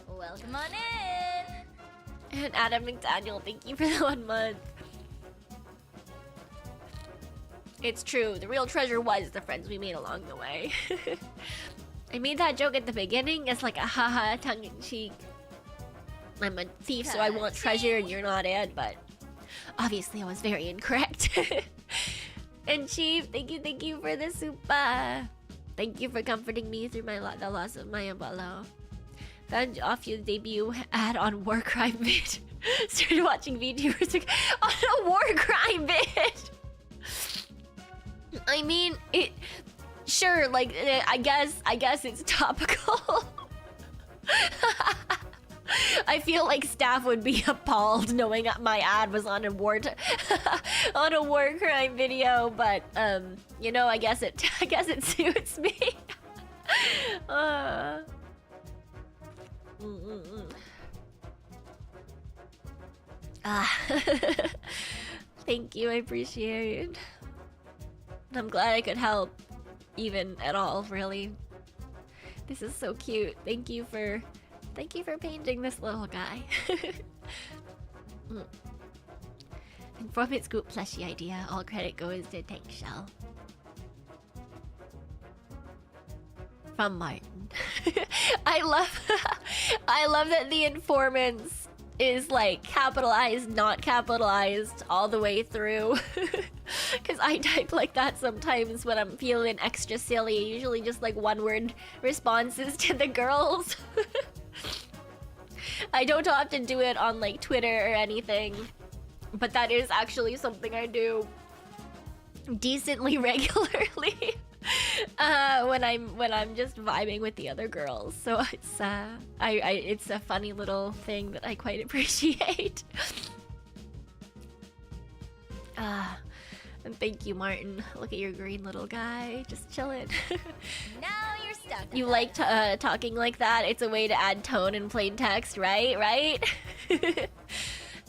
Welcome on in! And Adam McDaniel, thank you for the 1 month. It's true, the real treasure was the friends we made along the way. I made that joke at the beginning as like a haha tongue-in-cheek. I'm a thief, so I want treasure and you're not Ed, but obviously I was very incorrect. And Chief, thank you for the super. Thank you for comforting me through the loss of my Apollo. Found off your debut ad on War Crime Vid. Started watching VTubers on a War Crime Vid. I mean, it. Sure, like I guess it's topical. I feel like staff would be appalled knowing my ad was on a on a war crime video, but you know, I guess it suits me. Thank you, I appreciate it. I'm glad I could help, even at all, really. This is so cute. Thank you for painting this little guy. Informant Scoop plushie idea. All credit goes to Tank Shell. From Martin. I love that the informants is like capitalized, not capitalized all the way through. Because I type like that sometimes when I'm feeling extra silly. Usually just like one word responses to the girls. I don't often do it on like Twitter or anything, but that is actually something I do decently regularly when I'm just vibing with the other girls. So it's it's a funny little thing that I quite appreciate. And thank you, Martin. Look at your green little guy, just chilling. Now you're stuck. You like talking like that? It's a way to add tone in plain text, right? Right?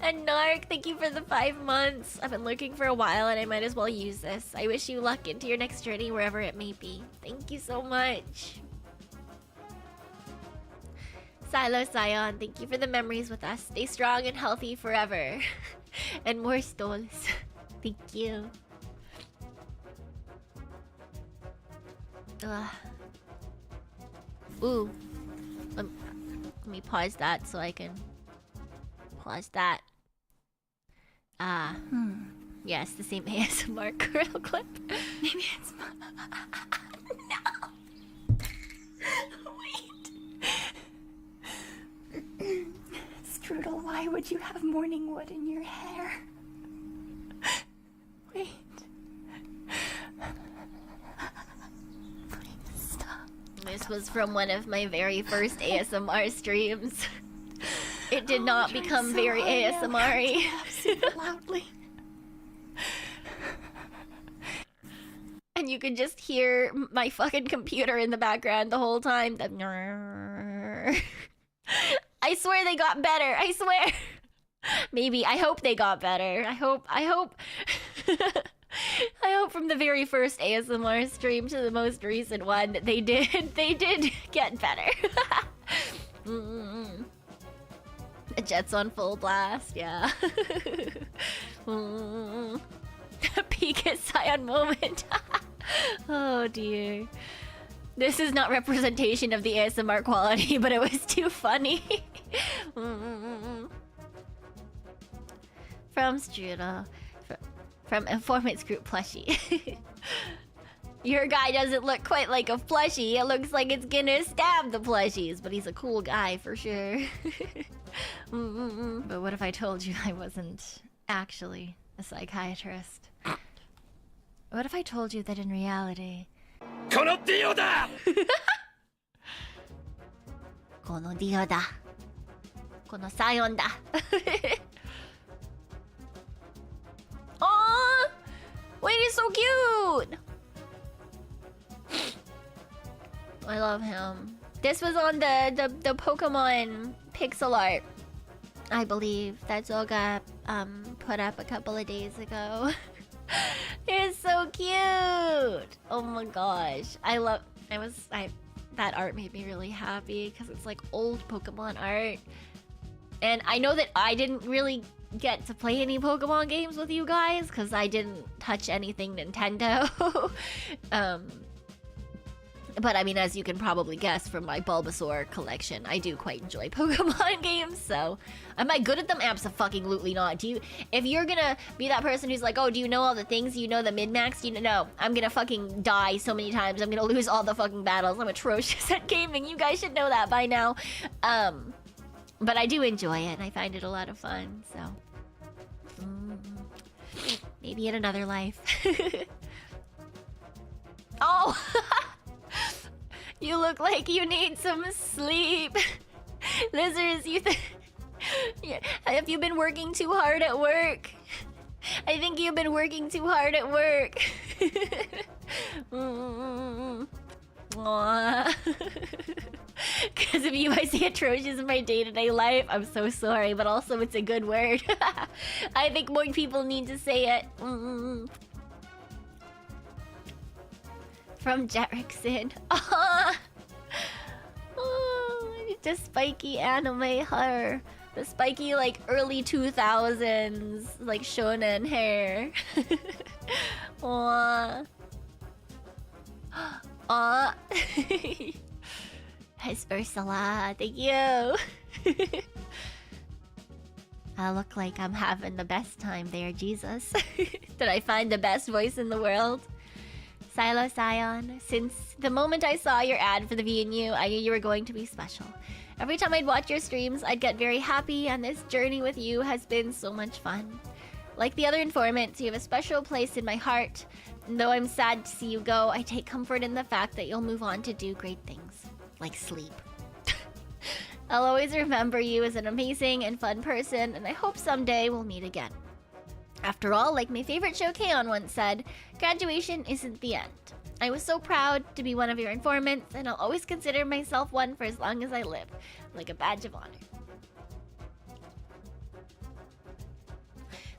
And Narc, thank you for the 5 months. I've been looking for a while and I might as well use this. I wish you luck into your next journey wherever it may be. Thank you so much. Silo Cyon, thank you for the memories with us. Stay strong and healthy forever. And more stoles. Thank you. Ooh. Let me pause that so I can pause that. Yes, the same ASMR grill clip. Maybe it's no. Wait. Strudel, why would you have morning wood in your hair? Wait. Stop. This was from one of my very first ASMR streams. It did not become very ASMR-y. Super loudly. And you could just hear my fucking computer in the background the whole time. I swear they got better. I swear. Maybe. I hope they got better. I hope. I hope from the very first ASMR stream to the most recent one, they did get better. The jet's on full blast, yeah. Peak at Cyon moment. Oh dear. This is not representation of the ASMR quality, but it was too funny. From Strudel. From Informant's Group plushie. Your guy doesn't look quite like a plushie. It looks like it's gonna stab the plushies, but he's a cool guy for sure. But what if I told you I wasn't actually a psychiatrist? What if I told you that in reality... このディオだ! このディオだ. このサヨンだ. Aww! Wait, he's so cute! I love him. This was on the Pokemon pixel art, I believe, that Zoga put up a couple of days ago. It's so cute! Oh my gosh. That art made me really happy because it's like old Pokemon art. And I know that I didn't really get to play any Pokemon games with you guys because I didn't touch anything Nintendo. But I mean, as you can probably guess from my Bulbasaur collection, I do quite enjoy Pokemon games, so... Am I good at them? Abso-fucking-lutely not. If you're gonna be that person who's like, oh, do you know all the things? You know the min-max? No, I'm gonna fucking die so many times. I'm gonna lose all the fucking battles. I'm atrocious at gaming. You guys should know that by now. But I do enjoy it, and I find it a lot of fun, so... Maybe in another life. Oh! You look like you need some sleep. Lizards, yeah. Have you been working too hard at work? I think you've been working too hard at work. Because of you, I see atrocious in my day-to-day life. I'm so sorry, but also it's a good word. I think more people need to say it. From Jerickson. The spiky anime hair. The spiky, like, early 2000s, like, shonen hair. Aww. Aw. It's Ursula. Thank you. I look like I'm having the best time there, Jesus. Did I find the best voice in the world? Silo Cyon, since the moment I saw your ad for the V&U, I knew you were going to be special. Every time I'd watch your streams, I'd get very happy, and this journey with you has been so much fun. Like the other informants, you have a special place in my heart. And though I'm sad to see you go, I take comfort in the fact that you'll move on to do great things. Like sleep. I'll always remember you as an amazing and fun person, and I hope someday we'll meet again. After all, like my favorite show K-On! Once said, graduation isn't the end. I was so proud to be one of your informants, and I'll always consider myself one for as long as I live, like a badge of honor.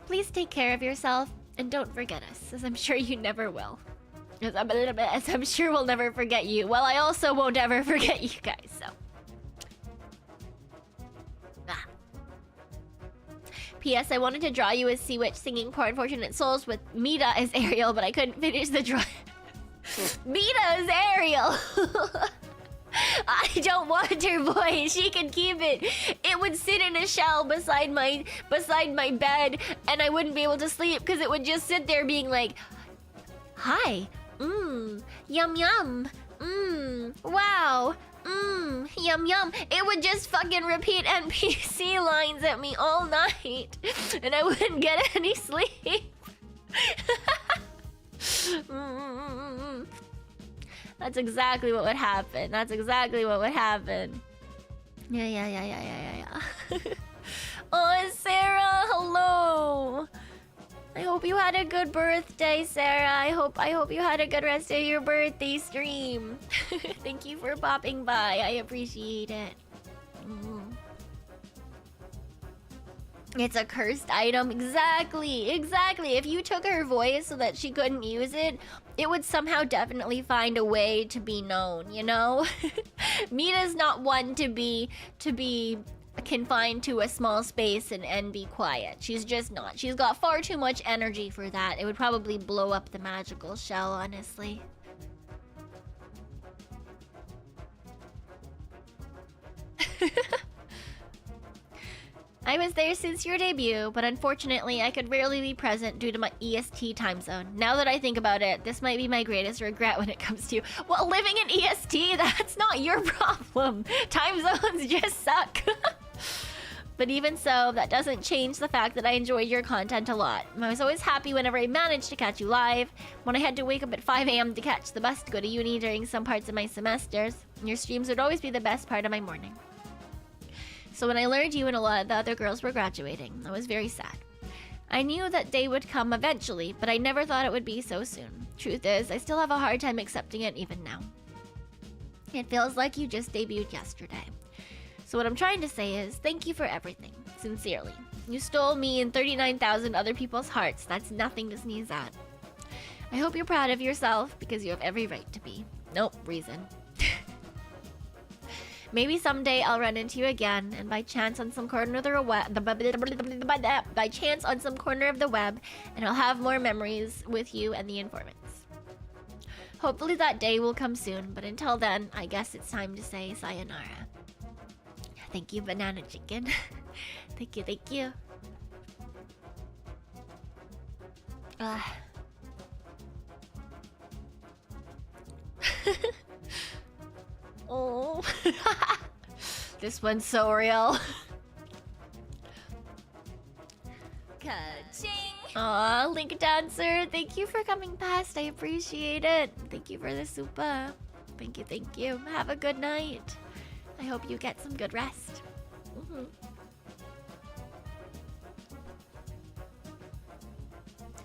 Please take care of yourself, and don't forget us, as I'm sure you never will. As I'm sure we'll never forget you. Well, I also won't ever forget you guys, so. P.S. I wanted to draw you as Sea Witch singing Poor Unfortunate Souls with Meeta as Ariel, but I couldn't finish the drawing. Meeta as Ariel! I don't want her voice. She can keep it. It would sit in a shell beside my bed, and I wouldn't be able to sleep because it would just sit there being like, hi, yum yum, wow, yum yum. It would just fucking repeat NPC lines at me all night, and I wouldn't get any sleep. That's exactly what would happen. That's exactly what would happen. Yeah. Oh, Sarah, hello. I hope you had a good birthday, Sarah. I hope you had a good rest of your birthday stream. Thank you for popping by. I appreciate it. It's a cursed item. Exactly. If you took her voice so that she couldn't use it, it would somehow definitely find a way to be known, you know? Mita's not one to be confined to a small space and be quiet. She's just not. She's got far too much energy for that. It would probably blow up the magical shell, honestly. I was there since your debut, but unfortunately I could rarely be present due to my EST time zone. Now that I think about it, this might be my greatest regret when it comes to, well, living in EST, that's not your problem. Time zones just suck. But even so, that doesn't change the fact that I enjoyed your content a lot. I was always happy whenever I managed to catch you live. When I had to wake up at 5 a.m. to catch the bus to go to uni during some parts of my semesters, your streams would always be the best part of my morning. So when I learned you and a lot of the other girls were graduating, I was very sad. I knew that day would come eventually, but I never thought it would be so soon. Truth is, I still have a hard time accepting it even now. It feels like you just debuted yesterday. So what I'm trying to say is, thank you for everything. Sincerely. You stole me and 39,000 other people's hearts. That's nothing to sneeze at. I hope you're proud of yourself, because you have every right to be. Nope, reason. Maybe someday I'll run into you again, and by chance on some corner of the web, and I'll have more memories with you and the informants. Hopefully that day will come soon, but until then, I guess it's time to say sayonara. Thank you, Banana Chicken. Thank you. Oh. This one's so real. Ka-ching! Aw, Link Dancer, thank you for coming past. I appreciate it. Thank you for the super. Thank you, thank you. Have a good night. I hope you get some good rest.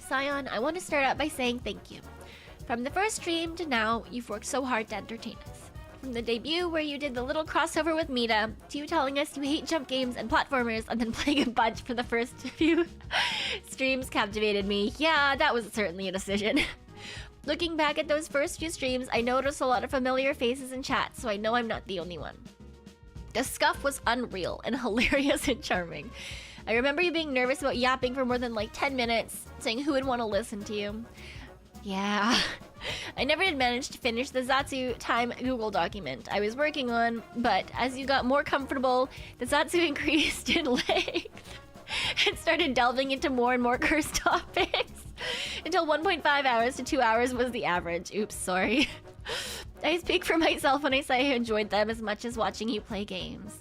Cyon, I want to start out by saying thank you. From the first stream to now, you've worked so hard to entertain us. From the debut where you did the little crossover with Meeta, to you telling us you hate jump games and platformers and then playing a bunch for the first few streams captivated me. Yeah, that was certainly a decision. Looking back at those first few streams, I noticed a lot of familiar faces in chat, so I know I'm not the only one. The scuff was unreal and hilarious and charming. I remember you being nervous about yapping for more than like 10 minutes, saying who would want to listen to you. Yeah. I never did manage to finish the Zatsu time Google document I was working on, but as you got more comfortable, the Zatsu increased in length and started delving into more and more cursed topics until 1.5 hours to 2 hours was the average. Oops, sorry. I speak for myself when I say I enjoyed them as much as watching you play games.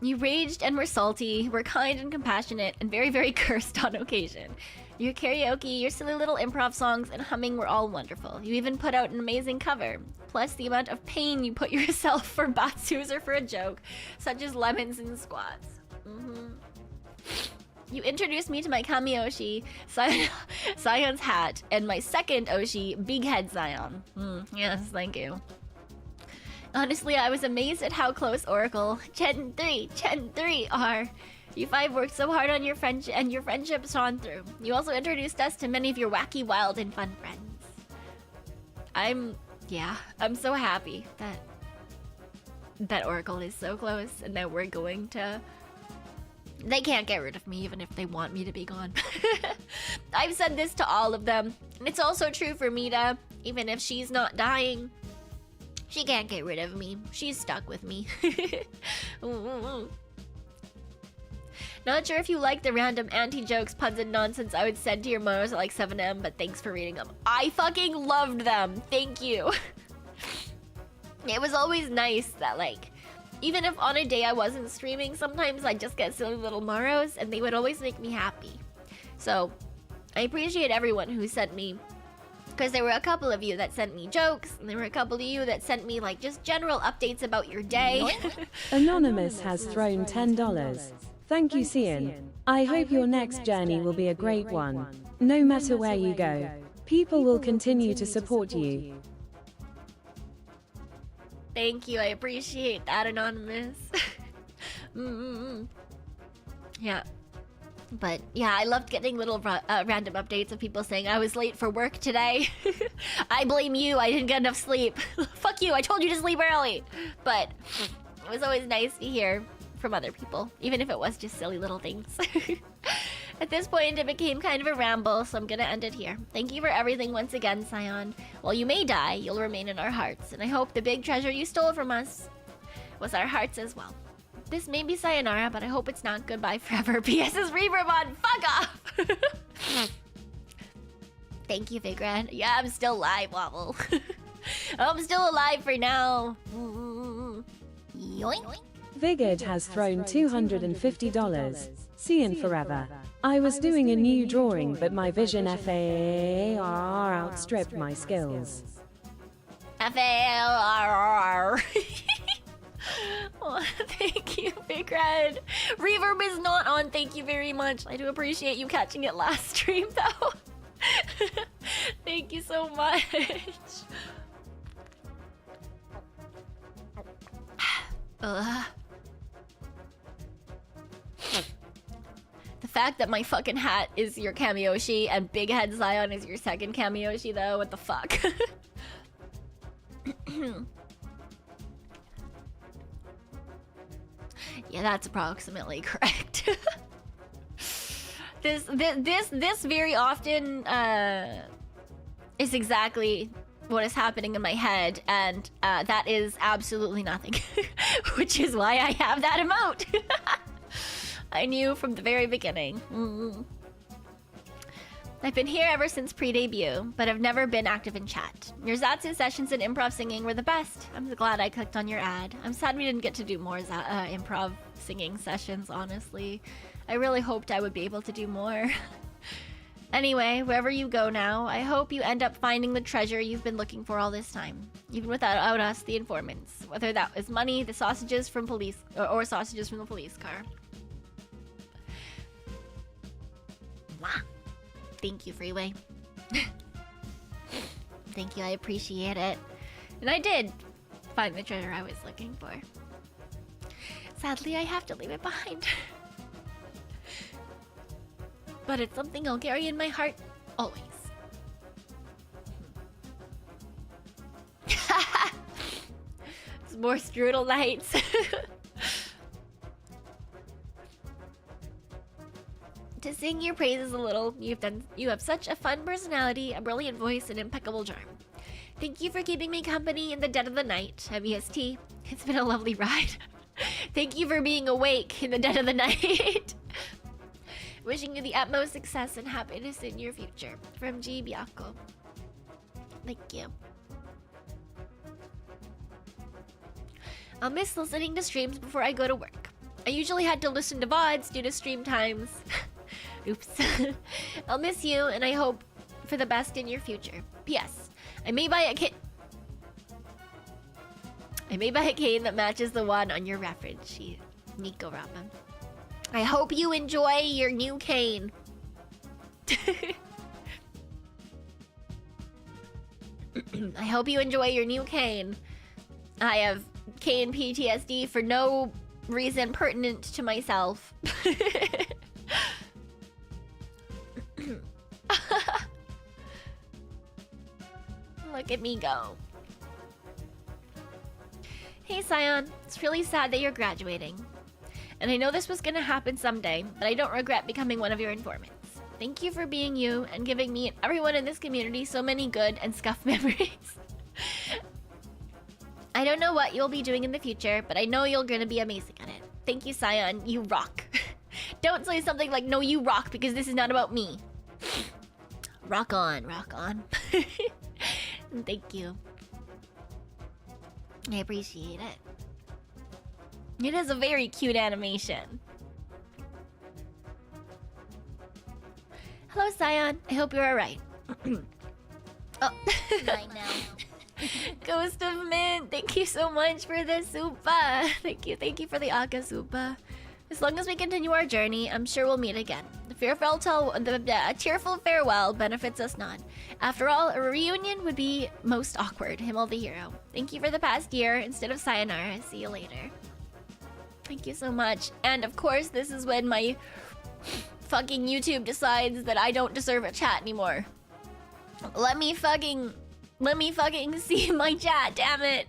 You raged and were salty, were kind and compassionate, and very, very cursed on occasion. Your karaoke, your silly little improv songs, and humming were all wonderful. You even put out an amazing cover. Plus, the amount of pain you put yourself for batsus or for a joke, such as lemons and squats. You introduced me to my Kami Oshi, Sion's hat, and my second Oshi, Big Head Zion. Yes, thank you. Honestly, I was amazed at how close Oracle, Gen 3 are. You five worked so hard on your friendship, and your friendship shone through. You also introduced us to many of your wacky, wild, and fun friends. I'm so happy that Oracle is so close, and that we're going to... They can't get rid of me even if they want me to be gone. I've said this to all of them, and it's also true for Meeta. Even if she's not dying, she can't get rid of me. She's stuck with me. Not sure if you like the random anti-jokes, puns, and nonsense I would send to your monos at like 7 AM, but thanks for reading them. I fucking loved them. Thank you. It was always nice that, like, even if on a day I wasn't streaming, sometimes I'd just get silly little moros, and they would always make me happy. So, I appreciate everyone who sent me, because there were a couple of you that sent me jokes, and there were a couple of you that sent me, like, just general updates about your day. Anonymous has thrown $10. Thank you, Cyon. I hope your next journey will be a great one. No matter where you go, people will continue to support you. Thank you, I appreciate that, Anonymous. Yeah. But yeah, I loved getting little random updates of people saying I was late for work today. I blame you, I didn't get enough sleep. Fuck you, I told you to sleep early. But it was always nice to hear from other people, even if it was just silly little things. At this point, it became kind of a ramble, so I'm gonna end it here. Thank you for everything once again, Cyon. While you may die, you'll remain in our hearts, and I hope the big treasure you stole from us was our hearts as well. This may be sayonara, but I hope it's not goodbye forever. P.S. is Reaper Mod, fuck off! Thank you, Vigran. Yeah, I'm still alive, Wobble. I'm still alive for now. Yoink. Vigard has thrown $250. Cyon forever. I was doing a new drawing, but my vision FAR outstripped my skills. FAR. Oh, thank you, Big Red. Reverb is not on. Thank you very much. I do appreciate you catching it last stream, though. Thank you so much. The fact that my fucking hat is your Kamioshi and Big Head Zion is your second Kamioshi, though, what the fuck? Yeah, that's approximately correct. This very often is exactly what is happening in my head, and that is absolutely nothing. Which is why I have that emote. I knew from the very beginning. I've been here ever since pre-debut, but I've never been active in chat. Your Zatsu sessions and improv singing were the best. I'm glad I clicked on your ad. I'm sad we didn't get to do more improv singing sessions, honestly. I really hoped I would be able to do more. Anyway, wherever you go now, I hope you end up finding the treasure you've been looking for all this time. Even without us, the informants. Whether that was money, the sausages from police, or sausages from the police car. Thank you, Freeway. Thank you, I appreciate it. And I did find the treasure I was looking for. Sadly, I have to leave it behind. But it's something I'll carry in my heart always. It's more strudel nights. To sing your praises a little, you have such a fun personality, a brilliant voice, and impeccable charm. Thank you for keeping me company in the dead of the night. MEST, it's been a lovely ride. Thank you for being awake in the dead of the night. Wishing you the utmost success and happiness in your future. From G. Biako. Thank you. I'll miss listening to streams before I go to work. I usually had to listen to VODs due to stream times. Oops. I'll miss you, and I hope for the best in your future. P.S. I may buy a cane that matches the one on your reference sheet. Nico Robin. I hope you enjoy your new cane. I hope you enjoy your new cane. I have cane PTSD for no reason pertinent to myself. Look at me go. Hey Cyon, it's really sad that you're graduating. And I know this was gonna happen someday, but I don't regret becoming one of your informants. Thank you for being you and giving me and everyone in this community so many good and scuffed memories. I don't know what you'll be doing in the future, but I know you're gonna be amazing at it. Thank you, Cyon. You rock. Don't say something like, no, you rock, because this is not about me. Rock on, rock on. Thank you. I appreciate it. It is a very cute animation. Hello, Cyon. I hope you're alright. Oh, right now. Ghost of Mint, thank you so much for the supa. Thank you for the Aka supa. As long as we continue our journey, I'm sure we'll meet again. A tearful farewell benefits us not. After all, a reunion would be most awkward. Himmel the hero. Thank you for the past year. Instead of sayonara, see you later. Thank you so much. And of course, this is when my fucking YouTube decides that I don't deserve a chat anymore. Let me fucking see my chat, damn it.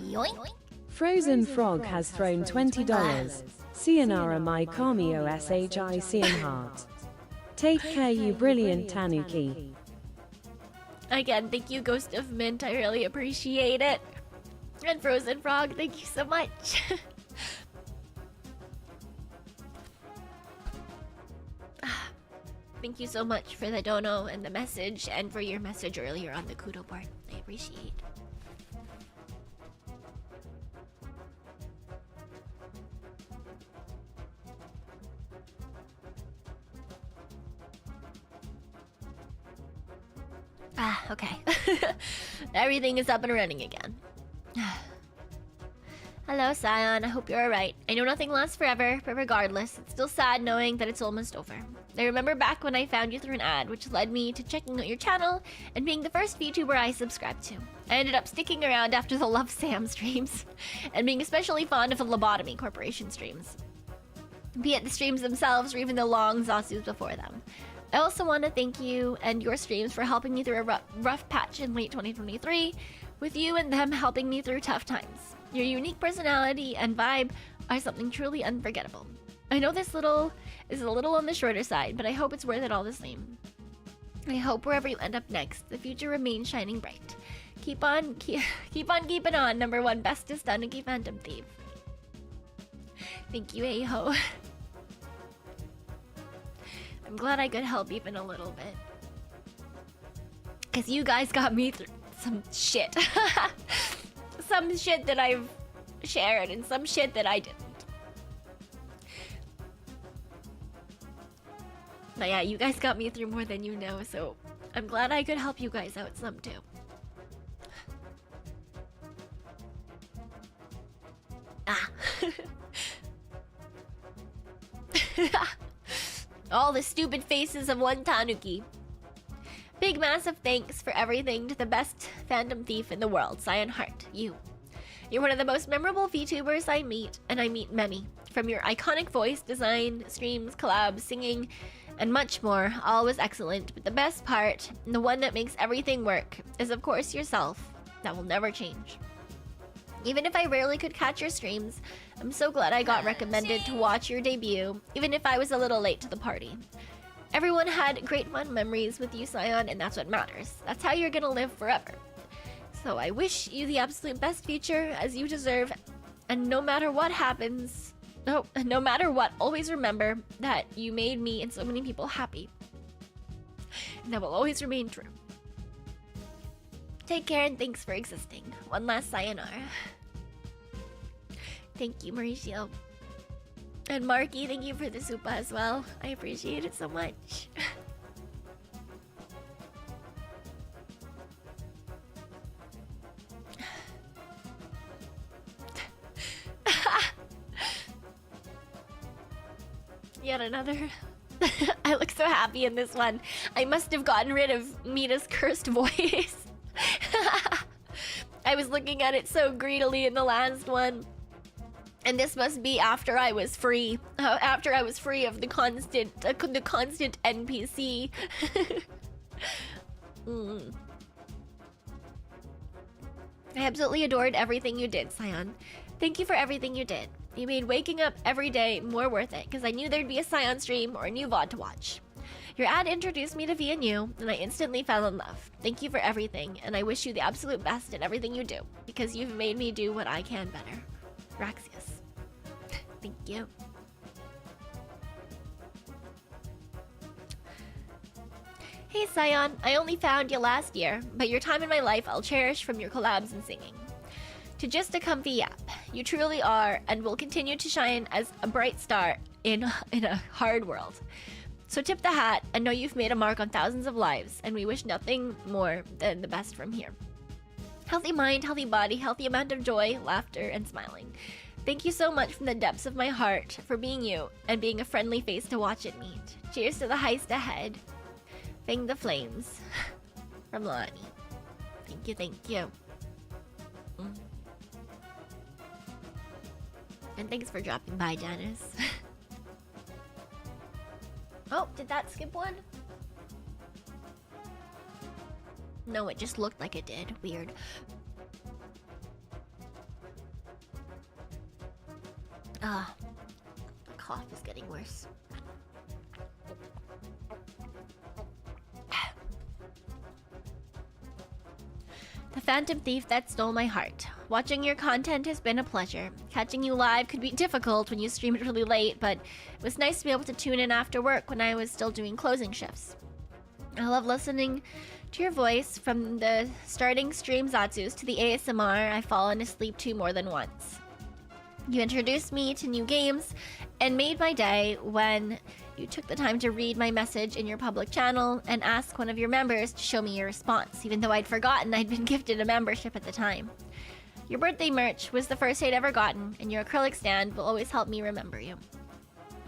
Yoink. Frozen Frog has thrown $20. Cyonara my cameo SHI Hart. Take care, you brilliant Tanuki. Again, thank you, Ghost of Mint. I really appreciate it. And Frozen Frog, thank you so much. Thank you so much for the dono and the message, and for your message earlier on the Kudo board. I appreciate. Okay. Everything is up and running again. Hello, Cyon. I hope you're alright. I know nothing lasts forever, but regardless, it's still sad knowing that it's almost over. I remember back when I found you through an ad, which led me to checking out your channel and being the first VTuber I subscribed to. I ended up sticking around after the Love Sam streams, and being especially fond of the Lobotomy Corporation streams. Be it the streams themselves or even the long Zasus before them. I also want to thank you and your streams for helping me through a rough patch in late 2023, with you and them helping me through tough times. Your unique personality and vibe are something truly unforgettable. I know this is a little on the shorter side, but I hope it's worth it all the same. I hope wherever you end up next, the future remains shining bright. Keep on keeping on, #1 bestest Tanuki Phantom Thief. Thank you, Aho. I'm glad I could help even a little bit. Because you guys got me through some shit. Some shit that I've shared and some shit that I didn't. But yeah, you guys got me through more than you know, so I'm glad I could help you guys out some too. Ah. All the stupid faces of one Tanuki. Big massive thanks for everything to the best fandom thief in the world, Cyan Hart, you. You're one of the most memorable VTubers I meet, and I meet many. From your iconic voice, design, streams, collabs, singing, and much more, all was excellent. But the best part, and the one that makes everything work, is of course yourself. That will never change. Even if I rarely could catch your streams, I'm so glad I got recommended to watch your debut, even if I was a little late to the party. Everyone had great fun memories with you, Cyan, and that's what matters. That's how you're gonna live forever. So I wish you the absolute best future, as you deserve, and no matter what happens, no matter what, always remember that you made me and so many people happy. And that will always remain true. Take care and thanks for existing. One last sayonara. Thank you, Mauricio. And Marky, thank you for the supa as well. I appreciate it so much. Yet another. I look so happy in this one. I must have gotten rid of Meeta's cursed voice. I was looking at it so greedily in the last one. And this must be after I was free. After I was free of the constant NPC. I absolutely adored everything you did, Cyan. Thank you for everything you did. You made waking up every day more worth it, because I knew there'd be a Cyan stream or a new VOD to watch. Your ad introduced me to V&U, and I instantly fell in love. Thank you for everything, and I wish you the absolute best in everything you do, because you've made me do what I can better. Raxius. Thank you. Hey Cyan, I only found you last year, but your time in my life I'll cherish from your collabs and singing. To just a comfy yap, you truly are and will continue to shine as a bright star in a hard world. So tip the hat and know you've made a mark on thousands of lives, and we wish nothing more than the best from here. Healthy mind, healthy body, healthy amount of joy, laughter, and smiling. Thank you so much from the depths of my heart for being you and being a friendly face to watch it meet. Cheers to the heist ahead. Fang the flames. From Lyne. Thank you, thank you. And thanks for dropping by, Janice. Oh, did that skip one? No, it just looked like it did. Weird. Ah, my cough is getting worse. The Phantom Thief that stole my heart. Watching your content has been a pleasure. Catching you live could be difficult when you stream it really late, but it was nice to be able to tune in after work when I was still doing closing shifts. I love listening to your voice, from the starting stream Zatsus to the ASMR I've fallen asleep to more than once. You introduced me to new games and made my day when you took the time to read my message in your public channel and ask one of your members to show me your response, even though I'd forgotten I'd been gifted a membership at the time. Your birthday merch was the first I'd ever gotten, and your acrylic stand will always help me remember you.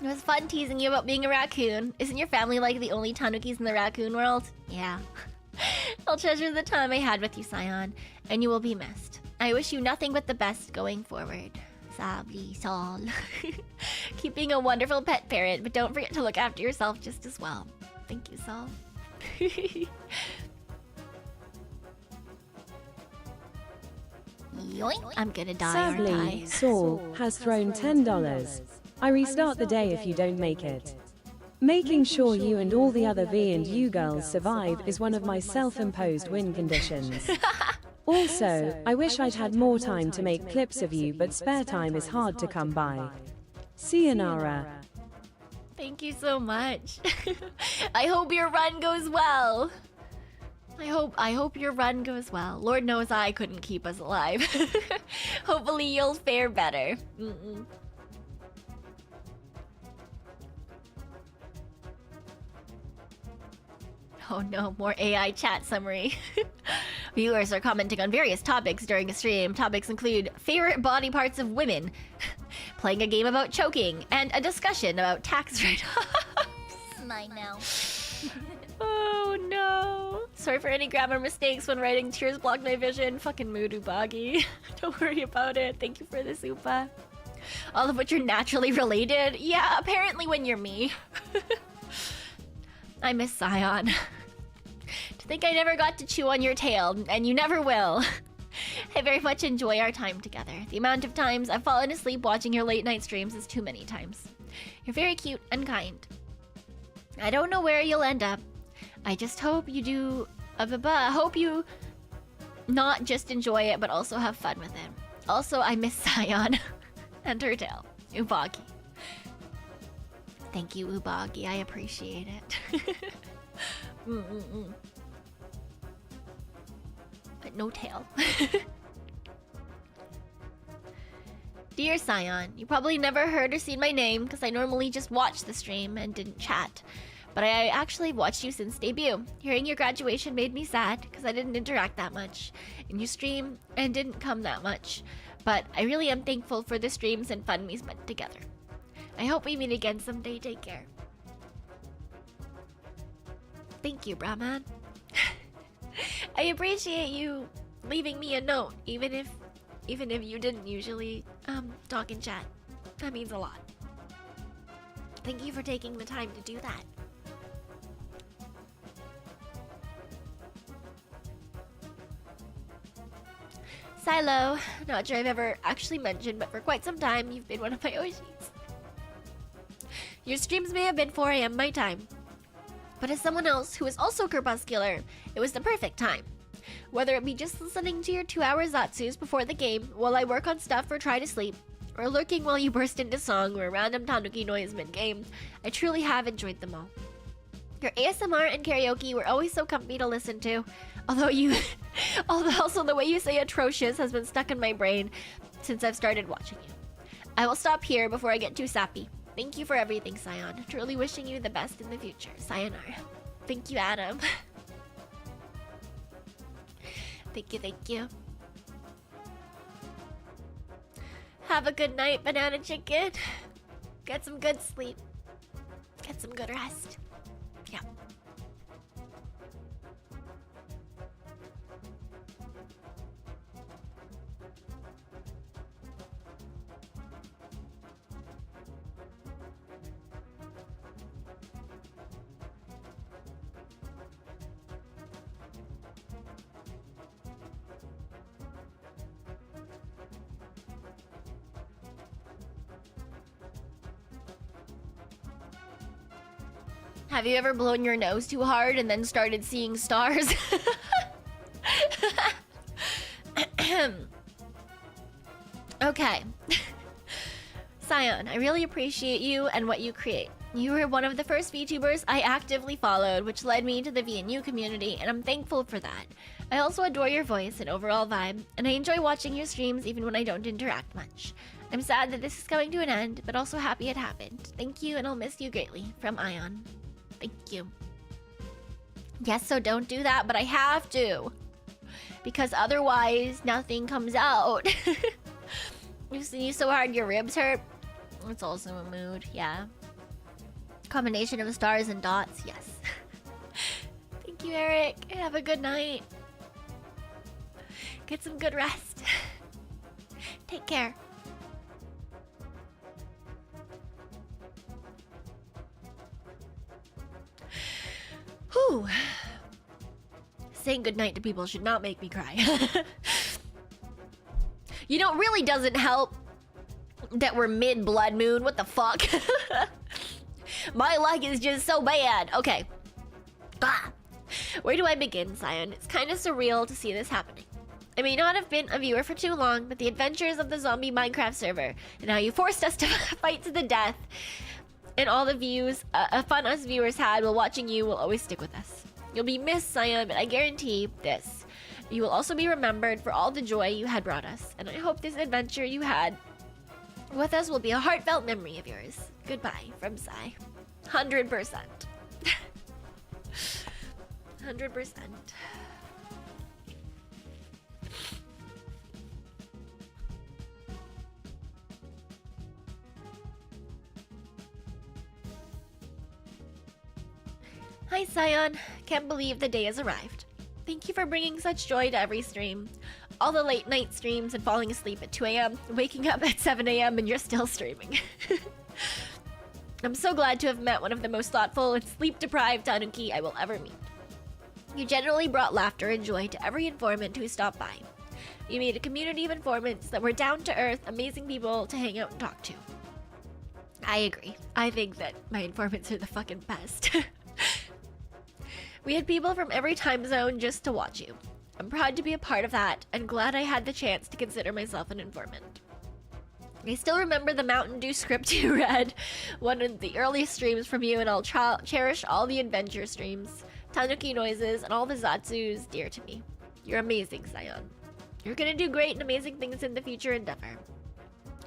It was fun teasing you about being a raccoon. Isn't your family like the only Tanukis in the raccoon world? Yeah. I'll treasure the time I had with you, Cyan, and you will be missed. I wish you nothing but the best going forward. Sabli Sol. Keep being a wonderful pet parent, but don't forget to look after yourself just as well. Thank you, Sol. Yoink. I'm gonna die, Sadly, aren't I? Saul has thrown $10. I restart the day if you don't make it. Making sure you and all the other V&U girls survive is one of my self-imposed win conditions. Also, I wish I'd had more time to make clips of you, but spare time is hard to come by. Cyonara. Thank you so much. I hope your run goes well. I hope your run goes well. Lord knows I couldn't keep us alive. Hopefully you'll fare better. Oh no, more AI chat summary. Viewers are commenting on various topics during a stream. Topics include favorite body parts of women, playing a game about choking, and a discussion about tax write-offs. Mine now. Oh no. Sorry for any grammar mistakes when writing. Tears blocked my vision. Fucking mood, Ubagi. Don't worry about it. Thank you for the Supa. All of which are naturally related. Yeah, apparently when you're me. I miss Cyon. To think I never got to chew on your tail, and you never will. I very much enjoy our time together. The amount of times I've fallen asleep watching your late night streams is too many times. You're very cute and kind. I don't know where you'll end up. I just hope you do... hope you not just enjoy it, but also have fun with it. Also, I miss Cyon and her tail. Ubagi. Thank you, Ubagi. I appreciate it. But no tail. Dear Cyon, you probably never heard or seen my name because I normally just watch the stream and didn't chat. But I actually watched you since debut. Hearing your graduation made me sad because I didn't interact that much in your stream and didn't come that much. But I really am thankful for the streams and fun we spent together. I hope we meet again someday. Take care. Thank you, Brahman. I appreciate you leaving me a note, even if you didn't usually talk in chat. That means a lot. Thank you for taking the time to do that. Silo, not sure I've ever actually mentioned, but for quite some time you've been one of my OGs. Your streams may have been 4 AM my time, but as someone else who is also crepuscular, it was the perfect time. Whether it be just listening to your 2-hour Zatsus before the game while I work on stuff or try to sleep, or lurking while you burst into song or a random Tanuki noise mid-game, I truly have enjoyed them all. Your ASMR and karaoke were always so comfy to listen to, although also the way you say atrocious has been stuck in my brain since I've started watching you. I will stop here before I get too sappy. Thank you for everything, Cyon. Truly wishing you the best in the future. Sayonara. Thank you, Adam. Thank you. Have a good night, banana chicken. Get some good sleep. Get some good rest. Yeah. Have you ever blown your nose too hard and then started seeing stars? Okay. Cyon, I really appreciate you and what you create. You were one of the first VTubers I actively followed, which led me to the V&U community, and I'm thankful for that. I also adore your voice and overall vibe, and I enjoy watching your streams even when I don't interact much. I'm sad that this is coming to an end, but also happy it happened. Thank you, and I'll miss you greatly. From Ion. Thank you. Yes, so don't do that, but I have to. Because otherwise, nothing comes out. You sneeze so hard your ribs hurt? It's also a mood, yeah. Combination of stars and dots, yes. Thank you, Eric. Have a good night. Get some good rest. Take care. Whew. Saying goodnight to people should not make me cry. You know, it really doesn't help that we're mid-blood moon. What the fuck? My luck is just so bad. Okay. Where do I begin, Cyon? It's kind of surreal to see this happening. I may not have been a viewer for too long, but the adventures of the zombie Minecraft server and how you forced us to fight to the death and all the views, fun us viewers had while watching you will always stick with us. You'll be missed, Cyan, but I guarantee this. You will also be remembered for all the joy you had brought us, and I hope this adventure you had with us will be a heartfelt memory of yours. Goodbye, from Cy. 100%. 100%. Hi, Cyan. Can't believe the day has arrived. Thank you for bringing such joy to every stream. All the late night streams and falling asleep at 2 a.m., waking up at 7 a.m. and you're still streaming. I'm so glad to have met one of the most thoughtful and sleep-deprived Tanuki I will ever meet. You generally brought laughter and joy to every informant who stopped by. You made a community of informants that were down-to-earth, amazing people to hang out and talk to. I agree. I think that my informants are the fucking best. We had people from every time zone just to watch you. I'm proud to be a part of that and glad I had the chance to consider myself an informant. I still remember the Mountain Dew script you read, one of the earliest streams from you, and I'll cherish all the adventure streams, Tanuki noises, and all the Zatsus dear to me. You're amazing, Cyan. You're gonna do great and amazing things in the future endeavor.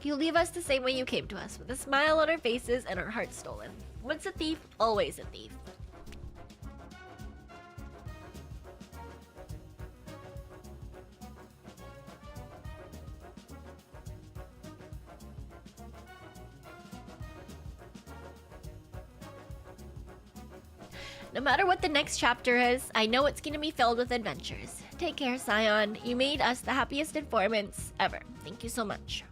You'll leave us the same way you came to us, with a smile on our faces and our hearts stolen. Once a thief, always a thief. No matter what the next chapter is, I know it's gonna be filled with adventures. Take care, Cyan. You made us the happiest informants ever. Thank you so much.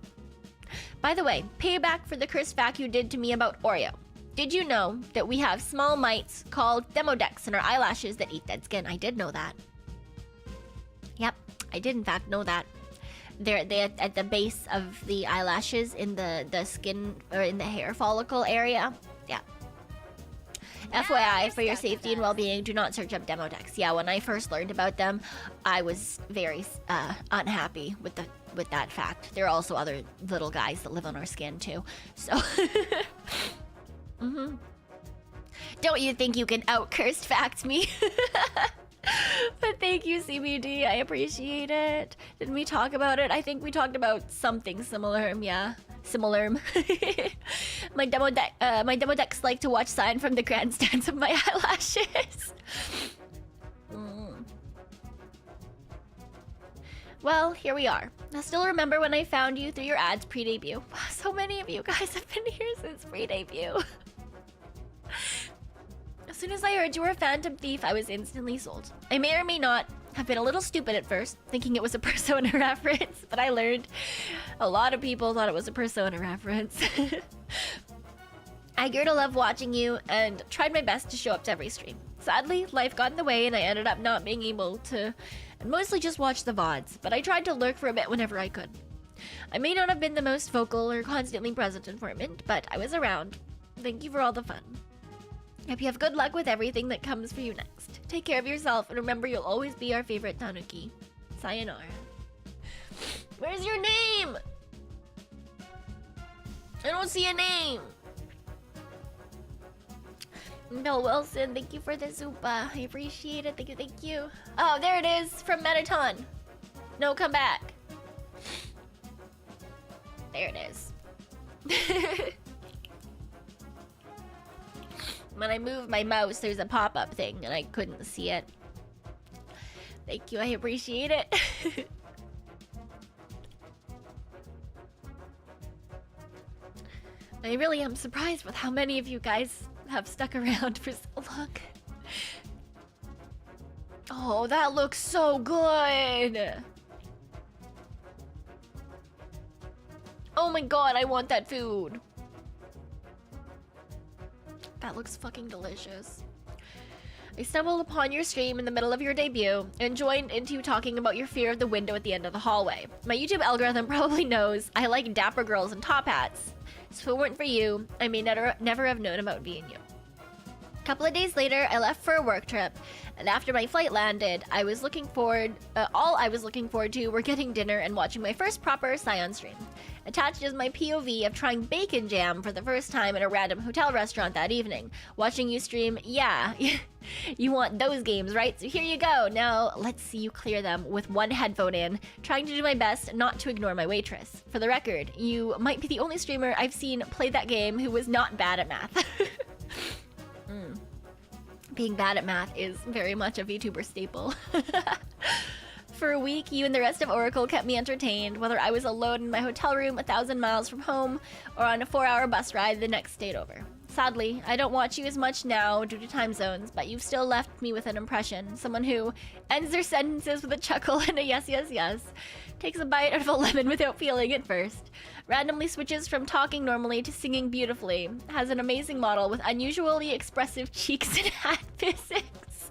By the way, payback for the cursed fact you did to me about Oreo. Did you know that we have small mites called demodex in our eyelashes that eat dead skin? I did know that. Yep, I did in fact know that. They're at the base of the eyelashes in the skin or in the hair follicle area. Yeah. FYI, for your safety and well-being, do not search up demodex. Yeah, when I first learned about them, I was very unhappy with that fact. There are also other little guys that live on our skin too. So, Don't you think you can out-cursed fact me? But thank you, CBD. I appreciate it. Didn't we talk about it? I think we talked about something similar. Yeah, similar. My demodex like to watch Cyan from the grandstands of my eyelashes. Well, here we are. I still remember when I found you through your ads pre-debut. Wow, so many of you guys have been here since pre-debut. As soon as I heard you were a Phantom Thief, I was instantly sold. I may or may not have been a little stupid at first, thinking it was a Persona reference, but I learned a lot of people thought it was a Persona reference. I grew to love watching you and tried my best to show up to every stream. Sadly, life got in the way and I ended up not being able to, and mostly just watch the VODs, but I tried to lurk for a bit whenever I could. I may not have been the most vocal or constantly present informant, but I was around. Thank you for all the fun. Hope you have good luck with everything that comes for you next. Take care of yourself, and remember you'll always be our favorite Tanuki. Sayonara. Where's your name? I don't see a name. Bill Wilson, thank you for the Zupa. I appreciate it. Thank you, thank you. Oh, there it is from Metaton. No, come back. There it is. When I moved my mouse, there's a pop-up thing, and I couldn't see it. Thank you, I appreciate it. I really am surprised with how many of you guys have stuck around for so long. Oh, that looks so good! Oh my god, I want that food! That looks fucking delicious. I stumbled upon your stream in the middle of your debut and joined into you talking about your fear of the window at the end of the hallway. My YouTube algorithm probably knows I like dapper girls and top hats, so if it weren't for you, I may never have known about V&U. A couple of days later, I left for a work trip, and after my flight landed, all I was looking forward to were getting dinner and watching my first proper Cyan stream. Attached is my POV of trying bacon jam for the first time at a random hotel restaurant that evening. Watching you stream, yeah, you want those games, right? So here you go. Now let's see you clear them with one headphone in, trying to do my best not to ignore my waitress. For the record, you might be the only streamer I've seen play that game who was not bad at math. Being bad at math is very much a VTuber staple. For a week, you and the rest of Oracle kept me entertained, whether I was alone in my hotel room 1,000 miles from home or on a 4-hour bus ride the next state over. Sadly, I don't watch you as much now due to time zones, but you've still left me with an impression. Someone who ends their sentences with a chuckle and a yes, yes, yes, takes a bite out of a lemon without feeling it first, randomly switches from talking normally to singing beautifully, has an amazing model with unusually expressive cheeks and hat physics,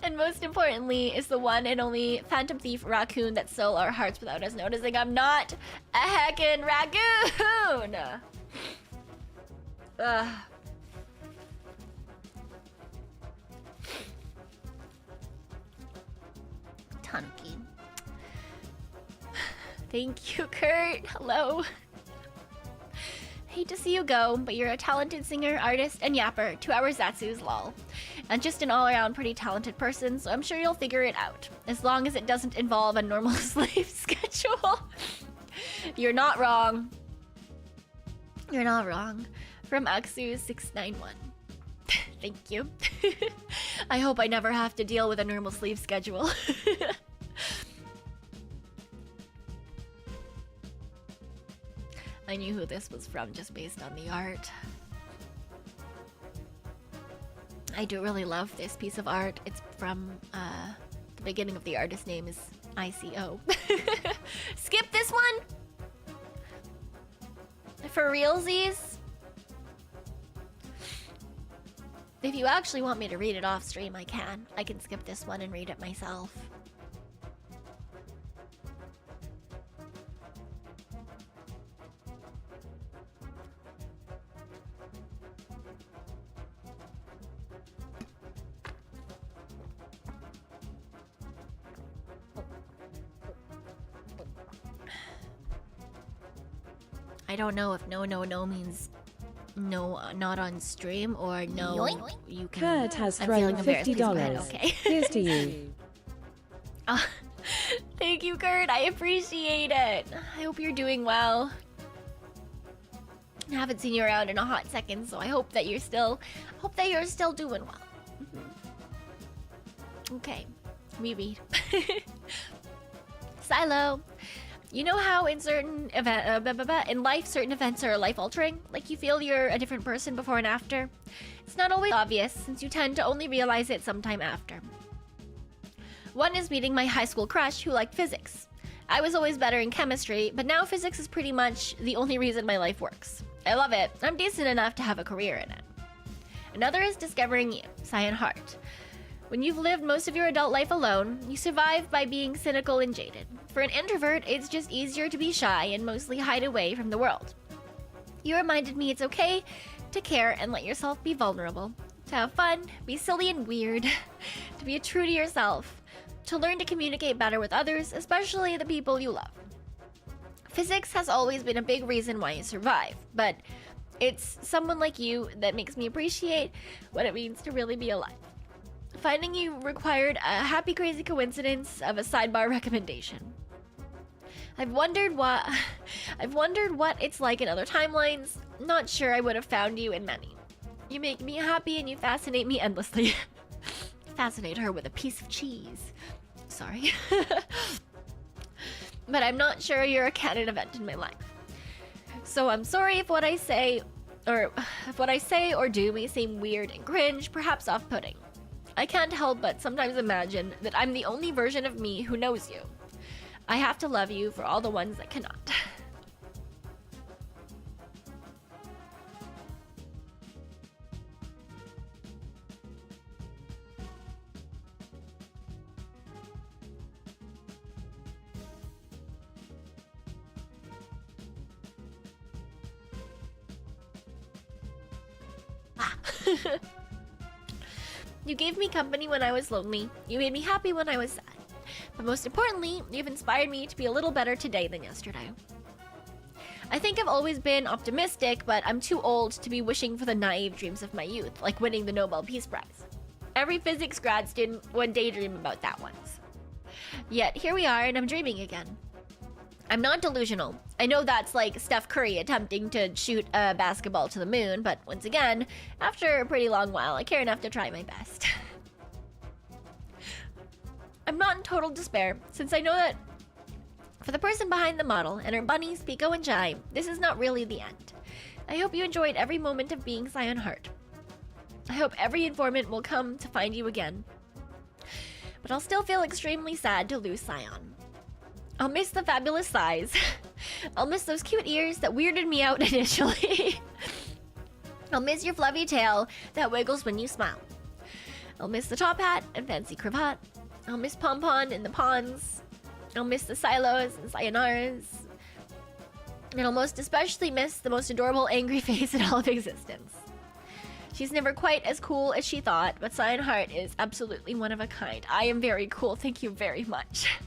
and most importantly is the one and only Phantom Thief raccoon that stole our hearts without us noticing. I'm not a heckin' raccoon! Ugh. Tanuki. Thank you, Kurt. Hello. Hate to see you go, but you're a talented singer, artist, and yapper. 2 hours Zatsu's lol. And just an all-around pretty talented person, so I'm sure you'll figure it out. As long as it doesn't involve a normal slave schedule. You're not wrong. You're not wrong. From Aksu691. Thank you. I hope I never have to deal with a normal sleep schedule. I knew who this was from just based on the art. I do really love this piece of art. It's from the beginning of the artist name is ICO. Skip this one? For realsies? If you actually want me to read it off stream, I can. I can skip this one and read it myself. I don't know if no means no, not on stream, or no, yoink. You can. Kurt has thrown $50. Okay. Here's to you. Thank you, Kurt. I appreciate it. I hope you're doing well. I haven't seen you around in a hot second, so I hope that you're still doing well. Okay, we read. Silo. You know how in certain in life, certain events are life-altering? Like you feel you're a different person before and after? It's not always obvious, since you tend to only realize it sometime after. One is meeting my high school crush who liked physics. I was always better in chemistry, but now physics is pretty much the only reason my life works. I love it. I'm decent enough to have a career in it. Another is discovering you, Cyan Hart. When you've lived most of your adult life alone, you survive by being cynical and jaded. For an introvert, it's just easier to be shy and mostly hide away from the world. You reminded me it's okay to care and let yourself be vulnerable, to have fun, be silly and weird, to be true to yourself, to learn to communicate better with others, especially the people you love. Physics has always been a big reason why you survive, but it's someone like you that makes me appreciate what it means to really be alive. Finding you required a happy crazy coincidence of a sidebar recommendation. I've wondered what it's like in other timelines. Not sure I would have found you in many. You make me happy and you fascinate me endlessly. Fascinate her with a piece of cheese. Sorry. But I'm not sure you're a canon event in my life. So I'm sorry if what I say or do may seem weird and cringe, perhaps off-putting. I can't help but sometimes imagine that I'm the only version of me who knows you. I have to love you for all the ones that cannot. You gave me company when I was lonely. You made me happy when I was sad. But most importantly, you've inspired me to be a little better today than yesterday. I think I've always been optimistic, but I'm too old to be wishing for the naive dreams of my youth, like winning the Nobel Peace Prize. Every physics grad student would daydream about that once. Yet here we are, and I'm dreaming again. I'm not delusional. I know that's like Steph Curry attempting to shoot a basketball to the moon, but once again, after a pretty long while, I care enough to try my best. I'm not in total despair, since I know that for the person behind the model and her bunnies, Pico and Jai, this is not really the end. I hope you enjoyed every moment of being Cyon Hart. I hope every informant will come to find you again. But I'll still feel extremely sad to lose Cyon. I'll miss the fabulous size. I'll miss those cute ears that weirded me out initially. I'll miss your fluffy tail that wiggles when you smile. I'll miss the top hat and fancy cravat. I'll miss Pompon in the ponds. I'll miss the silos and sayonaras. And I'll most especially miss the most adorable angry face in all of existence. She's never quite as cool as she thought, but Cyon Hart is absolutely one of a kind. I am very cool, thank you very much.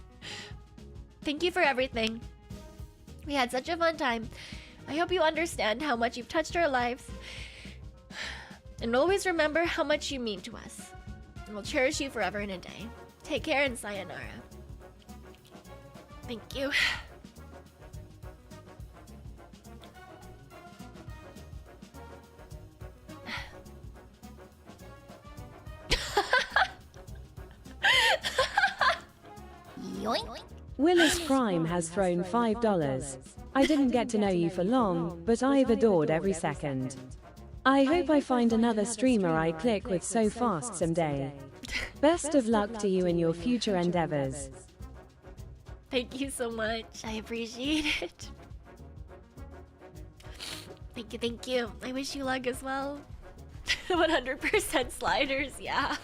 Thank you for everything. We had such a fun time. I hope you understand how much you've touched our lives. And always remember how much you mean to us. And we'll cherish you forever and a day. Take care and sayonara. Thank you. Yoink. Willis Prime has thrown $5. I didn't get to know you for long, but I've adored every second. I hope I find another streamer I click with so fast someday. Best of luck to you in your future endeavors. Thank you so much. I appreciate it. Thank you, thank you. I wish you luck as well. 100% sliders, yeah.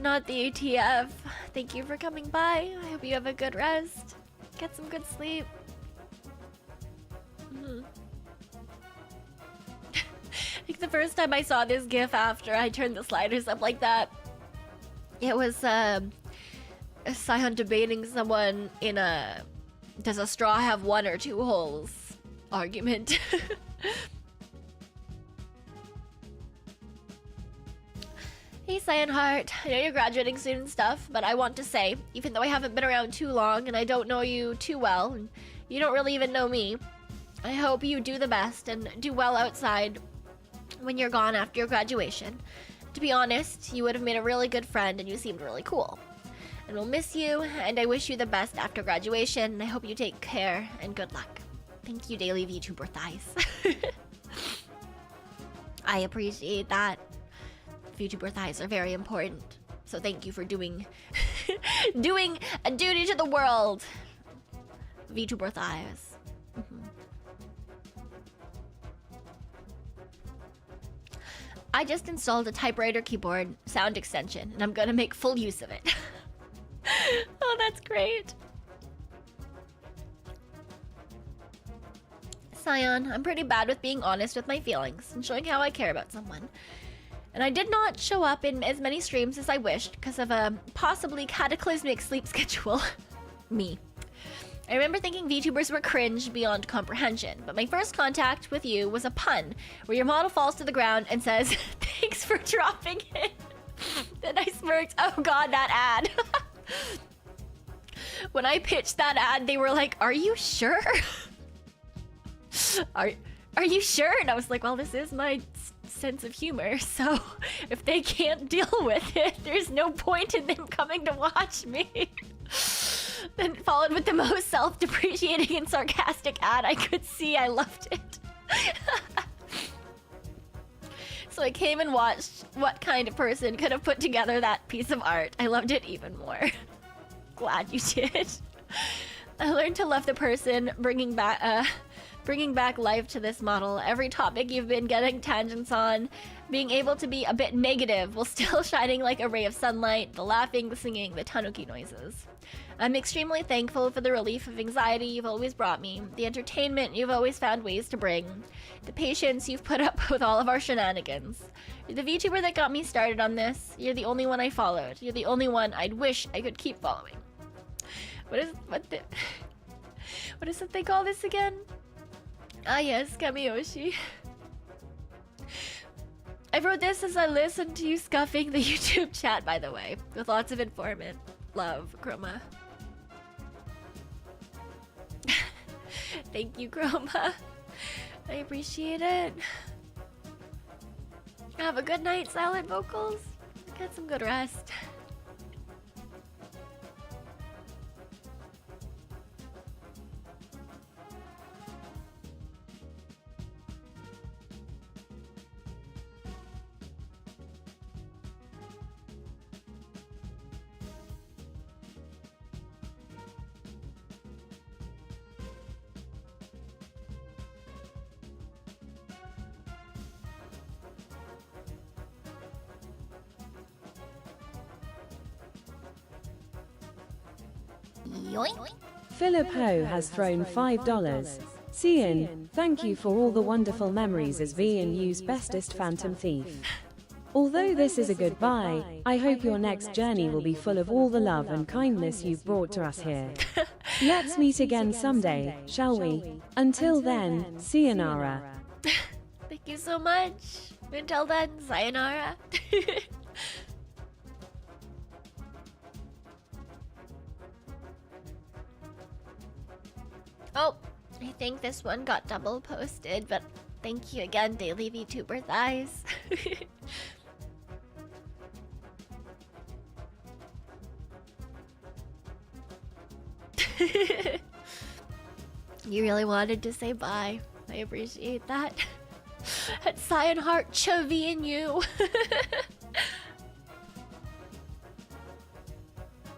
Not the UTF. Thank you for coming by. I hope you have a good rest. Get some good sleep. I think the first time I saw this gif after I turned the sliders up like that, it was Cyon debating someone in a does a straw have 1 or 2 holes argument. Hey Cyon Hart, I know you're graduating soon and stuff, but I want to say, even though I haven't been around too long and I don't know you too well, and you don't really even know me, I hope you do the best and do well outside when you're gone after your graduation. To be honest, you would have made a really good friend and you seemed really cool. And we'll miss you, and I wish you the best after graduation, and I hope you take care and good luck. Thank you, Daily VTuber Thighs. I appreciate that. VTuber thighs are very important. So thank you for doing doing a duty to the world. VTuber thighs. I just installed a typewriter keyboard sound extension and I'm gonna make full use of it. Oh, that's great. Cyon, I'm pretty bad with being honest with my feelings and showing how I care about someone. And I did not show up in as many streams as I wished because of a possibly cataclysmic sleep schedule. Me. I remember thinking VTubers were cringe beyond comprehension, but my first contact with you was a pun, where your model falls to the ground and says, "Thanks for dropping it." Then I smirked, oh god, that ad. When I pitched that ad, they were like, "Are you sure?" Are you sure? And I was like, well, this is my sense of humor, so if they can't deal with it, there's no point in them coming to watch me. Then followed with the most self-depreciating and sarcastic ad I could see. I loved it. So I came and watched what kind of person could have put together that piece of art. I loved it even more. Glad you did. I learned to love the person bringing back bringing back life to this model. Every topic you've been getting tangents on, being able to be a bit negative while still shining like a ray of sunlight, the laughing, the singing, the Tanuki noises. I'm extremely thankful for the relief of anxiety you've always brought me, the entertainment you've always found ways to bring, the patience you've put up with all of our shenanigans. You're the VTuber that got me started on this. You're the only one I followed. You're the only one I'd wish I could keep following. What is it they call this again? Ah yes, Kamiyoshi. I wrote this as I listened to you scuffing the YouTube chat, by the way, with lots of informant love, Chroma. Thank you, Chroma. I appreciate it. Have a good night, Silent Vocals. Get some good rest. Yoink. Philip Ho has thrown $5. Cyan, thank you for all the wonderful memories as V&U's bestest phantom thief. Although this is a goodbye, I hope your next journey will be full of all the love and kindness you've brought to us here. Let's meet again someday, shall we? Until then, Cyonara. Thank you so much. Until then, sayonara. Oh, I think this one got double posted, but thank you again, Daily VTuber Thighs. You really wanted to say bye. I appreciate that. At Cyonara Cyon V&U.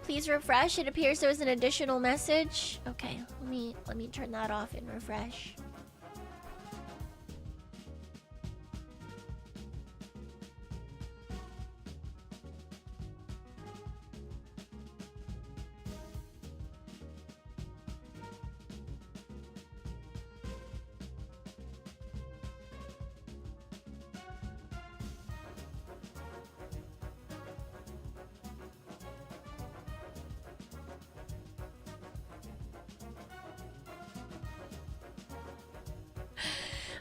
Please refresh. It appears there was an additional message. Okay, let me turn that off and refresh.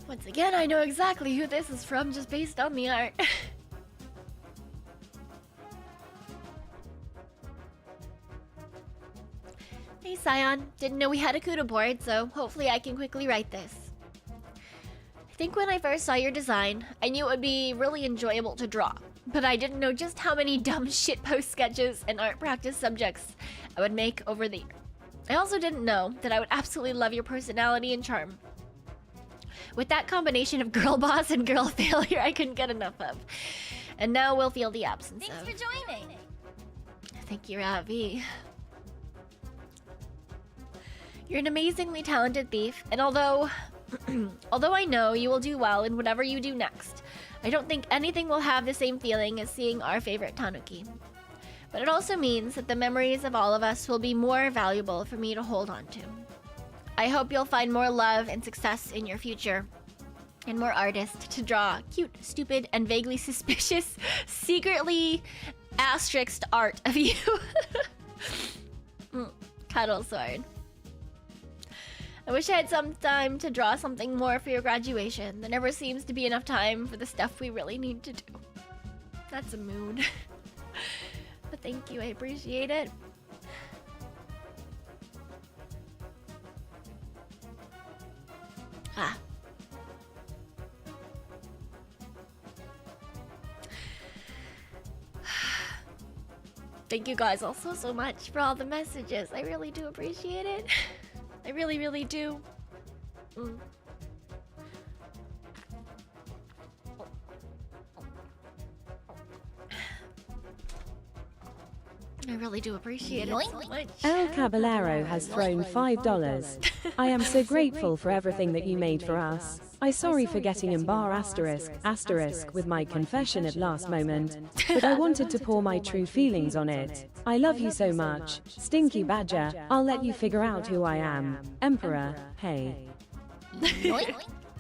Once again, I know exactly who this is from just based on the art. Hey Cyan, didn't know we had a CUDA board, so hopefully I can quickly write this. I think when I first saw your design, I knew it would be really enjoyable to draw, but I didn't know just how many dumb shitpost sketches and art practice subjects I would make over the year. I also didn't know that I would absolutely love your personality and charm. With that combination of girl boss and girl failure, I couldn't get enough of. And now we'll feel the absence of. Thanks for joining. Thank you, Ravi. You're an amazingly talented thief, and although I know you will do well in whatever you do next, I don't think anything will have the same feeling as seeing our favorite Tanuki. But it also means that the memories of all of us will be more valuable for me to hold on to. I hope you'll find more love and success in your future, and more artists to draw cute, stupid, and vaguely suspicious, secretly asterisked art of you. Cuddle sword. I wish I had some time to draw something more for your graduation. There never seems to be enough time for the stuff we really need to do. That's a mood. But thank you, I appreciate it. Ah. Thank you guys also so much for all the messages. I really do appreciate it. I really, really do. I really do appreciate it so much. El Caballero has thrown $5. I am so grateful for everything that you made for us. I sorry for getting in bar asterisk with my confession at last moment, but I wanted to pour my true feelings on it. I love you so much. Stinky Badger, I'll let you figure out who I am. Emperor, hey.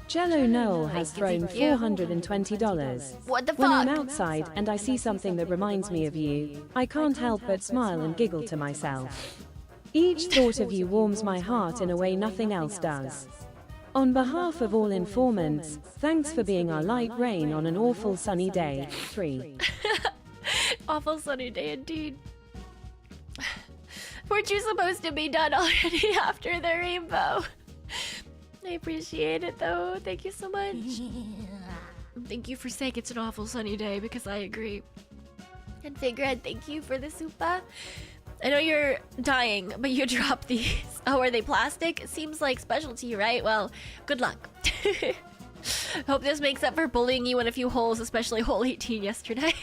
Jello Noel has thrown $420. What the When I'm fuck? outside and I see something that reminds me of you, I can't help but smile and giggle to myself. Each thought of you warms my heart in a way nothing else does. On behalf of all informants, thanks for being our light rain on an awful sunny day. 3. Awful sunny day indeed. Weren't you supposed to be done already after the rainbow? I appreciate it though. Thank you so much. Thank you for saying it's an awful sunny day because I agree. And Figurehead, thank you for the supa. I know you're dying, but you dropped these. Oh, are they plastic? It seems like specialty, right? Well, good luck. Hope this makes up for bullying you in a few holes, especially hole 18 yesterday.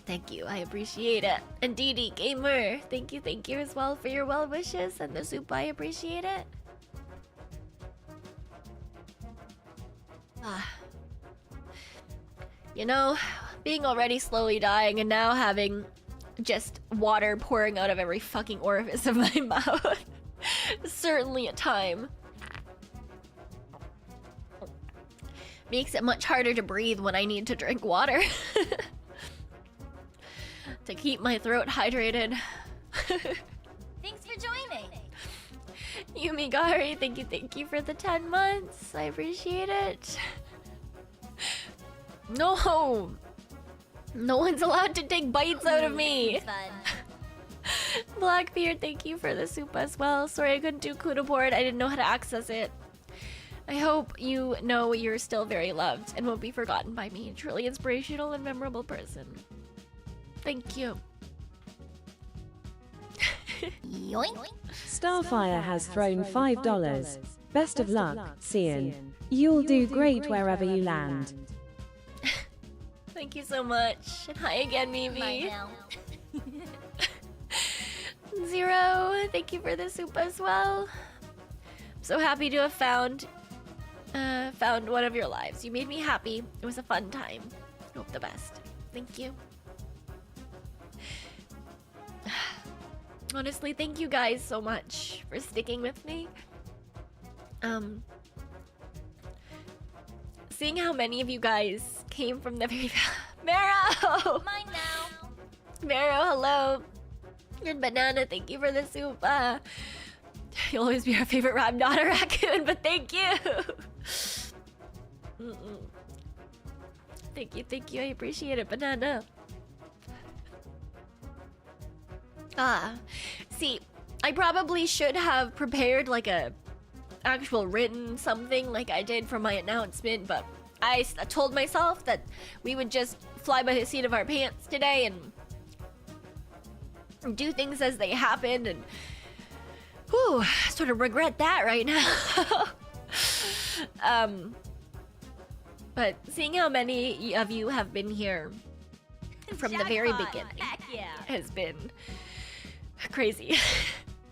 Thank you, I appreciate it. And Dee Gamer, thank you as well for your well wishes and the soup. I appreciate it. You know, being already slowly dying and now having just water pouring out of every fucking orifice of my mouth. Certainly a time. Makes it much harder to breathe when I need to drink water. To keep my throat hydrated. Thanks for joining. Yumigari, thank you for the 10 months. I appreciate it. No! No one's allowed to take bites out of me. Blackbeard, thank you for the soup as well. Sorry I couldn't do Kuda board. I didn't know how to access it. I hope you know you're still very loved and won't be forgotten by me. Truly inspirational and memorable person. Thank you. Yoink. Starfire has thrown $5. Best of luck, Cyan. You'll do great wherever you land. Thank you so much. And hi again, Mimi. Zero, thank you for the soup as well. I'm so happy to have found one of your lives. You made me happy. It was a fun time. Hope the best. Thank you. Honestly, thank you guys so much for sticking with me. Seeing how many of you guys came from the very Marrow! Mine now. Marrow, hello. And Banana, thank you for the soup. You'll always be our favorite rap, not a raccoon, but thank you. Thank you, I appreciate it, Banana. See, I probably should have prepared like a actual written something like I did for my announcement, but I told myself that we would just fly by the seat of our pants today and do things as they happened, and whew, I sort of regret that right now. But seeing how many of you have been here from the very beginning has been crazy.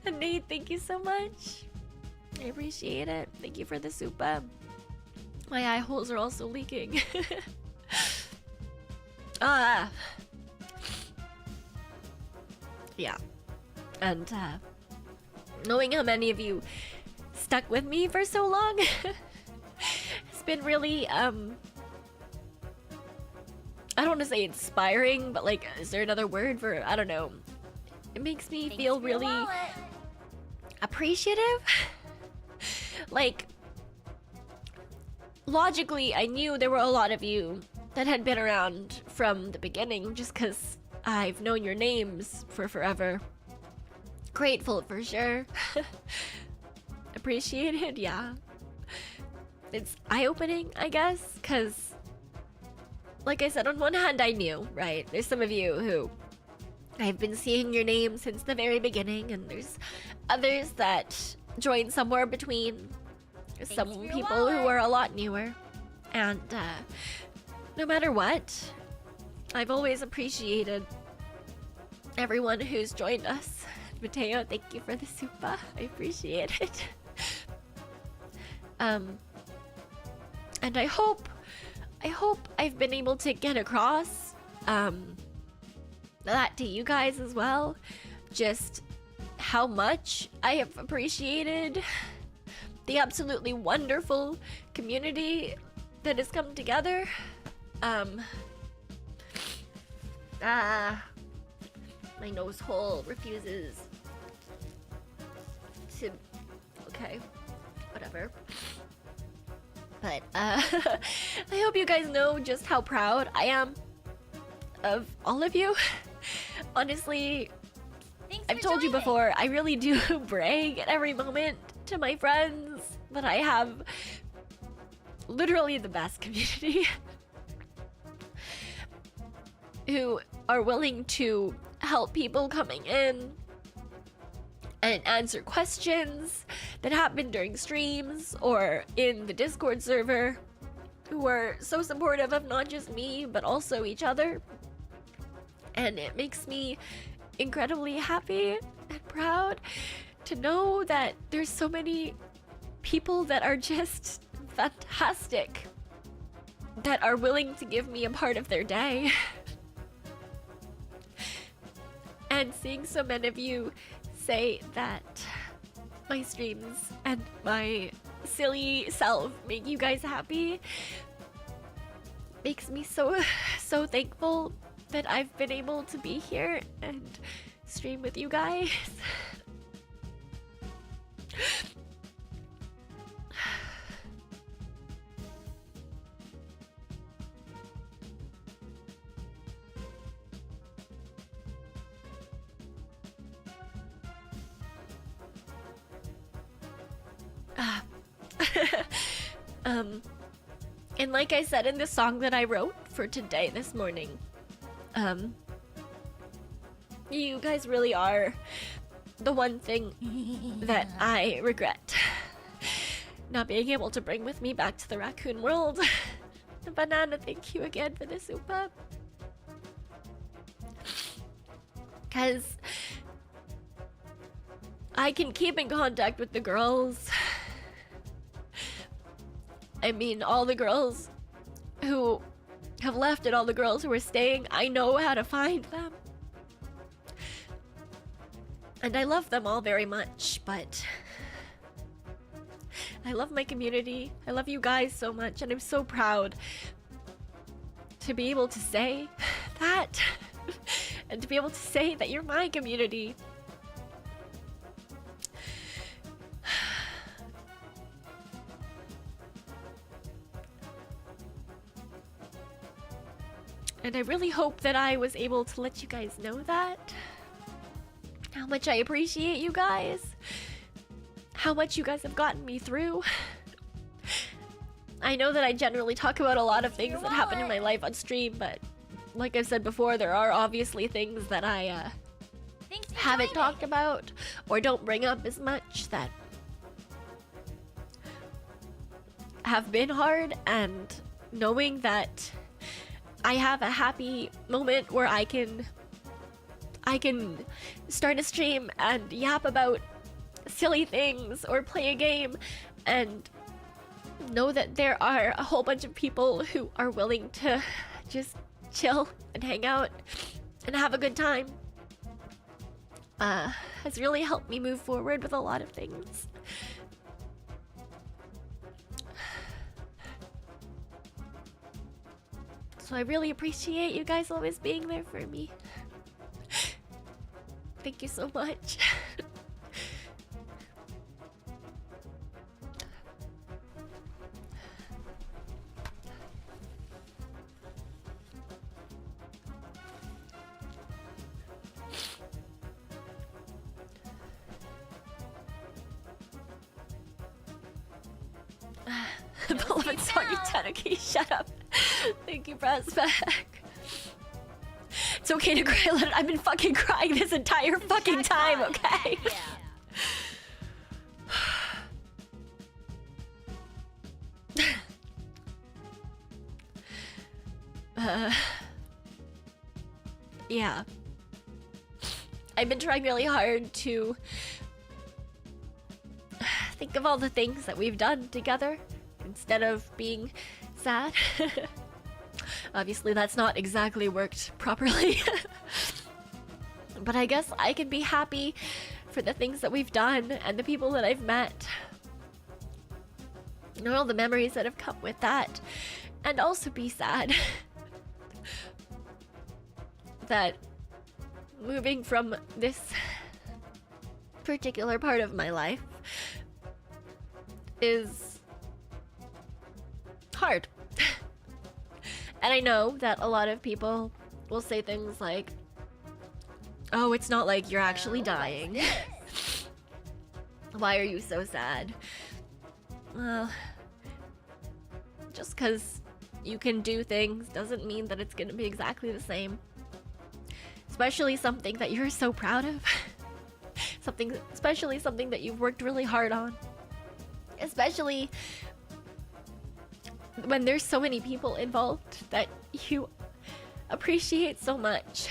And Nate, thank you so much. I appreciate it. Thank you for the soupa. My eye holes are also leaking. Yeah. And knowing how many of you stuck with me for so long it's been really I don't want to say inspiring, but like, is there another word for, I don't know. It makes me feel really appreciative. Like, logically, I knew there were a lot of you that had been around from the beginning just because I've known your names for forever. Grateful for sure. Appreciated, yeah. It's eye-opening, I guess, because like I said, on one hand I knew, right? There's some of you who I've been seeing your name since the very beginning, and there's others that joined somewhere between. Some people who are a lot newer. And no matter what, I've always appreciated everyone who's joined us. Mateo, thank you for the super. I appreciate it. And I hope I've been able to get across that to you guys as well. Just how much I have appreciated the absolutely wonderful community that has come together. My nose hole refuses to. Okay, whatever. But I hope you guys know just how proud I am of all of you. Honestly, I've told you before, I really do brag at every moment to my friends that I have literally the best community who are willing to help people coming in and answer questions that happen during streams or in the Discord server, who are so supportive of not just me but also each other. And it makes me incredibly happy and proud to know that there's so many people that are just fantastic, that are willing to give me a part of their day. And seeing so many of you say that my streams and my silly self make you guys happy makes me so thankful that I've been able to be here and stream with you guys. And like I said in the song that I wrote for today this morning, you guys really are the one thing that I regret not being able to bring with me back to the raccoon world. Banana, thank you again for the super. Because I can keep in contact with the girls. I mean, all the girls who have left and all the girls who are staying, I know how to find them. And I love them all very much, but I love my community. I love you guys so much, and I'm so proud to be able to say that and to be able to say that you're my community. And I really hope that I was able to let you guys know that. How much I appreciate you guys. How much you guys have gotten me through. I know that I generally talk about a lot of things that happen in my life on stream, but like I've said before, there are obviously things that I haven't talked about or don't bring up as much that have been hard, and knowing that I have a happy moment where I can start a stream and yap about silly things or play a game and know that there are a whole bunch of people who are willing to just chill and hang out and have a good time has really helped me move forward with a lot of things. So I really appreciate you guys always being there for me. Thank you so much. Beloved Sony Tanuki, shut up. Thank you, Prospect. It's okay to cry a little. I've been fucking crying this entire fucking time, okay? yeah. I've been trying really hard to think of all the things that we've done together instead of being sad. Obviously, that's not exactly worked properly. But I guess I can be happy for the things that we've done and the people that I've met. And all the memories that have come with that. And also be sad that moving from this particular part of my life is hard. And I know that a lot of people will say things like, oh, it's not like you're actually dying. Why are you so sad? Well, just because you can do things doesn't mean that it's gonna be exactly the same. Especially something that you're so proud of. Especially something that you've worked really hard on. Especially when there's so many people involved that you appreciate so much.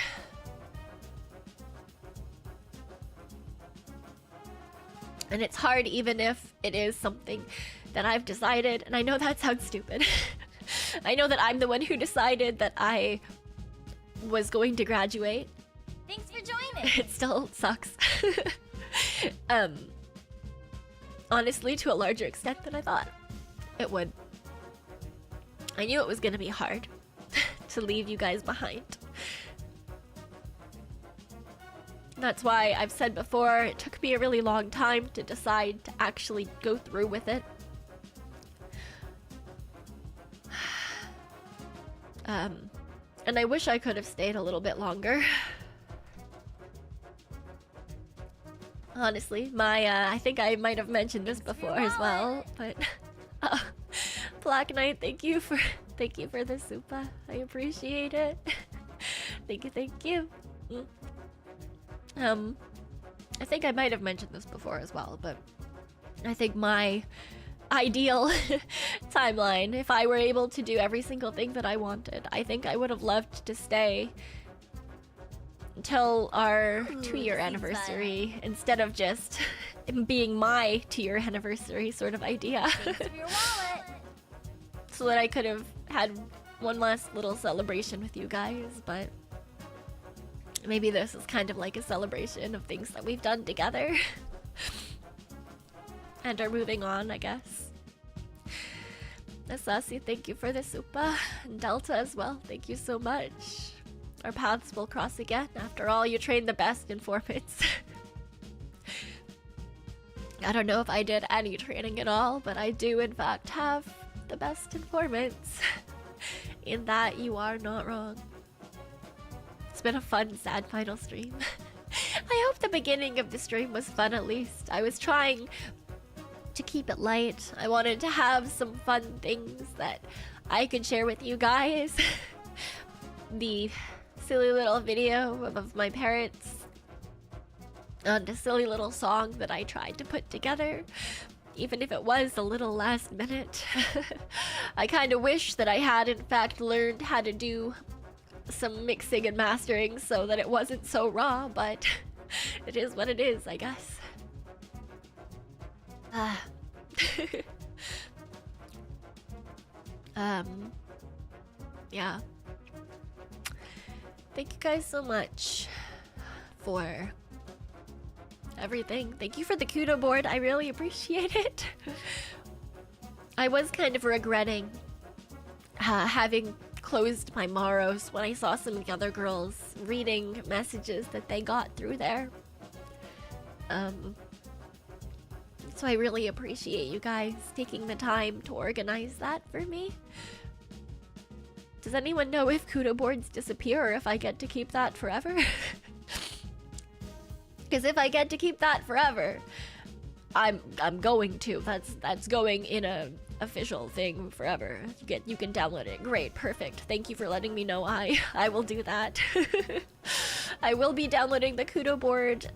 And it's hard even if it is something that I've decided, and I know that sounds stupid. I know that I'm the one who decided that I was going to graduate. Thanks for joining. It still sucks. Honestly, to a larger extent than I thought it would. I knew it was gonna be hard to leave you guys behind. That's why I've said before, it took me a really long time to decide to actually go through with it. And I wish I could have stayed a little bit longer. Honestly, I think I might have mentioned this before as well, but Black Knight, thank you for the super. I appreciate it. Thank you. I think I might have mentioned this before as well, but I think my ideal timeline, if I were able to do every single thing that I wanted, I think I would have loved to stay until our 2-year anniversary instead of just being my 2-year anniversary sort of idea. So that I could have had one last little celebration with you guys, but maybe this is kind of like a celebration of things that we've done together. And are moving on, I guess. Asasi, thank you for the super. And Delta as well, thank you so much. Our paths will cross again. After all, you trained the best informants. I don't know if I did any training at all, but I do in fact have the best informants. In that you are not wrong. It's been a fun, sad final stream. I hope the beginning of the stream was fun at least. I was trying to keep it light. I wanted to have some fun things that I could share with you guys. The silly little video of my parents and a silly little song that I tried to put together, even if it was a little last minute. I kind of wish that I had in fact learned how to do some mixing and mastering so that it wasn't so raw, but it is what it is, I guess. Yeah. Thank you guys so much for everything. Thank you for the kudo board. I really appreciate it. I was kind of regretting having closed my Maros when I saw some of the other girls reading messages that they got through there. So I really appreciate you guys taking the time to organize that for me. Does anyone know if kudo boards disappear or if I get to keep that forever? Because if I get to keep that forever, I'm going to. That's going in a official thing forever. You can download it. Great, perfect. Thank you for letting me know. I will do that. I will be downloading the kudo board.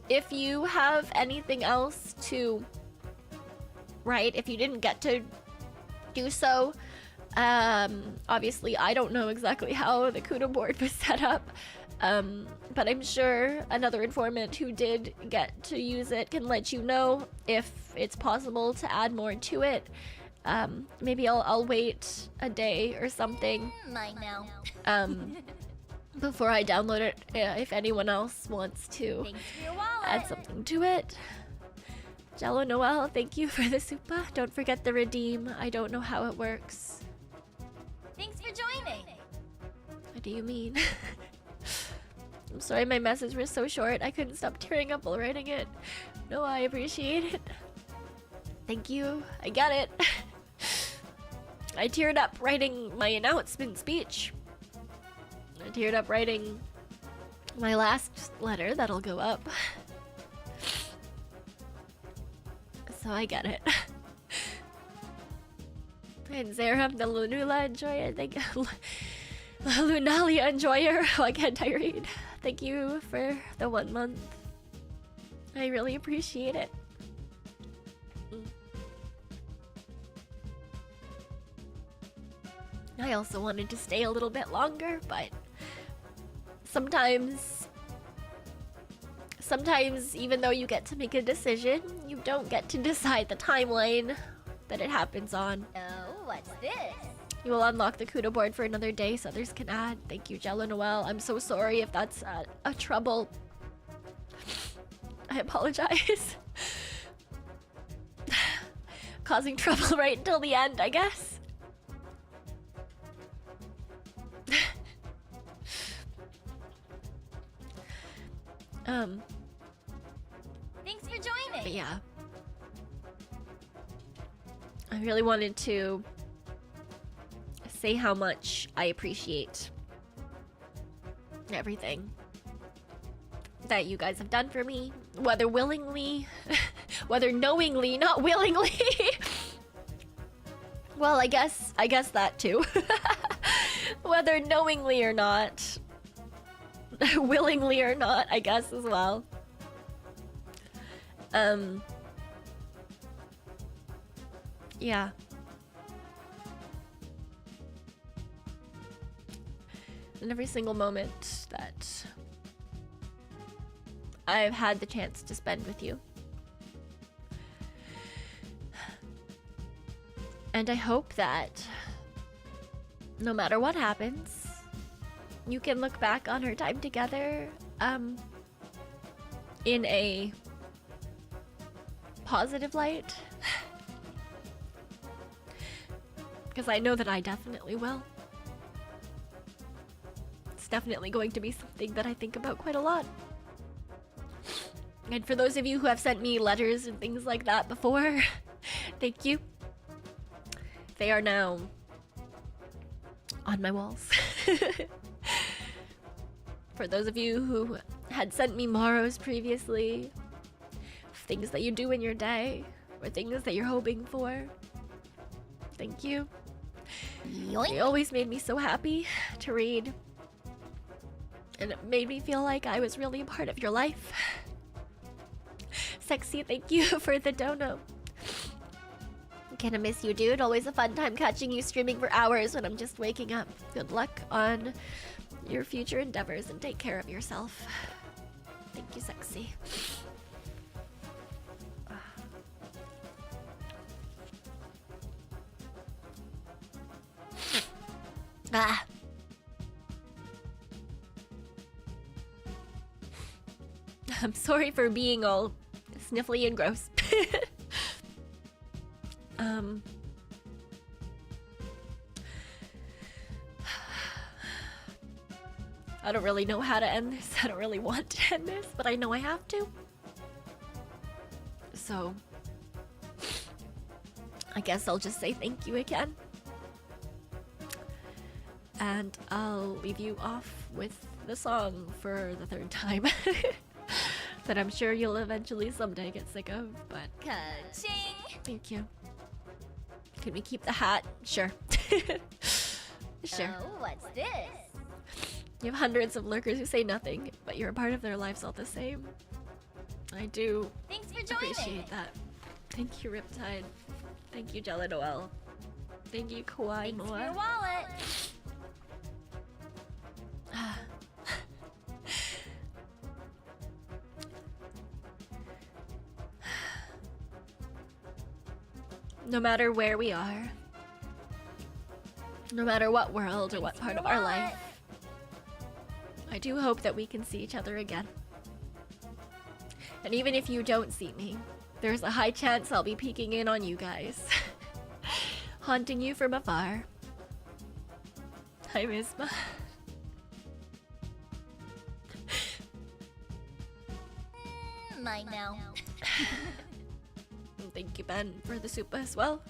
If you have anything else to write, if you didn't get to do so, Obviously, I don't know exactly how the Kudo board was set up, but I'm sure another informant who did get to use it can let you know if it's possible to add more to it. Maybe I'll wait a day or something. Mine now. Before I download it, if anyone else wants to add something to it. Jello Noel, thank you for the supa. Don't forget the redeem. I don't know how it works. Thanks for joining. What do you mean? I'm sorry my message was so short. I couldn't stop tearing up while writing it. No, I appreciate it. Thank you. I get it. I teared up writing my announcement speech. I teared up writing my last letter that'll go up. So I get it. And Zerab the Lunula Enjoyer, thank you. Lunalia Enjoyer, why can't I read? Thank you for the 1 month. I really appreciate it. I also wanted to stay a little bit longer, but sometimes even though you get to make a decision, you don't get to decide the timeline that it happens on. Oh, what's this? You will unlock the Kudo board for another day so others can add. Thank you, Jello Noel. I'm so sorry if that's a trouble. I apologize. Causing trouble right until the end, I guess. Thanks for joining. But yeah. I really wanted to say how much I appreciate everything that you guys have done for me, whether willingly, whether knowingly, not willingly. Well, I guess that too. Whether knowingly or not, willingly or not, I guess as well. Yeah. In every single moment that I've had the chance to spend with you. And I hope that no matter what happens, you can look back on our time together in a positive light. Because I know that I definitely will. It's definitely going to be something that I think about quite a lot. And for those of you who have sent me letters and things like that before, thank you. They are now on my walls. For those of you who had sent me morrows previously, things that you do in your day, or things that you're hoping for, thank you. They always made me so happy to read. And it made me feel like I was really a part of your life. Sexy, thank you for the dono. Gonna miss you, dude. Always a fun time catching you streaming for hours when I'm just waking up. Good luck on your future endeavors and take care of yourself. Thank you, Sexy. Ah. I'm sorry for being all sniffly and gross. I don't really know how to end this. I don't really want to end this, but I know I have to. So, I guess I'll just say thank you again. And I'll leave you off with the song for the third time. That I'm sure you'll eventually someday get sick of, but... Ka-ching! Thank you. Can we keep the hat? Sure. Sure. Oh, what's this? You have hundreds of lurkers who say nothing, but you're a part of their lives all the same. I do Thanks for joining. appreciate that. Thank you, Riptide. Thank you, Jello Noel. Thank you, Kawaii Thanks for Moa. your wallet. No matter where we are, no matter what world or what part of our life, I do hope that we can see each other again. And even if you don't see me, there's a high chance I'll be peeking in on you guys, haunting you from afar. Hi, Misma. Mine now. Thank you, Ben, for the soup as well.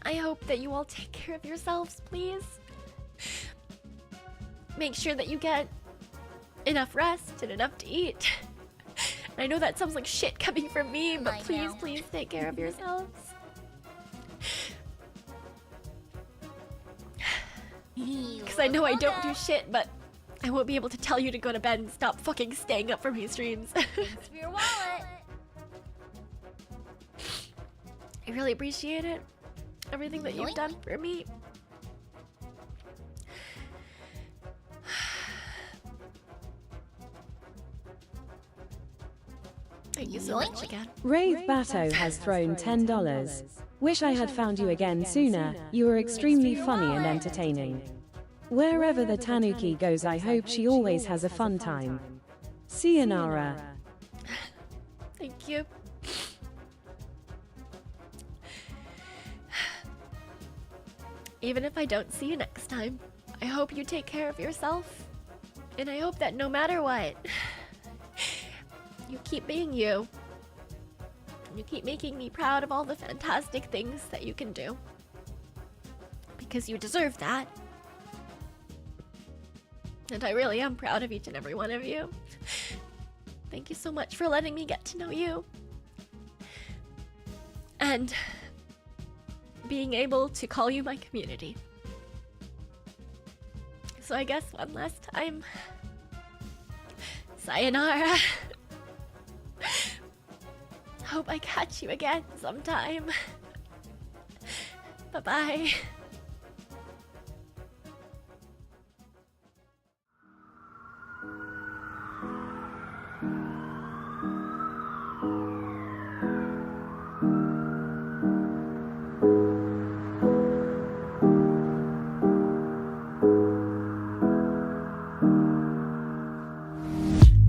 I hope that you all take care of yourselves, please. Make sure that you get enough rest and enough to eat. I know that sounds like shit coming from me, but please, please take care of yourselves. Because I know I don't do shit, but I won't be able to tell you to go to bed and stop fucking staying up for my streams. Thanks for your wallet. I really appreciate it. Everything that you've done for me. Thank you so much again. Rave Bato has thrown $10. Wish I had found you again sooner. You were extremely funny and entertaining. Wherever the Tanuki goes, I hope she always has a fun time. Cyonara. Thank you. Even if I don't see you next time, I hope you take care of yourself. And I hope that no matter what, you keep being you. You keep making me proud of all the fantastic things that you can do. Because you deserve that. And I really am proud of each and every one of you. Thank you so much for letting me get to know you. And being able to call you my community. So I guess one last time, sayonara. Hope I catch you again sometime. Bye-bye.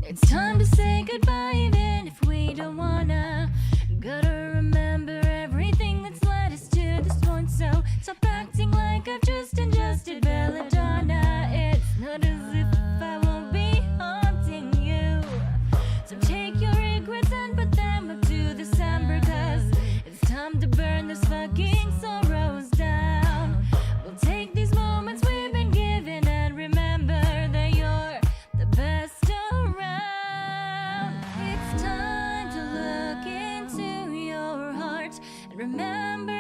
It's time to say goodbye, even if we don't wanna. Gotta remember everything that's led us to this point, so stop acting like I've just ingested belladonna. It's not as if I won't be haunting you. So take your regrets and put them up to December, 'cause it's time to burn this fucking sorrows down. We'll take these moments we've been given and remember that you're the best around. It's time to look into your heart and remember